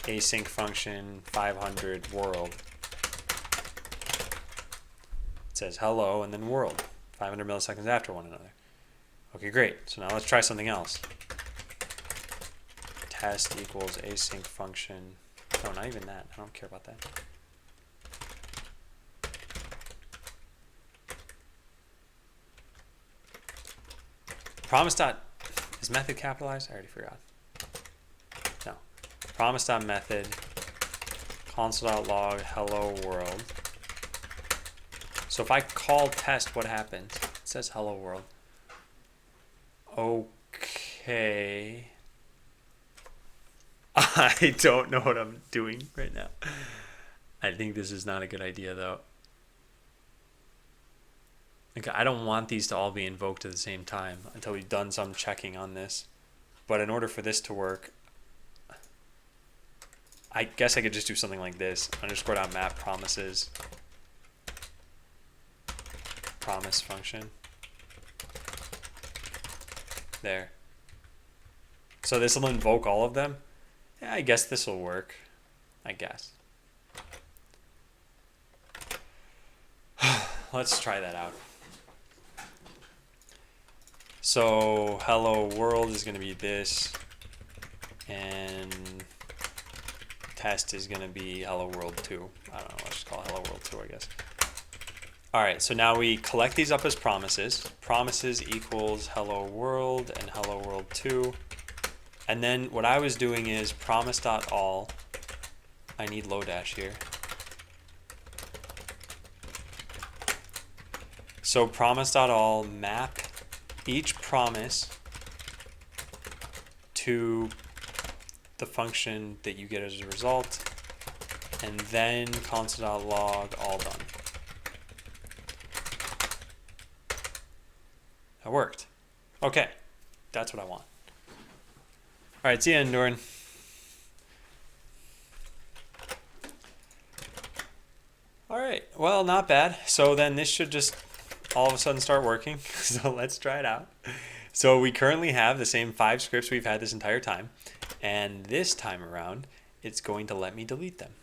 async function 500 world, it says hello and then world 500 milliseconds after one another. Okay, great. So now let's try something else. Test equals async function. Oh, not even that. I don't care about that. Promise dot, is method capitalized? I already forgot. No. Promise dot method console.log hello world. So if I call test, what happens? It says hello world. Okay. I don't know what I'm doing right now. I think this is not a good idea though. Okay, I don't want these to all be invoked at the same time until we've done some checking on this. But in order for this to work, I guess I could just do something like this. _.map promises promise function. There. So this will invoke all of them. Yeah, I guess this will work. I guess. Let's try that out. So hello world is going to be this, and test is going to be hello world 2. I don't know, let's just call it hello world 2, I guess. All right, so now we collect these up as promises. Promises equals hello world and hello world 2. And then what I was doing is promise.all. I need Lodash here. So promise.all map each promise to the function that you get as a result, and then console.log all done. That worked. Okay, that's what I want. All right, see you, Endurin. All right, well, not bad. So then this should just all of a sudden start working. So let's try it out. So we currently have the same 5 scripts we've had this entire time. And this time around, it's going to let me delete them.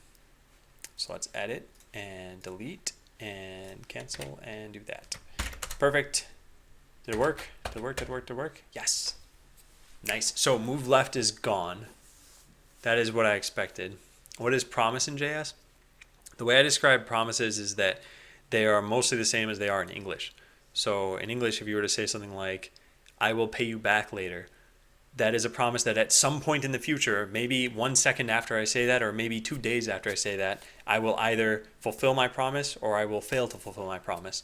So let's edit and delete and cancel and do that. Perfect. Did it work? Did it work? Did it work? Did it work? Yes. Nice. So move left is gone. That is what I expected. What is promise in JS? The way I describe promises is that they are mostly the same as they are in English. So in English, if you were to say something like, I will pay you back later, that is a promise that at some point in the future, maybe 1 second after I say that, or maybe 2 days after I say that, I will either fulfill my promise or I will fail to fulfill my promise.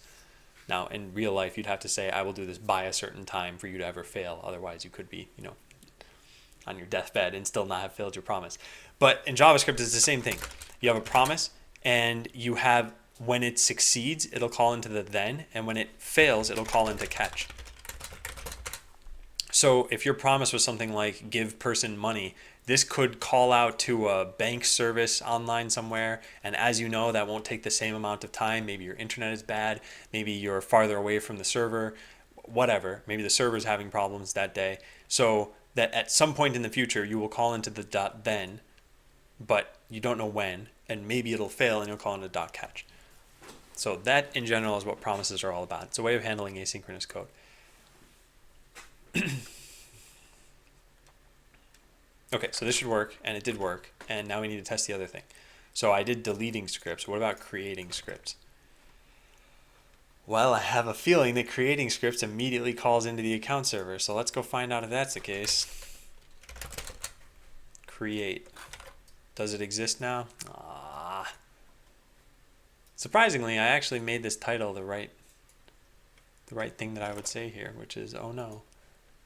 Now, in real life, you'd have to say, I will do this by a certain time for you to ever fail. Otherwise, you could be, on your deathbed and still not have failed your promise. But in JavaScript, it's the same thing. You have a promise, and you have, when it succeeds, it'll call into the then, and when it fails, it'll call into catch. So if your promise was something like give person money, this could call out to a bank service online somewhere, and as you know, that won't take the same amount of time. Maybe your internet is bad, maybe you're farther away from the server, whatever. Maybe the server's having problems that day. So that at some point in the future, you will call into the .then, but you don't know when, and maybe it'll fail and you'll call into .catch. So that, in general, is what promises are all about. It's a way of handling asynchronous code. Okay, so this should work, and it did work, and now we need to test the other thing. So I did deleting scripts. What about creating scripts? Well, I have a feeling that creating scripts immediately calls into the account server, so let's go find out if that's the case. Create. Does it exist now? Ah. Surprisingly, I actually made this title the right thing that I would say here, which is, oh no,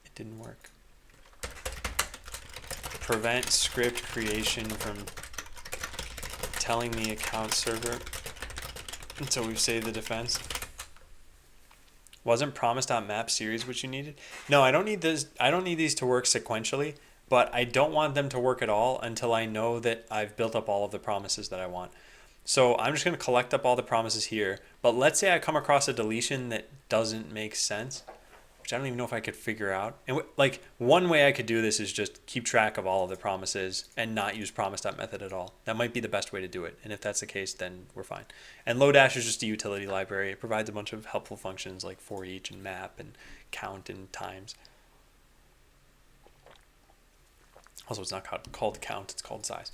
it didn't work. Prevent script creation from telling the account server until we've saved the defense. Wasn't promise.map series what you needed? No, I don't need this. I don't need these to work sequentially, but I don't want them to work at all until I know that I've built up all of the promises that I want. So I'm just going to collect up all the promises here. But let's say I come across a deletion that doesn't make sense, which I don't even know if I could figure out. And like one way I could do this is just keep track of all of the promises and not use promise.method at all. That might be the best way to do it. And if that's the case, then we're fine. And Lodash is just a utility library. It provides a bunch of helpful functions like for each and map and count and times. Also, it's not called count, it's called size.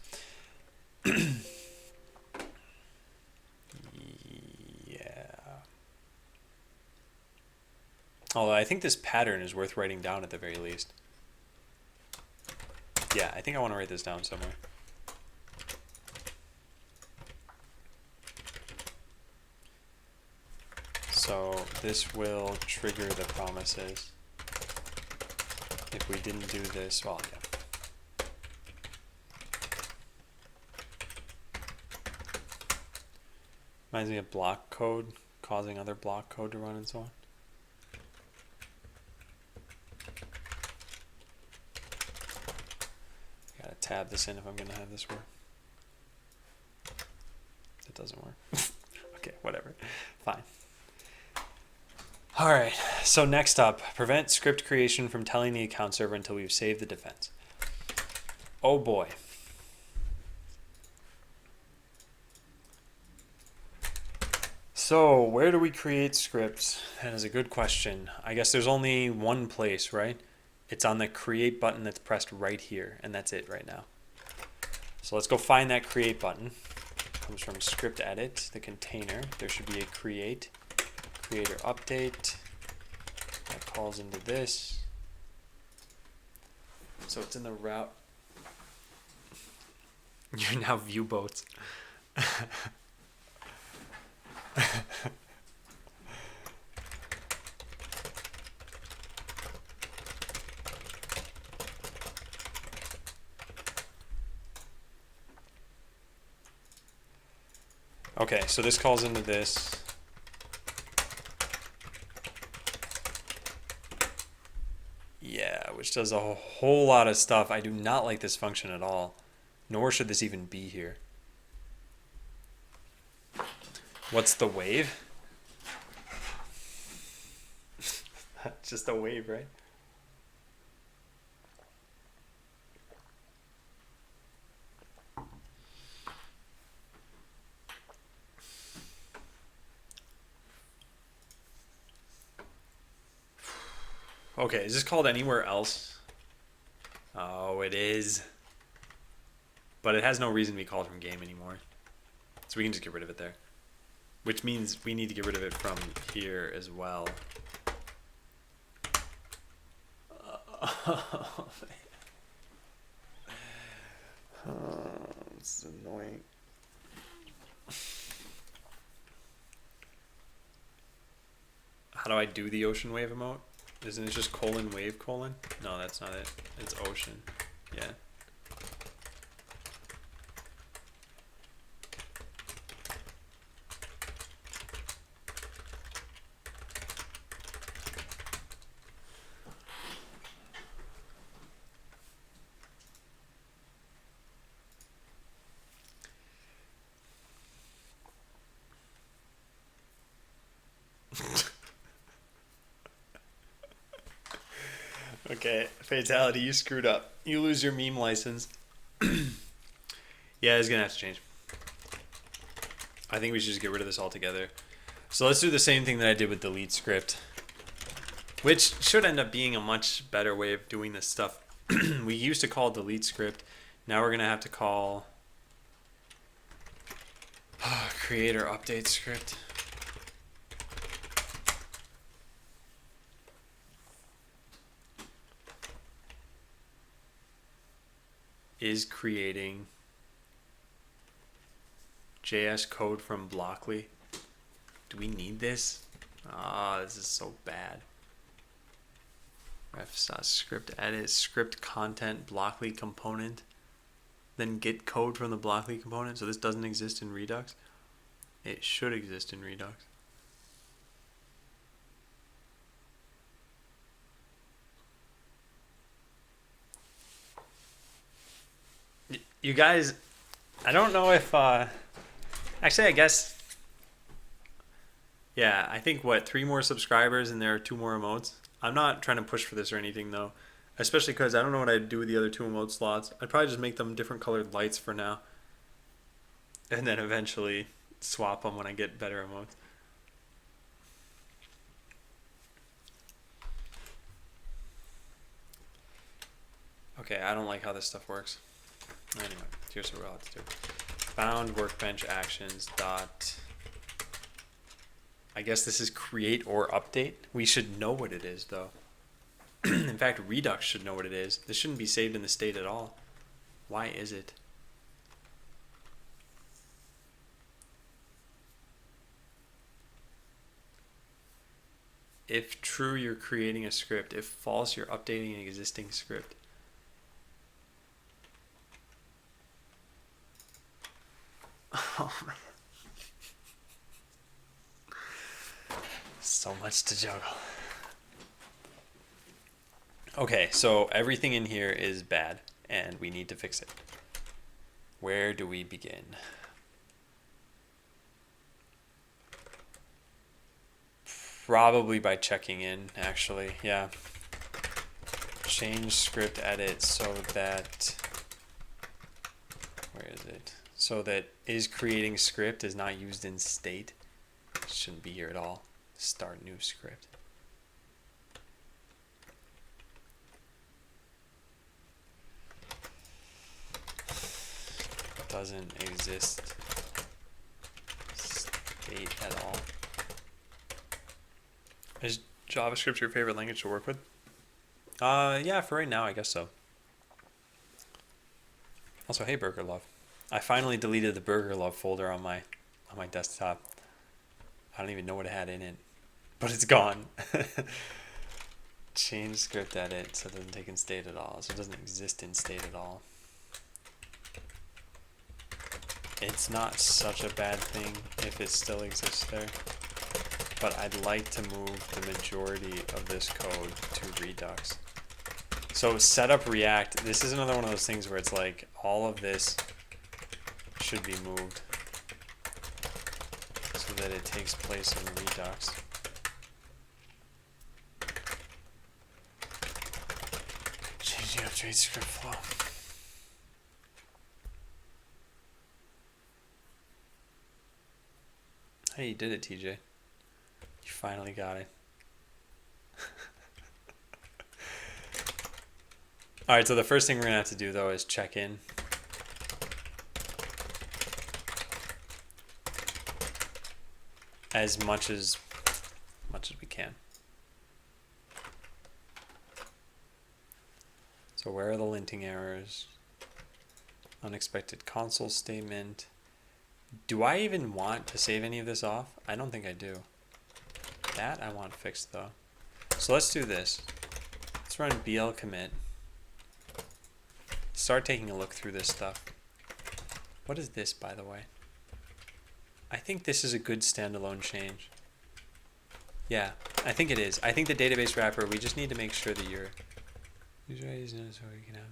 Although I think this pattern is worth writing down at the very least. Yeah, I think I want to write this down somewhere. So this will trigger the promises. If we didn't do this, well, yeah. Reminds me of block code, causing other block code to run and so on. Gotta tab this in if I'm gonna have this work. It doesn't work. Okay, whatever. Fine. All right, so next up, prevent script creation from telling the account server until we've saved the defense. Oh boy. So where do we create scripts? That is a good question. I guess there's only one place, right? It's on the create button that's pressed right here, and that's it right now. So let's go find that create button. It comes from script edit, the container. There should be a create, creator update. That calls into this. So it's in the route. You're now view boats. Okay, so this calls into this. Yeah, which does a whole lot of stuff. I do not like this function at all, nor should this even be here. What's the wave? Just a wave, right? Okay, is this called anywhere else? Oh, it is. But it has no reason to be called from game anymore. So we can just get rid of it there. Which means we need to get rid of it from here as well. Oh, it's annoying. How do I do the ocean wave emote? Isn't it just colon wave colon? No, that's not it. It's ocean. Yeah. Okay, Fatality, you screwed up. You lose your meme license. Yeah, it's gonna have to change. I think we should just get rid of this altogether. So let's do the same thing that I did with delete script, which should end up being a much better way of doing this stuff. We used to call delete script. Now we're gonna have to call creator update script. Is creating JS code from Blockly. Do we need this? Ah, this is so bad. Ref.script edit script content blockly component. Then get code from the blockly component. So this doesn't exist in Redux. It should exist in Redux. You guys, I don't know if actually I guess yeah, I think what 3 more subscribers and there are 2 more emotes. I'm not trying to push for this or anything though, especially because I don't know what I'd do with the other 2 emote slots. I'd probably just make them different colored lights for now, and then eventually swap them when I get better emotes. Okay, I don't like how this stuff works. Anyway, here's what we'll have to do. Found workbench actions dot. I guess this is create or update. We should know what it is though. In fact, Redux should know what it is. This shouldn't be saved in the state at all. Why is it? If true, you're creating a script. If false, you're updating an existing script. Oh man. So much to juggle. Okay, so everything in here is bad and we need to fix it. Where do we begin? Probably by checking in, actually, yeah. Change script edit so that, where is it? So that is creating script is not used in state. It shouldn't be here at all. Start new script. Doesn't exist state at all. Is JavaScript your favorite language to work with? Yeah, for right now, I guess so. Also, hey, Burger Love. I finally deleted the Burger Love folder on my desktop. I don't even know what it had in it, but it's gone. Change script edit so it doesn't take in state at all. So it doesn't exist in state at all. It's not such a bad thing if it still exists there, but I'd like to move the majority of this code to Redux. So setup React, this is another one of those things where it's like all of this should be moved so that it takes place in Redux. Change the update script flow. Hey, you did it, TJ. You finally got it. Alright, so the first thing we're going to have to do, though, is check in. As much as we can. So where are the linting errors? Unexpected console statement. Do I even want to save any of this off? I don't think I do. That I want fixed though. So let's do this. Let's run BL commit. Start taking a look through this stuff. What is this, by the way? I think this is a good standalone change. Yeah, I think it is. I think the database wrapper, we just need to make sure that your user ID is known so we can have.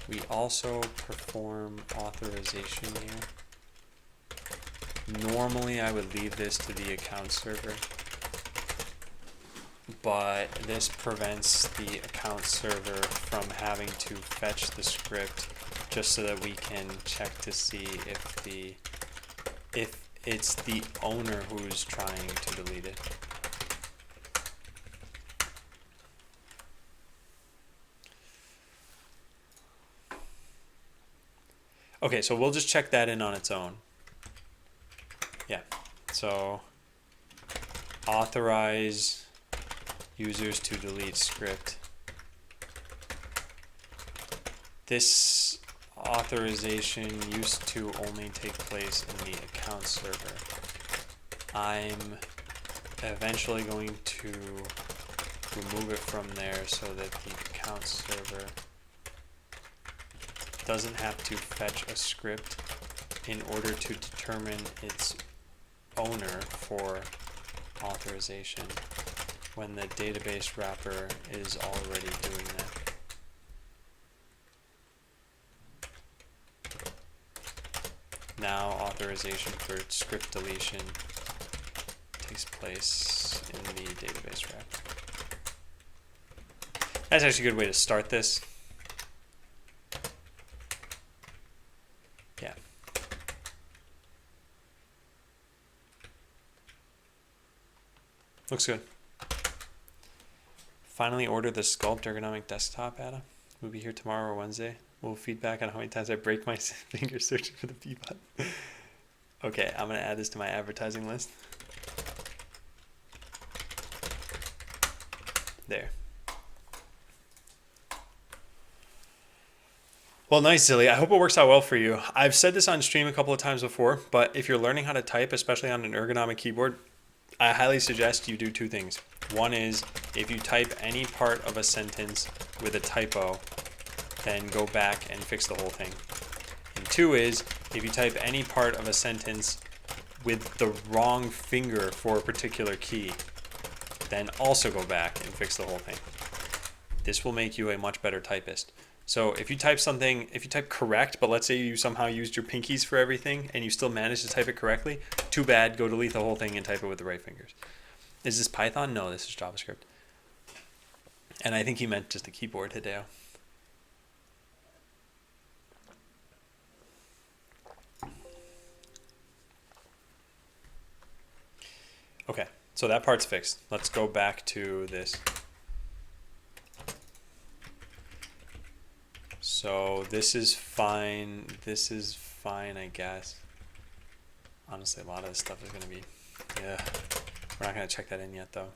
We also perform authorization here. Normally I would leave this to the account server, but this prevents the account server from having to fetch the script just so that we can check to see if it's the owner who's trying to delete it. Okay, so we'll just check that in on its own. Yeah, so authorize users to delete script. This authorization used to only take place in the account server. I'm eventually going to remove it from there so that the account server doesn't have to fetch a script in order to determine its owner for authorization when the database wrapper is already doing that. Now authorization for script deletion takes place in the database wrapper. That's actually a good way to start this. Yeah. Looks good. Finally ordered the Sculpt ergonomic desktop, Adam. We'll be here tomorrow or Wednesday. We'll feedback on how many times I break my finger searching for the B button. Okay, I'm going to add this to my advertising list. There. Well, nice, Zilly. I hope it works out well for you. I've said this on stream a couple of times before, but if you're learning how to type, especially on an ergonomic keyboard, I highly suggest you do two things. One is, if you type any part of a sentence with a typo, then go back and fix the whole thing. And two is, if you type any part of a sentence with the wrong finger for a particular key, then also go back and fix the whole thing. This will make you a much better typist. So if you type something, if you type correct, but let's say you somehow used your pinkies for everything and you still managed to type it correctly, too bad, go delete the whole thing and type it with the right fingers. Is this Python? No, this is JavaScript. And I think he meant just the keyboard, Hideo. Okay, so that part's fixed. Let's go back to this. So this is fine. This is fine, I guess. Honestly, a lot of this stuff is going to be, yeah. We're not going to check that in yet, though.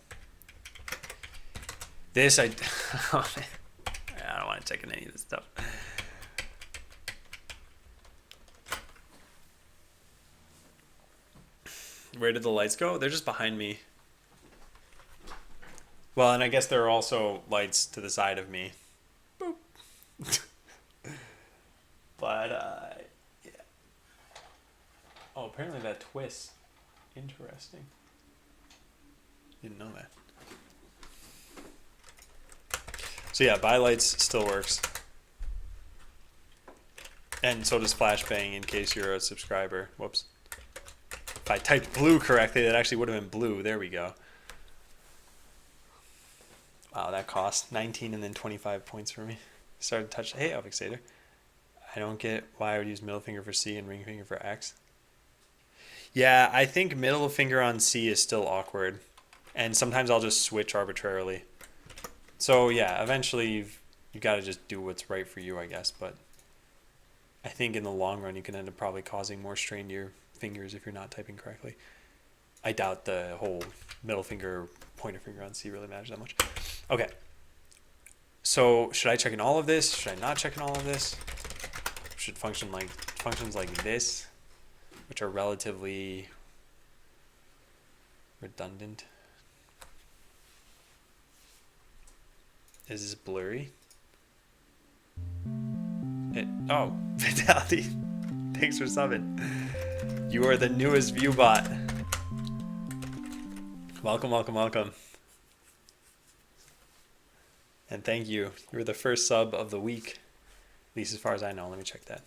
This, I don't want to check in any of this stuff. Where did the lights go? They're just behind me. Well, and I guess there are also lights to the side of me. Boop. But, yeah. Oh, apparently that twist. Interesting. Didn't know that. So yeah, by lights still works. And so does flashbang in case you're a subscriber. Whoops. If I typed blue correctly, that actually would have been blue. There we go. Wow, that cost 19 and then 25 points for me. Started to touch. Hey, Elfixator. I don't get why I would use middle finger for C and ring finger for X. Yeah, I think middle finger on C is still awkward. And sometimes I'll just switch arbitrarily. So yeah, eventually you've got to just do what's right for you, I guess. But I think in the long run, you can end up probably causing more strain to your fingers if you're not typing correctly. I doubt the whole middle finger, pointer finger on C really matters that much. Okay. So should I check in all of this? Should I not check in all of this? Should functions like this, which are relatively redundant. Is this blurry? Oh, Vitality. Thanks for subbing. You are the newest viewbot. Welcome, welcome, welcome. And thank you. You were the first sub of the week. At least as far as I know. Let me check that.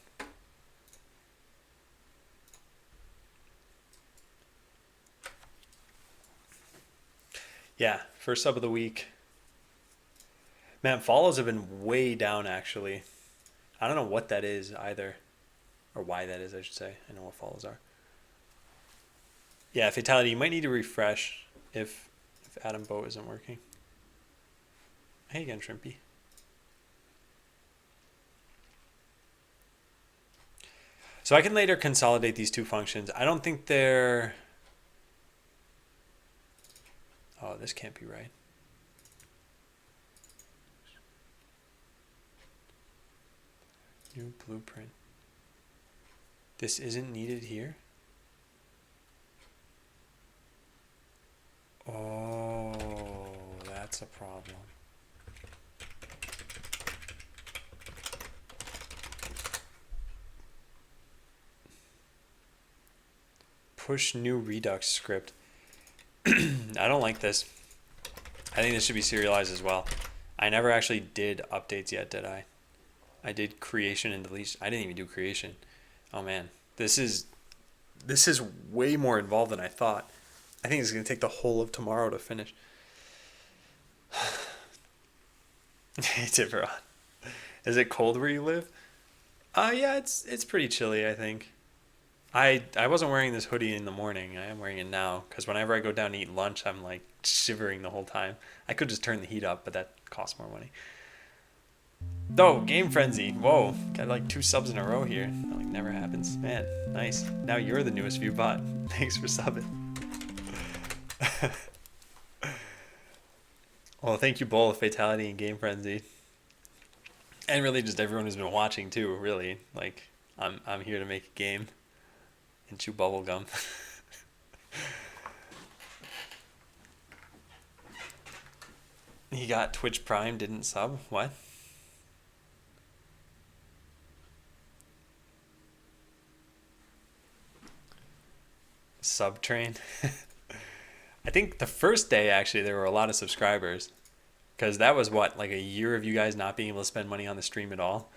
Yeah, first sub of the week. Man, follows have been way down, actually. I don't know what that is either. Or why that is, I should say. I know what follows are. Yeah, Fatality, you might need to refresh if Adam Boat isn't working. Hey again, Shrimpy. So I can later consolidate these two functions. I don't think they're... Oh, this can't be right. New blueprint. This isn't needed here? Oh, that's That's a problem. Push new Redux script. I don't like this. I think this should be serialized as well. I never actually did updates yet, did I? I did creation and deletion. I didn't even do creation. Oh man, this is way more involved than I thought. I think it's gonna take the whole of tomorrow to finish. It's it, bro. Is it cold where you live? Yeah, it's pretty chilly, I think. I wasn't wearing this hoodie in the morning. I am wearing it now because whenever I go down to eat lunch, I'm like shivering the whole time. I could just turn the heat up, but that costs more money. Oh, Game Frenzy. Whoa, got like 2 subs in a row here. That like never happens. Man, nice. Now you're the newest view bot. Thanks for subbing. Well, thank you both, Fatality and Game Frenzy. And really just everyone who's been watching too, really. Like, I'm here to make a game and chew bubblegum. He got Twitch Prime, didn't sub? What? Subtrain. I think the first day actually there were a lot of subscribers because that was what, like a year of you guys not being able to spend money on the stream at all,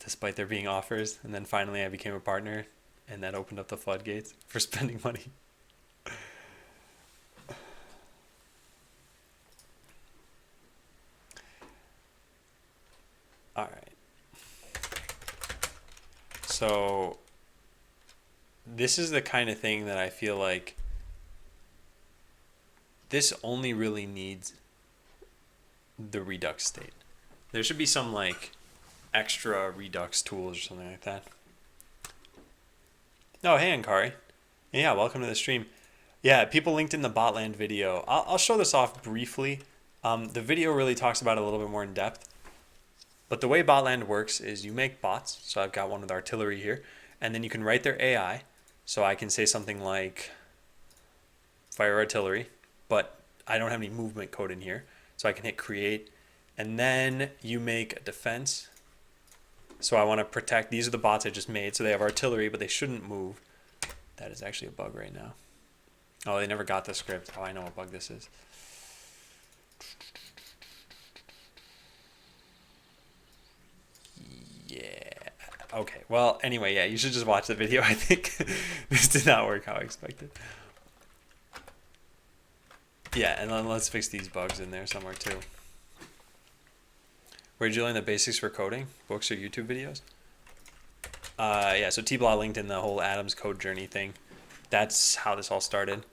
despite there being offers. And then finally I became a partner and that opened up the floodgates for spending money. All right. So this is the kind of thing that I feel like this only really needs the Redux state. There should be some like extra Redux tools or something like that. Oh, hey, Ankari. Yeah, welcome to the stream. Yeah, people linked in the Botland video. I'll show this off briefly. The video really talks about it a little bit more in depth. But the way Botland works is you make bots. So I've got one with artillery here. And then you can write their AI. So I can say something like fire artillery. But I don't have any movement code in here. So I can hit create. And then you make a defense. So I want to protect. These are the bots I just made. So they have artillery, but they shouldn't move. That is actually a bug right now. Oh, they never got the script. Oh, I know what bug this is. Yeah. Okay. Well, anyway, yeah, you should just watch the video. I think this did not work how I expected. Yeah, and then let's fix these bugs in there somewhere too. Where'd you learn the basics for coding? Books or YouTube videos? Yeah, so T-Blah linked in the whole Adam's code journey thing. That's how this all started.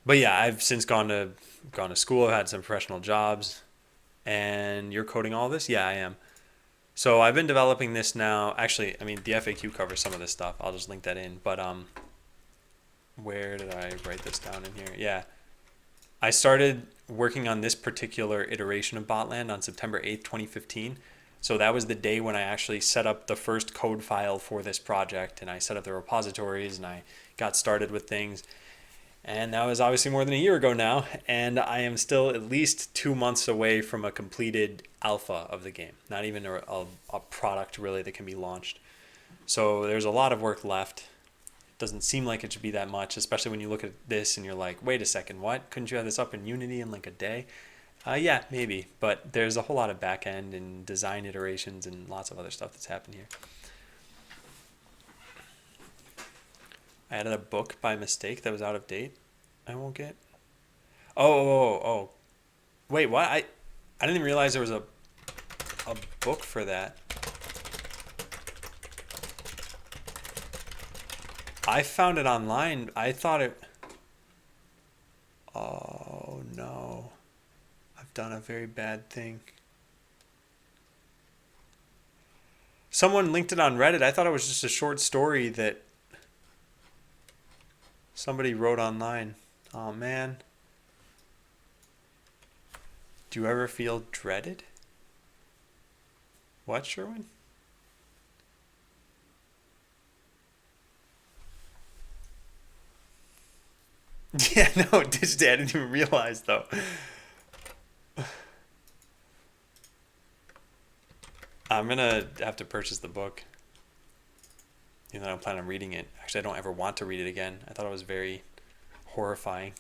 But yeah, I've since gone to school. I've had some professional jobs. And you're coding all this? Yeah, I am. So I've been developing this now. Actually, I mean, the FAQ covers some of this stuff. I'll just link that in. But where did I write this down in here? Yeah. I started working on this particular iteration of Botland on September 8th, 2015. So that was the day when I actually set up the first code file for this project, and I set up the repositories and I got started with things. And that was obviously more than a year ago now, and I am still at least 2 months away from a completed alpha of the game. Not even a product really that can be launched. So there's a lot of work left. It doesn't seem like it should be that much, especially when you look at this and you're like, wait a second, what? Couldn't you have this up in Unity in like a day? Yeah, maybe, but there's a whole lot of back end and design iterations and lots of other stuff that's happened here. I added a book by mistake that was out of date. I won't get. Oh. Wait, what? I didn't even realize there was a book for that. I found it online. I thought it. Oh no. I've done a very bad thing. Someone linked it on Reddit. I thought it was just a short story that somebody wrote online. Oh man. Do you ever feel dreaded? What, Sherwin? Yeah, no, Digiday, I didn't even realize though. I'm gonna have to purchase the book. Even though I don't plan on reading it. Actually, I don't ever want to read it again. I thought it was very horrifying.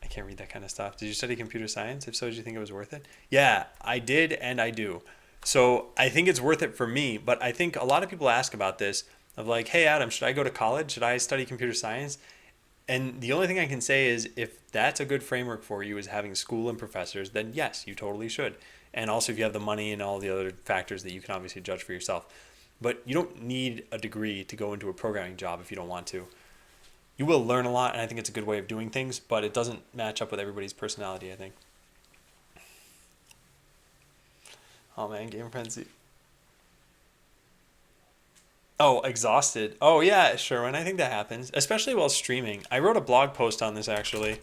I can't read that kind of stuff. Did you study computer science? If so, did you think it was worth it? Yeah, I did and I do. So I think it's worth it for me, but I think a lot of people ask about this of like, hey Adam, should I go to college? Should I study computer science? And the only thing I can say is if that's a good framework for you is having school and professors, then yes, you totally should. And also if you have the money and all the other factors that you can obviously judge for yourself. But you don't need a degree to go into a programming job if you don't want to. You will learn a lot, and I think it's a good way of doing things, but it doesn't match up with everybody's personality, I think. Oh man, Game Frenzy. Oh, exhausted. Oh yeah, Sherwin, I think that happens, especially while streaming. I wrote a blog post on this actually.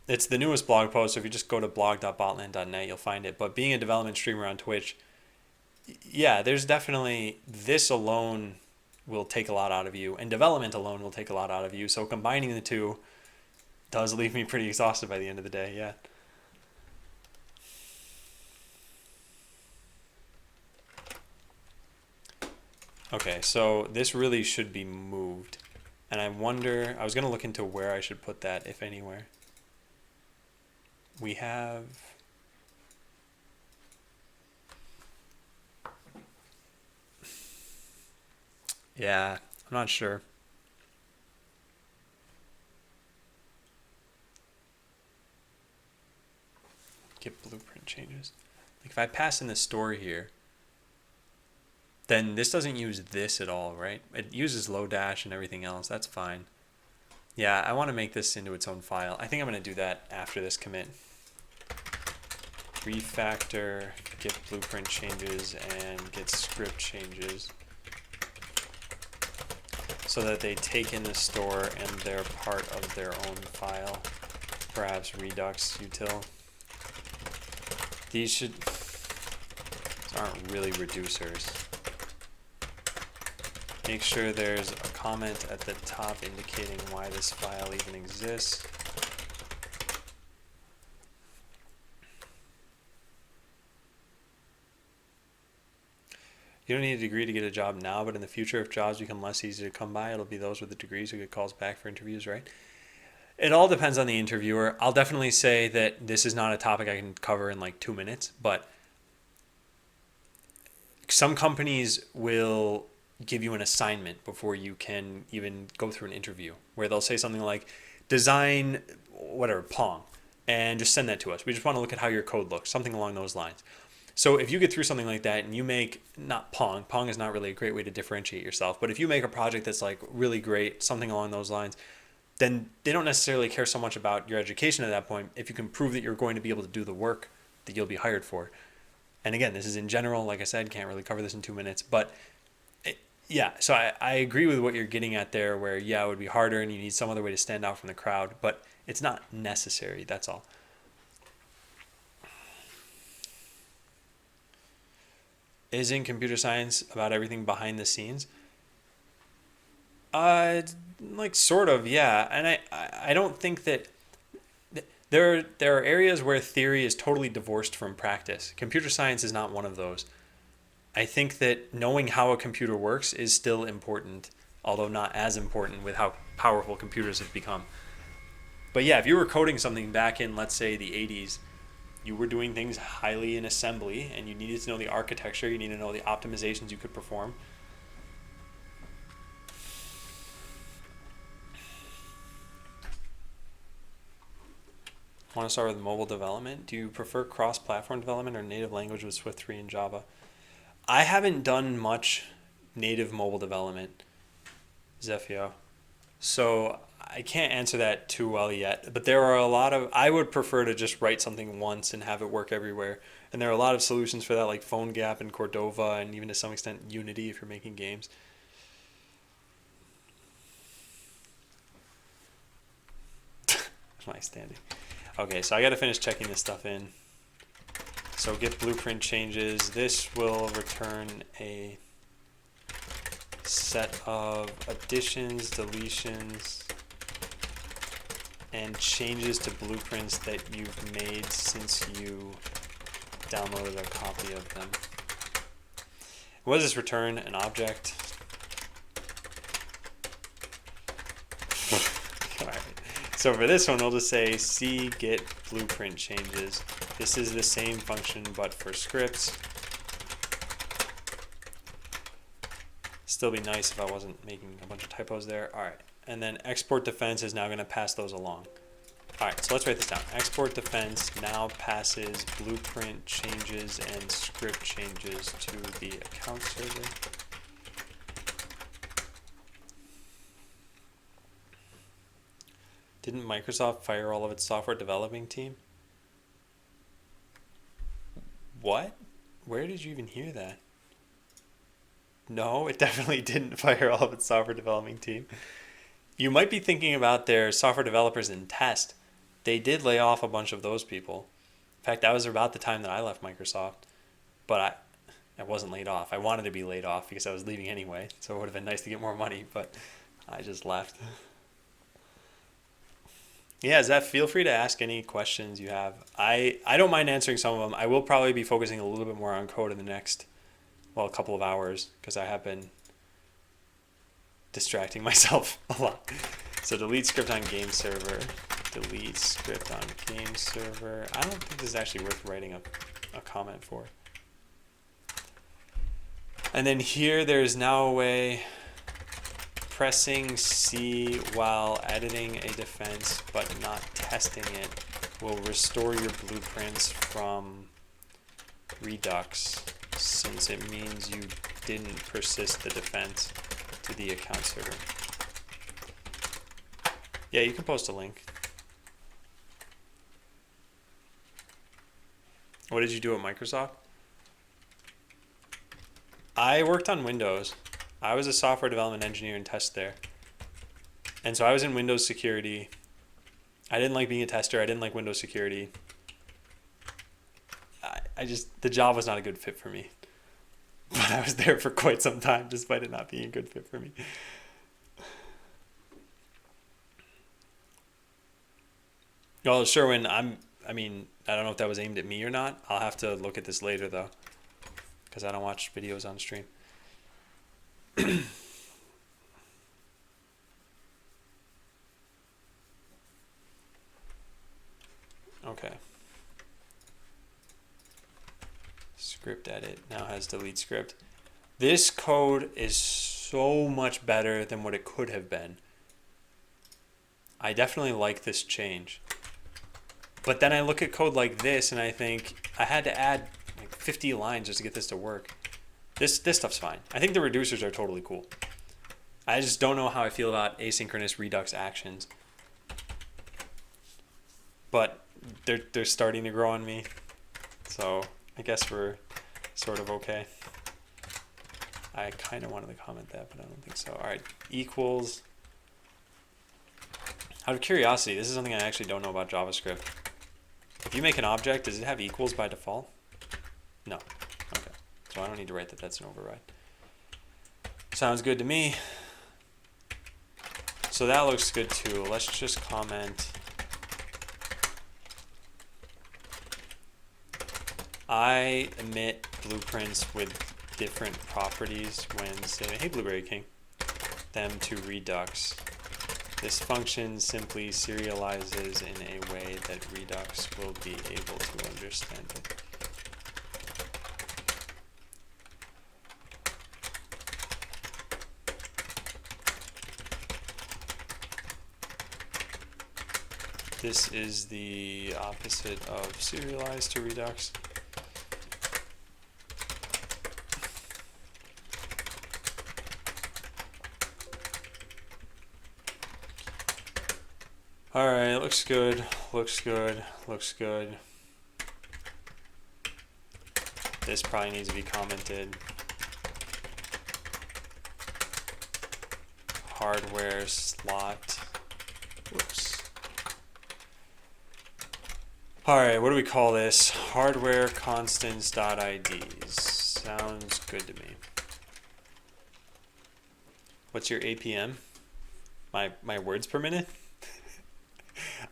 It's the newest blog post, so if you just go to blog.botland.net, you'll find it. But being a development streamer on Twitch, yeah, there's definitely this alone will take a lot out of you, and development alone will take a lot out of you. So combining the two does leave me pretty exhausted by the end of the day. Yeah. Okay, so this really should be moved. And I wonder, I was going to look into where I should put that, if anywhere. We have... Yeah, I'm not sure. Get blueprint changes. Like if I pass in the story here, then this doesn't use this at all, right? It uses Lodash and everything else. That's fine. Yeah, I want to make this into its own file. I think I'm going to do that after this commit. Refactor, get blueprint changes, and get script changes. So that they take in the store and they're part of their own file. Perhaps Redux util. These aren't really reducers. Make sure there's a comment at the top indicating why this file even exists. You don't need a degree to get a job now, but in the future, if jobs become less easy to come by, it'll be those with the degrees who get calls back for interviews, right? It all depends on the interviewer. I'll definitely say that this is not a topic I can cover in like 2 minutes, but some companies will give you an assignment before you can even go through an interview, where they'll say something like, design, whatever, Pong, and just send that to us. We just want to look at how your code looks, something along those lines. So if you get through something like that and you make, not Pong is not really a great way to differentiate yourself, but if you make a project that's like really great, something along those lines, then they don't necessarily care so much about your education at that point. If you can prove that you're going to be able to do the work that you'll be hired for. And again, this is in general, like I said, can't really cover this in 2 minutes, but yeah, so I agree with what you're getting at there where, yeah, it would be harder and you need some other way to stand out from the crowd, but it's not necessary, that's all. Isn't computer science about everything behind the scenes? Like sort of, yeah. And I don't think that there are areas where theory is totally divorced from practice. Computer science is not one of those. I think that knowing how a computer works is still important, although not as important with how powerful computers have become. But yeah, if you were coding something back in, let's say, the 80s, you were doing things highly in assembly and you needed to know the architecture, you need to know the optimizations you could perform. Want to start with mobile development? Do you prefer cross-platform development or native language with Swift 3 and Java? I haven't done much native mobile development, Zephyr. So I can't answer that too well yet, but there are a lot of, I would prefer to just write something once and have it work everywhere. And there are a lot of solutions for that, like PhoneGap and Cordova, and even to some extent Unity if you're making games. My standing. Okay, so I got to finish checking this stuff in. So get blueprint changes. This will return a set of additions, deletions, and changes to blueprints that you've made since you downloaded a copy of them. What does this return? An object. Alright. So for this one, we'll just say C get blueprint changes. This is the same function but for scripts. Still be nice if I wasn't making a bunch of typos there. Alright. And then export defense is now going to pass those along. Alright, so let's write this down. Export defense now passes blueprint changes and script changes to the account server. Didn't Microsoft fire all of its software developing team? What? Where did you even hear that? No, it definitely didn't fire all of its software developing team. You might be thinking about their software developers in test. They did lay off a bunch of those people. In fact, that was about the time that I left Microsoft. But I wasn't laid off. I wanted to be laid off because I was leaving anyway. So it would have been nice to get more money, but I just left. Yeah, Zeph, feel free to ask any questions you have. I don't mind answering some of them. I will probably be focusing a little bit more on code in the next, a couple of hours because I have been distracting myself a lot. So delete script on game server. Delete script on game server. I don't think this is actually worth writing a comment for. And then here there's now a way pressing C while editing a defense but not testing it will restore your blueprints from Redux since it means you didn't persist the defense to the account server. Yeah, you can post a link. What did you do at Microsoft? I worked on Windows. I was a software development engineer and test there. And so I was in Windows security. I didn't like being a tester. I didn't like Windows security. The job was not a good fit for me. But I was there for quite some time despite it not being a good fit for me. Well, Sherwin, I don't know if that was aimed at me or not. I'll have to look at this later though, because I don't watch videos on stream. Okay. Script edit now has delete script. This code is so much better than what it could have been. I definitely like this change. But then I look at code like this and I think I had to add like 50 lines just to get this to work. This stuff's fine. I think the reducers are totally cool. I just don't know how I feel about asynchronous Redux actions. But they're starting to grow on me. So I guess we're sort of okay. I kind of wanted to comment that, but I don't think so. All right, equals. Out of curiosity, this is something I actually don't know about JavaScript. If you make an object, does it have equals by default? No. Okay. So I don't need to write that that's an override. Sounds good to me. So that looks good too. Let's just comment. I emit blueprints with different properties when saving, hey Blueberry King, them to Redux. This function simply serializes in a way that Redux will be able to understand it. This is the opposite of serialize to Redux. Alright, looks good, looks good, looks good. This probably needs to be commented. Hardware slot. Whoops. Alright, what do we call this? Hardware constants.ids. Sounds good to me. What's your APM? My words per minute?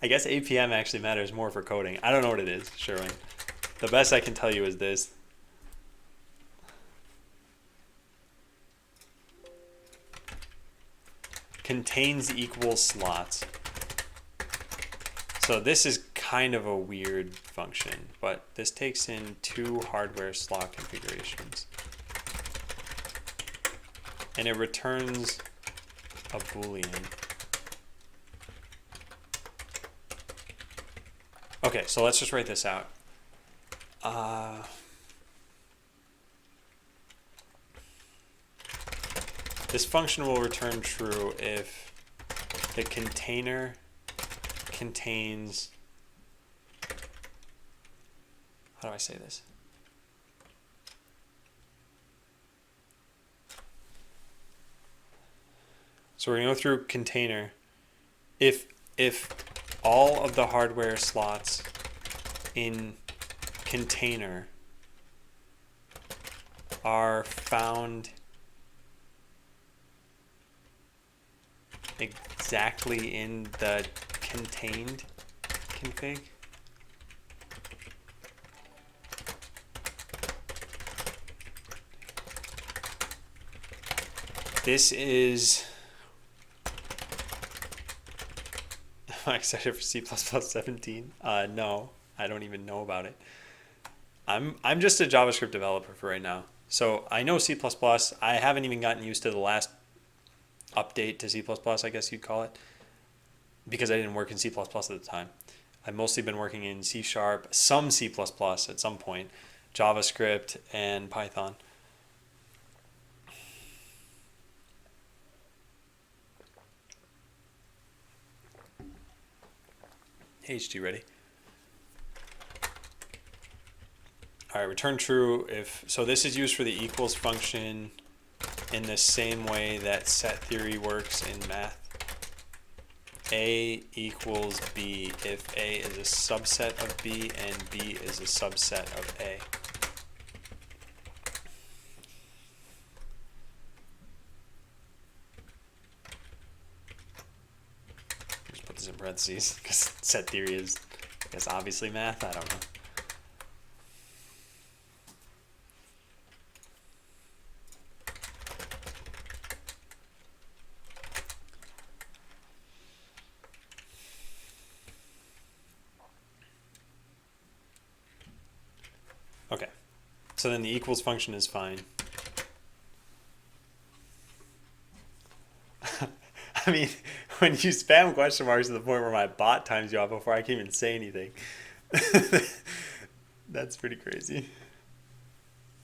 I guess APM actually matters more for coding. I don't know what it is, Sherwin. The best I can tell you is this. Contains equal slots. So this is kind of a weird function, but this takes in 2 hardware slot configurations. And it returns a Boolean. Okay, so let's just write this out. This function will return true if the container contains, how do I say this? So we're gonna go through container. If all of the hardware slots in container are found exactly in the contained config. This is, am I excited for C++ 17? No, I don't even know about it. I'm just a JavaScript developer for right now. So I know C++. I haven't even gotten used to the last update to C++, I guess you'd call it, because I didn't work in C++ at the time. I've mostly been working in C#, some C++ at some point, JavaScript, and Python. Hey, HT, ready? All right, return true if, so this is used for the equals function in the same way that set theory works in math. A equals B if A is a subset of B and B is a subset of A. Just put this in parentheses because set theory is, I guess, obviously math. I don't know. Okay, so then the equals function is fine. I mean, when you spam question marks to the point where my bot times you out before I can even say anything, that's pretty crazy.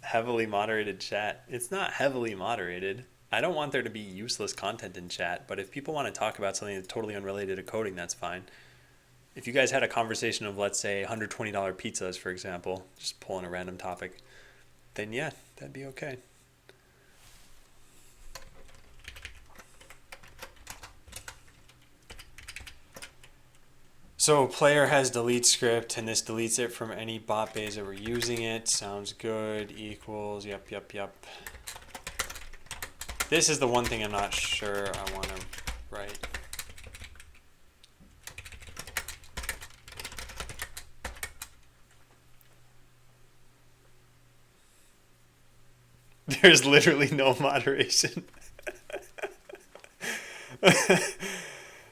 Heavily moderated chat. It's not heavily moderated. I don't want there to be useless content in chat, but if people want to talk about something that's totally unrelated to coding, that's fine. If you guys had a conversation of, let's say, $120 pizzas, for example, just pulling a random topic, then yeah, that'd be okay. So player has delete script, and this deletes it from any bot bays that we're using it. Sounds good. Equals, yep. This is the one thing I'm not sure I want to write. There's literally no moderation.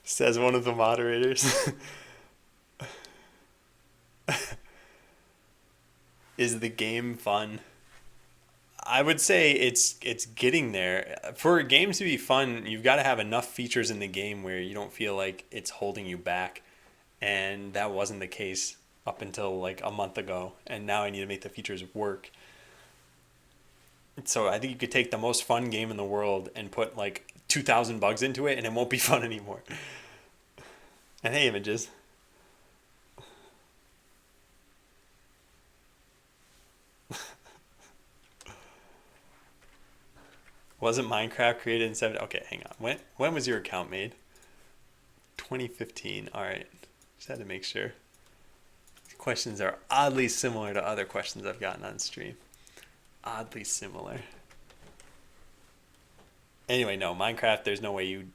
Says one of the moderators. Is the game fun? I would say it's getting there. For games to be fun, you've got to have enough features in the game where you don't feel like it's holding you back. And that wasn't the case up until like a month ago. And now I need to make the features work. So I think you could take the most fun game in the world and put like 2,000 bugs into it and it won't be fun anymore. And hey, images. Wasn't Minecraft created in 7? Okay, hang on. When was your account made? 2015. All right. Just had to make sure. Questions are oddly similar to other questions I've gotten on stream. Oddly similar. Anyway, no, Minecraft, there's no way you'd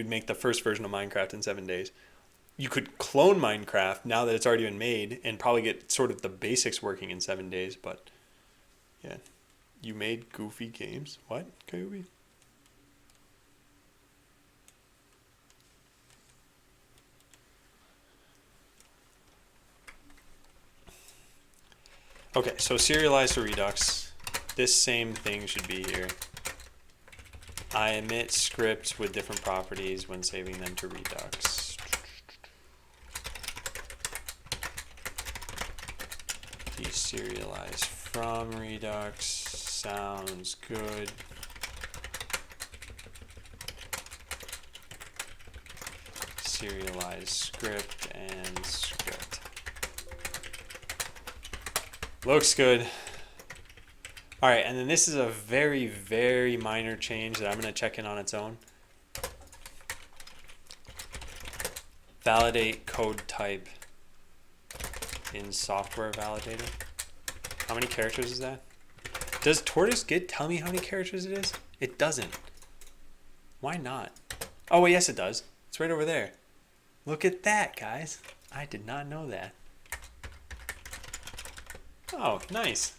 make the first version of Minecraft in 7 days. you could clone Minecraft now that it's already been made and probably get sort of the basics working in 7 days. But yeah, you made Goofy games. What, Coyote? Okay, so serialize to Redux. This same thing should be here. I emit scripts with different properties when saving them to Redux. Deserialize from Redux. Sounds good. Serialize script and script. Looks good. All right, and then this is a very, very minor change that I'm going to check in on its own. Validate code type in software validator. How many characters is that? Does Tortoise Git tell me how many characters it is? It doesn't. Why not? Oh, wait, yes, it does. It's right over there. Look at that, guys. I did not know that. Oh, nice.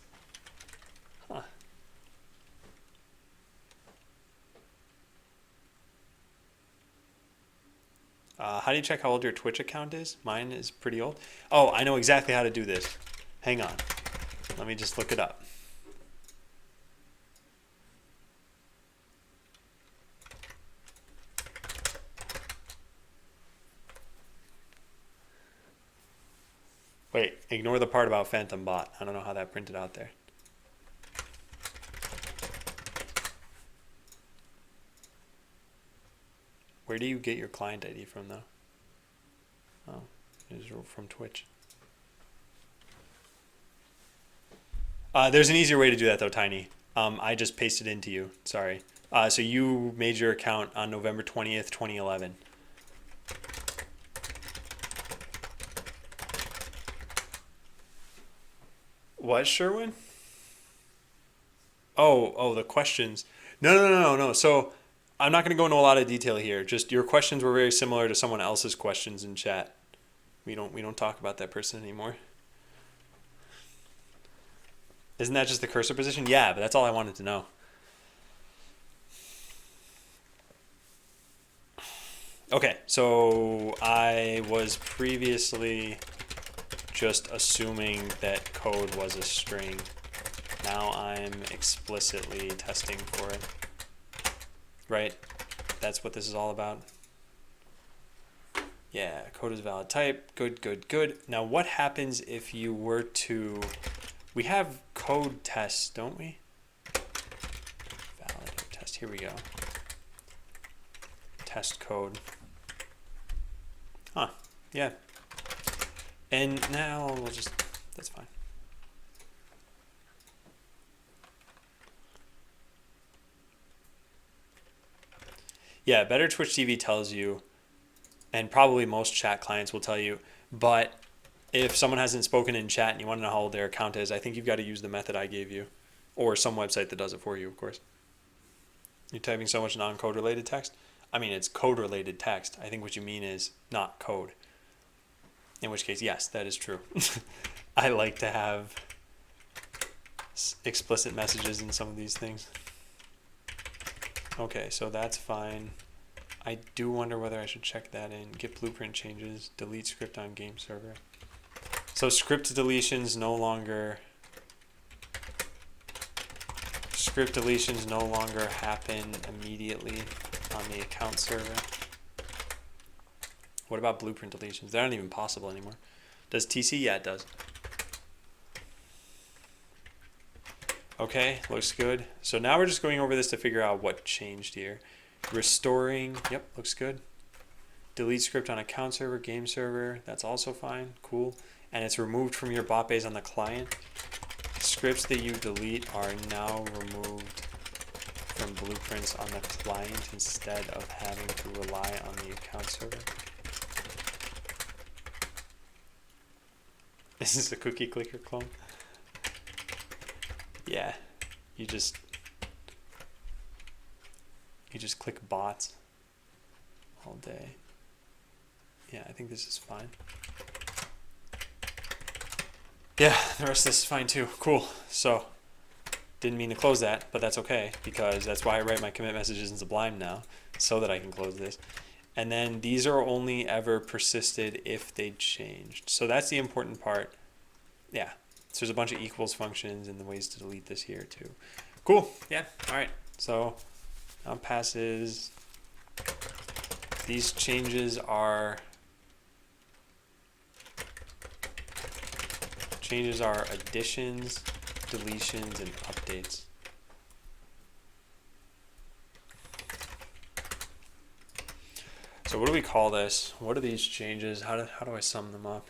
Huh. How do you check how old your Twitch account is? Mine is pretty old. Oh, I know exactly how to do this. Hang on. Let me just look it up. Wait, ignore the part about Phantom Bot. I don't know how that printed out there. Where do you get your client ID from, though? Oh, it's from Twitch. There's an easier way to do that, though, Tiny. I just pasted into you. Sorry. So you made your account on November 20th, 2011. What, Sherwin? Oh, the questions. No. So I'm not going to go into a lot of detail here. Just your questions were very similar to someone else's questions in chat. We don't talk about that person anymore. Isn't that just the cursor position? Yeah, but that's all I wanted to know. Okay, so I was previously just assuming that code was a string. Now I'm explicitly testing for it. Right? That's what this is all about. Yeah, code is valid type. Good. Now what happens if you were to... We have code tests, don't we? Validate test. Here we go. Test code. Huh. Yeah. And now we'll just... That's fine. Yeah, Better Twitch TV tells you, and probably most chat clients will tell you, but if someone hasn't spoken in chat and you want to know how old their account is, I think you've got to use the method I gave you, or some website that does it for you, of course. You're typing so much non-code related text? I mean, it's code related text. I think what you mean is not code. In which case, yes, that is true. I like to have explicit messages in some of these things. Okay, so that's fine. I do wonder whether I should check that in. Get blueprint changes, delete script on game server. So script deletions no longer happen immediately on the account server. What about blueprint deletions? They're not even possible anymore. Does TC? Yeah, it does. Okay, looks good. So now we're just going over this to figure out what changed here. Restoring, yep, looks good. Delete script on account server, game server, that's also fine, cool. And it's removed from your bot base on the client. Scripts that you delete are now removed from blueprints on the client instead of having to rely on the account server. Is this a cookie clicker clone? Yeah, you just click bots all day. Yeah, I think this is fine. Yeah, the rest of this is fine too. Cool. So, didn't mean to close that, but that's okay because that's why I write my commit messages in Sublime now, so that I can close this. And then these are only ever persisted if they changed. So that's the important part. Yeah. So there's a bunch of equals functions and the ways to delete this here too. Cool. Yeah. All right. So now passes. These changes are additions, deletions, and updates. So what do we call this? What are these changes? How do I sum them up?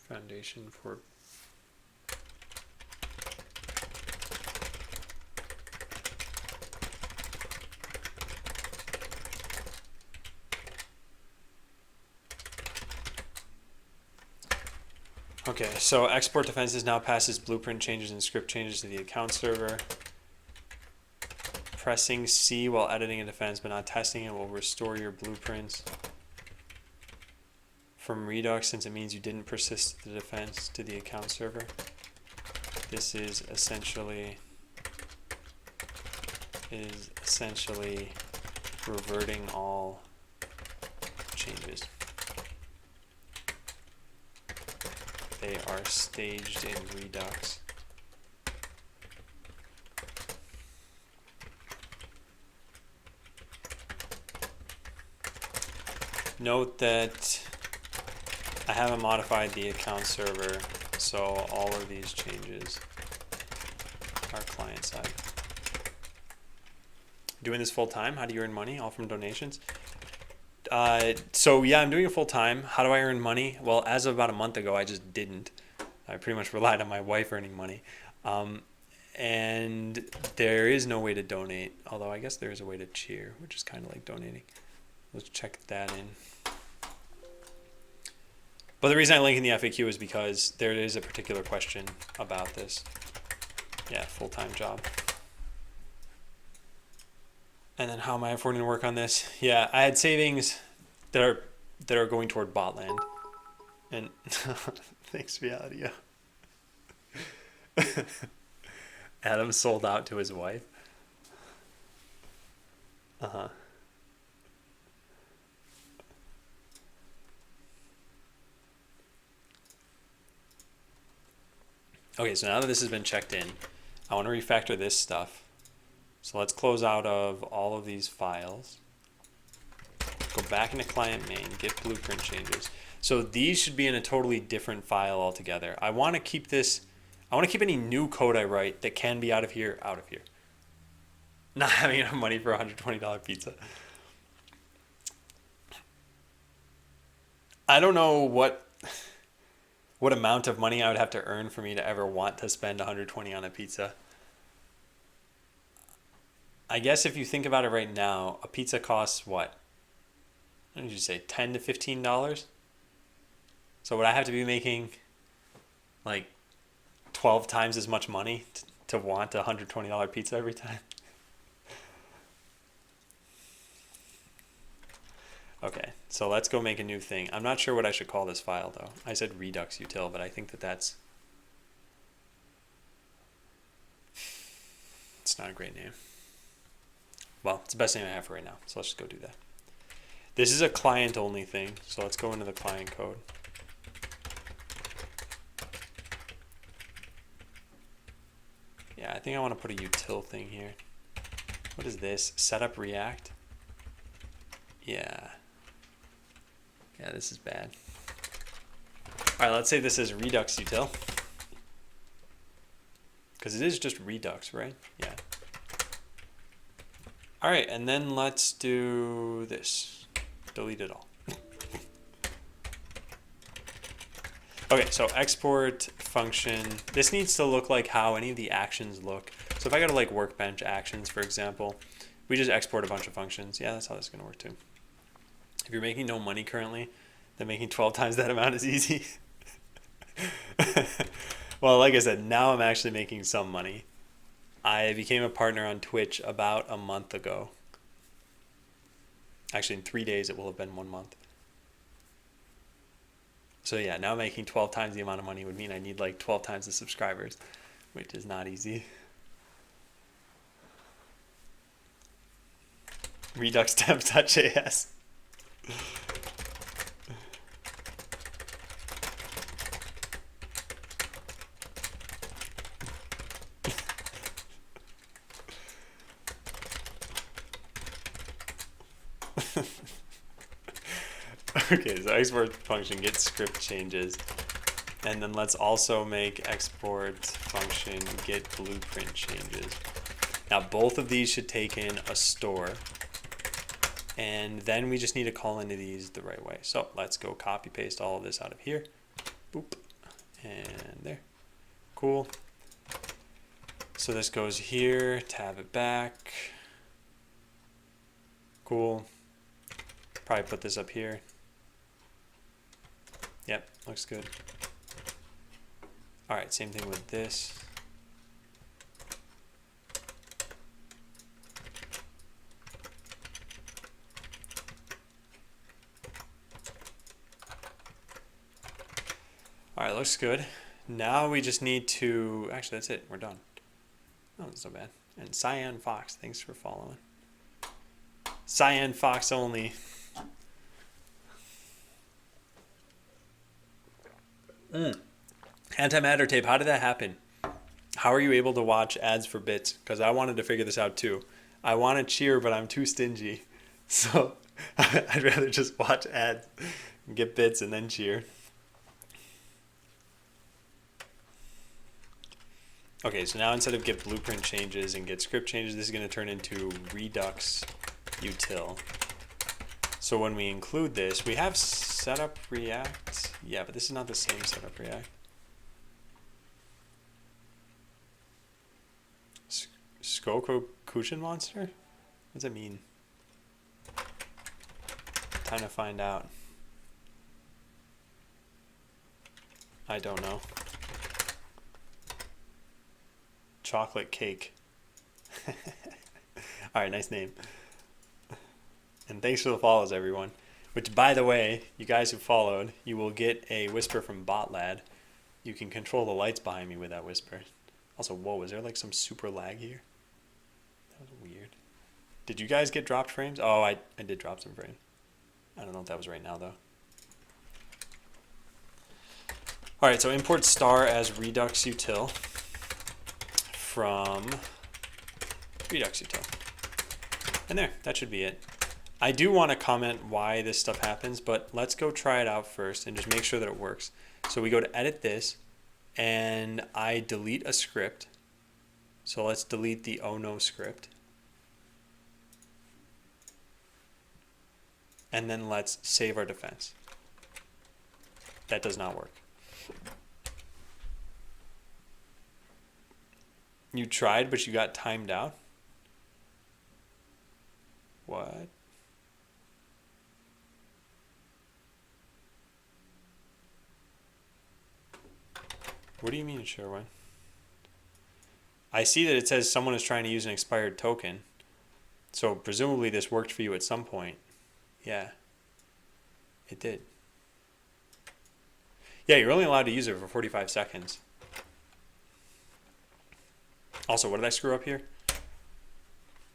Foundation for okay, so export defenses now passes blueprint changes and script changes to the account server. Pressing C while editing a defense but not testing it will restore your blueprints from Redux since it means you didn't persist the defense to the account server. This is essentially reverting all changes. They are staged in Redux. Note that I haven't modified the account server, so all of these changes are client side. Doing this full time? How do you earn money? All from donations? So yeah, I'm doing it full time. How do I earn money? Well, as of about a month ago, I just didn't. I pretty much relied on my wife earning money. And there is no way to donate, although I guess there is a way to cheer, which is kind of like donating. Let's check that in. But the reason I link in the FAQ is because there is a particular question about this. Yeah, full-time job. And then how am I affording to work on this? Yeah, I had savings that are going toward Botland. And thanks, Reality. Adam sold out to his wife. Uh-huh. Okay, so now that this has been checked in, I want to refactor this stuff. So let's close out of all of these files. Go back into client main, get blueprint changes. So these should be in a totally different file altogether. I want to keep this, I want to keep any new code I write that can be out of here. Not having enough money for a $120 pizza. I don't know what amount of money I would have to earn for me to ever want to spend $120 on a pizza. I guess if you think about it right now, a pizza costs what? What did you say, $10 to $15? So would I have to be making like 12 times as much money to want a $120 pizza every time? Okay, so let's go make a new thing. I'm not sure what I should call this file though. I said Redux util, but I think that's it's not a great name. Well, it's the best name I have for right now, so let's just go do that. This is a client only thing, so let's go into the client code. Yeah, I think I want to put a util thing here. What is this? Setup React? Yeah. Yeah, this is bad. All right, let's say this is Redux util. Because it is just Redux, right? Yeah. All right, and then let's do this. Delete it all. Okay, so export function. This needs to look like how any of the actions look. So if I go to like Workbench actions, for example, we just export a bunch of functions. Yeah, that's how this is going to work too. If you're making no money currently, then making 12 times that amount is easy. Well, like I said, now I'm actually making some money. I became a partner on Twitch about a month ago. Actually, in 3 days, it will have been 1 month. So yeah, now making 12 times the amount of money would mean I need like 12 times the subscribers, which is not easy. Reduxtemp.js. Okay, so export function get script changes. And then let's also make export function get blueprint changes. Now both of these should take in a store. And then we just need to call into these the right way. So let's go copy paste all of this out of here. Boop. And there. Cool. So this goes here, tab it back. Cool. Probably put this up here. Yep, looks good. All right, same thing with this. All right, looks good. Now we just need to, actually that's it, we're done. Oh, that's not bad. And Cyan Fox, thanks for following. Cyan Fox only. Antimatter tape, how did that happen? How are you able to watch ads for bits? Because I wanted to figure this out too. I want to cheer, but I'm too stingy. So I'd rather just watch ads and get bits and then cheer. Okay, so now instead of get blueprint changes and get script changes, this is going to turn into Redux util. So when we include this, we have setup React. Yeah, but this is not the same setup React. Skoko Cushion Monster? What does that mean? Time to find out. I don't know. Chocolate cake. Alright, nice name. And thanks for the follows, everyone. Which, by the way, you guys who followed, you will get a whisper from Botlad. You can control the lights behind me with that whisper. Also, whoa, is there like some super lag here? That was weird. Did you guys get dropped frames? Oh, I did drop some frames. I don't know if that was right now, though. Alright, so import star as Redux util from Redux util. And there, that should be it. I do want to comment why this stuff happens, but let's go try it out first and just make sure that it works. So we go to edit this, and I delete a script. So let's delete the oh no script. And then let's save our defense. That does not work. You tried, but you got timed out? What? What do you mean, Sherwin? I see that it says someone is trying to use an expired token. So presumably this worked for you at some point. Yeah, it did. Yeah, you're only allowed to use it for 45 seconds. Also, what did I screw up here?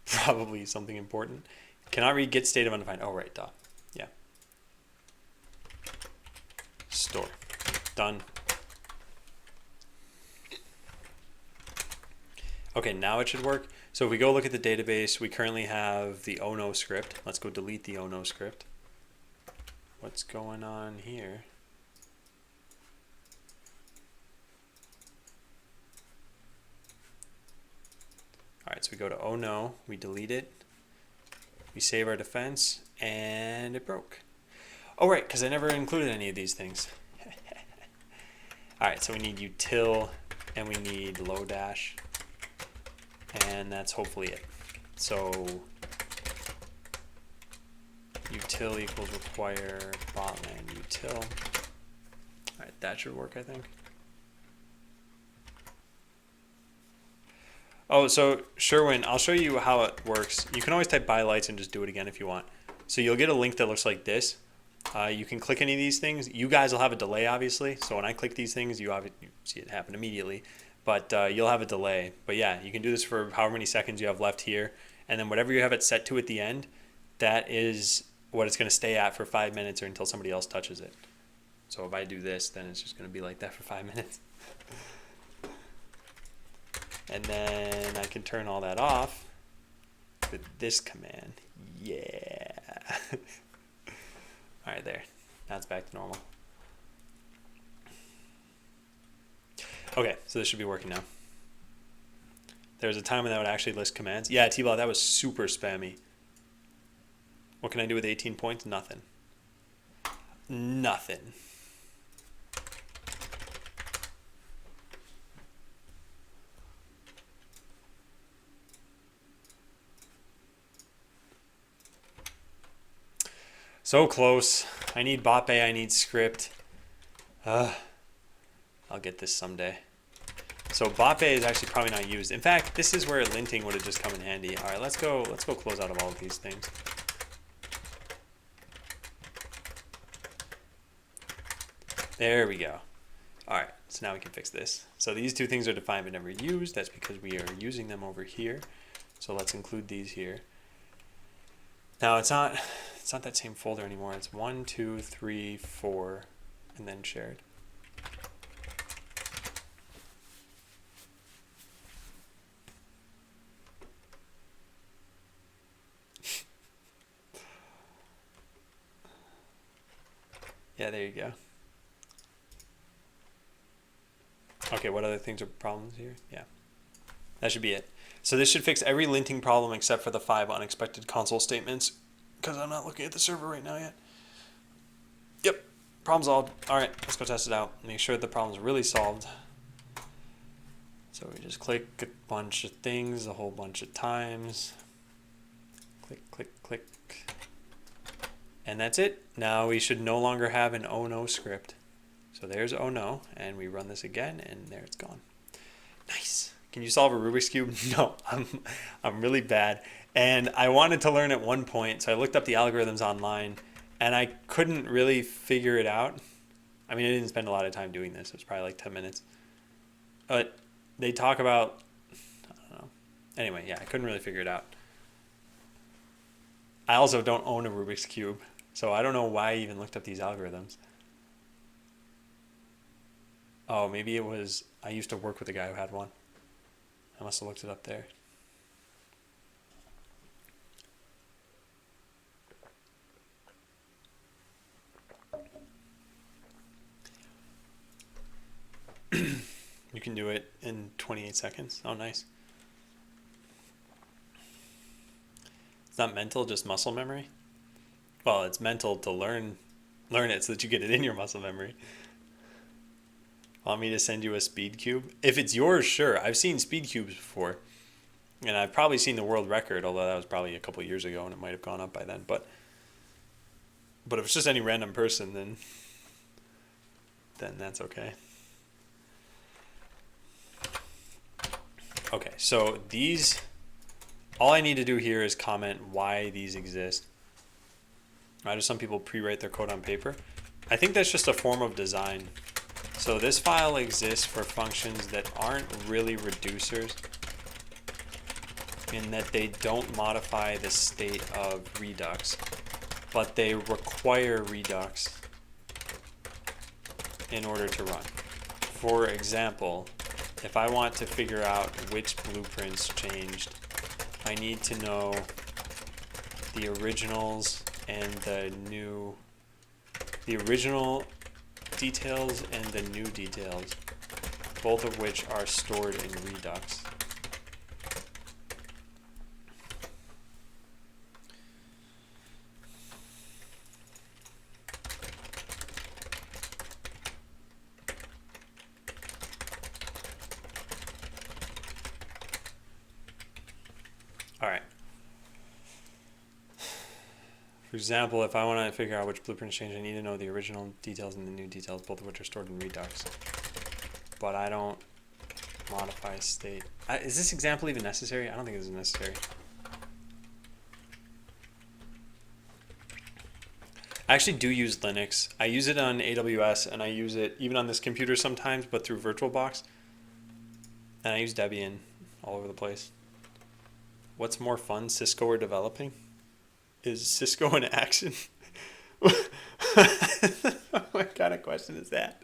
Probably something important. Cannot read get state of undefined. Oh, right, duh. Yeah. Store. Done. Okay, now it should work. So if we go look at the database, we currently have the oh no script. Let's go delete the oh no script. What's going on here? All right, so we go to oh no, we delete it, we save our defense, and it broke. Oh right, because I never included any of these things. All right, so we need util and we need Lodash, and that's hopefully it. So util equals require botland util. All right, that should work, I think. Oh, so Sherwin, I'll show you how it works. You can always type buy lights and just do it again if you want. So you'll get a link that looks like this. You can click any of these things. You guys will have a delay, obviously. So when I click these things, you see it happen immediately. But you'll have a delay. But yeah, you can do this for however many seconds you have left here. And then whatever you have it set to at the end, that is what it's going to stay at for 5 minutes or until somebody else touches it. So if I do this, then it's just going to be like that for 5 minutes. And then I can turn all that off with this command. Yeah. All right, there. Now it's back to normal. Okay, so this should be working now. There's a time when that would actually list commands. Yeah, T-Ball, that was super spammy. What can I do with 18 points? Nothing. Nothing. So close. I need Bape, I need script. I'll get this someday. So Bape is actually probably not used. In fact, this is where linting would have just come in handy. All right, let's go close out of all of these things. There we go. All right, so now we can fix this. So these two things are defined but never used. That's because we are using them over here. So let's include these here. Now it's not that same folder anymore. It's 1, 2, 3, 4, and then shared. Yeah, there you go. Okay, what other things are problems here? Yeah, that should be it. So this should fix every linting problem except for the 5 unexpected console statements, because I'm not looking at the server right now yet. Yep, problem solved. All right, let's go test it out. Make sure the problem's really solved. So we just click a bunch of things a whole bunch of times. Click, click, click. And that's it. Now we should no longer have an oh no script. So there's oh no, and we run this again, and there it's gone. Nice. Can you solve a Rubik's Cube? No, I'm really bad. And I wanted to learn at one point, so I looked up the algorithms online, and I couldn't really figure it out. I mean, I didn't spend a lot of time doing this. It was probably like 10 minutes. But they talk about, I don't know. Anyway, yeah, I couldn't really figure it out. I also don't own a Rubik's Cube, so I don't know why I even looked up these algorithms. Oh, maybe it was, I used to work with a guy who had one. I must have looked it up there. You can do it in 28 seconds. Oh, nice. It's not mental, just muscle memory. Well, it's mental to learn it so that you get it in your muscle memory. Want me to send you a speed cube? If it's yours, sure. I've seen speed cubes before. And I've probably seen the world record, although that was probably a couple years ago and it might have gone up by then. But if it's just any random person, then that's okay. Okay, so these, all I need to do here is comment why these exist. Why do some people pre-write their code on paper? I think that's just a form of design. So this file exists for functions that aren't really reducers, in that they don't modify the state of Redux, but they require Redux in order to run. For example, if I want to figure out which blueprints changed, I need to know the originals and the original details and the new details, both of which are stored in Redux. All right. For example, if I want to figure out which blueprints change, I need to know the original details and the new details, both of which are stored in Redux. But I don't modify state. Is this example even necessary? I don't think this is necessary. I actually do use Linux. I use it on AWS, and I use it even on this computer sometimes, but through VirtualBox. And I use Debian all over the place. What's more fun, Cisco or developing? Is Cisco in action? What kind of question is that?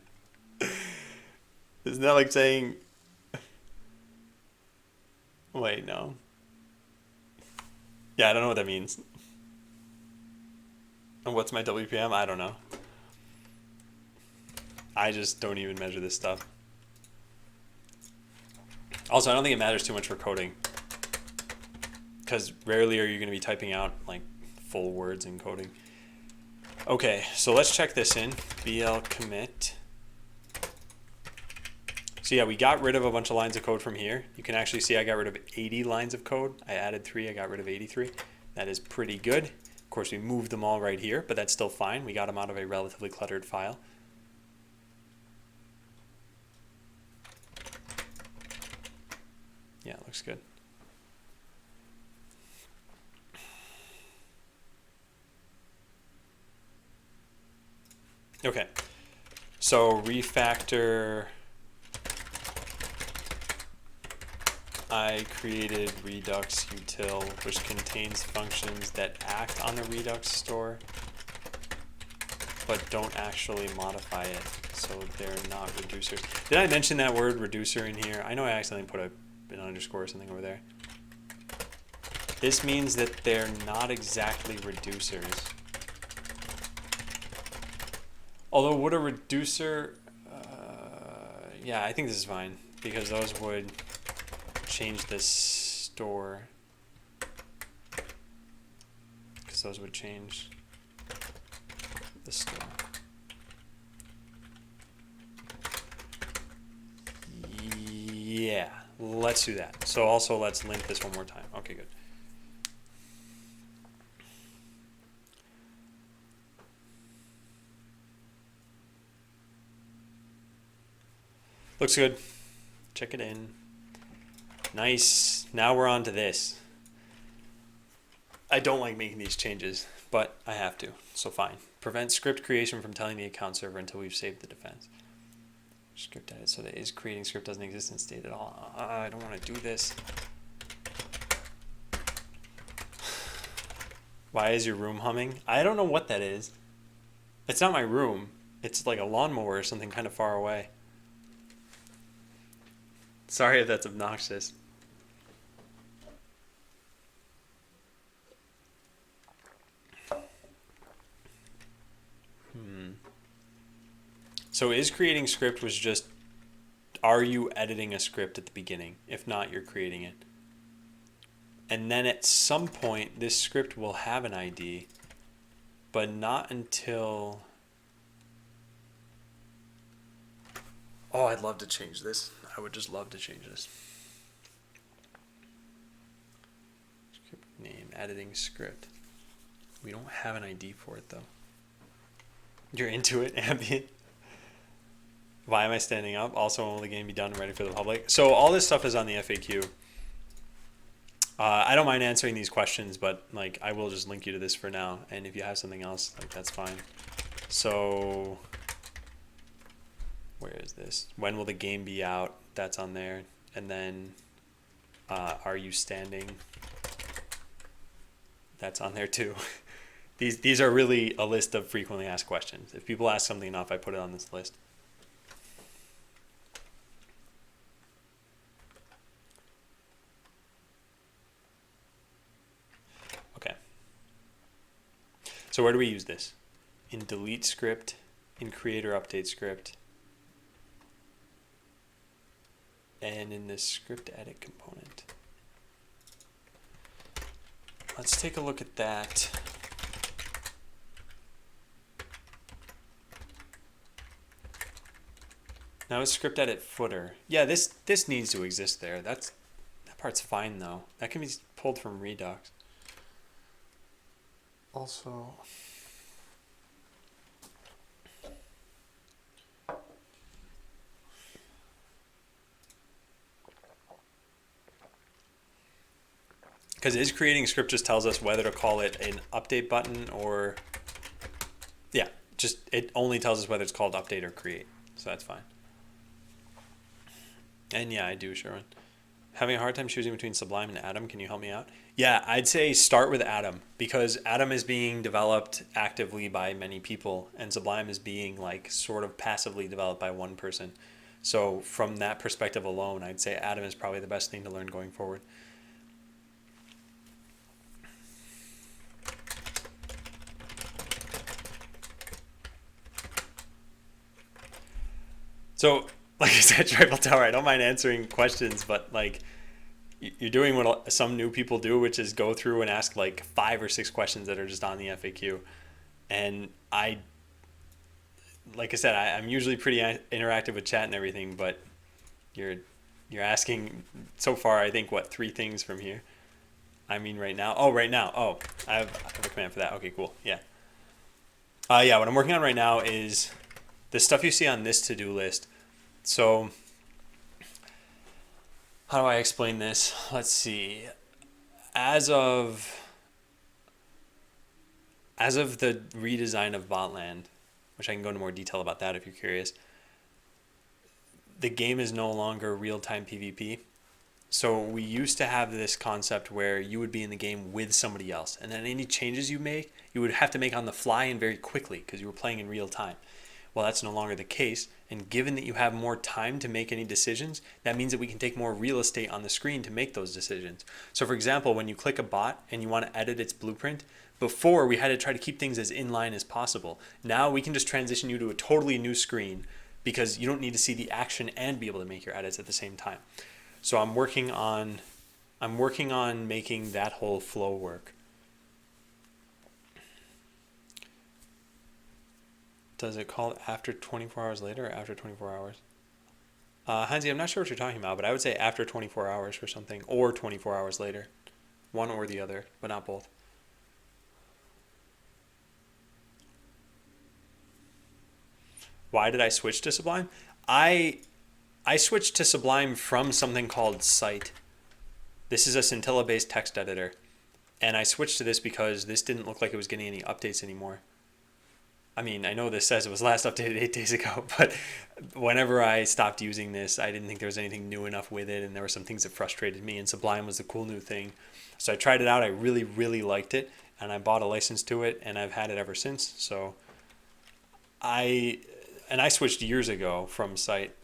Isn't that like saying... Wait, no. Yeah, I don't know what that means. And what's my WPM? I don't know. I just don't even measure this stuff. Also, I don't think it matters too much for coding, because rarely are you going to be typing out like full words in coding. Okay, so let's check this in. BL commit. So yeah, we got rid of a bunch of lines of code from here. You can actually see I got rid of 80 lines of code. I added 3, I got rid of 83. That is pretty good. Of course, we moved them all right here, but that's still fine. We got them out of a relatively cluttered file. Yeah, it looks good. Okay, so refactor. I created Redux util, which contains functions that act on the Redux store, but don't actually modify it, so they're not reducers. Did I mention that word reducer in here? I know I accidentally put an underscore or something over there. This means that they're not exactly reducers. Although would a reducer, yeah, I think this is fine, because those would change this store, because those would change the store. Yeah, let's do that. So also let's link this one more time. Okay, good. Looks good. Check it in. Nice. Now we're on to this. I don't like making these changes, but I have to, so fine. Prevent script creation from telling the account server until we've saved the defense. Script edit, so that is creating script doesn't exist in state at all. I don't want to do this. Why is your room humming? I don't know what that is. It's not my room. It's like a lawnmower or something kind of far away. Sorry if that's obnoxious. So is creating script was just, are you editing a script at the beginning? If not, you're creating it. And then at some point, this script will have an ID, but not until... Oh, I'd love to change this. I would just love to change this. Script name, editing script. We don't have an ID for it though. You're into it, ambient. Why am I standing up? Also, will the game be done and ready for the public? So all this stuff is on the FAQ. I don't mind answering these questions, but like I will just link you to this for now. And if you have something else, like that's fine. So where is this? When will the game be out? That's on there. And then are you standing? That's on there too. These are really a list of frequently asked questions. If people ask something enough, I put it on this list. Okay. So where do we use this? In delete script, in creator update script, and in this script edit component. Let's take a look at that. Now is script edit footer. Yeah, this needs to exist there. That part's fine though. That can be pulled from Redux. Also, Because is creating script just tells us whether to call it an update button or, yeah, just it only tells us whether it's called update or create. So that's fine. And yeah, I do, Sherwin. Having a hard time choosing between Sublime and Atom. Can you help me out? Yeah, I'd say start with Atom because Atom is being developed actively by many people, and Sublime is being like sort of passively developed by one person. So from that perspective alone, I'd say Atom is probably the best thing to learn going forward. So, like I said, Tribal Tower, I don't mind answering questions, but like you're doing what some new people do, which is go through and ask like 5 or 6 questions that are just on the FAQ. And like I said, I'm usually pretty interactive with chat and everything, but you're asking so far, I think, what, 3 things from here? I mean, right now. Oh, right now. Oh, I have a command for that. Okay, cool. Yeah. Yeah, what I'm working on right now is the stuff you see on this to-do list. So how do I explain this? Let's see. As of the redesign of Botland, which I can go into more detail about that if you're curious, the game is no longer real-time PvP. So we used to have this concept where you would be in the game with somebody else, and then any changes you make, you would have to make on the fly and very quickly because you were playing in real time. Well, that's no longer the case, and given that you have more time to make any decisions, that means that we can take more real estate on the screen to make those decisions. So for example, when you click a bot and you want to edit its blueprint, before we had to try to keep things as inline as possible. Now we can just transition you to a totally new screen because you don't need to see the action and be able to make your edits at the same time. So I'm working on making that whole flow work. Does it call after 24 hours later or after 24 hours? Hansi, I'm not sure what you're talking about, but I would say after 24 hours for something, or 24 hours later. One or the other, but not both. Why did I switch to Sublime? I switched to Sublime from something called Site. This is a Scintilla-based text editor. And I switched to this because this didn't look like it was getting any updates anymore. I mean, I know this says it was last updated 8 days ago, but whenever I stopped using this, I didn't think there was anything new enough with it, and there were some things that frustrated me, and Sublime was the cool new thing. So I tried it out. I really, really liked it, and I bought a license to it, and I've had it ever since. So I switched years ago from Site.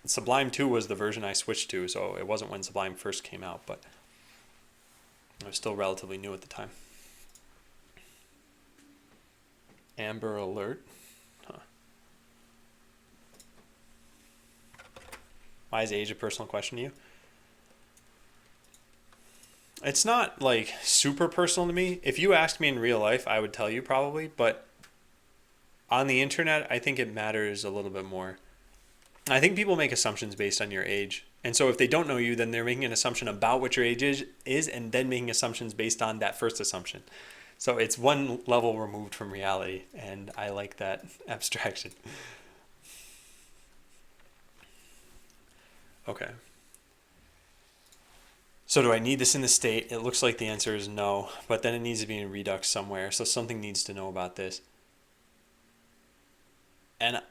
Sublime 2 was the version I switched to, so it wasn't when Sublime first came out, but I was still relatively new at the time. Amber Alert. Huh. Why is age a personal question to you? It's not like super personal to me. If you asked me in real life, I would tell you probably, but on the internet, I think it matters a little bit more. I think people make assumptions based on your age. And so if they don't know you, then they're making an assumption about what your age is and then making assumptions based on that first assumption. So it's one level removed from reality, and I like that abstraction. Okay. So do I need this in the state? It looks like the answer is no, but then it needs to be in Redux somewhere, so something needs to know about this. And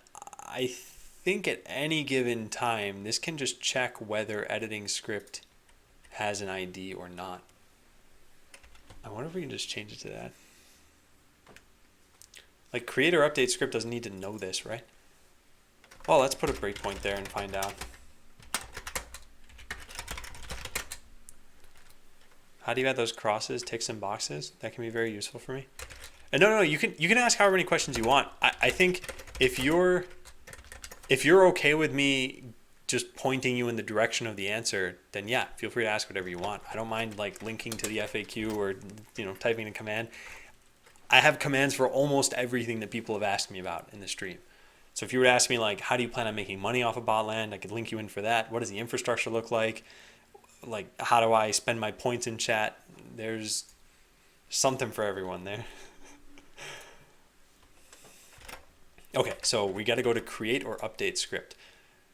I think at any given time, this can just check whether editing script has an ID or not. I wonder if we can just change it to that. Like create or update script doesn't need to know this, right? Well, let's put a breakpoint there and find out. How do you add those crosses, ticks, and boxes? That can be very useful for me. And no, you can ask however many questions you want. I think if you're okay with me just pointing you in the direction of the answer, then yeah, feel free to ask whatever you want. I don't mind like linking to the FAQ or typing a command. I have commands for almost everything that people have asked me about in the stream. So if you were to ask me like, how do you plan on making money off of Botland? I could link you in for that. What does the infrastructure look like? Like, how do I spend my points in chat? There's something for everyone there. Okay, so we got to go to create or update script.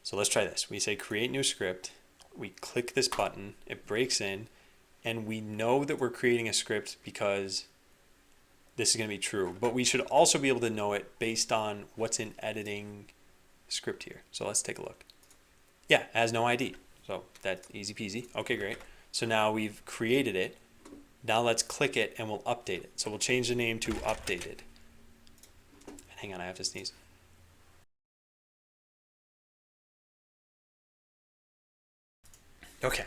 So let's try this. We say create new script. we click this button, it breaks in, and we know that we're creating a script because this is going to be true. But we should also be able to know it based on what's in editing script here. So let's take a look. Yeah, it has no ID. So that's easy peasy. Okay, great. So now we've created it. Now let's click it and we'll update it. So we'll change the name to updated. And hang on, I have to sneeze. Okay,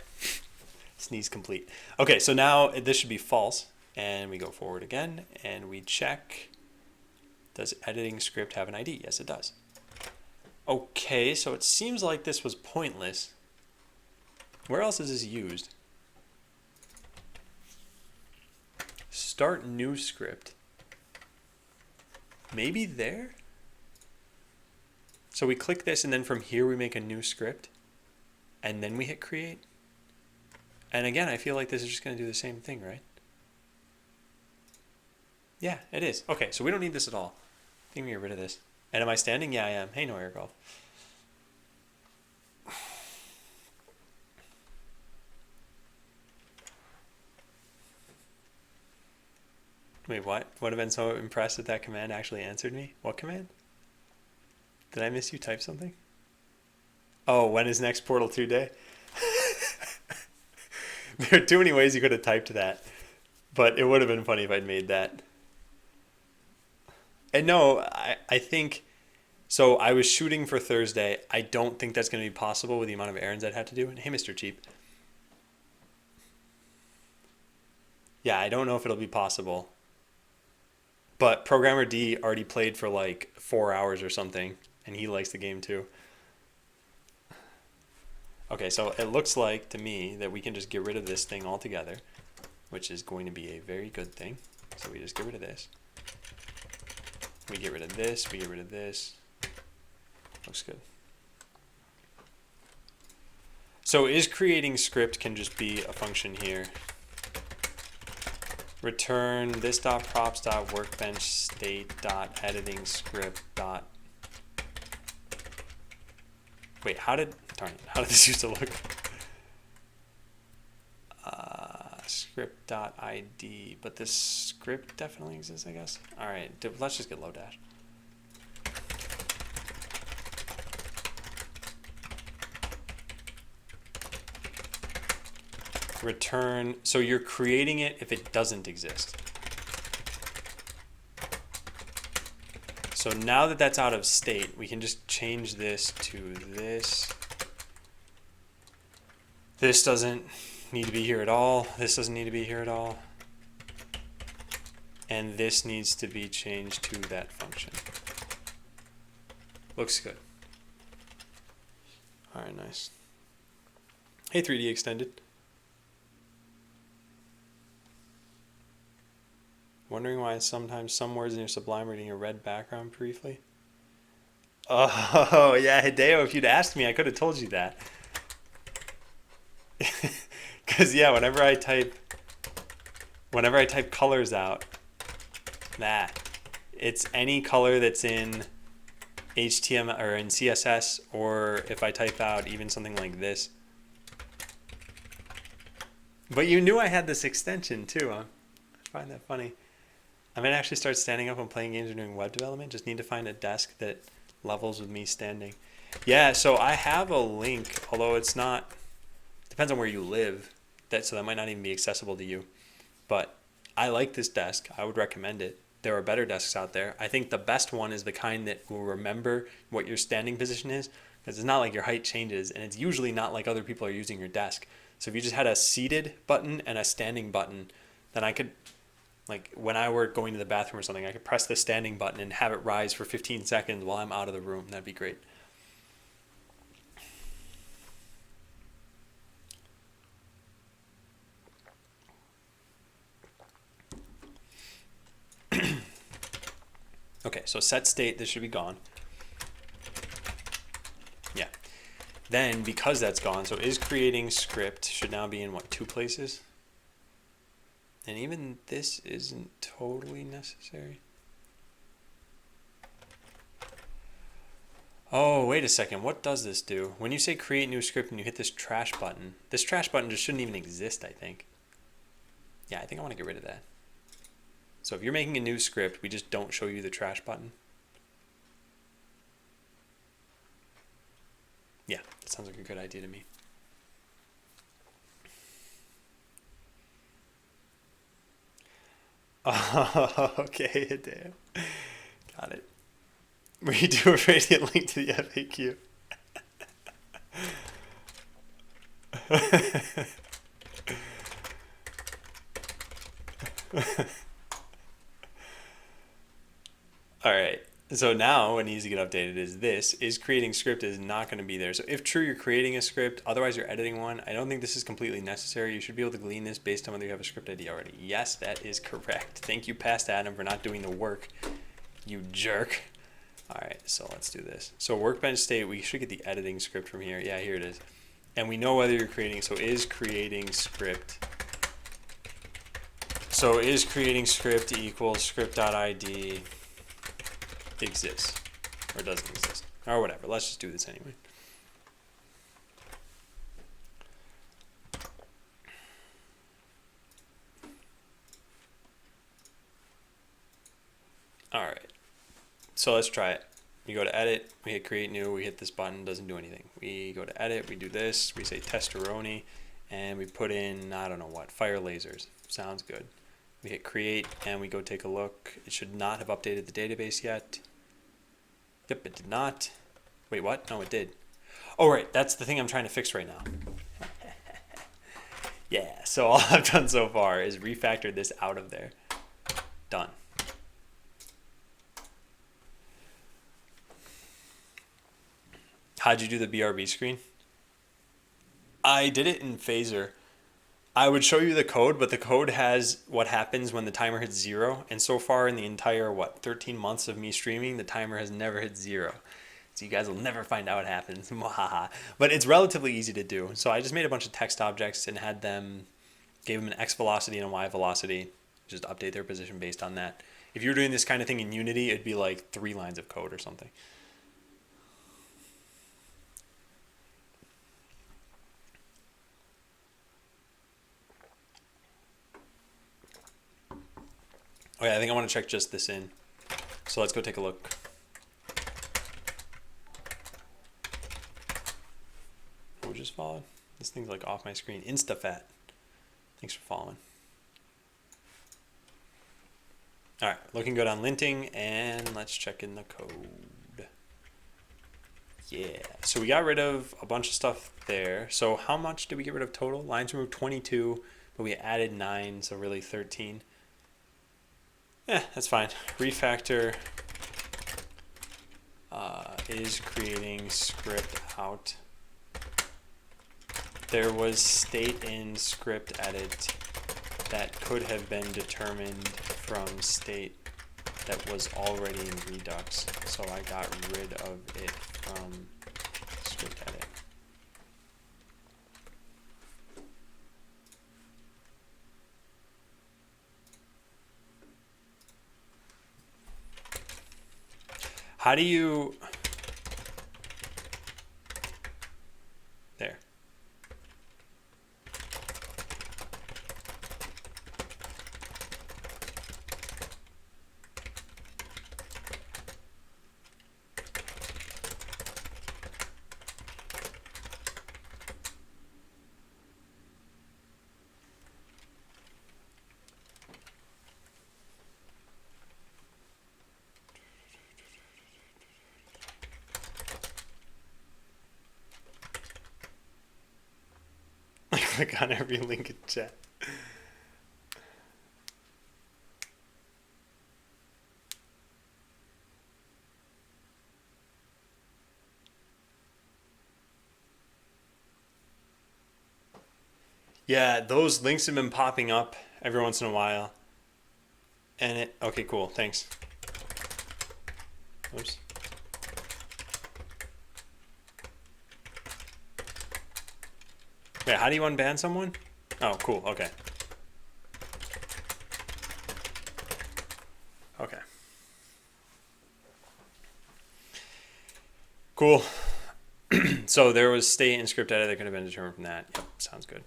sneeze complete. Okay, so now this should be false. And we go forward again and we check, does editing script have an ID? Yes, it does. Okay, so it seems like this was pointless. Where else is this used? Start new script. Maybe there? So we click this and then from here we make a new script and then we hit create. And again, I feel like this is just going to do the same thing, right? Yeah, it is. Okay, so we don't need this at all. I think we get rid of this. And am I standing? Yeah, I am. Hey, no air golf. Wait, what? Would have been so impressed that that command actually answered me? What command? Did I miss you type something? Oh, when is next Portal 2 day? There are too many ways you could have typed that. But it would have been funny if I'd made that. And no, I think... So I was shooting for Thursday. I don't think that's going to be possible with the amount of errands I'd have to do. And hey, Mr. Cheap. Yeah, I don't know if it'll be possible. But Programmer D already played for like 4 hours or something. And he likes the game too. Okay, so it looks like to me that we can just get rid of this thing altogether. Which is going to be a very good thing. So we just get rid of this. We get rid of this. We get rid of this. Looks good. So is creating script can just be a function here. Return this dot props dot workbench state dot editing script dot. Wait, how did this used to look? Script dot ID, but this script definitely exists, I guess. All right, let's just get Lodash. Return, so you're creating it if it doesn't exist. So now that that's out of state, we can just change this to this. This doesn't need to be here at all. This doesn't need to be here at all. And this needs to be changed to that function. Looks good. All right, nice. Hey, 3D Extended. Wondering why sometimes some words in your Sublime are getting a red background briefly? Oh, yeah, Hideo, if you'd asked me, I could have told you that. Because, yeah, whenever I type colors out, it's any color that's in HTML or in CSS, or if I type out even something like this. But you knew I had this extension, too, huh? I find that funny. I might actually start standing up and playing games and doing web development. Just need to find a desk that levels with me standing. Yeah, so I have a link, although it's not, depends on where you live, so that might not even be accessible to you. But I like this desk. I would recommend it. There are better desks out there. I think the best one is the kind that will remember what your standing position is, because it's not like your height changes, and it's usually not like other people are using your desk. So if you just had a seated button and a standing button, then I could, like when I were going to the bathroom or something, I could press the standing button and have it rise for 15 seconds while I'm out of the room. That'd be great. Okay, so set state, this should be gone. Yeah. Then, because that's gone, so is creating script should now be in what, 2 places? And even this isn't totally necessary. Oh, wait a second. What does this do? When you say create new script and you hit this trash button just shouldn't even exist, I think. Yeah, I think I want to get rid of that. So if you're making a new script, we just don't show you the trash button. Yeah, that sounds like a good idea to me. Oh, okay, damn. Got it. We do a radiant link to the FAQ. All right. So now what needs to get updated is this is creating script is not going to be there. So if true, you're creating a script, otherwise you're editing one. I don't think this is completely necessary. You should be able to glean this based on whether you have a script ID already. Yes, that is correct. Thank you, Past Adam, for not doing the work, you jerk. All right, so let's do this. So workbench state, we should get the editing script from here. Yeah, here it is. And we know whether you're creating, so is creating script. So is creating script equals script.id exists or doesn't exist or whatever. Let's just do this anyway. All right, so let's try it. We go to edit, we hit create new, we hit this button, doesn't do anything. We go to edit, we do this, we say testeroni, and we put in, I don't know what, fire lasers. Sounds good. We hit create and we go take a look. It should not have updated the database yet. Yep, it did not. Wait, what? No, it did. Oh, right, that's the thing I'm trying to fix right now. Yeah, so all I've done so far is refactor this out of there. Done. How'd you do the BRB screen? I did it in Phaser. I would show you the code, but the code has what happens when the timer hits 0. And so far in the entire, 13 months of me streaming, the timer has never hit 0. So you guys will never find out what happens. But it's relatively easy to do. So I just made a bunch of text objects and gave them an X velocity and a Y velocity. Just update their position based on that. If you were doing this kind of thing in Unity, it'd be like 3 lines of code or something. Okay, I think I want to check just this in. So let's go take a look. Who just followed? This thing's like off my screen. InstaFat. Thanks for following. All right, looking good on linting, and let's check in the code. Yeah, so we got rid of a bunch of stuff there. So how much did we get rid of total? Lines removed 22, but we added 9, so really 13. Yeah, that's fine. Refactor is creating script out. There was state in script edit that could have been determined from state that was already in Redux. So I got rid of it from script edit. How do you... There. Click on every link in chat. Yeah, those links have been popping up every once in a while. And okay, cool, thanks. Oops. Wait, how do you unban someone? Oh, cool, okay. Okay. Cool. So there was state and script edit that could have been determined from that. Yep, sounds good.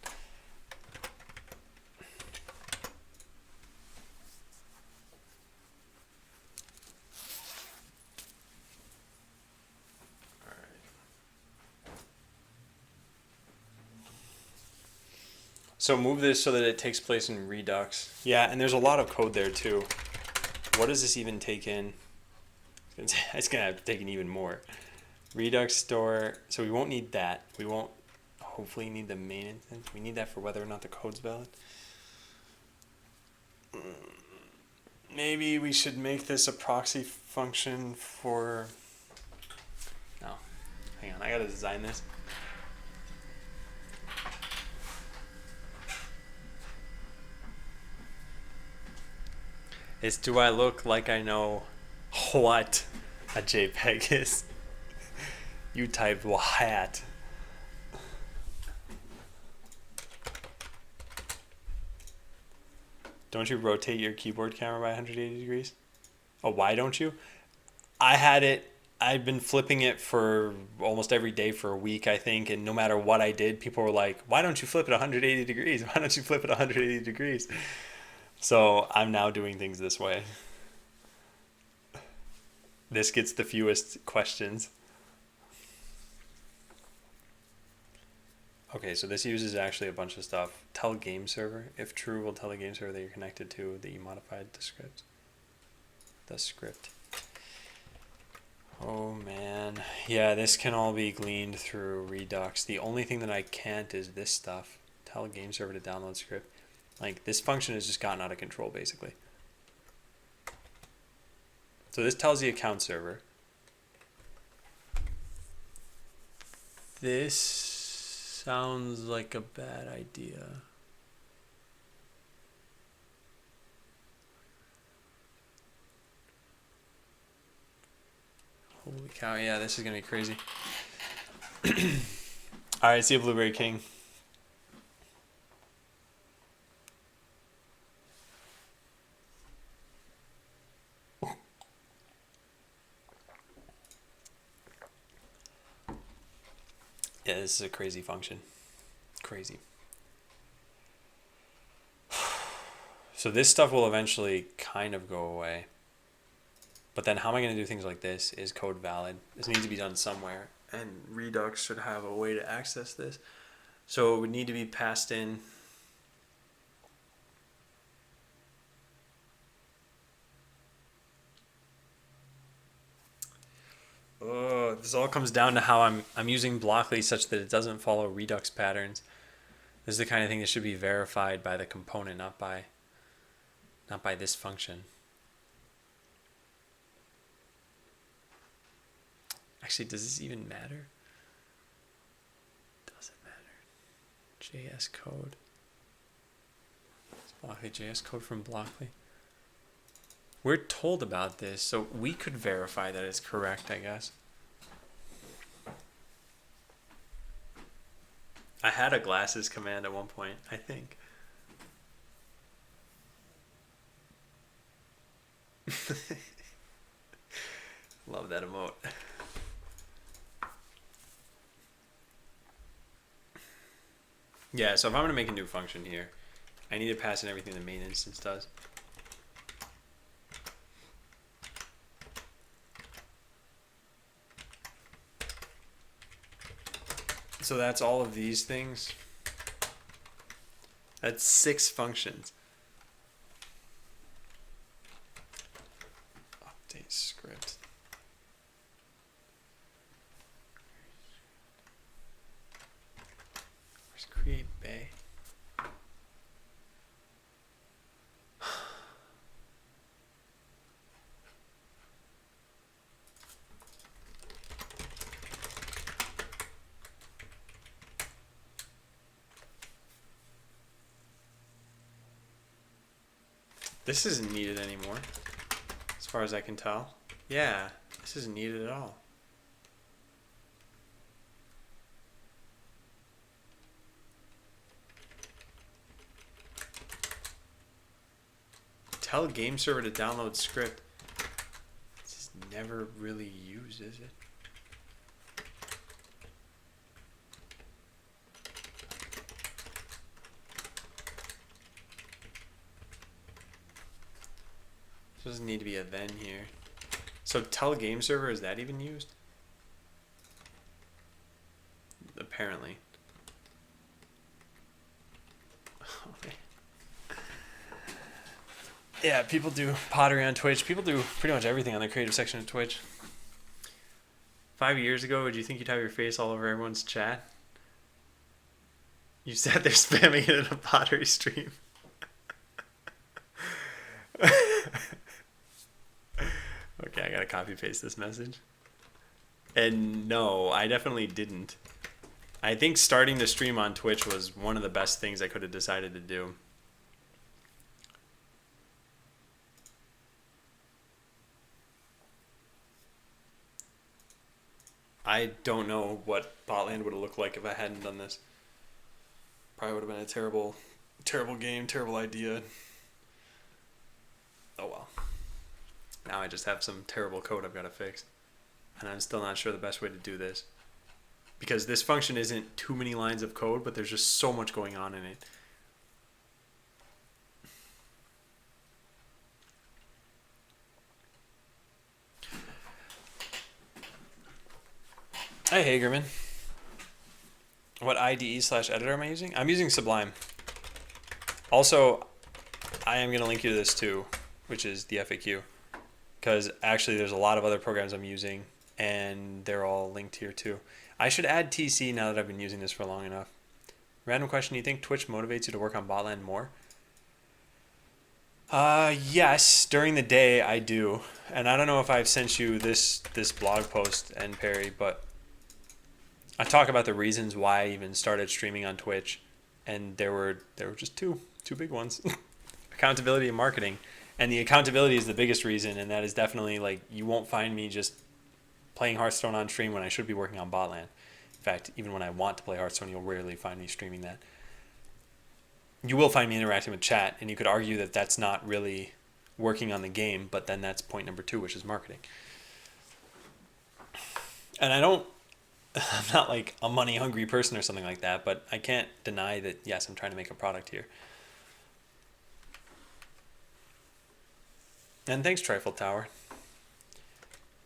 So move this so that it takes place in Redux. Yeah, and there's a lot of code there too. What does this even take in? It's gonna have to take in even more. Redux store. So we won't need that. We won't hopefully need the main instance. We need that for whether or not the code's valid. Maybe we should make this a proxy function for. No, hang on. I gotta design this. Is do I look like I know what a JPEG is? You typed what? Don't you rotate your keyboard camera by 180 degrees? Oh, why don't you? I had it. I've been flipping it for almost every day for a week, I think, and no matter what I did, people were like, "Why don't you flip it 180 degrees? Why don't you flip it 180 degrees?" So I'm now doing things this way. This gets the fewest questions. Okay, so this uses actually a bunch of stuff. Tell game server. If true, will tell the game server that you're connected to that you modified the script. The script. Oh man. Yeah, this can all be gleaned through Redux. The only thing that I can't is this stuff. Tell game server to download script. Like, this function has just gotten out of control, basically. So this tells the account server. This sounds like a bad idea. Holy cow, yeah, this is gonna be crazy. Alright, see you, Blueberry King. Yeah, this is a crazy function. Crazy. So this stuff will eventually kind of go away. But then how am I going to do things like this? Is code valid? This needs to be done somewhere. And Redux should have a way to access this. So it would need to be passed in. Oh, this all comes down to how I'm using Blockly such that it doesn't follow Redux patterns. This is the kind of thing that should be verified by the component, not by this function. Actually, does this even matter? Doesn't matter. JS code. Is Blockly JS code from Blockly? We're told about this, so we could verify that it's correct, I guess. I had a glasses command at one point, I think. Love that emote. Yeah, so if I'm going to make a new function here, I need to pass in everything the main instance does. So that's all of these things. That's 6 functions. Update script. Where's create bay? This isn't needed anymore, as far as I can tell. Yeah, this isn't needed at all. Tell game server to download script. This is never really used, is it? Doesn't need to be a then here. So tell game server, is that even used? Apparently. Okay. Yeah, people do pottery on Twitch. People do pretty much everything on the creative section of Twitch. 5 years ago, would you think you'd have your face all over everyone's chat? You sat there spamming it in a pottery stream. Okay, I gotta copy paste this message. And no, I definitely didn't. I think starting to stream on Twitch was one of the best things I could have decided to do. I don't know what Botland would have looked like if I hadn't done this. Probably would have been a terrible, terrible game, terrible idea. Oh well. Now I just have some terrible code I've got to fix. And I'm still not sure the best way to do this. Because this function isn't too many lines of code, but there's just so much going on in it. Hi, Hagerman. What IDE/editor am I using? I'm using Sublime. Also, I am going to link you to this too, which is the FAQ. Because actually there's a lot of other programs I'm using, and they're all linked here too. I should add TC now that I've been using this for long enough. Random question, do you think Twitch motivates you to work on Botland more? Yes, during the day I do. And I don't know if I've sent you this blog post, N. Perry, but I talk about the reasons why I even started streaming on Twitch, and there were just two big ones. Accountability and marketing. And the accountability is the biggest reason, and that is definitely, like, you won't find me just playing Hearthstone on stream when I should be working on Botland. In fact, even when I want to play Hearthstone, you'll rarely find me streaming that. You will find me interacting with chat, and you could argue that that's not really working on the game, but then that's point number 2, which is marketing. And I'm not like a money hungry person or something like that, but I can't deny that, yes, I'm trying to make a product here. And thanks, Trifle Tower.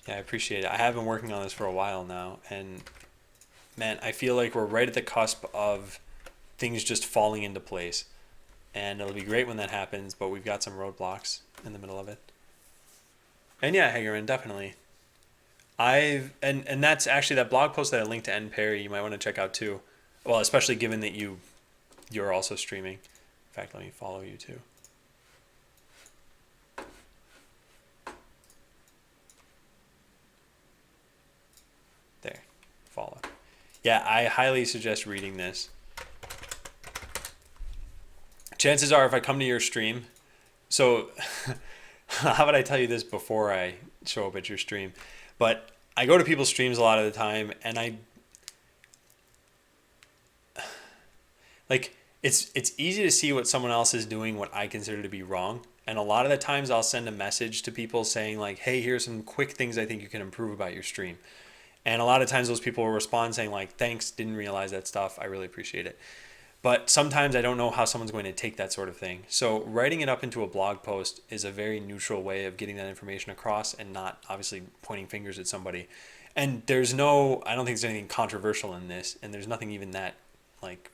Yeah, I appreciate it. I have been working on this for a while now, and man, I feel like we're right at the cusp of things just falling into place. And it'll be great when that happens, but we've got some roadblocks in the middle of it. And yeah, Hagerman, definitely. And that's actually that blog post that I linked to N. Perry, you might want to check out too. Well, especially given that you're also streaming. In fact, let me follow you too. There, follow. Yeah, I highly suggest reading this. Chances are if I come to your stream, so how would I tell you this before I show up at your stream? But I go to people's streams a lot of the time, and it's easy to see what someone else is doing, what I consider to be wrong. And a lot of the times I'll send a message to people saying like, hey, here's some quick things I think you can improve about your stream. And a lot of times those people will respond saying like, thanks, didn't realize that stuff. I really appreciate it. But sometimes I don't know how someone's going to take that sort of thing. So writing it up into a blog post is a very neutral way of getting that information across and not obviously pointing fingers at somebody. And I don't think there's anything controversial in this. And there's nothing even that, like,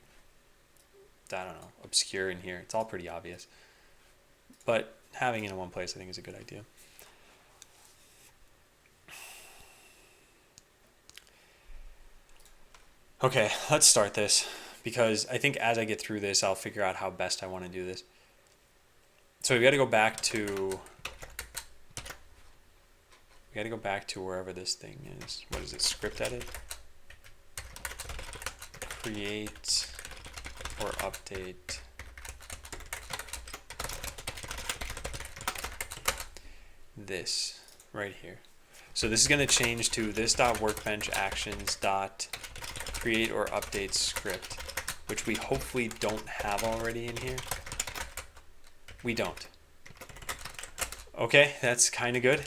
I don't know, obscure in here. It's all pretty obvious. But having it in one place I think is a good idea. Okay, let's start this. Because I think as I get through this, I'll figure out how best I want to do this. So we got to go back to wherever this thing is. What is it? Script edit? Create or update. This right here. So this is going to change to this.workbench actions.create or update script, which we hopefully don't have already in here. We don't. Okay, that's kind of good.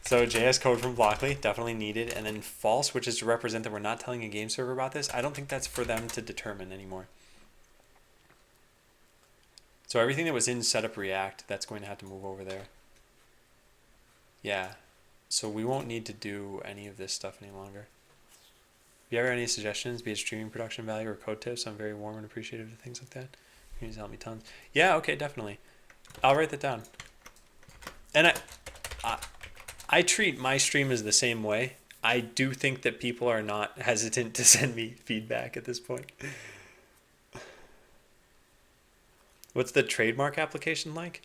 So JS code from Blockly, definitely needed. And then false, which is to represent that we're not telling a game server about this. I don't think that's for them to determine anymore. So everything that was in setup React, that's going to have to move over there. Yeah. So we won't need to do any of this stuff any longer. If you ever have any suggestions, be it streaming production value or code tips, I'm very warm and appreciative of things like that. You can help me tons. Yeah, okay, definitely. I'll write that down. And I, I treat my stream as the same way. I do think that people are not hesitant to send me feedback at this point. What's the trademark application like?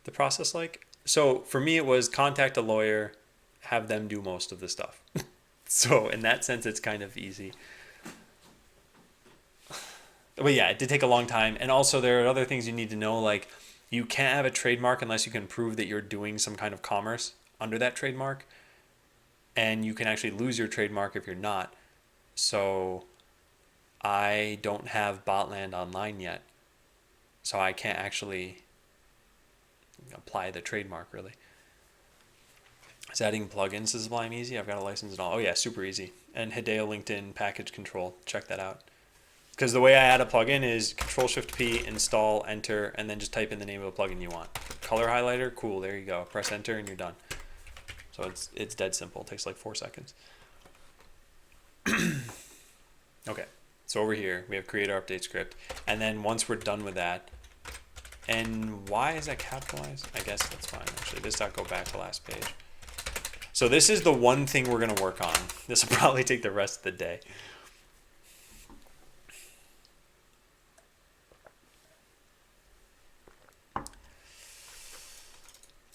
The process like? So for me, it was contact a lawyer, have them do most of the stuff. So in that sense, it's kind of easy. But yeah, it did take a long time. And also, there are other things you need to know. Like, you can't have a trademark unless you can prove that you're doing some kind of commerce under that trademark. And you can actually lose your trademark if you're not. So I don't have Botland online yet. So I can't actually apply the trademark really. Is adding plugins to Sublime easy? I've got a license and all. Oh yeah, super easy. And Hideo LinkedIn package control. Check that out. Because the way I add a plugin is Control-Shift-P, install, enter, and then just type in the name of the plugin you want. Color highlighter, cool, there you go. Press enter and you're done. So it's dead simple. It takes like 4 seconds. Okay, so over here we have creator update script. And then once we're done with that, and why is that capitalized? I guess that's fine actually. This dot go back to last page. So this is the one thing we're gonna work on. This will probably take the rest of the day.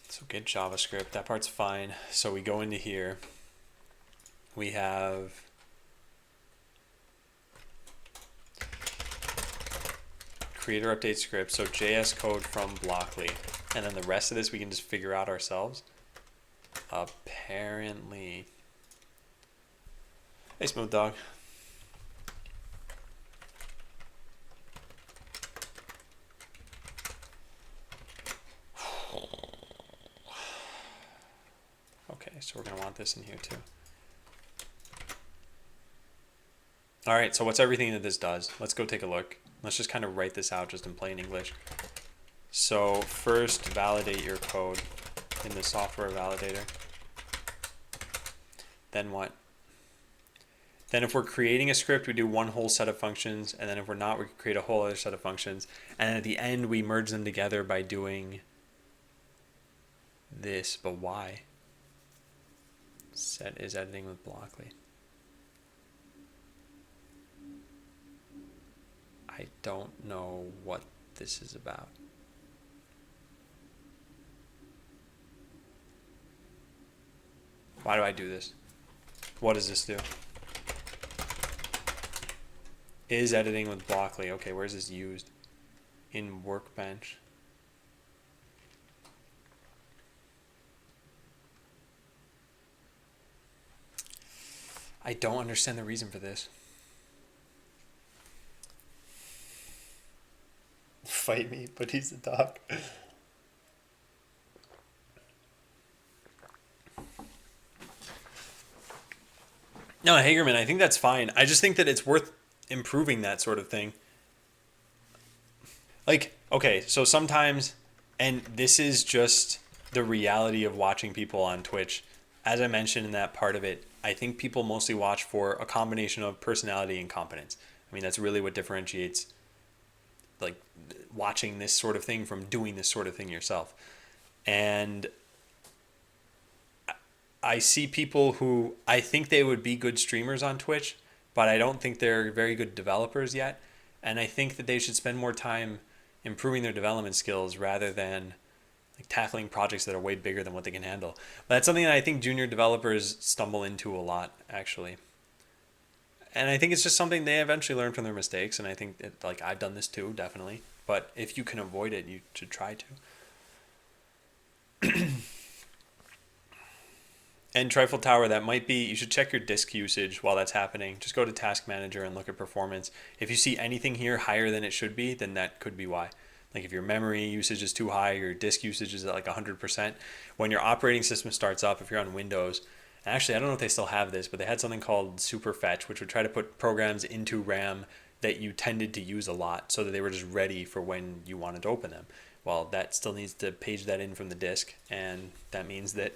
So get JavaScript, that part's fine. So we go into here, we have creator update script, so JS code from Blockly. And then the rest of this we can just figure out ourselves. Apparently. Hey, Smooth Dog. Okay, so we're going to want this in here too. All right, so what's everything that this does? Let's go take a look. Let's just kind of write this out just in plain English. So first, validate your code in the software validator. Then what? Then if we're creating a script, we do one whole set of functions, and then if we're not, we create a whole other set of functions. And then at the end, we merge them together by doing this, but why? Set is editing with Blockly. I don't know what this is about. Why do I do this? What does this do? Is editing with Blockly. Okay, where's this used? In Workbench. I don't understand the reason for this. Fight me, but he's the dog. No, Hagerman, I think that's fine. I just think that it's worth improving that sort of thing. Like, okay, so sometimes, and this is just the reality of watching people on Twitch. As I mentioned in that part of it, I think people mostly watch for a combination of personality and competence. I mean, that's really what differentiates like watching this sort of thing from doing this sort of thing yourself. And I see people who I think they would be good streamers on Twitch, but I don't think they're very good developers yet. And I think that they should spend more time improving their development skills rather than like tackling projects that are way bigger than what they can handle. But that's something that I think junior developers stumble into a lot, actually. And I think it's just something they eventually learn from their mistakes. And I think that, like, I've done this too, definitely. But if you can avoid it, you should try to. And Trifle Tower, that might be, you should check your disk usage while that's happening. Just go to Task Manager and look at performance. If you see anything here higher than it should be, then that could be why. Like if your memory usage is too high, your disk usage is at like 100%. When your operating system starts up, if you're on Windows, and actually I don't know if they still have this, but they had something called Superfetch, which would try to put programs into RAM that you tended to use a lot so that they were just ready for when you wanted to open them. Well, that still needs to page that in from the disk, and that means that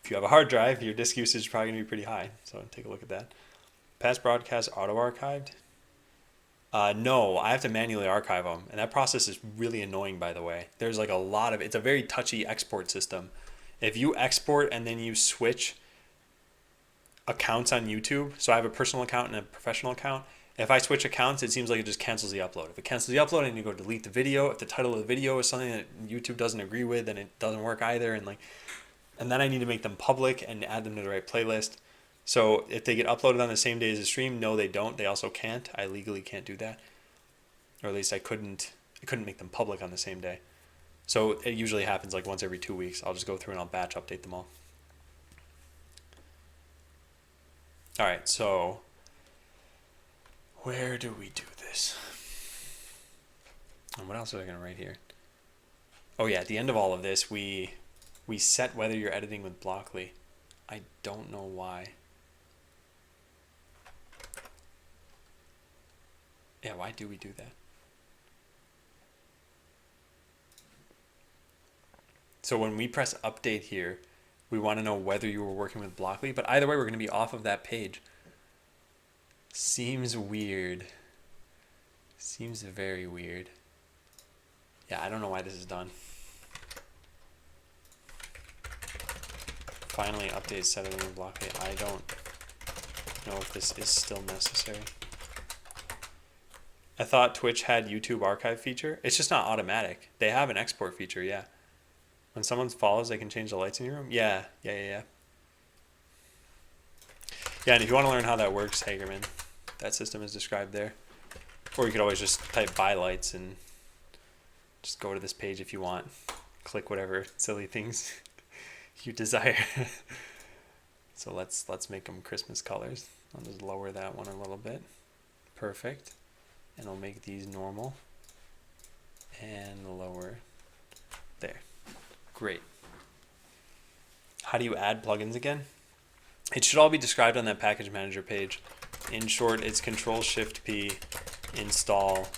If you have a hard drive, your disk usage is probably going to be pretty high. So take a look at that. Past broadcasts auto-archived? No, I have to manually archive them. And that process is really annoying, by the way. There's like a lot of, it's a very touchy export system. If you export and then you switch accounts on YouTube, so I have a personal account and a professional account. If I switch accounts, it seems like it just cancels the upload. If it cancels the upload and you go delete the video, if the title of the video is something that YouTube doesn't agree with, then it doesn't work either. And then I need to make them public and add them to the right playlist. So if they get uploaded on the same day as the stream, no, they don't. They also can't. I legally can't do that, or at least I couldn't make them public on the same day. So it usually happens like once every 2 weeks. I'll just go through and I'll batch update them all. All right, so where do we do this? And what else are I gonna write here? Oh yeah, at the end of all of this, we set whether you're editing with Blockly. I don't know why. Yeah, why do we do that? So when we press update here, we want to know whether you were working with Blockly, but either way, we're going to be off of that page. Seems weird. Seems very weird. Yeah, I don't know why this is done. Finally update set editing with Blockly. I don't know if this is still necessary. I thought Twitch had YouTube archive feature. It's just not automatic. They have an export feature, yeah. When someone follows, they can change the lights in your room? Yeah. Yeah, and if you want to learn how that works, Hagerman, that system is described there. Or you could always just type buy lights and just go to this page if you want. Click whatever silly things you desire. So let's make them Christmas colors. I'll just lower that one a little bit. Perfect. And I'll make these normal and lower there. Great. How do you add plugins again? It should all be described on that package manager page. In short, it's Control-Shift-P, install,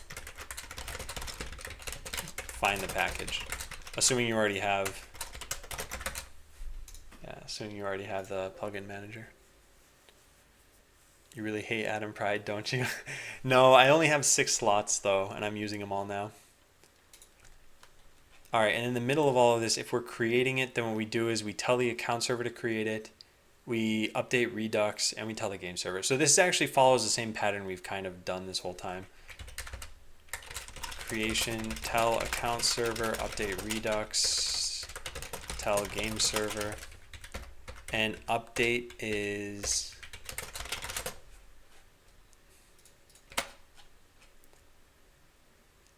find the package. Assuming you already have the plugin manager. You really hate Adam Pride, don't you? No, I only have 6 slots though, and I'm using them all now. All right, and in the middle of all of this, if we're creating it, then what we do is we tell the account server to create it, we update Redux, and we tell the game server. So this actually follows the same pattern we've kind of done this whole time. Creation, tell account server, update Redux, tell game server, and update is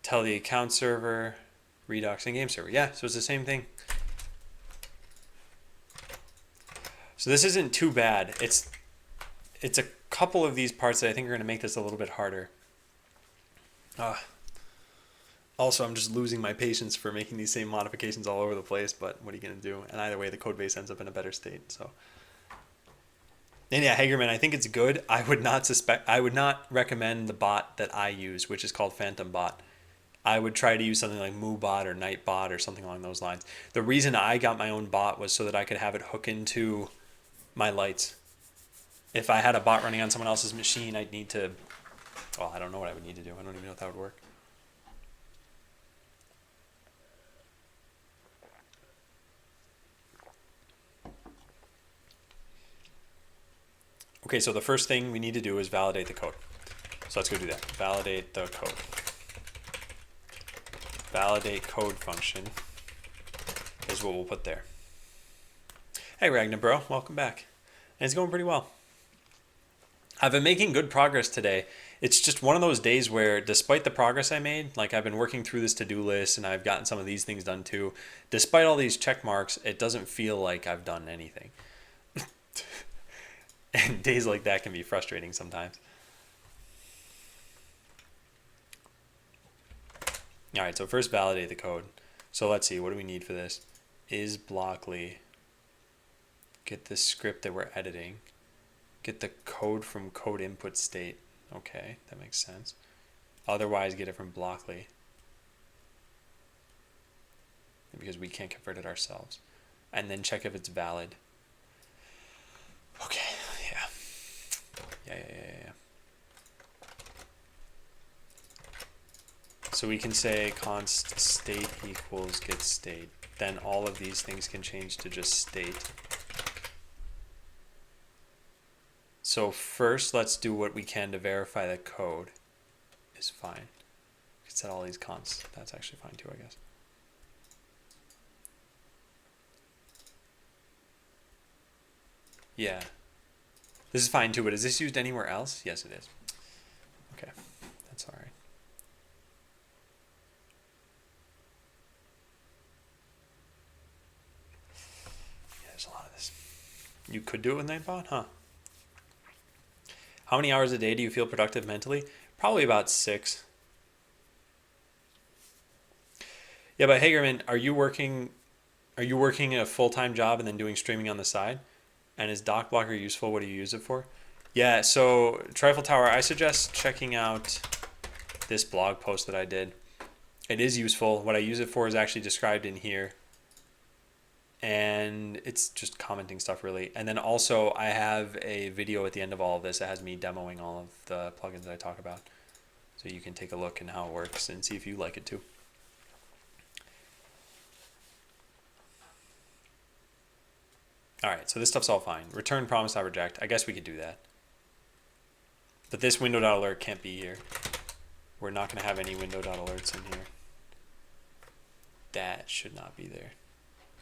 tell the account server, Redux, and game server. Yeah, so it's the same thing. So this isn't too bad. It's a couple of these parts that I think are going to make this a little bit harder. Also, I'm just losing my patience for making these same modifications all over the place, but what are you going to do? And either way, the code base ends up in a better state. So, and yeah, Hagerman, I think it's good. I would not recommend the bot that I use, which is called Phantom Bot. I would try to use something like MooBot or Nightbot or something along those lines. The reason I got my own bot was so that I could have it hook into my lights. If I had a bot running on someone else's machine, I'd need to, well, I don't know what I would need to do. I don't even know if that would work. Okay, so the first thing we need to do is validate the code. So let's go do that. Validate the code. Validate code function is what we'll put there. Hey Ragnar bro, welcome back. And it's going pretty well. I've been making good progress today. It's just one of those days where despite the progress I made, like I've been working through this to-do list and I've gotten some of these things done too, despite all these check marks, it doesn't feel like I've done anything. And days like that can be frustrating sometimes. All right, so first validate the code. So let's see, what do we need for this? Is Blockly. Get the script that we're editing. Get the code from code input state. Okay, that makes sense. Otherwise, get it from Blockly. Because we can't convert it ourselves. And then check if it's valid. Okay, yeah. Yeah. So we can say const state equals get state. Then all of these things can change to just state. So first, let's do what we can to verify that code is fine. We can set all these consts. That's actually fine too, I guess. Yeah. This is fine too, but is this used anywhere else? Yes, it is. Okay, that's all right. Yeah, there's a lot of this. You could do it with Nightbot, huh? How many hours a day do you feel productive mentally? Probably about 6. Yeah, but Hagerman, are you working a full-time job and then doing streaming on the side? And is Doc Blocker useful? What do you use it for? Yeah, so Trifle Tower, I suggest checking out this blog post that I did. It is useful. What I use it for is actually described in here. And it's just commenting stuff really. And then also I have a video at the end of all of this that has me demoing all of the plugins that I talk about. So you can take a look and how it works and see if you like it too. All right, so this stuff's all fine. Return promise not reject. I guess we could do that. But this window.alert can't be here. We're not going to have any window.alerts in here. That should not be there.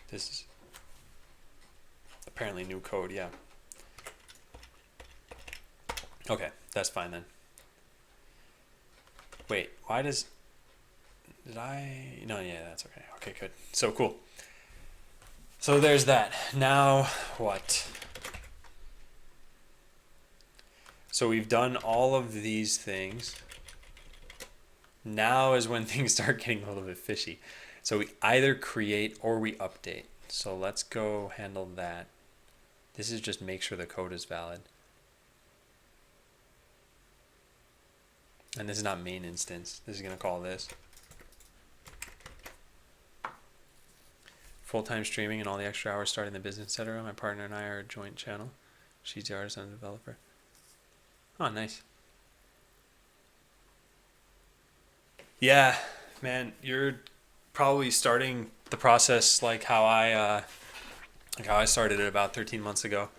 This is apparently new code, yeah. Okay, that's fine then. Wait, why does... Did I... No, yeah, that's okay. Okay, good. So cool. So there's that. Now what? So we've done all of these things. Now is when things start getting a little bit fishy. So we either create or we update. So let's go handle that. This is just make sure the code is valid. And this is not main instance. This is going to call this. Full-time streaming and all the extra hours starting the business, etc. My partner and I are a joint channel. She's the artist and the developer. Oh, nice. Yeah, man, you're probably starting the process like how I started it about 13 months ago.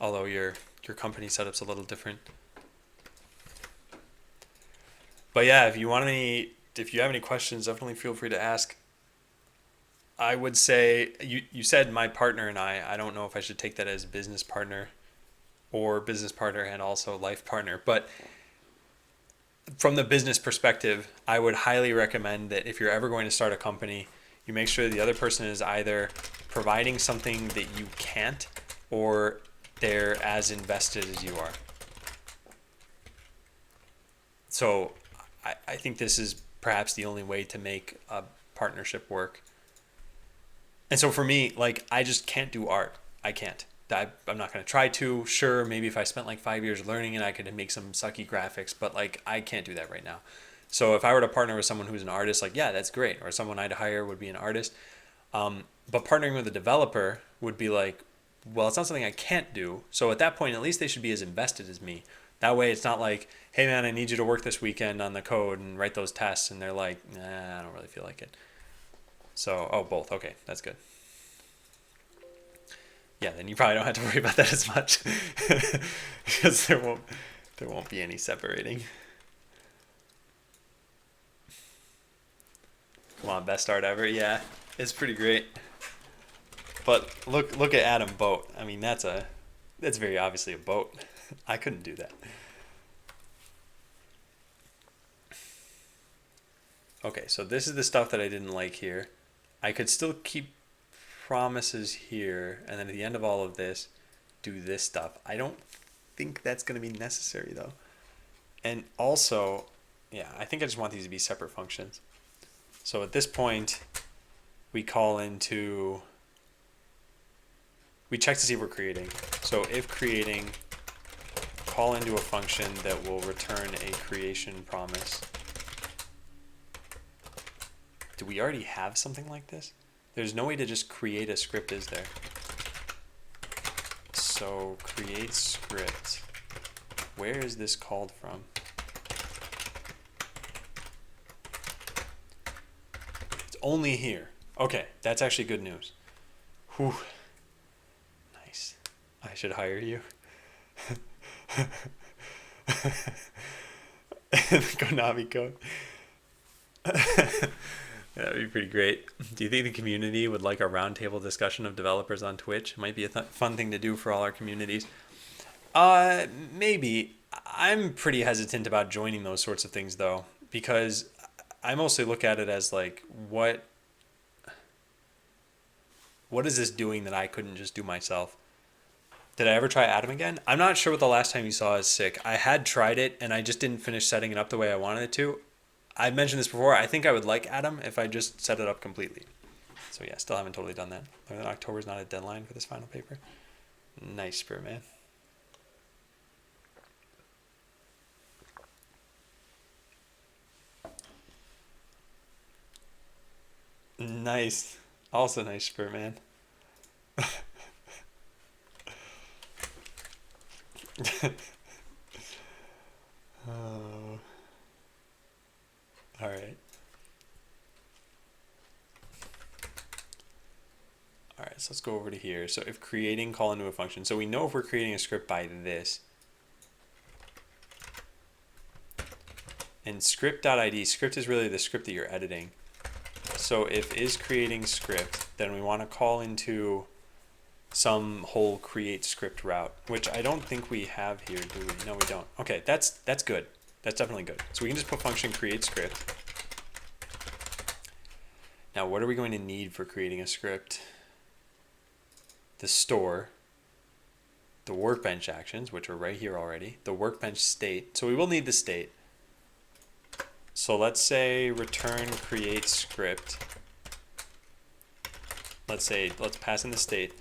Although your company setup's a little different. But yeah, if you have any questions, definitely feel free to ask. I would say, you said my partner and I don't know if I should take that as business partner or business partner and also life partner. But from the business perspective, I would highly recommend that if you're ever going to start a company, you make sure the other person is either providing something that you can't or they're as invested as you are. So I think this is perhaps the only way to make a partnership work. And so for me, like, I just can't do art. I can't. I'm not going to try to. Sure, maybe if I spent like 5 years learning it, I could make some sucky graphics, but like, I can't do that right now. So if I were to partner with someone who's an artist, like, yeah, that's great. Or someone I'd hire would be an artist. But partnering with a developer would be like, well, it's not something I can't do. So at that point, at least they should be as invested as me. That way it's not like, hey man, I need you to work this weekend on the code and write those tests. And they're like, nah, I don't really feel like it. So, oh, both. Okay, that's good. Yeah, then you probably don't have to worry about that as much because there won't be any separating. Come on, best art ever. Yeah, it's pretty great. But look at Adam boat. I mean, that's very obviously a boat. I couldn't do that. Okay, so this is the stuff that I didn't like here. I could still keep promises here, and then at the end of all of this, do this stuff. I don't think that's going to be necessary, though. And also, yeah, I think I just want these to be separate functions. So at this point, we check to see if we're creating. So if creating, call into a function that will return a creation promise. Do we already have something like this? There's no way to just create a script, is there? So create script. Where is this called from? It's only here. Okay, that's actually good news. Whew. Nice. I should hire you. Konami code. That'd be pretty great. Do you think the community would like a roundtable discussion of developers on Twitch? It might be a fun thing to do for all our communities. Maybe. I'm pretty hesitant about joining those sorts of things though, because I mostly look at it as like, what is this doing that I couldn't just do myself? Did I ever try Atom again? I'm not sure what the last time you saw is sick. I had tried it and I just didn't finish setting it up the way I wanted it to. I've mentioned this before. I think I would like Atom if I just set it up completely. So yeah, still haven't totally done that. October is not a deadline for this final paper. Nice, Spirit Man. Nice. Also nice, Spirit Man. Oh. All right. All right, so let's go over to here. So if creating call into a function, so we know if we're creating a script by this. And script.id, script is really the script that you're editing. So if is creating script, then we want to call into some whole create script route, which I don't think we have here, do we? No, we don't. Okay, that's good. That's definitely good. So we can just put function create script. Now, what are we going to need for creating a script? The store, the workbench actions, which are right here already, the workbench state. So we will need the state. So let's say return create script. Let's pass in the state.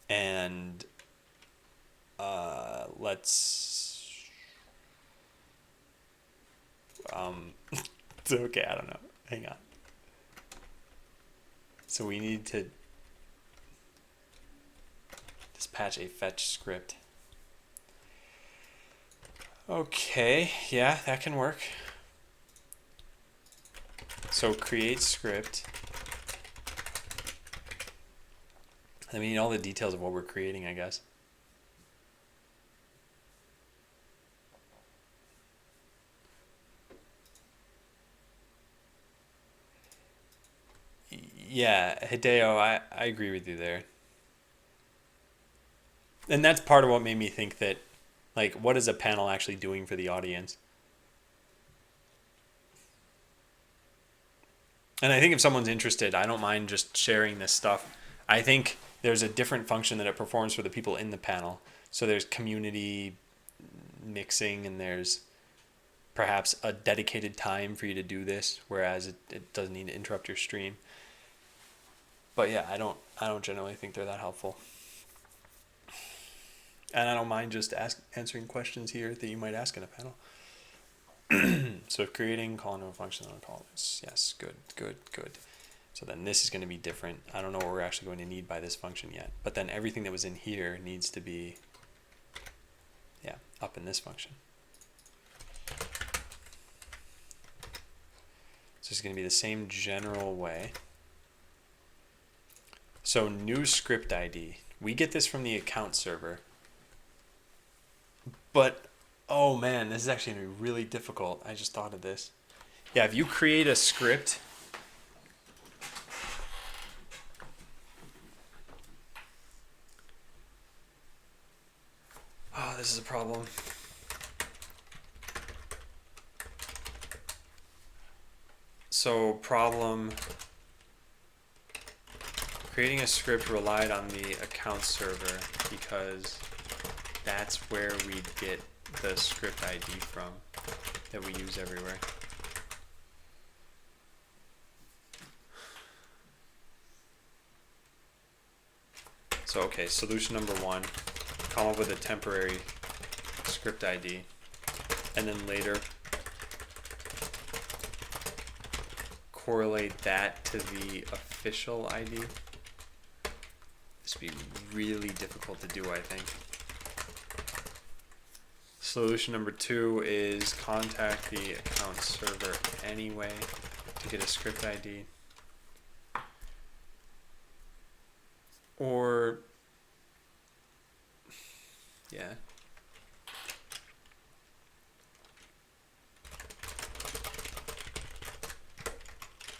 And let's it's okay, I don't know. Hang on. So we need to dispatch a fetch script. Okay, yeah, that can work. So create script. And we need all the details of what we're creating, I guess. Yeah, Hideo, I agree with you there. And that's part of what made me think that, like, what is a panel actually doing for the audience? And I think if someone's interested, I don't mind just sharing this stuff. I think there's a different function that it performs for the people in the panel. So there's community mixing, and there's perhaps a dedicated time for you to do this, whereas it doesn't need to interrupt your stream. But yeah, I don't generally think they're that helpful. And I don't mind just answering questions here that you might ask in a panel. So if creating call into a function on call, yes, good. So then this is going to be different. I don't know what we're actually going to need by this function yet. But then everything that was in here needs to be, yeah, up in this function. So it's going to be the same general way. So new script ID. We get this from the account server. But, oh man, this is actually going to be really difficult. I just thought of this. Yeah, if you create a script, oh, this is a problem. So problem, creating a script relied on the account server because that's where we get the script ID from that we use everywhere. So okay, solution number one, come up with a temporary script ID, and then later correlate that to the official ID. This be really difficult to do, I think. Solution number 2 is contact the account server anyway to get a script ID. Or, yeah.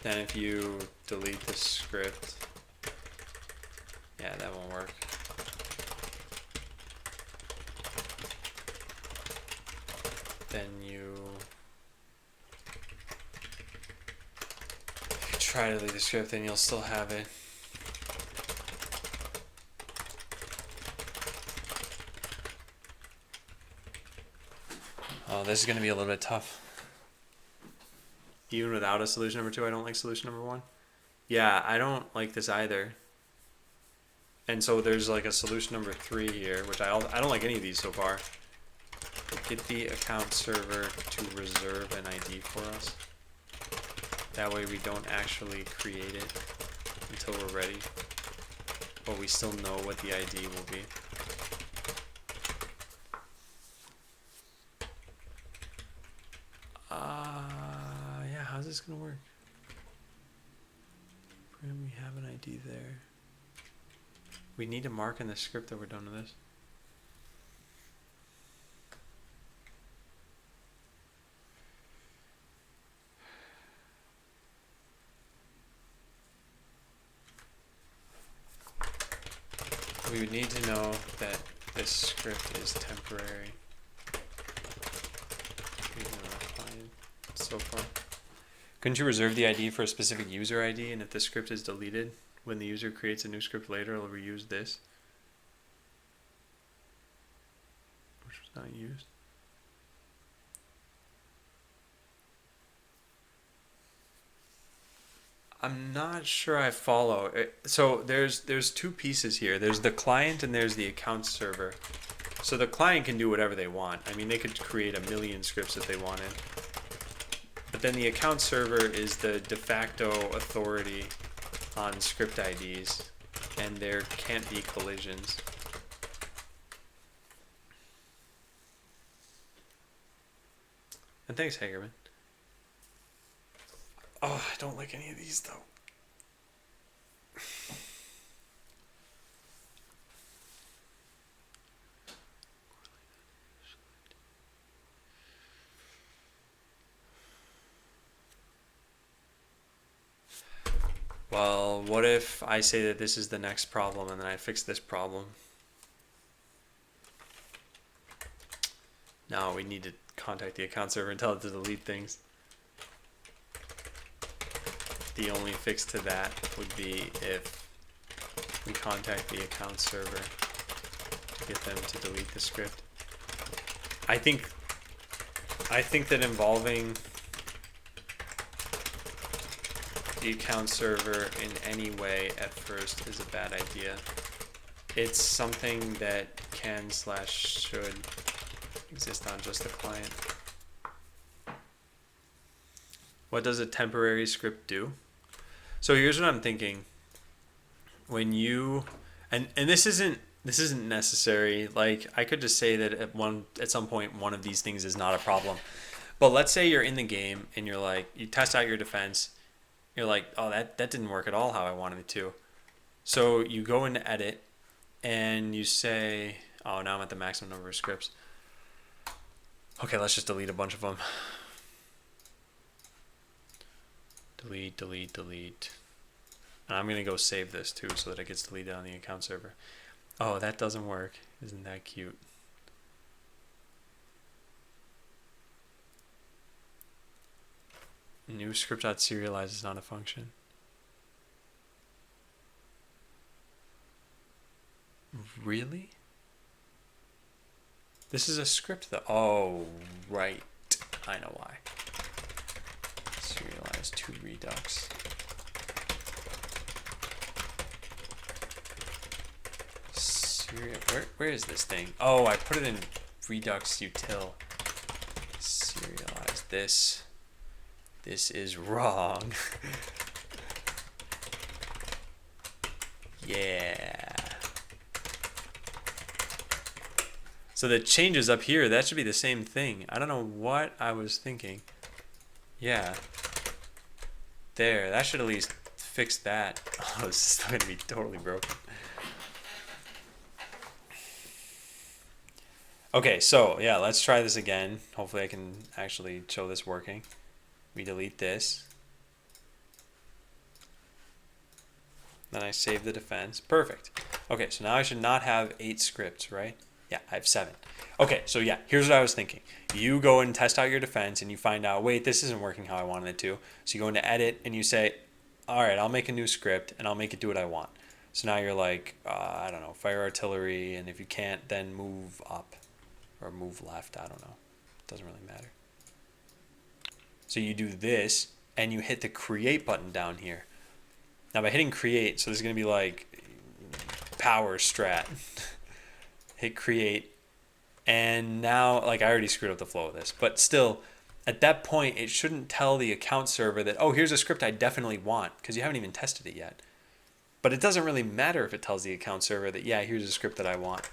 Then if you delete the script, yeah, that won't work. Then you try to delete the script, then you'll still have it. Oh, this is going to be a little bit tough. Even without a solution number 2, I don't like solution number 1. Yeah, I don't like this either. And so there's like a solution number 3 here, which I don't like any of these so far. Get the account server to reserve an ID for us. That way we don't actually create it until we're ready, but we still know what the ID will be. Yeah, how's this gonna work? And we have an ID there. We need to mark in the script that we're done with this. We would need to know that this script is temporary. So far. Couldn't you reserve the ID for a specific user ID, and if the script is deleted, when the user creates a new script later, it'll reuse this? Which was not used. I'm not sure I follow. So there's 2 pieces here. There's the client and there's the account server. So the client can do whatever they want. I mean, they could create a million scripts if they wanted. But then the account server is the de facto authority on script IDs, and there can't be collisions. And thanks, Hagerman. Oh, I don't like any of these though. Well, what if I say that this is the next problem and then I fix this problem? No, we need to contact the account server and tell it to delete things. The only fix to that would be if we contact the account server to get them to delete the script. I think that involving the account server in any way at first is a bad idea. It's something that can/should exist on just the client. What does a temporary script do? So here's what I'm thinking. When you and this isn't necessary. Like, I could just say that at some point one of these things is not a problem. But let's say you're in the game and you're like, you test out your defense. You're like, oh, that didn't work at all how I wanted it to. So you go into edit and you say, oh, now I'm at the maximum number of scripts. Okay, let's just delete a bunch of them. Delete, delete, delete. And I'm going to go save this too so that it gets deleted on the account server. Oh, that doesn't work. Isn't that cute? New script.serialize is not a function. Really? This is a script though. Oh, right. I know why. Serialize to Redux. Where is this thing? Oh, I put it in Redux util. Serialize this. This is wrong. Yeah. So the changes up here, that should be the same thing. I don't know what I was thinking. Yeah. There, that should at least fix that. Oh, this is still going to be totally broken. Okay, so yeah, let's try this again. Hopefully I can actually show this working. We delete this. Then I save the defense. Perfect. Okay, so now I should not have 8 scripts, right? Yeah, I have 7. Okay, so yeah, here's what I was thinking. You go and test out your defense and you find out, wait, this isn't working how I wanted it to. So you go into edit and you say, all right, I'll make a new script and I'll make it do what I want. So now you're like, I don't know, fire artillery, and if you can't, then move up or move left. I don't know. It doesn't really matter. So you do this and you hit the create button down here. Now by hitting create, so this is going to be like power strat. Hit create, and now, like, I already screwed up the flow of this, but still, at that point, it shouldn't tell the account server that, oh, here's a script I definitely want, because you haven't even tested it yet. But it doesn't really matter if it tells the account server that, yeah, here's a script that I want.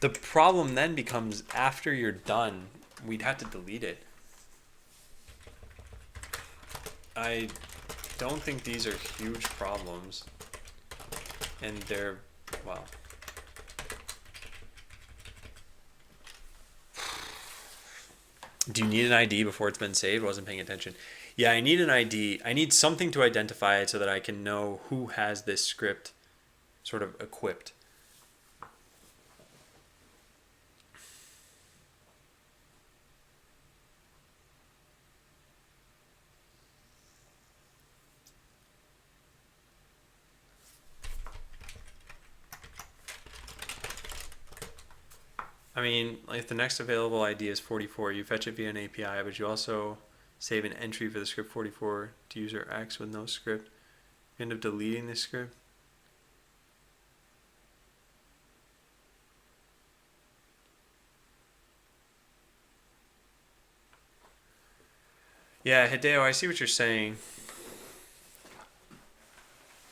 The problem then becomes, after you're done, we'd have to delete it. I don't think these are huge problems, and they're, well... Do you need an ID before it's been saved? Wasn't paying attention. Yeah, I need an ID. I need something to identify it so that I can know who has this script sort of equipped. I mean, like, the next available ID is 44. You fetch it via an API, but you also save an entry for the script 44 to user X with no script. You end up deleting this script. Yeah, Hideo, I see what you're saying.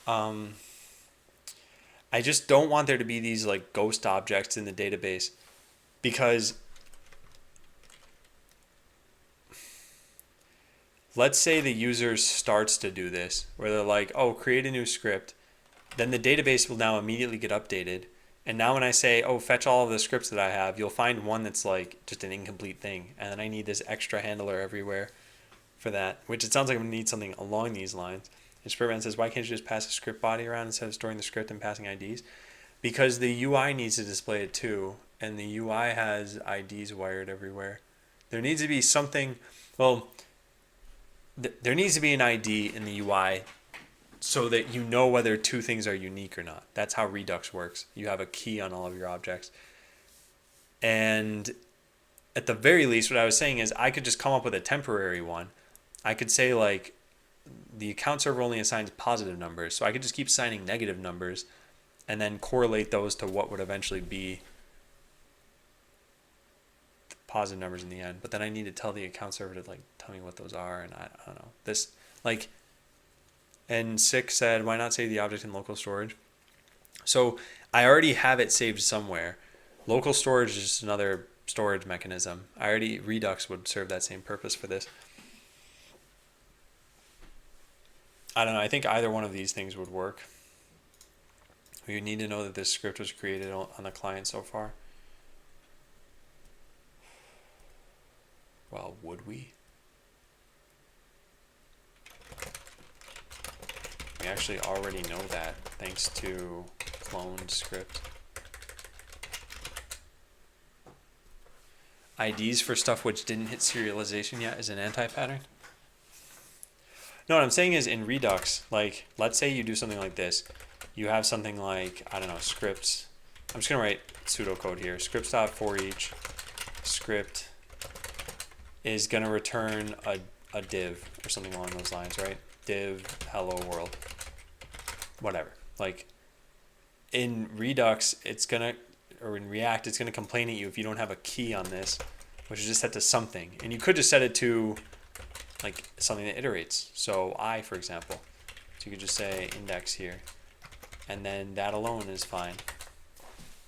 I just don't want there to be these like ghost objects in the database, because let's say the user starts to do this, where they're like, oh, create a new script. Then the database will now immediately get updated. And now when I say, oh, fetch all of the scripts that I have, you'll find one that's like just an incomplete thing. And then I need this extra handler everywhere for that, which it sounds like I'm going to need something along these lines. And Spiritman says, why can't you just pass a script body around instead of storing the script and passing IDs? Because the UI needs to display it too. And the UI has IDs wired everywhere. There needs to be something, well, there needs to be an ID in the UI so that you know whether two things are unique or not. That's how Redux works. You have a key on all of your objects. And at the very least, what I was saying is I could just come up with a temporary one. I could say, like, the account server only assigns positive numbers, so I could just keep assigning negative numbers and then correlate those to what would eventually be the positive numbers in the end. But then I need to tell the account server to, like, tell me what those are, and I don't know. This, like, and Sick said, why not save the object in local storage? So I already have it saved somewhere. Local storage is just another storage mechanism. Redux would serve that same purpose for this. I don't know. I think either one of these things would work. We need to know that this script was created on the client so far. Well, would we? We actually already know that thanks to cloned script. IDs for stuff which didn't hit serialization yet is an anti-pattern. No, what I'm saying is in Redux, like, let's say you do something like this. You have something like, I don't know, scripts. I'm just going to write pseudocode here. Scripts.forEach script is going to return a div or something along those lines, right? Div hello world. Whatever. Like, in Redux, it's going to, or in React, it's going to complain at you if you don't have a key on this, which is just set to something. And you could just set it to, like, something that iterates. So I, for example. So you could just say index here. And then that alone is fine.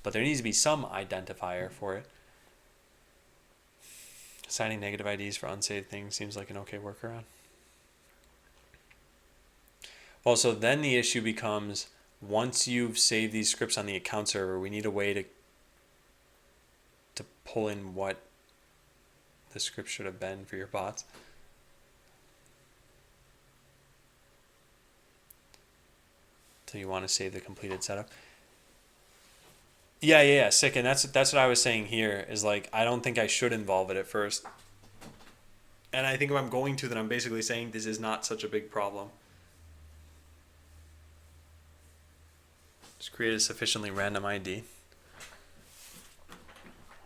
but there needs to be some identifier for it. Assigning negative IDs for unsaved things seems like an okay workaround. Also, then the issue becomes, once you've saved these scripts on the account server, we need a way to pull in what the script should have been for your bots. So you want to save the completed setup. Yeah, sick. And that's what I was saying here is like, I don't think I should involve it at first. And I think if I'm going to, then I'm basically saying this is not such a big problem. Just create a sufficiently random ID.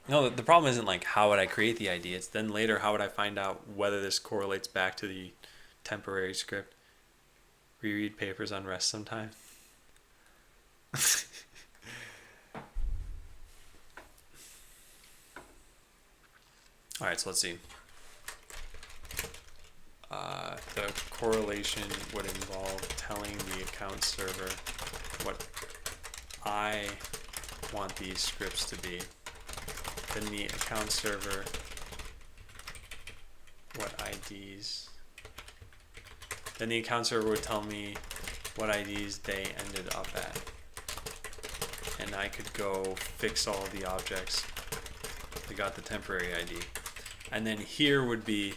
No, the problem isn't like how would I create the ID. It's then later how would I find out whether this correlates back to the temporary script. Reread papers on rest sometime. All right, so let's see. The correlation would involve telling the account server what I want these scripts to be. Then the account server what IDs. Then the account server would tell me what IDs they ended up at. And I could go fix all the objects that got the temporary ID. And then here would be,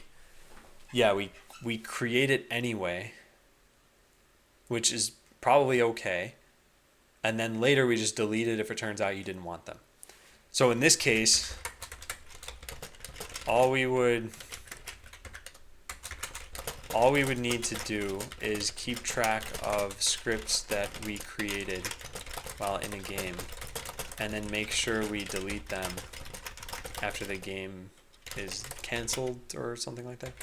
yeah, we create it anyway, which is probably okay. And then later we just delete it if it turns out you didn't want them. So in this case, all we would need to do is keep track of scripts that we created while in a game, and then make sure we delete them after the game is canceled or something like that.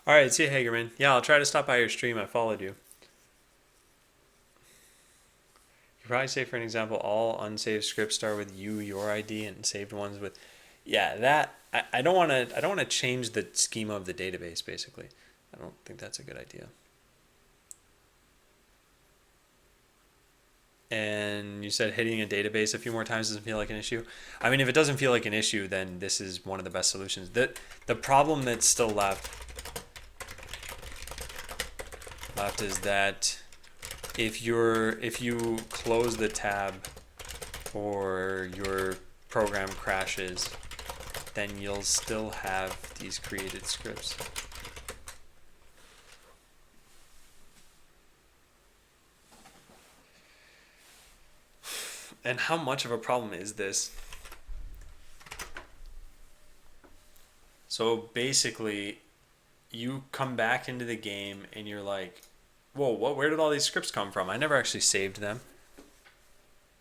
All right, see you, Hagerman. Yeah, I'll try to stop by your stream. I followed you. You probably say, for an example, all unsaved scripts start with your ID, and saved ones with, yeah. That I don't want to change the schema of the database. Basically, I don't think that's a good idea. And you said hitting a database a few more times doesn't feel like an issue. I mean, if it doesn't feel like an issue, then this is one of the best solutions. The problem that's still left is that if you close the tab or your program crashes, then you'll still have these created scripts. And how much of a problem is this? So basically, you come back into the game and you're like, whoa, where did all these scripts come from? I never actually saved them.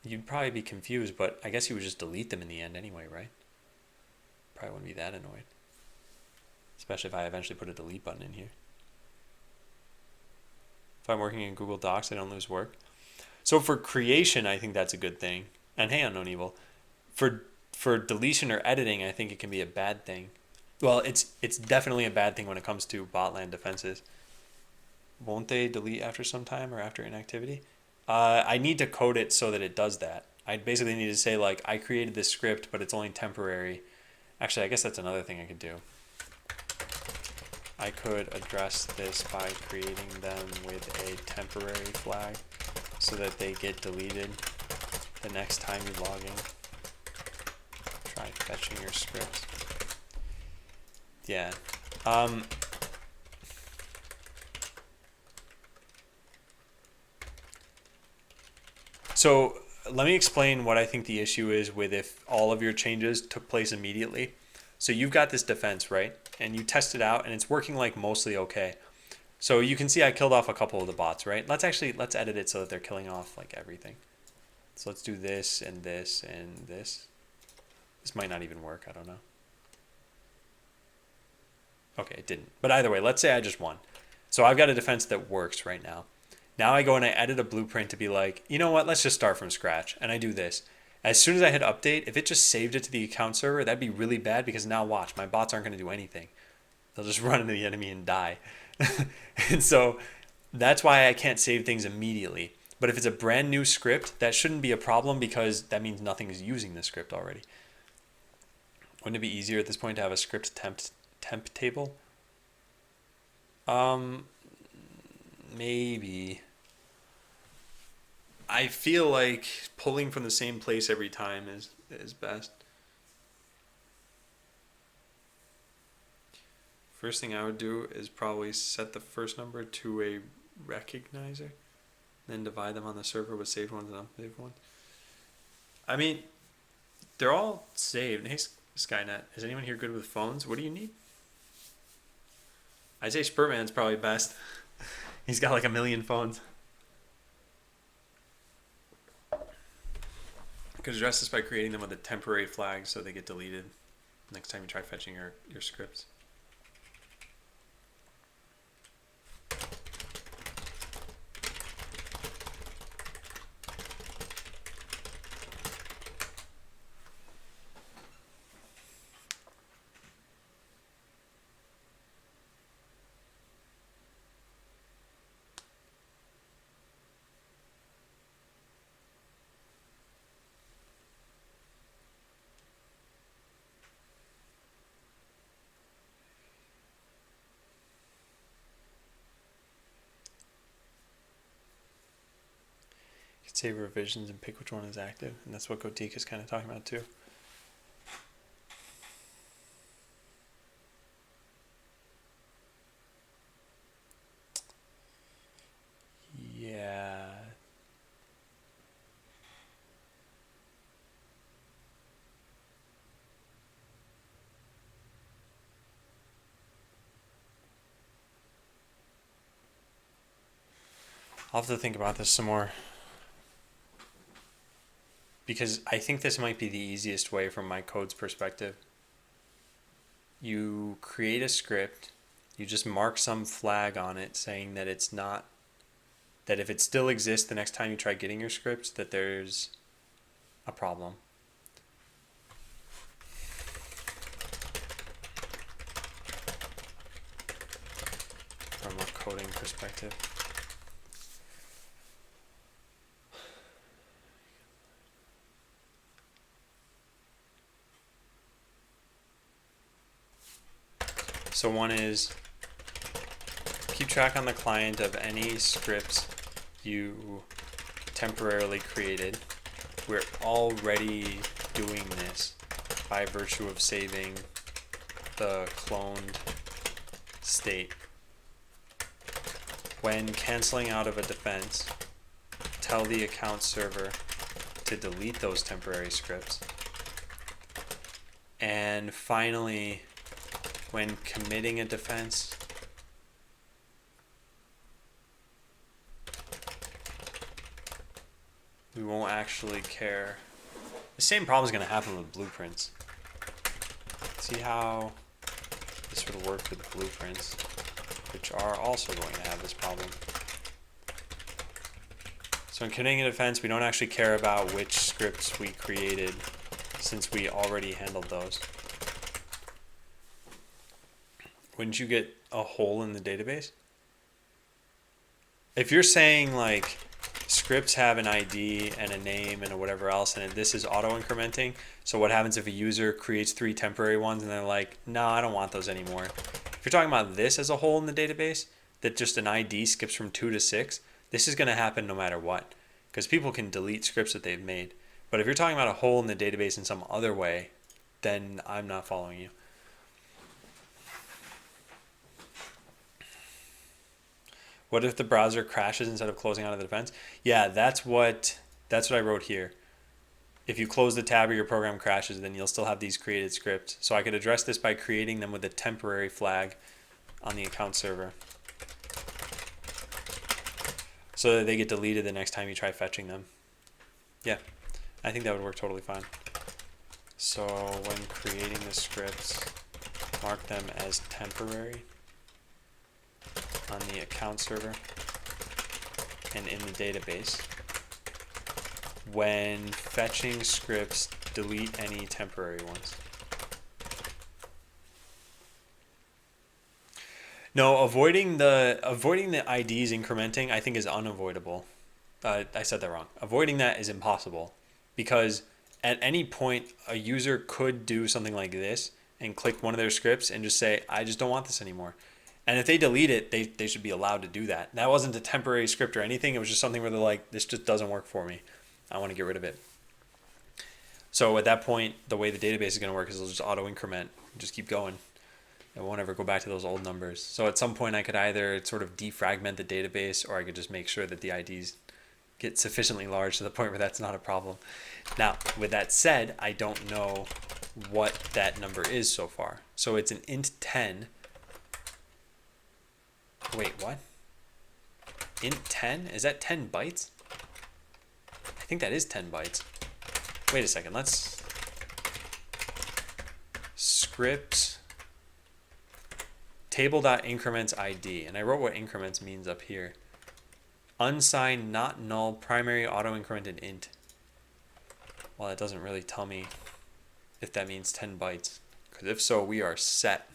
You'd probably be confused, but I guess you would just delete them in the end anyway, right? Probably wouldn't be that annoyed. Especially if I eventually put a delete button in here. If I'm working in Google Docs, I don't lose work. So for creation, I think that's a good thing. And hey, Unknown Evil. For deletion or editing, I think it can be a bad thing. Well, it's definitely a bad thing when it comes to botland defenses. Won't they delete after some time or after inactivity? I need to code it so that it does that. I basically need to say, like, I created this script, but it's only temporary. Actually, I guess that's another thing I could do. I could address this by creating them with a temporary flag so that they get deleted the next time you log in. Try fetching your scripts. Yeah. So let me explain what I think the issue is with if all of your changes took place immediately. So you've got this defense, right? And you test it out and it's working like mostly okay. So you can see I killed off a couple of the bots, right? Let's edit it so that they're killing off like everything. So let's do this and this and this. This might not even work, I don't know. Okay, it didn't. But either way, let's say I just won. So I've got a defense that works right now. Now I go and I edit a blueprint to be like, you know what, let's just start from scratch. And I do this. As soon as I hit update, if it just saved it to the account server, that'd be really bad because now watch, my bots aren't going to do anything. They'll just run into the enemy and die. And so that's why I can't save things immediately. But if it's a brand new script, that shouldn't be a problem because that means nothing is using the script already. Wouldn't it be easier at this point to have a script temp table? Maybe. I feel like pulling from the same place every time is best. First thing I would do is probably set the first number to a recognizer, then divide them on the server with saved ones and unsaved ones. I mean, they're all saved. Hey, Skynet, is anyone here good with phones? What do you need? I'd say Spurtman's probably best. He's got like 1 million phones. You could address this by creating them with a temporary flag so they get deleted next time you try fetching your scripts. Save revisions and pick which one is active, and that's what Gotik is kind of talking about too. Yeah. I'll have to think about this some more, because I think this might be the easiest way from my code's perspective. You create a script, you just mark some flag on it saying that it's not, that if it still exists the next time you try getting your scripts, that there's a problem. From a coding perspective. So one is keep track on the client of any scripts you temporarily created. We're already doing this by virtue of saving the cloned state. When canceling out of a defense, tell the account server to delete those temporary scripts. And finally, when committing a defense, we won't actually care. The same problem is going to happen with blueprints. See how this would work with blueprints, which are also going to have this problem. So in committing a defense, we don't actually care about which scripts we created since we already handled those. Wouldn't you get a hole in the database? If you're saying like scripts have an ID and a name and a whatever else, and this is auto-incrementing, so what happens if a user creates 3 temporary ones and they're like, no, I don't want those anymore. If you're talking about this as a hole in the database, that just an ID skips from 2 to 6, this is going to happen no matter what, because people can delete scripts that they've made. But if you're talking about a hole in the database in some other way, then I'm not following you. What if the browser crashes instead of closing out of the defense? Yeah, that's what I wrote here. If you close the tab or your program crashes, then you'll still have these created scripts. So I could address this by creating them with a temporary flag on the account server, so that they get deleted the next time you try fetching them. Yeah, I think that would work totally fine. So when creating the scripts, mark them as temporary on the account server and in the database. When fetching scripts, delete any temporary ones. No, avoiding the IDs incrementing I think is unavoidable. I said that wrong. Avoiding that is impossible because at any point a user could do something like this and click one of their scripts and just say, I just don't want this anymore. And if they delete it, they should be allowed to do that. That wasn't a temporary script or anything. It was just something where they're like, this just doesn't work for me. I want to get rid of it. So at that point, the way the database is going to work is it'll just auto increment, just keep going. It won't ever go back to those old numbers. So at some point I could either sort of defragment the database or I could just make sure that the IDs get sufficiently large to the point where that's not a problem. Now, with that said, I don't know what that number is so far. So it's an int 10. Wait, what? Int 10? Is that 10 bytes? I think that is 10 bytes. Wait a second, let's... Script table.increments ID. And I wrote what increments means up here. Unsigned, not null, primary auto incremented int. Well, it doesn't really tell me if that means 10 bytes. Because if so, we are set.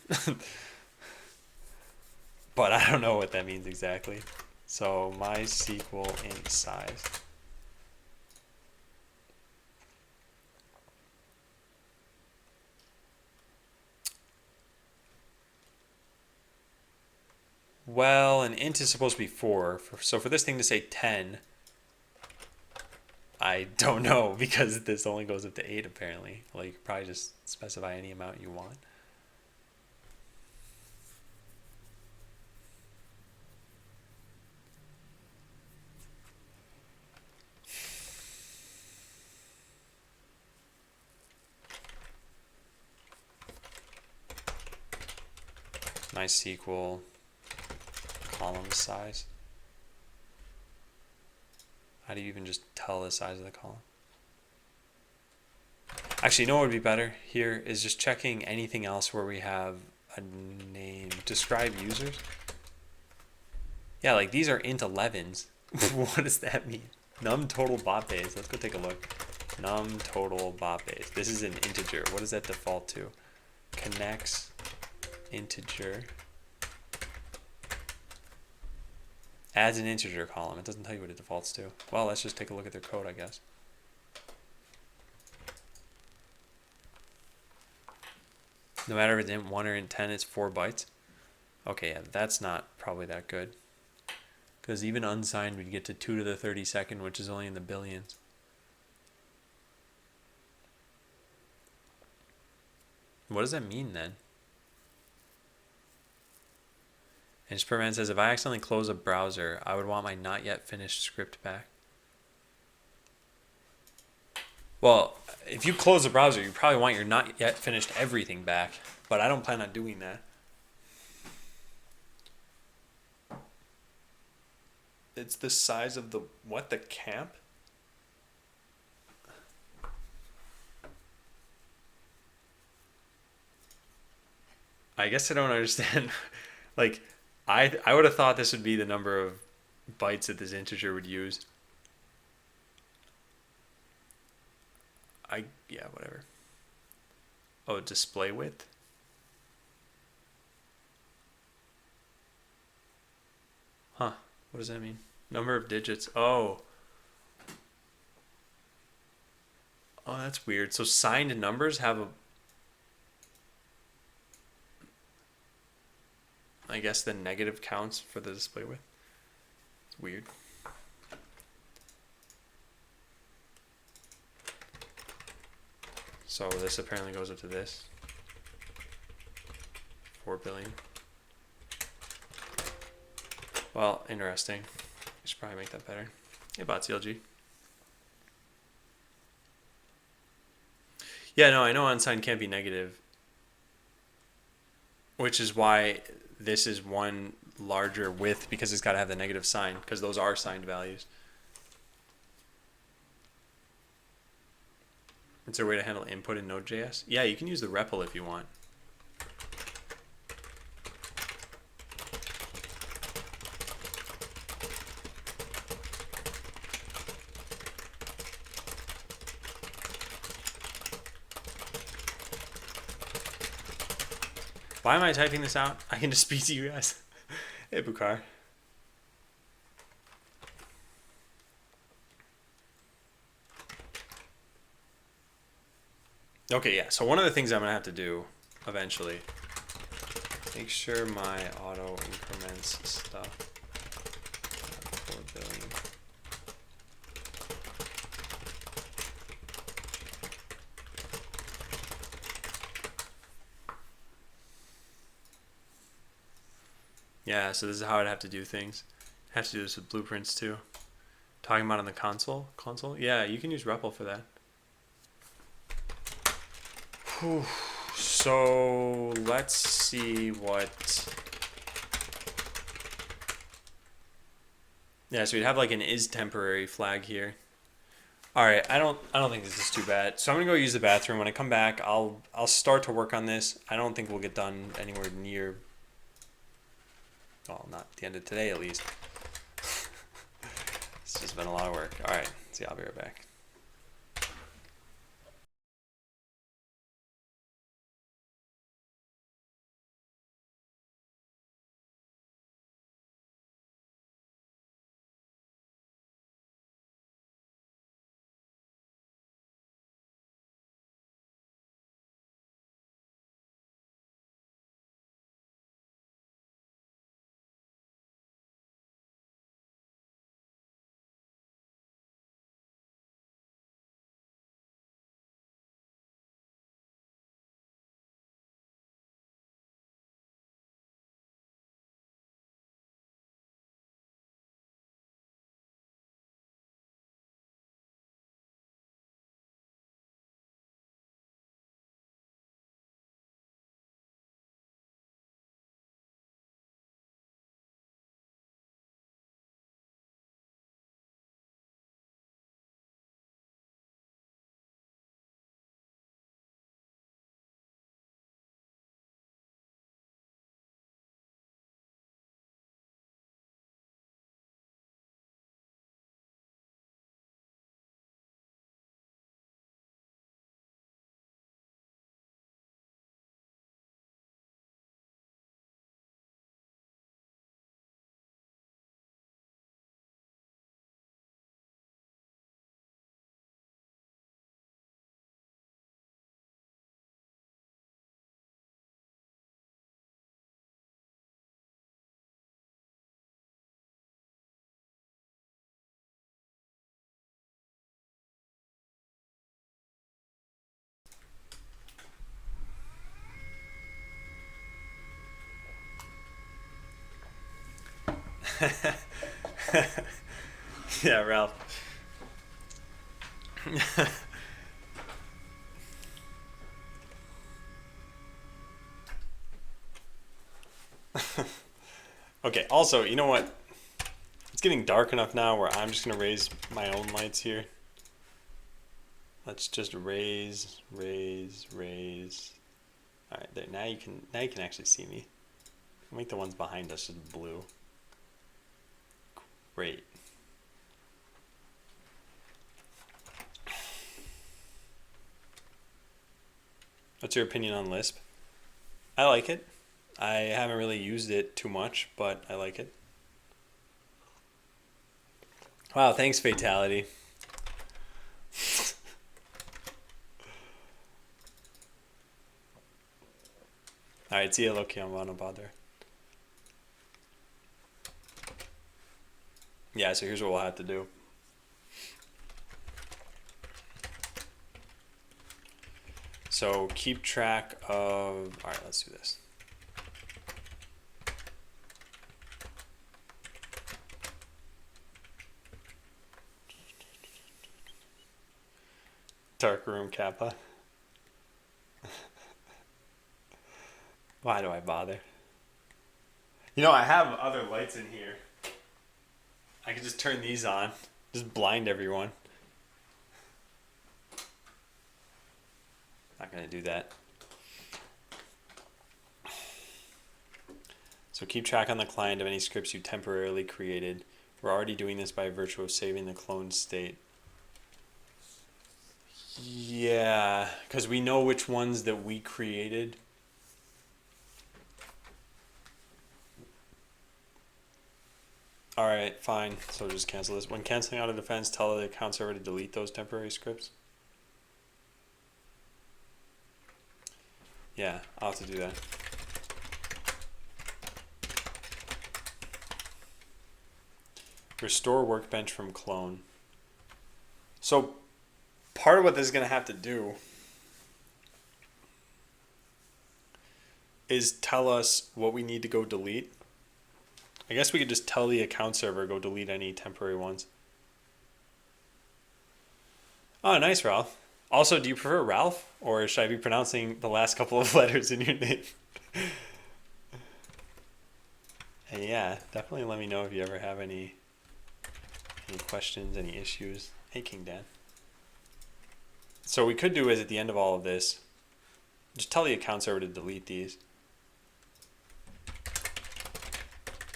But I don't know what that means exactly. So MySQL int size. Well, an int is supposed to be 4. So for this thing to say 10, I don't know because this only goes up to 8 apparently. Well, you could probably just specify any amount you want. MySQL column size. How do you even just tell the size of the column? Actually, you know what would be better here is just checking anything else where we have a name. Describe users. Yeah, like these are int 11s. What does that mean? Num total bot base. Let's go take a look. Num total bot base. This is an integer. What does that default to? Connects integer. Adds an integer column. It doesn't tell you what it defaults to. Well, let's just take a look at their code, I guess. No matter if it's int 1 or int 10, it's 4 bytes. Okay, yeah, that's not probably that good. Because even unsigned, we'd get to 2 to the 32nd, which is only in the billions. What does that mean then? And Superman says, if I accidentally close a browser, I would want my not yet finished script back. Well, if you close the browser, you probably want your not yet finished everything back, but I don't plan on doing that. It's the size of the, what, the camp? I guess I don't understand. Like, I would have thought this would be the number of bytes that this integer would use. Yeah, whatever. Oh, display width? Huh, what does that mean? Number of digits, oh. Oh, that's weird. So signed numbers have a, I guess the negative counts for the display width. It's weird. So this apparently goes up to this. 4 billion. Well, interesting. I should probably make that better. Hey, BotCLG. Yeah, no, I know unsigned can't be negative. Which is why this is one larger width, because it's got to have the negative sign, because those are signed values. Is there a way to handle input in Node.js? Yeah, you can use the REPL if you want. Why am I typing this out? I can just speak to you guys. Hey, Bukar. Okay, yeah. So one of the things I'm gonna have to do eventually, make sure my auto increments stuff. 4 billion. Yeah, so this is how I'd have to do things. I have to do this with blueprints too. Talking about on the console? Yeah, you can use REPL for that. Whew. So let's see what. Yeah, so we'd have like an is temporary flag here. All right, I don't think this is too bad. So I'm gonna go use the bathroom. When I come back, I'll start to work on this. I don't think we'll get done anywhere near. Well, not at the end of today at least. It's just been a lot of work. All right, see, I'll be right back. Yeah, Ralph. Okay, also, you know what? It's getting dark enough now where I'm just gonna raise my own lights here. Let's just raise. All right, there. Now you can actually see me. I'll make the ones behind us just blue. Great. What's your opinion on Lisp? I like it. I haven't really used it too much, but I like it. Wow, thanks, Fatality. Alright, see you, Loki, I'm on a bother. Yeah, so here's what we'll have to do. So keep track of. Alright, let's do this. Dark room Kappa. Why do I bother? You know, I have other lights in here. I could just turn these on. Just blind everyone. Not gonna do that. So keep track on the client of any scripts you temporarily created. We're already doing this by virtue of saving the cloned state. Yeah, because we know which ones that we created. All right, fine. So just cancel this. When canceling out a defense, tell the account server to delete those temporary scripts. Yeah, I'll have to do that. Restore workbench from clone. So part of what this is going to have to do is tell us what we need to go delete. I guess we could just tell the account server go delete any temporary ones. Oh, nice, Ralph. Also, do you prefer Ralph, or should I be pronouncing the last couple of letters in your name? Hey, yeah, definitely let me know if you ever have any questions, any issues. Hey, King Dan. So what we could do is at the end of all of this, just tell the account server to delete these.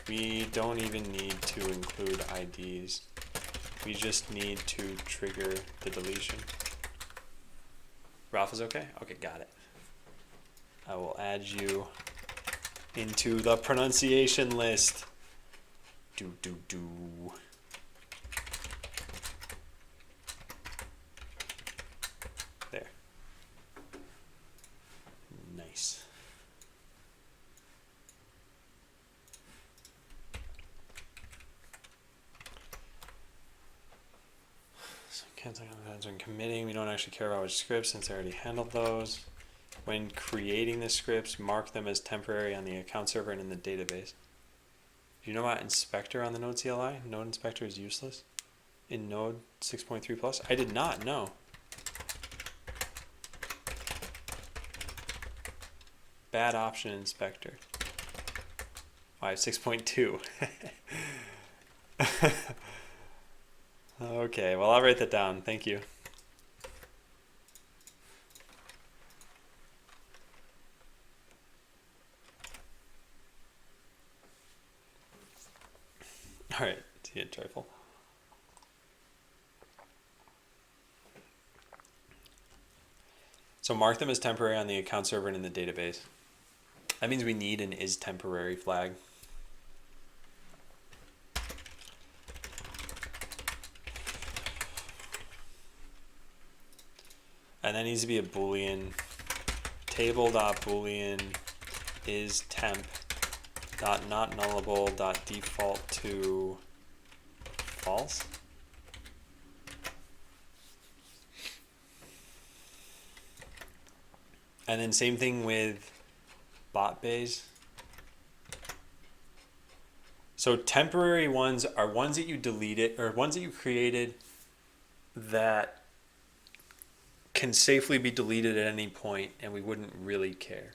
We don't even need to include IDs. We just need to trigger the deletion. Ralph is okay? Okay, got it. I will add you into the pronunciation list. Do. There. Nice. So canceling events when committing. We don't actually care about which scripts since I already handled those. When creating the scripts, mark them as temporary on the account server and in the database. Do you know about inspector on the Node CLI? Node inspector is useless in Node 6.3 plus? I did not know. Bad option inspector. 6.2. Okay, well, I'll write that down. Thank you. All right, see it, Trifle. So mark them as temporary on the account server and in the database. That means we need an is temporary flag. And that needs to be a Boolean. Table.boolean is temp dot not nullable dot default to false. And then same thing with bot bays. So temporary ones are ones that you deleted or ones that you created that can safely be deleted at any point and we wouldn't really care.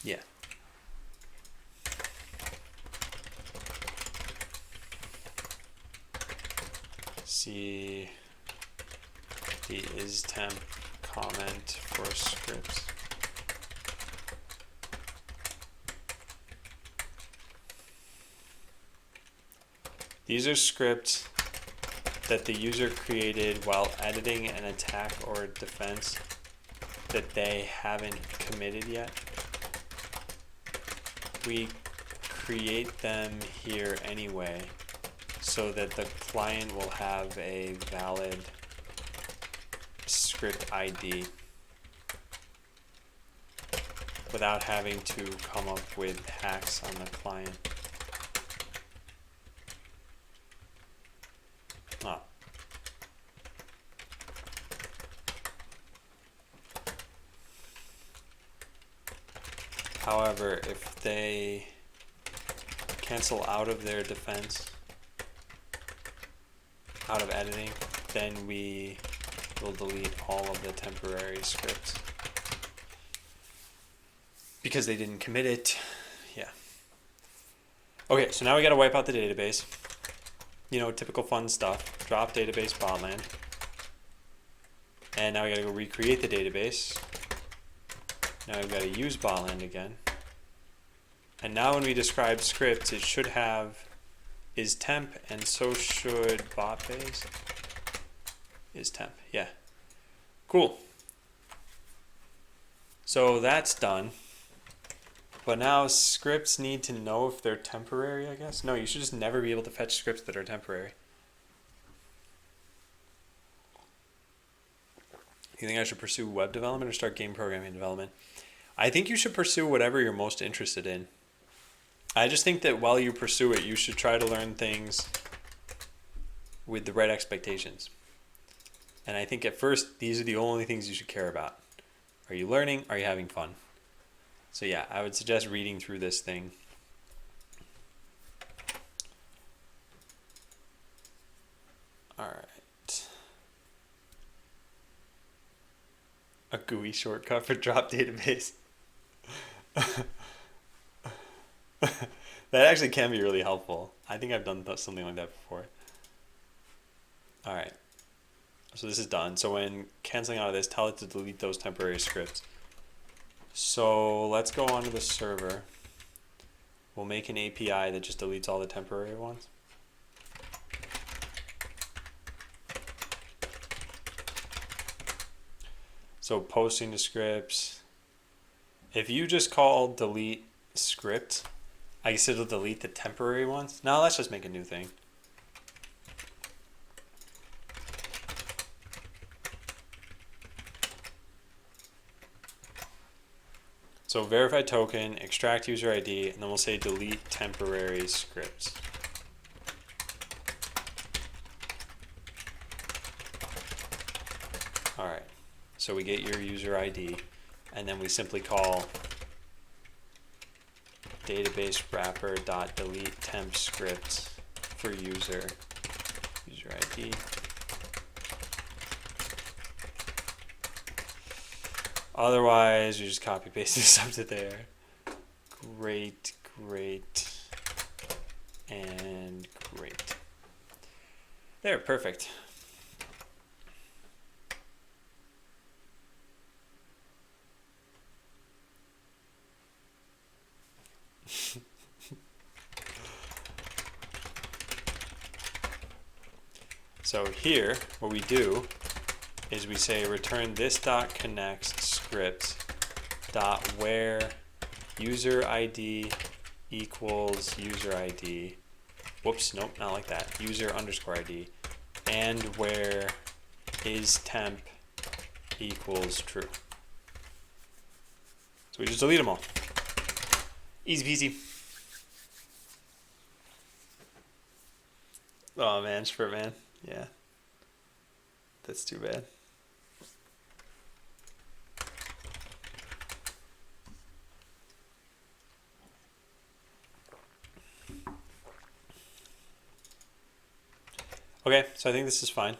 Yeah. See the is temp comment for scripts. These are scripts that the user created while editing an attack or defense that they haven't committed yet. We create them here anyway so that the client will have a valid script ID without having to come up with hacks on the client. Ah. However, if they cancel out of their defense, out of editing, then we will delete all of the temporary scripts because they didn't commit it. Yeah. Okay, so now we got to wipe out the database. You know, typical fun stuff. Drop database botland. And now we got to go recreate the database. Now we've got to use botland again. And now when we describe scripts, it should have is temp, and so should bot base. Is temp, yeah. Cool. So that's done. But now scripts need to know if they're temporary, I guess. No, you should just never be able to fetch scripts that are temporary. Do you think I should pursue web development or start game programming development? I think you should pursue whatever you're most interested in. I just think that while you pursue it, you should try to learn things with the right expectations. And I think at first, these are the only things you should care about. Are you learning? Are you having fun? So yeah, I would suggest reading through this thing. All right. A GUI shortcut for drop database. That actually can be really helpful. I think I've done something like that before. All right. So this is done. So when canceling out of this, tell it to delete those temporary scripts. So let's go onto the server. We'll make an API that just deletes all the temporary ones. So posting to scripts. If you just call delete script, I guess it'll delete the temporary ones. Now let's just make a new thing. So verify token, extract user ID, and then we'll say delete temporary scripts. All right, so we get your user ID, and then we simply call database wrapper dot delete temp script for user ID. Otherwise, you just copy paste this up to there. Great, and great. There, perfect. So here, what we do is we say return this dot connect script dot where user ID equals user ID. Whoops, nope, not like that. User underscore ID. And where is temp equals true. So we just delete them all. Easy peasy. Oh man, Spurt man. Yeah. That's too bad. Okay, so I think this is fine.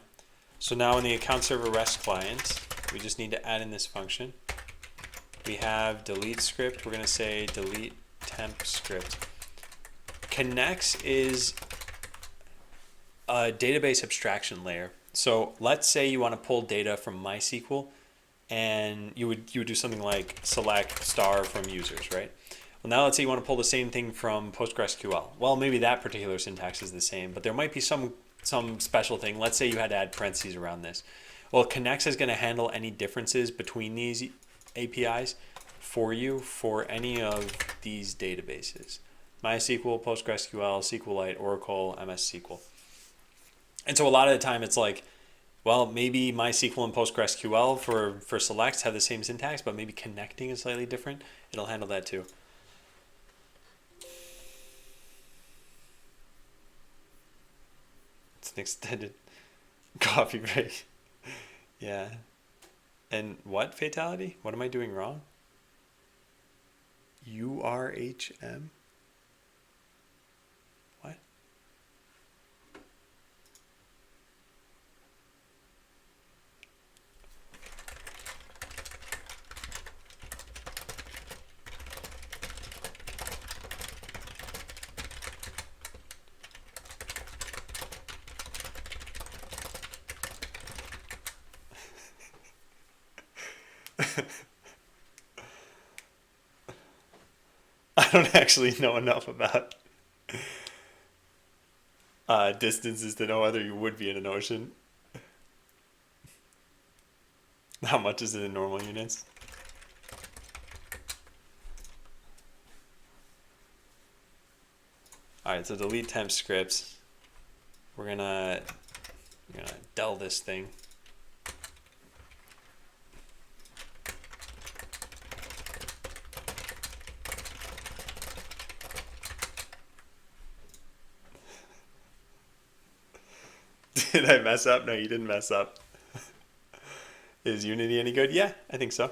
So now in the account server REST client, we just need to add in this function. We have delete script. We're going to say delete temp script. Connects is a database abstraction layer. So let's say you want to pull data from MySQL, and you would do something like select star from users, right? Well, now let's say you want to pull the same thing from PostgreSQL. Well, maybe that particular syntax is the same, but there might be some special thing. Let's say you had to add parentheses around this. Well, Connects is going to handle any differences between these APIs for you for any of these databases. MySQL, PostgreSQL, SQLite, Oracle, MS SQL. And so a lot of the time it's like, well, maybe MySQL and PostgreSQL for selects have the same syntax, but maybe connecting is slightly different. It'll handle that too. It's an extended coffee break. Yeah. And what fatality? What am I doing wrong? URHM? What? I don't actually know enough about distances to know whether you would be in an ocean. How much is it in normal units? Alright, so delete temp scripts. We're gonna del this thing. Did I mess up? No, you didn't mess up. Is Unity any good? Yeah, I think so.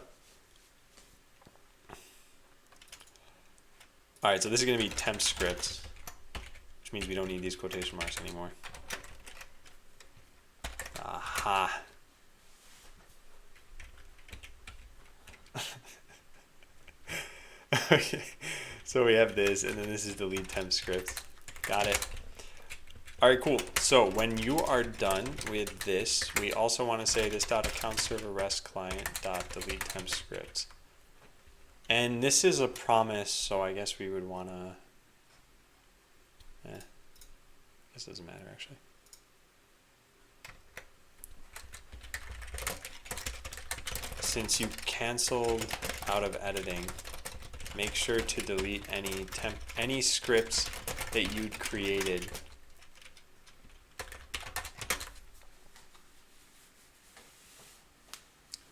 Alright, so this is going to be temp scripts, which means we don't need these quotation marks anymore. Aha. Okay, so we have this, and then this is delete temp scripts. Got it. All right, cool. So when you are done with this, we also want to say this dot account server rest client dot delete temp scripts. And this is a promise, so I guess we would want to, this doesn't matter actually. Since you canceled out of editing, make sure to delete any scripts that you'd created.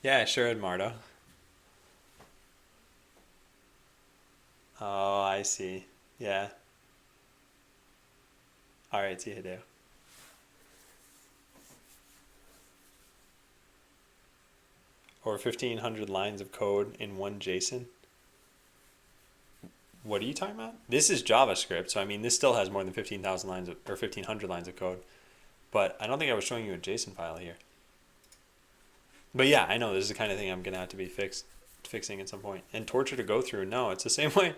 Yeah, sure, Edmardo. Oh, I see. Yeah. All right, see you, Hideo. Or 1,500 lines of code in one JSON. What are you talking about? This is JavaScript, so I mean, this still has more than 15,000 lines of, or 1,500 lines of code. But I don't think I was showing you a JSON file here. But yeah, I know this is the kind of thing I'm gonna have to be fixing at some point. And torture to go through. No, it's the same way.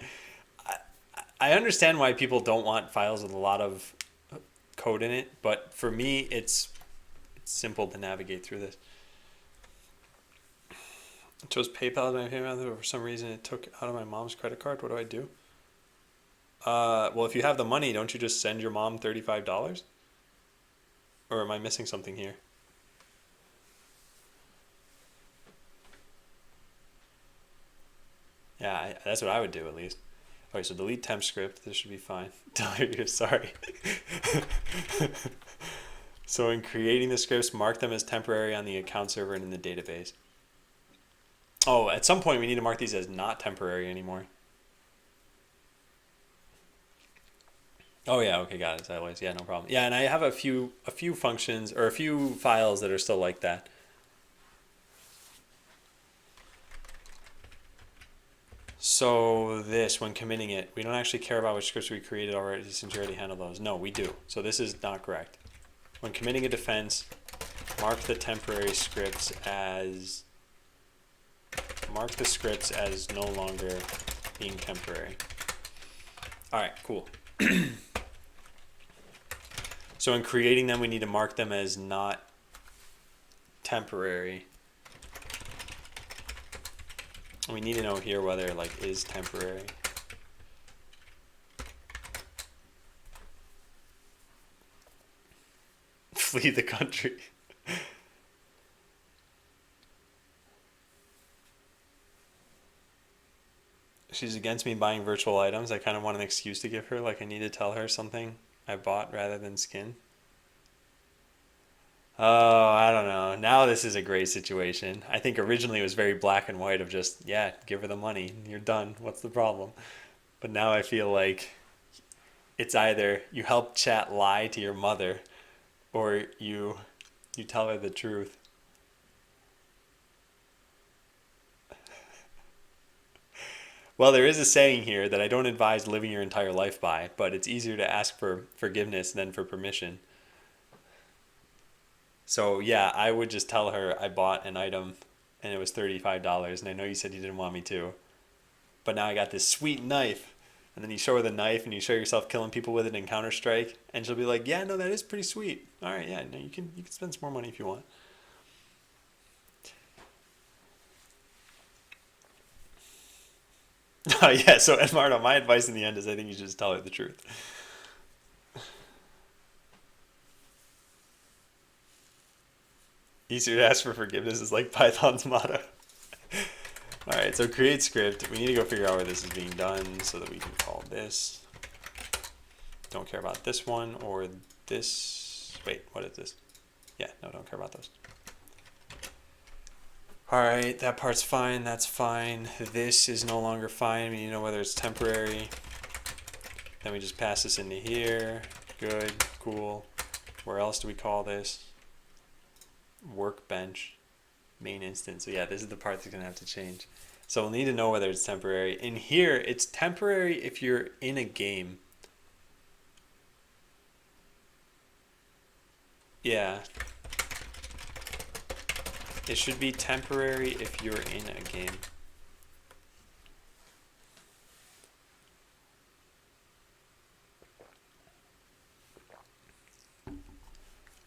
I understand why people don't want files with a lot of code in it, but for me, it's simple to navigate through this. I chose PayPal as my payment method, but for some reason it took out of my mom's credit card. What do I do? Well, if you have the money, don't you just send your mom $35? Or am I missing something here? Yeah, that's what I would do at least. Okay, so delete temp script. This should be fine. Tell her you're sorry. So in creating the scripts, mark them as temporary on the account server and in the database. Oh, at some point we need to mark these as not temporary anymore. Oh yeah, okay, got it. Sideways. Yeah, no problem. Yeah, and I have a few functions or a few files that are still like that. So this, when committing it, we don't actually care about which scripts we created already since you already handled those. No, we do. So this is not correct. When committing a defense, mark the temporary scripts as no longer being temporary. All right, cool. So in creating them, we need to mark them as not temporary. We need to know here whether like is temporary. Flee the country. She's against me buying virtual items. I kind of want an excuse to give her, like I need to tell her something I bought rather than skin. Oh, I don't know. Now this is a great situation. I think originally it was very black and white of just, yeah, give her the money. You're done. What's the problem? But now I feel like it's either you help chat lie to your mother or you tell her the truth. Well, there is a saying here that I don't advise living your entire life by, but it's easier to ask for forgiveness than for permission. So yeah, I would just tell her I bought an item and it was $35 and I know you said you didn't want me to. But now I got this sweet knife. And then you show her the knife and you show yourself killing people with it in Counter-Strike and she'll be like, "Yeah, no, that is pretty sweet. All right, yeah, no, you can spend some more money if you want." Yeah, so Edmardo, my advice in the end is I think you should just tell her the truth. Easier to ask for forgiveness is like Python's motto. All right, so create script. We need to go figure out where this is being done so that we can call this. Don't care about this one or this. Wait, what is this? Yeah, no, don't care about those. All right, that part's fine. That's fine. This is no longer fine. We need to know whether it's temporary. Then we just pass this into here. Good, cool. Where else do we call this? Workbench, main instance. So yeah, this is the part that's gonna have to change. So we'll need to know whether it's temporary. In here, it's temporary if you're in a game. Yeah. It should be temporary if you're in a game.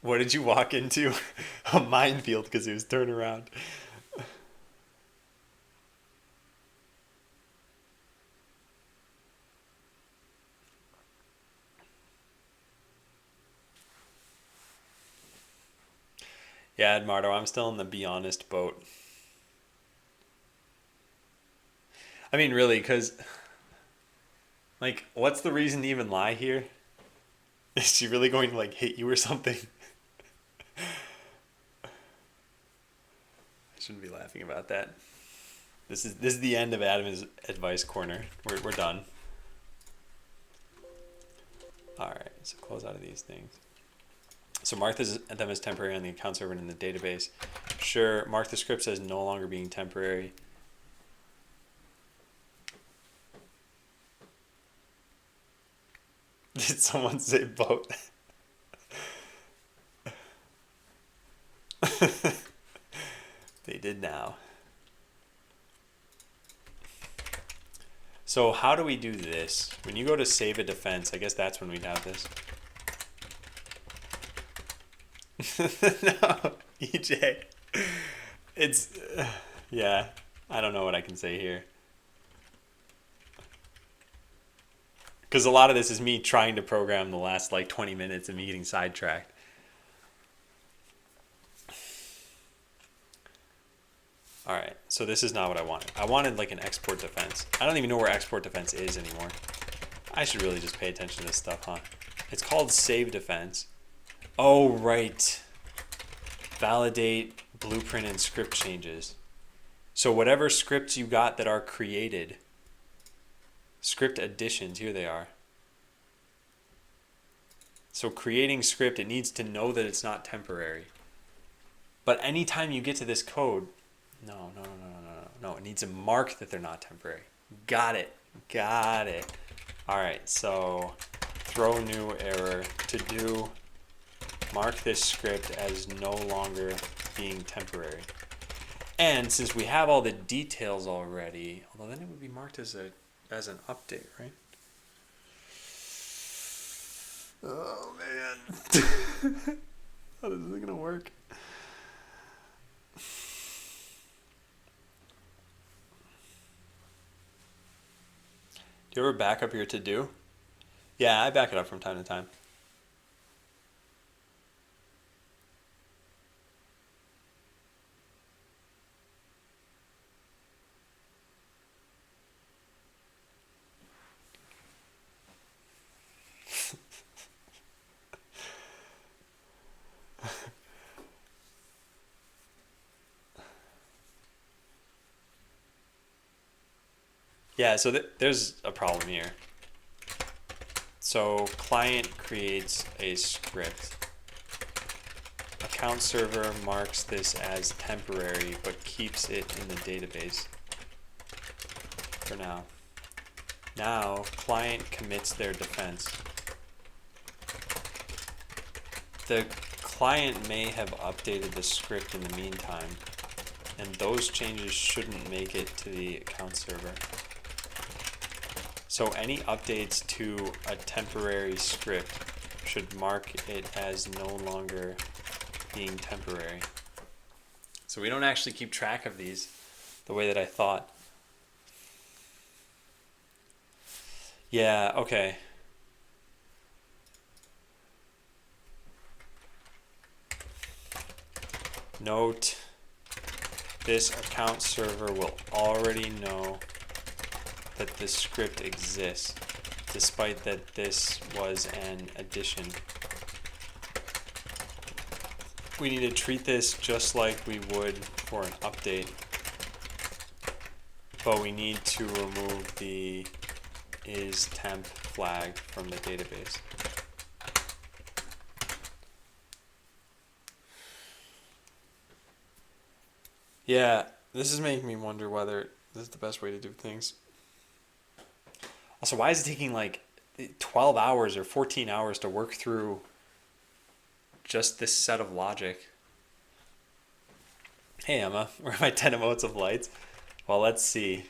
What did you walk into? A minefield because it was turned around. Yeah, Edmardo, I'm still in the be honest boat. I mean, really, because, like, what's the reason to even lie here? Is she really going to, like, hit you or something? I shouldn't be laughing about that. This is the end of Adam's advice corner. We're done. All right, so close out of these things. So mark them as temporary on the account server and in the database. Sure, mark the script as no longer being temporary. Did someone say boat? They did now. So how do we do this? When you go to save a defense, I guess that's when we'd have this. No, EJ. It's, yeah, I don't know what I can say here. Because a lot of this is me trying to program the last like 20 minutes and me getting sidetracked. All right, so this is not what I wanted. I wanted like an export defense. I don't even know where export defense is anymore. I should really just pay attention to this stuff, huh? It's called save defense. Oh, right. Validate blueprint and script changes. So whatever scripts you got that are created, script additions, here they are. So creating script, it needs to know that it's not temporary. But anytime you get to this code, no, it needs to mark that they're not temporary. Got it. All right, so throw new error to do. Mark this script as no longer being temporary. And since we have all the details already, although then it would be marked as an update, right? Oh man. How is this gonna work? Do you ever back up your to-do? Yeah, I back it up from time to time. Yeah, so there's a problem here. So client creates a script. Account server marks this as temporary, but keeps it in the database for now. Now, client commits their defense. The client may have updated the script in the meantime, and those changes shouldn't make it to the account server. So any updates to a temporary script should mark it as no longer being temporary. So we don't actually keep track of these the way that I thought. Yeah, okay. Note, this account server will already know that this script exists, despite that this was an addition. We need to treat this just like we would for an update, but we need to remove the isTemp flag from the database. Yeah, this is making me wonder whether this is the best way to do things. Also, why is it taking like 12 hours or 14 hours to work through just this set of logic? Hey Emma, where are my 10 emotes of lights? Well, let's see.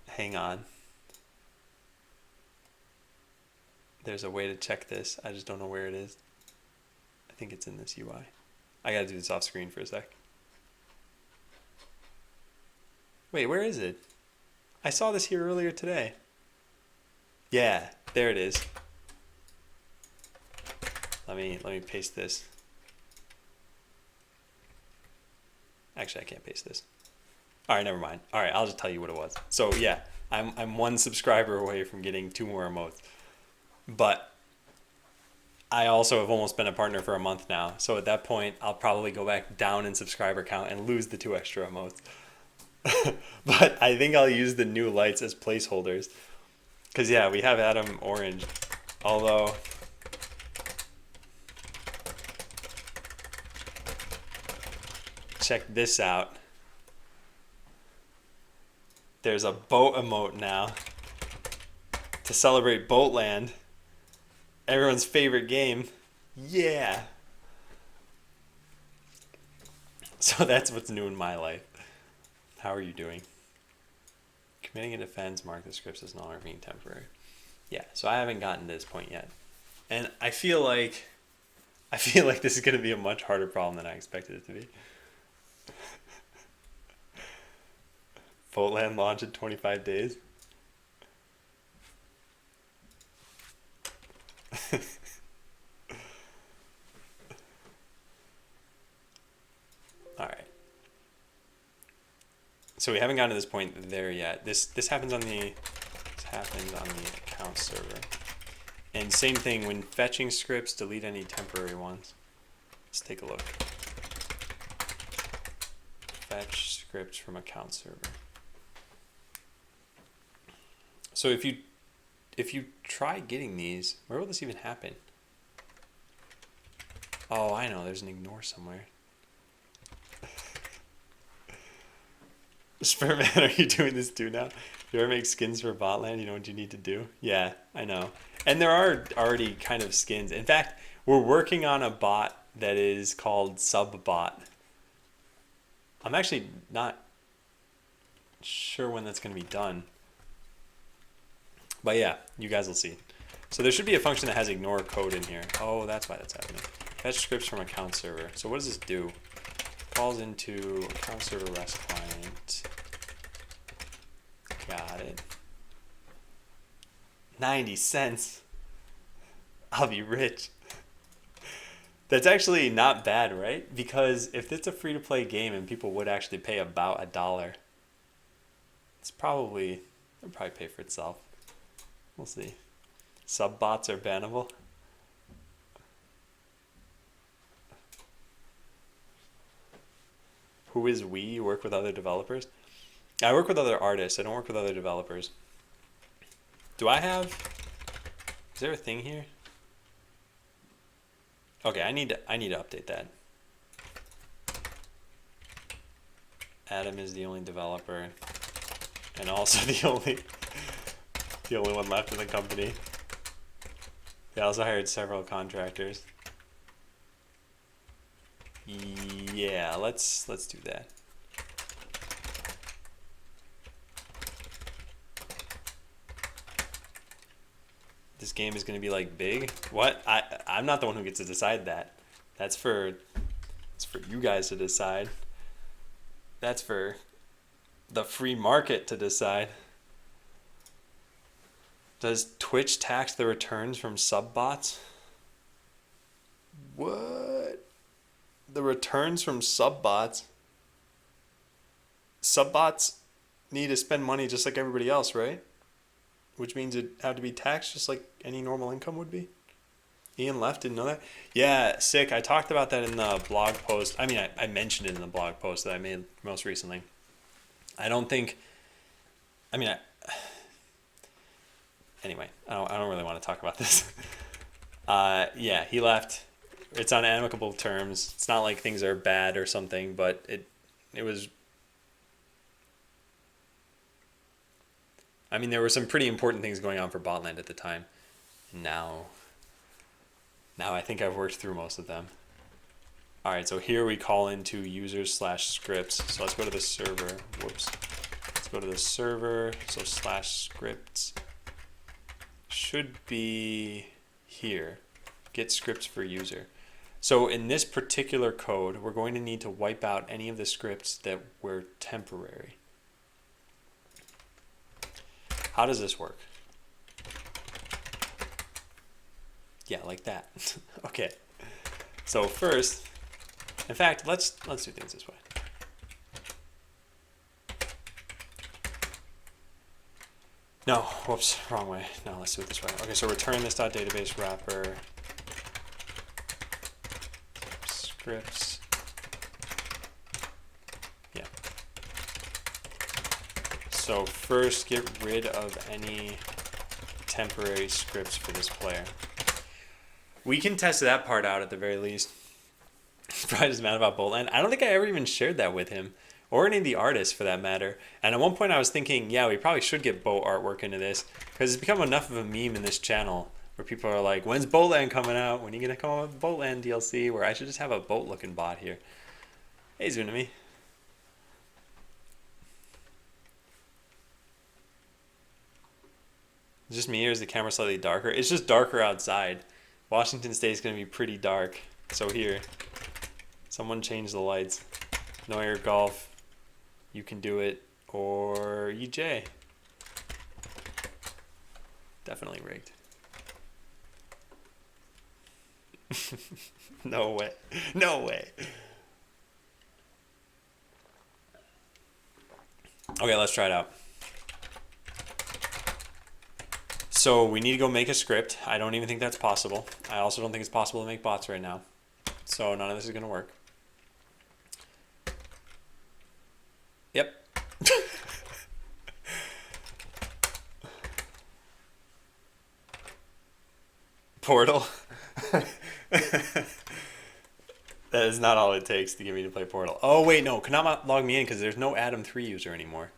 Hang on. There's a way to check this. I just don't know where it is. I think it's in this UI. I gotta do this off screen for a sec. Wait, where is it? I saw this here earlier today. Yeah, there it is. Let me paste this. Actually, I can't paste this. All right, never mind. All right, I'll just tell you what it was. So yeah, I'm one subscriber away from getting 2 more emotes, but I also have almost been a partner for a month now. So at that point, I'll probably go back down in subscriber count and lose the 2 extra emotes. But I think I'll use the new lights as placeholders. Because yeah, we have Adam Orange. Although, check this out. There's a boat emote now to celebrate Boatland. Everyone's favorite game. Yeah. So that's what's new in my life. How are you doing? Committing a defense, mark the scripts as null or being temporary. Yeah, so I haven't gotten to this point yet. And I feel like this is going to be a much harder problem than I expected it to be. Boatland launch in 25 days. All right. So we haven't gotten to this point there yet. This happens on the account server. And same thing when fetching scripts, delete any temporary ones. Let's take a look. Fetch scripts from account server. So if you try getting these, where will this even happen? Oh, I know, there's an ignore somewhere. Sperman, are you doing this too now? You ever make skins for Botland? You know what you need to do? Yeah, I know. And there are already kind of skins. In fact, we're working on a bot that is called Subbot. I'm actually not sure when that's going to be done. But yeah, you guys will see. So there should be a function that has ignore code in here. Oh, that's why that's happening. Fetch scripts from account server. So what does this do? Calls into account server REST client. Got it. 90 cents. I'll be rich. That's actually not bad, right? Because if it's a free-to-play game and people would actually pay about $1, it'll probably pay for itself. We'll see. Subbots are bannable. Who is we? You work with other developers? I work with other artists. I don't work with other developers. Do I have... Is there a thing here? Okay, I need to update that. Adam is the only developer and also the only one left in the company. They also hired several contractors. Yeah, let's do that. This game is going to be like big. What? I'm not the one who gets to decide that. It's for you guys to decide. That's for the free market to decide. Does Twitch tax the returns from sub bots? What? the returns from subbots. Subbots need to spend money just like everybody else, right? Which means it had to be taxed just like any normal income would be. Ian left, didn't know that? Yeah, sick. I talked about that in the blog post. I mean, I mentioned it in the blog post that I made most recently. I don't think, I mean, anyway, I don't really want to talk about this. Yeah, he left. It's on amicable terms. It's not like things are bad or something, but it was, I mean, there were some pretty important things going on for Botland at the time. Now I think I've worked through most of them. All right, so here we call into users/scripts. So let's go to the server. Whoops. Let's go to the server. So /scripts should be here. Get scripts for user. So in this particular code, we're going to need to wipe out any of the scripts that were temporary. How does this work? Yeah, like that. Okay. So first, in fact, let's do things this way. No, whoops, wrong way. No, let's do it this way. Okay, so return this .database wrapper scripts. Yeah. So first, get rid of any temporary scripts for this player. We can test that part out at the very least. Probably just mad about Boltland. I don't think I ever even shared that with him, or any of the artists for that matter. And at one point I was thinking, yeah, we probably should get boat artwork into this, because it's become enough of a meme in this channel where people are like, when's Boltland coming out? When are you going to come out with Boltland DLC? Where I should just have a boat looking bot here. Hey, Zunami. Is it just me, or is the camera slightly darker? It's just darker outside. Washington State is going to be pretty dark. So here, someone change the lights. Neuer Golf, you can do it, or EJ. Definitely rigged. No way. No way. Okay, let's try it out. So we need to go make a script. I don't even think that's possible. I also don't think it's possible to make bots right now. So none of this is going to work. Yep. Portal. That is not all it takes to get me to play Portal. Oh, wait, no. Cannot log me in because there's no Adam 3 user anymore.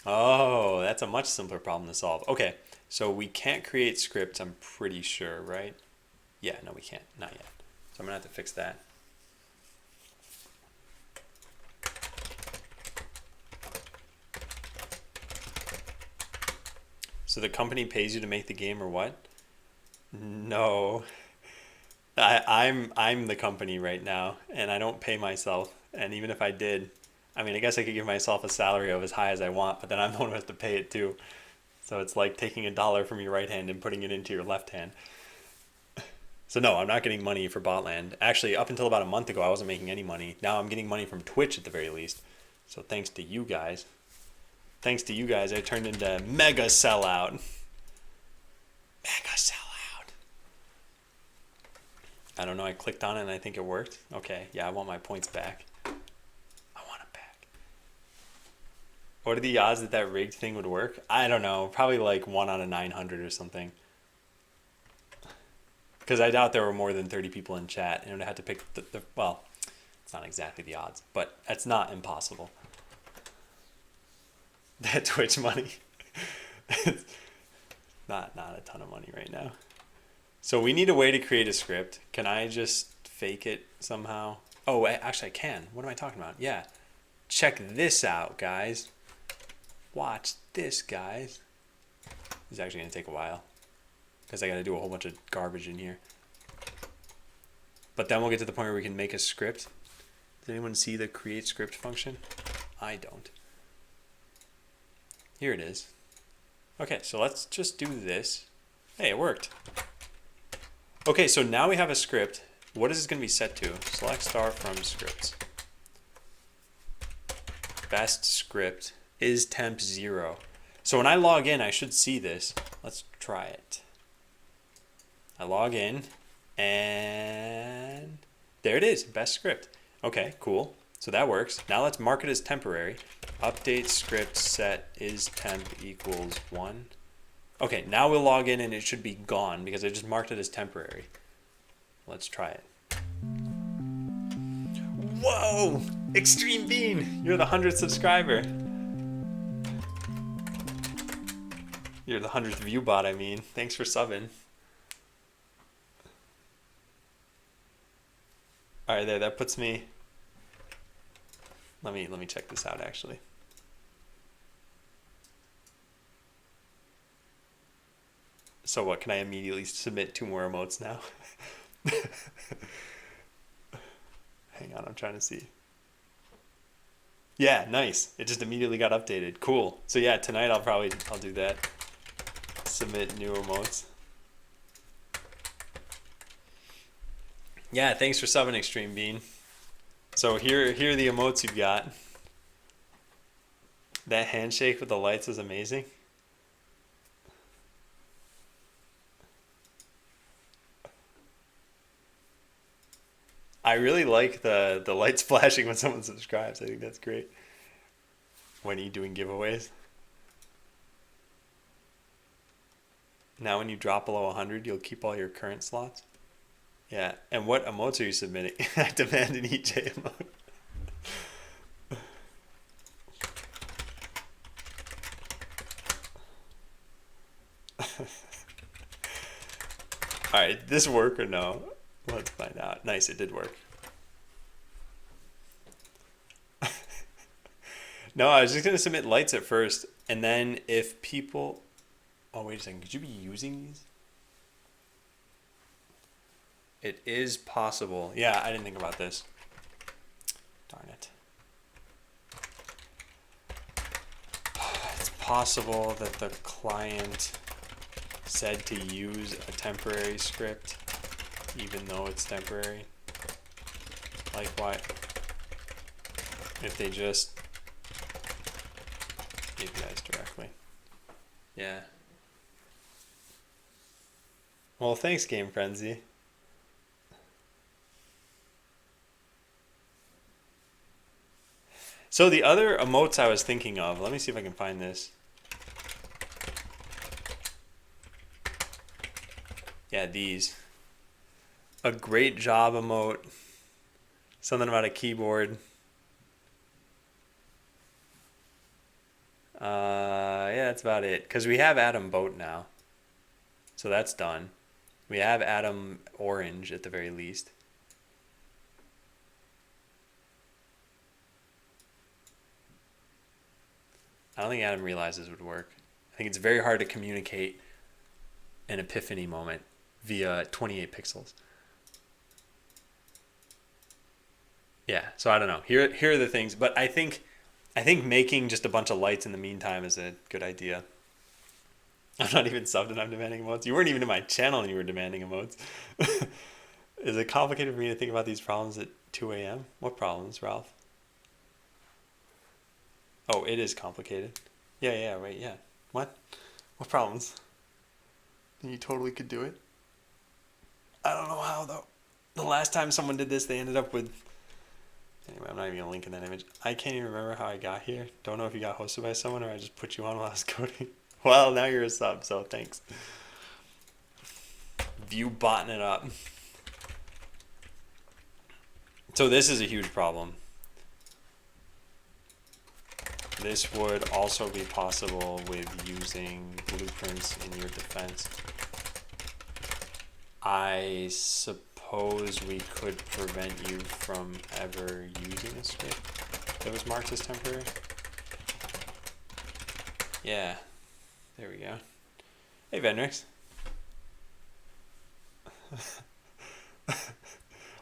Oh, that's a much simpler problem to solve. Okay, so we can't create scripts, I'm pretty sure, right? Yeah, no, we can't. Not yet. So I'm going to have to fix that. So the company pays you to make the game or what? No. I'm the company right now, and I don't pay myself. And even if I did, I mean, I guess I could give myself a salary of as high as I want, but then I'm the one who has to pay it too. So it's like taking $1 from your right hand and putting it into your left hand. So no, I'm not getting money for Botland. Actually, up until about a month ago, I wasn't making any money. Now I'm getting money from Twitch at the very least. So thanks to you guys. Thanks to you guys, I turned into mega sellout. Mega sellout. I don't know, I clicked on it and I think it worked. Okay, yeah, I want my points back. I want them back. What are the odds that that rigged thing would work? I don't know, probably like 1 out of 900 or something. Because I doubt there were more than 30 people in chat, and I had to pick well, it's not exactly the odds, but it's not impossible. That Twitch money. not a ton of money right now. So we need a way to create a script. Can I just fake it somehow? Oh, actually I can. What am I talking about? Yeah. Check this out, guys. Watch this, guys. This is actually going to take a while, because I got to do a whole bunch of garbage in here. But then we'll get to the point where we can make a script. Does anyone see the create script function? I don't. Here it is. Okay, so let's just do this. Hey, it worked. Okay, so now we have a script What is this going to be set to? Select star from scripts. Best script is temp 0. So when I log in, I should see this. Let's try it. I log in, and there it is, best script. Okay, cool. So that works. Now let's mark it as temporary. Update script set is temp equals 1. Okay, now we'll log in and it should be gone because I just marked it as temporary. Let's try it. Whoa! Extreme Bean! You're the 100th subscriber. You're the 100th view bot, I mean. Thanks for subbing. Alright, there, that puts me... Let me check this out, actually. So what, can I immediately submit 2 more emotes now? Hang on, I'm trying to see. Yeah, nice. It just immediately got updated. Cool. So yeah, tonight I'll do that. Submit new emotes. Yeah, thanks for subbing, Extreme Bean. So here are the emotes you've got. That handshake with the lights is amazing. I really like the lights flashing when someone subscribes. I think that's great. When are you doing giveaways? Now when you drop below 100, you'll keep all your current slots? Yeah, and what emotes are you submitting? I demand an EJ emote. Alright, did this work or no? Let's find out. Nice, it did work. No, I was just going to submit lights at first, and then if people... Oh, wait a second. Could you be using these? It is possible. Yeah, I didn't think about this. Darn it. It's possible that the client said to use a temporary script, even though it's temporary. Like what? If they just APIs directly. Yeah. Well, thanks, Game Frenzy. So the other emotes I was thinking of, let me see if I can find this. Yeah, these. A great job emote. Something about a keyboard. Yeah, that's about it. Because we have Adam Boat now. So that's done. We have Adam Orange at the very least. I don't think Adam realizes would work. I think it's very hard to communicate an epiphany moment via 28 pixels. Yeah, so I don't know. Here are the things, but I think making just a bunch of lights in the meantime is a good idea. I'm not even subbed and I'm demanding emotes. You weren't even in my channel and you were demanding emotes. Is it complicated for me to think about these problems at 2 a.m.? What problems, Ralph? Oh, it is complicated. Yeah, right, yeah. What? What problems? You totally could do it. I don't know how, though. The last time someone did this, they ended up with... Anyway, I'm not even going to link in that image. I can't even remember how I got here. Don't know if you got hosted by someone or I just put you on while I was coding. Well, now you're a sub, so thanks. View botting it up. So this is a huge problem. This would also be possible with using blueprints in your defense. I suppose we could prevent you from ever using a script that was marked as temporary. Yeah, there we go. Hey, Vendrix.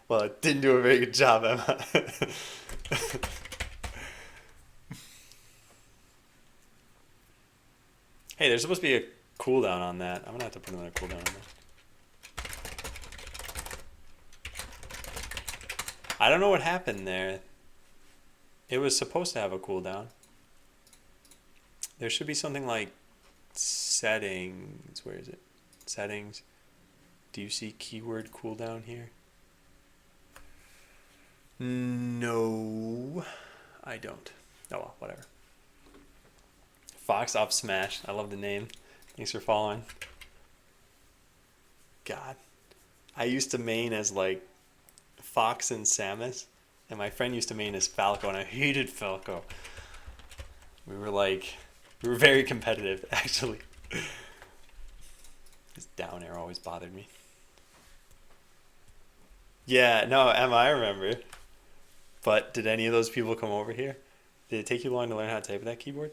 Well, it didn't do a very good job, Emma. Hey, there's supposed to be a cooldown on that. I'm gonna have to put another cooldown on that. I don't know what happened there. It was supposed to have a cooldown. There should be something like settings. Where is it? Settings. Do you see keyword cooldown here? No, I don't. Oh well, whatever. Fox Up Smash. I love the name. Thanks for following. God. I used to main as like Fox and Samus, and my friend used to main as Falco, and I hated Falco. We were very competitive, actually. This down air always bothered me. Yeah, no, Emma, I remember. But did any of those people come over here? Did it take you long to learn how to type with that keyboard?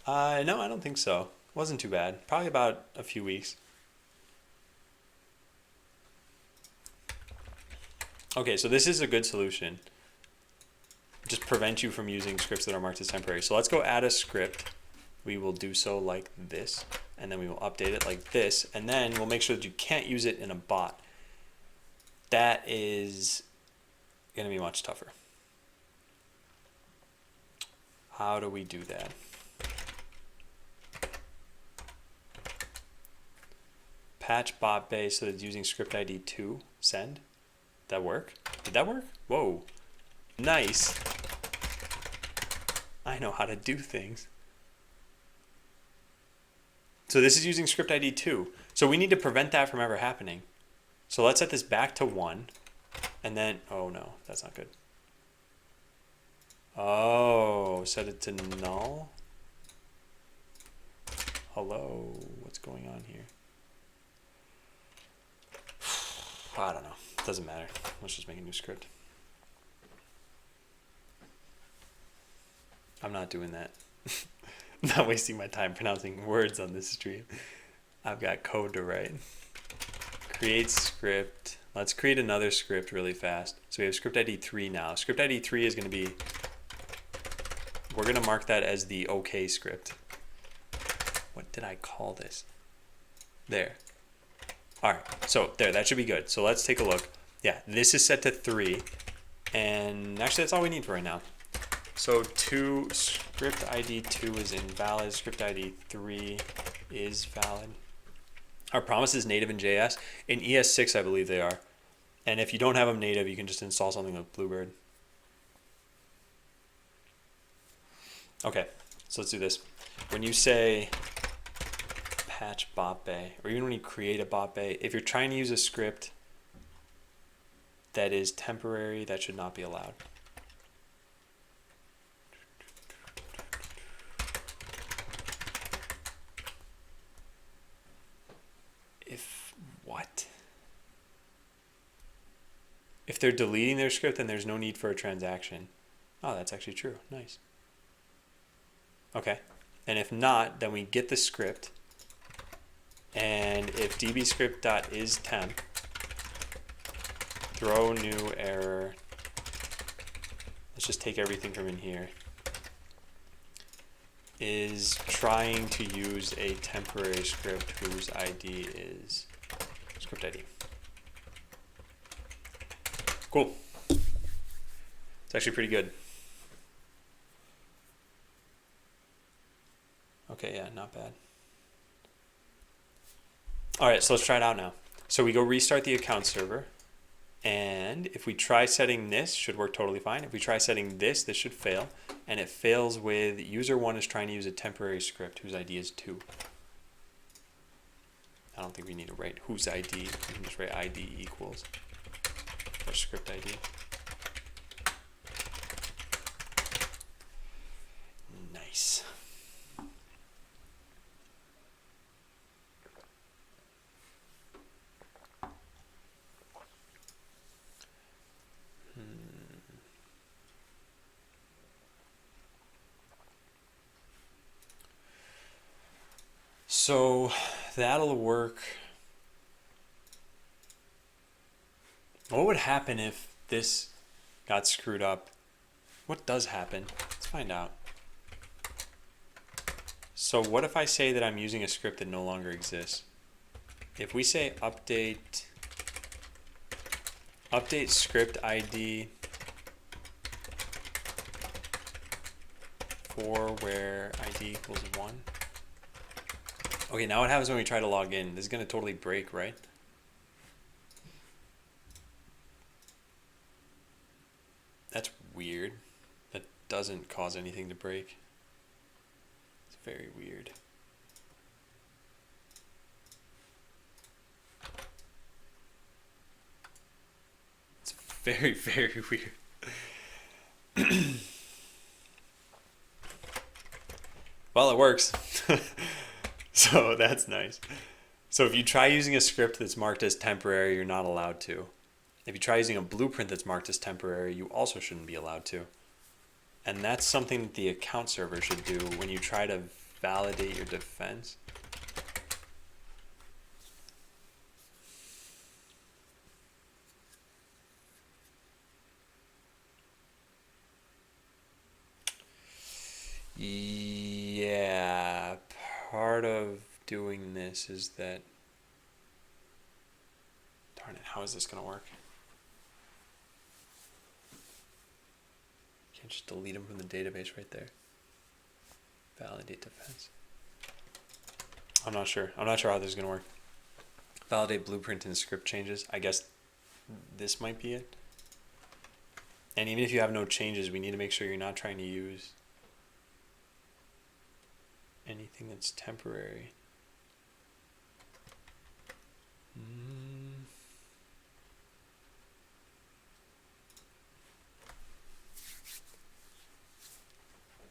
No, I don't think so. Wasn't too bad. Probably about a few weeks. Okay, so this is a good solution. Just prevent you from using scripts that are marked as temporary. So let's go add a script. We will do so like this, and then we will update it like this, and then we'll make sure that you can't use it in a bot. That is going to be much tougher. How do we do that? Patch bot bay so that it's using script ID 2. Send. That work? Did that work? Whoa. Nice. I know how to do things. So this is using script ID 2. So we need to prevent that from ever happening. So let's set this back to 1. And then, oh no, that's not good. Oh, set it to null. Hello, what's going on here? I don't know. Doesn't matter. Let's just make a new script. I'm not doing that. I'm not wasting my time pronouncing words on this stream. I've got code to write. Create script. Let's create another script really fast. So we have script ID 3 now. Script ID 3 is going to be, we're going to mark that as the OK script. What did I call this? There. All right, so there, that should be good. So let's take a look. Yeah, this is set to 3. And actually, that's all we need for right now. So script ID 2 is invalid. Script ID 3 is valid. Our promise is native in JS. In ES6, I believe they are. And if you don't have them native, you can just install something like Bluebird. Okay, so let's do this. When you say patch bot bay, or even when you create a bot bay, if you're trying to use a script that is temporary, that should not be allowed. If they're deleting their script, then there's no need for a transaction. Oh, that's actually true. Nice. Okay. And if not, then we get the script. And if dbscript.isTemp, throw new error. Let's just take everything from in here. Is trying to use a temporary script whose ID is script ID. Cool. It's actually pretty good. Okay, yeah, not bad. All right, so let's try it out now. So we go restart the account server. And if we try setting this, should work totally fine. If we try setting this, this should fail. And it fails with user 1 is trying to use a temporary script whose ID is 2. I don't think we need to write whose ID. We can just write ID equals our script ID. Nice. So that'll work. What would happen if this got screwed up? What does happen? Let's find out. So what if I say that I'm using a script that no longer exists? If we say update script ID for where ID equals 1. Okay, now what happens when we try to log in? This is going to totally break, right? That's weird. That doesn't cause anything to break. It's very weird. It's very, very weird. Well, it works. So that's nice. So if you try using a script that's marked as temporary, you're not allowed to. If you try using a blueprint that's marked as temporary, you also shouldn't be allowed to. And that's something that the account server should do when you try to validate your defense. Yeah, part of doing this is that, darn it, how is this going to work? Can't just delete them from the database right there. Validate defense. I'm not sure how this is going to work. Validate blueprint and script changes. I guess this might be it. And even if you have no changes, we need to make sure you're not trying to use anything that's temporary.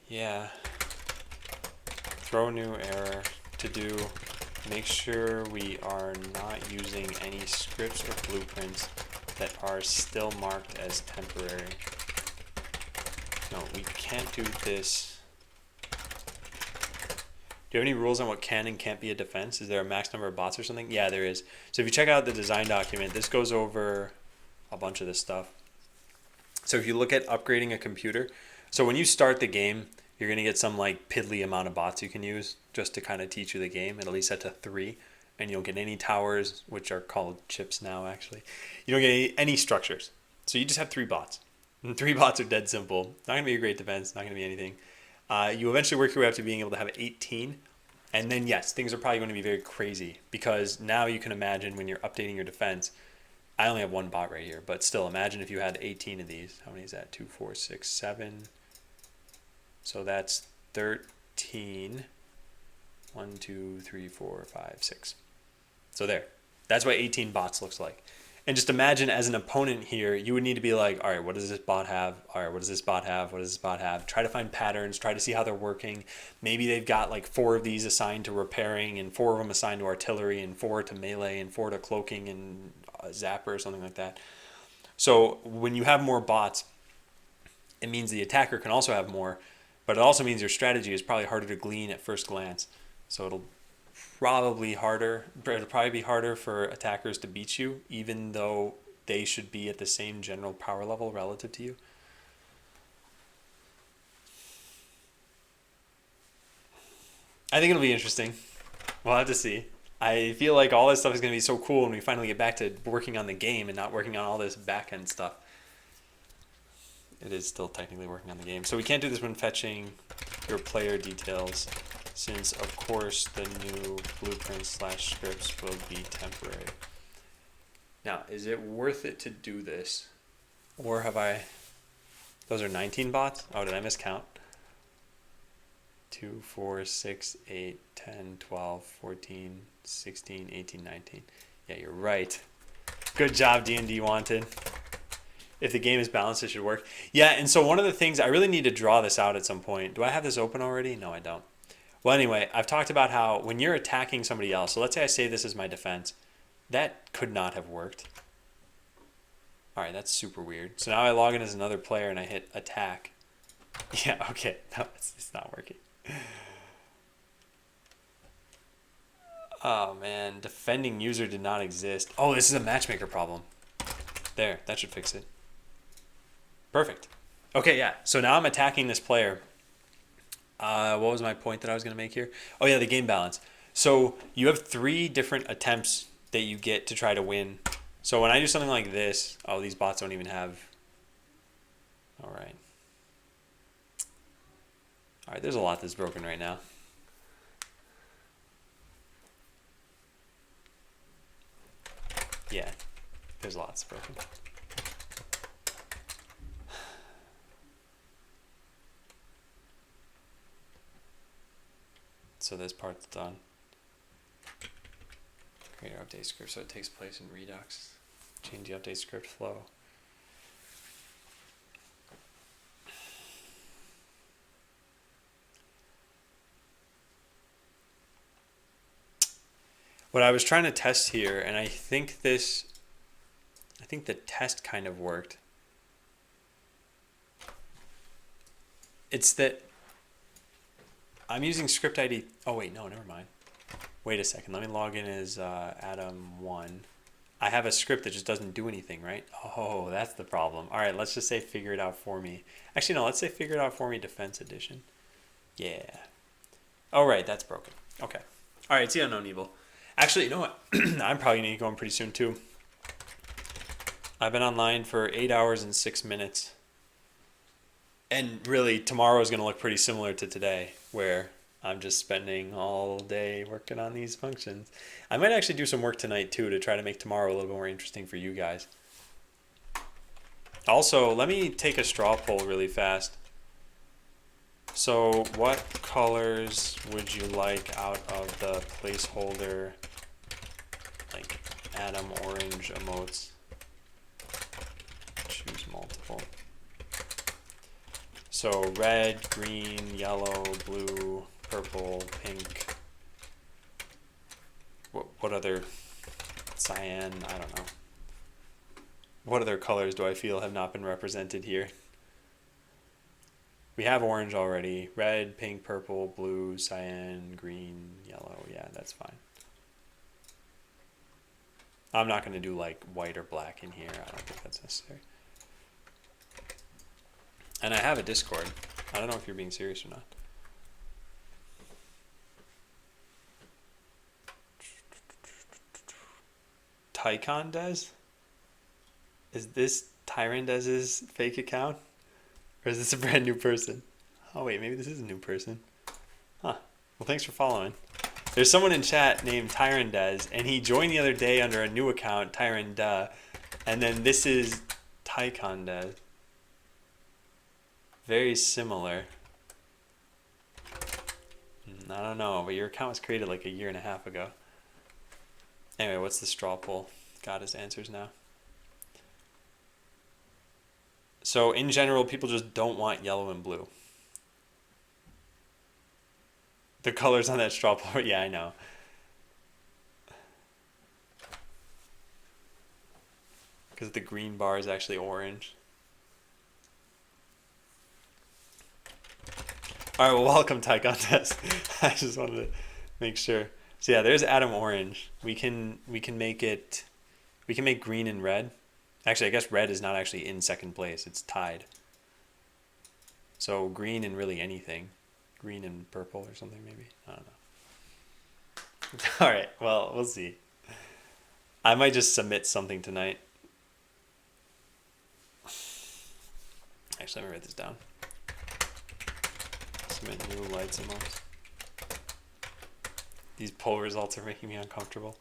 Yeah. Throw new error to do. Make sure we are not using any scripts or blueprints that are still marked as temporary. No, we can't do this. Do you have any rules on what can and can't be a defense? Is there a max number of bots or something? Yeah, there is. So if you check out the design document, this goes over a bunch of this stuff. So if you look at upgrading a computer, so when you start the game, you're going to get some like piddly amount of bots you can use just to kind of teach you the game. It'll be set to 3, and you don't get any towers, which are called chips now actually. You don't get any structures. So you just have 3 bots. And 3 bots are dead simple. Not going to be a great defense, not going to be anything. You eventually work your way up to being able to have 18. And then, yes, things are probably going to be very crazy because now you can imagine when you're updating your defense. I only have 1 bot right here, but still, imagine if you had 18 of these. How many is that? 2, 4, 6, 7. So that's 13. 1, 2, 3, 4, 5, 6. So there. That's what 18 bots looks like. And just imagine as an opponent here, you would need to be like, all right, what does this bot have? All right, what does this bot have? What does this bot have? Try to find patterns, try to see how they're working. Maybe they've got like 4 of these assigned to repairing and 4 of them assigned to artillery and 4 to melee and 4 to cloaking and zapper or something like that. So when you have more bots, it means the attacker can also have more, but it also means your strategy is probably harder to glean at first glance. So it'll probably be harder for attackers to beat you, even though they should be at the same general power level relative to you. I think it'll be interesting. We'll have to see. I feel like all this stuff is going to be so cool when we finally get back to working on the game and not working on all this back-end stuff. It is still technically working on the game. So we can't do this when fetching your player details, since of course the new blueprint/scripts will be temporary. Now, is it worth it to do this? Or have I... Those are 19 bots? Oh, did I miscount? 2, 4, 6, 8, 10, 12, 14, 16, 18, 19. Yeah, you're right. Good job, D&D Wanted. If the game is balanced, it should work. Yeah, and so one of the things, I really need to draw this out at some point. Do I have this open already? No, I don't. Well, anyway, I've talked about how when you're attacking somebody else, so let's say I say this is my defense, that could not have worked. All right, that's super weird. So now I log in as another player and I hit attack. Yeah, okay, no, it's not working. Oh man, defending user did not exist. Oh, this is a matchmaker problem. There, that should fix it. Perfect. Okay, yeah, so now I'm attacking this player. What was my point that I was going to make here? Oh yeah, the game balance. So you have 3 different attempts that you get to try to win. So when I do something like this, oh, these bots don't even have... All right, right, there's a lot that's broken right now. Yeah, there's lots broken. So this part's done. Create our update script so it takes place in Redux. Change the update script flow. What I was trying to test here, and I think the test kind of worked. It's that I'm using script ID. Oh wait, no, never mind. Wait a second. Let me log in as Adam1. I have a script that just doesn't do anything, right? Oh, that's the problem. All right, let's just say figure it out for me. Actually, no, let's say figure it out for me Defense Edition. Yeah. Oh, right, that's broken. Okay. All right, see Unknown Evil. Actually, you know what? I'm probably going to get going pretty soon, too. I've been online for 8 hours and 6 minutes. And really, tomorrow is going to look pretty similar to today, where I'm just spending all day working on these functions. I might actually do some work tonight, too, to try to make tomorrow a little bit more interesting for you guys. Also, let me take a straw poll really fast. So, what colors would you like out of the placeholder, like Adam orange emotes? Choose multiple. So, red, green, yellow, blue, purple, pink. What other, cyan, I don't know. What other colors do I feel have not been represented here? We have orange already. Red, pink, purple, blue, cyan, green, yellow. Yeah, that's fine. I'm not going to do like white or black in here. I don't think that's necessary. And I have a Discord. I don't know if you're being serious or not. Tycon does? Is this Tyrandez's fake account? Or is this a brand new person? Oh wait, maybe this is a new person. Huh. Well, thanks for following. There's someone in chat named Tyrandez, and he joined the other day under a new account, Tyranda, and then this is Tycondez. Very similar. I don't know, but your account was created like a year and a half ago. Anyway, what's the straw poll? Got his answers now. So in general, people just don't want yellow and blue. The colors on that straw poll, yeah, I know. Because the green bar is actually orange. All right, well, welcome, Ty Contest. I just wanted to make sure. So yeah, there's Adam Orange. We can make it. We can make green and red. Actually, I guess red is not actually in second place. It's tied. So green and really anything. Green and purple or something maybe. I don't know. All right. Well, we'll see. I might just submit something tonight. Actually, let me write this down. Submit new lights emotes. These poll results are making me uncomfortable.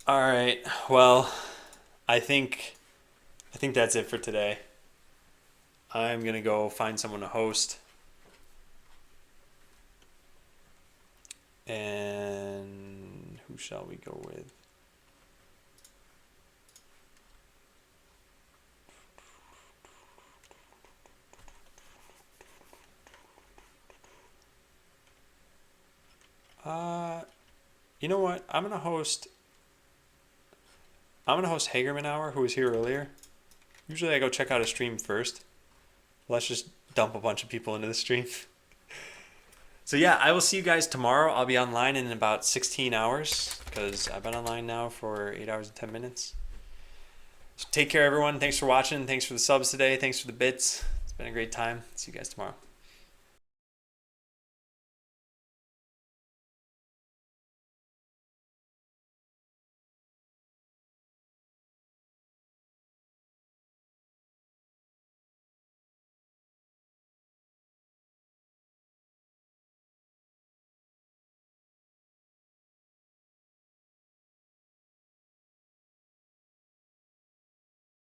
All right. Well, I think that's it for today. I'm gonna go find someone to host, and who shall we go with? You know what? I'm gonna host Hagerman Hour, who was here earlier. Usually I go check out a stream first. Let's just dump a bunch of people into the stream. So yeah, I will see you guys tomorrow. I'll be online in about 16 hours because I've been online now for 8 hours and 10 minutes. So take care, everyone. Thanks for watching. Thanks for the subs today. Thanks for the bits. It's been a great time. See you guys tomorrow.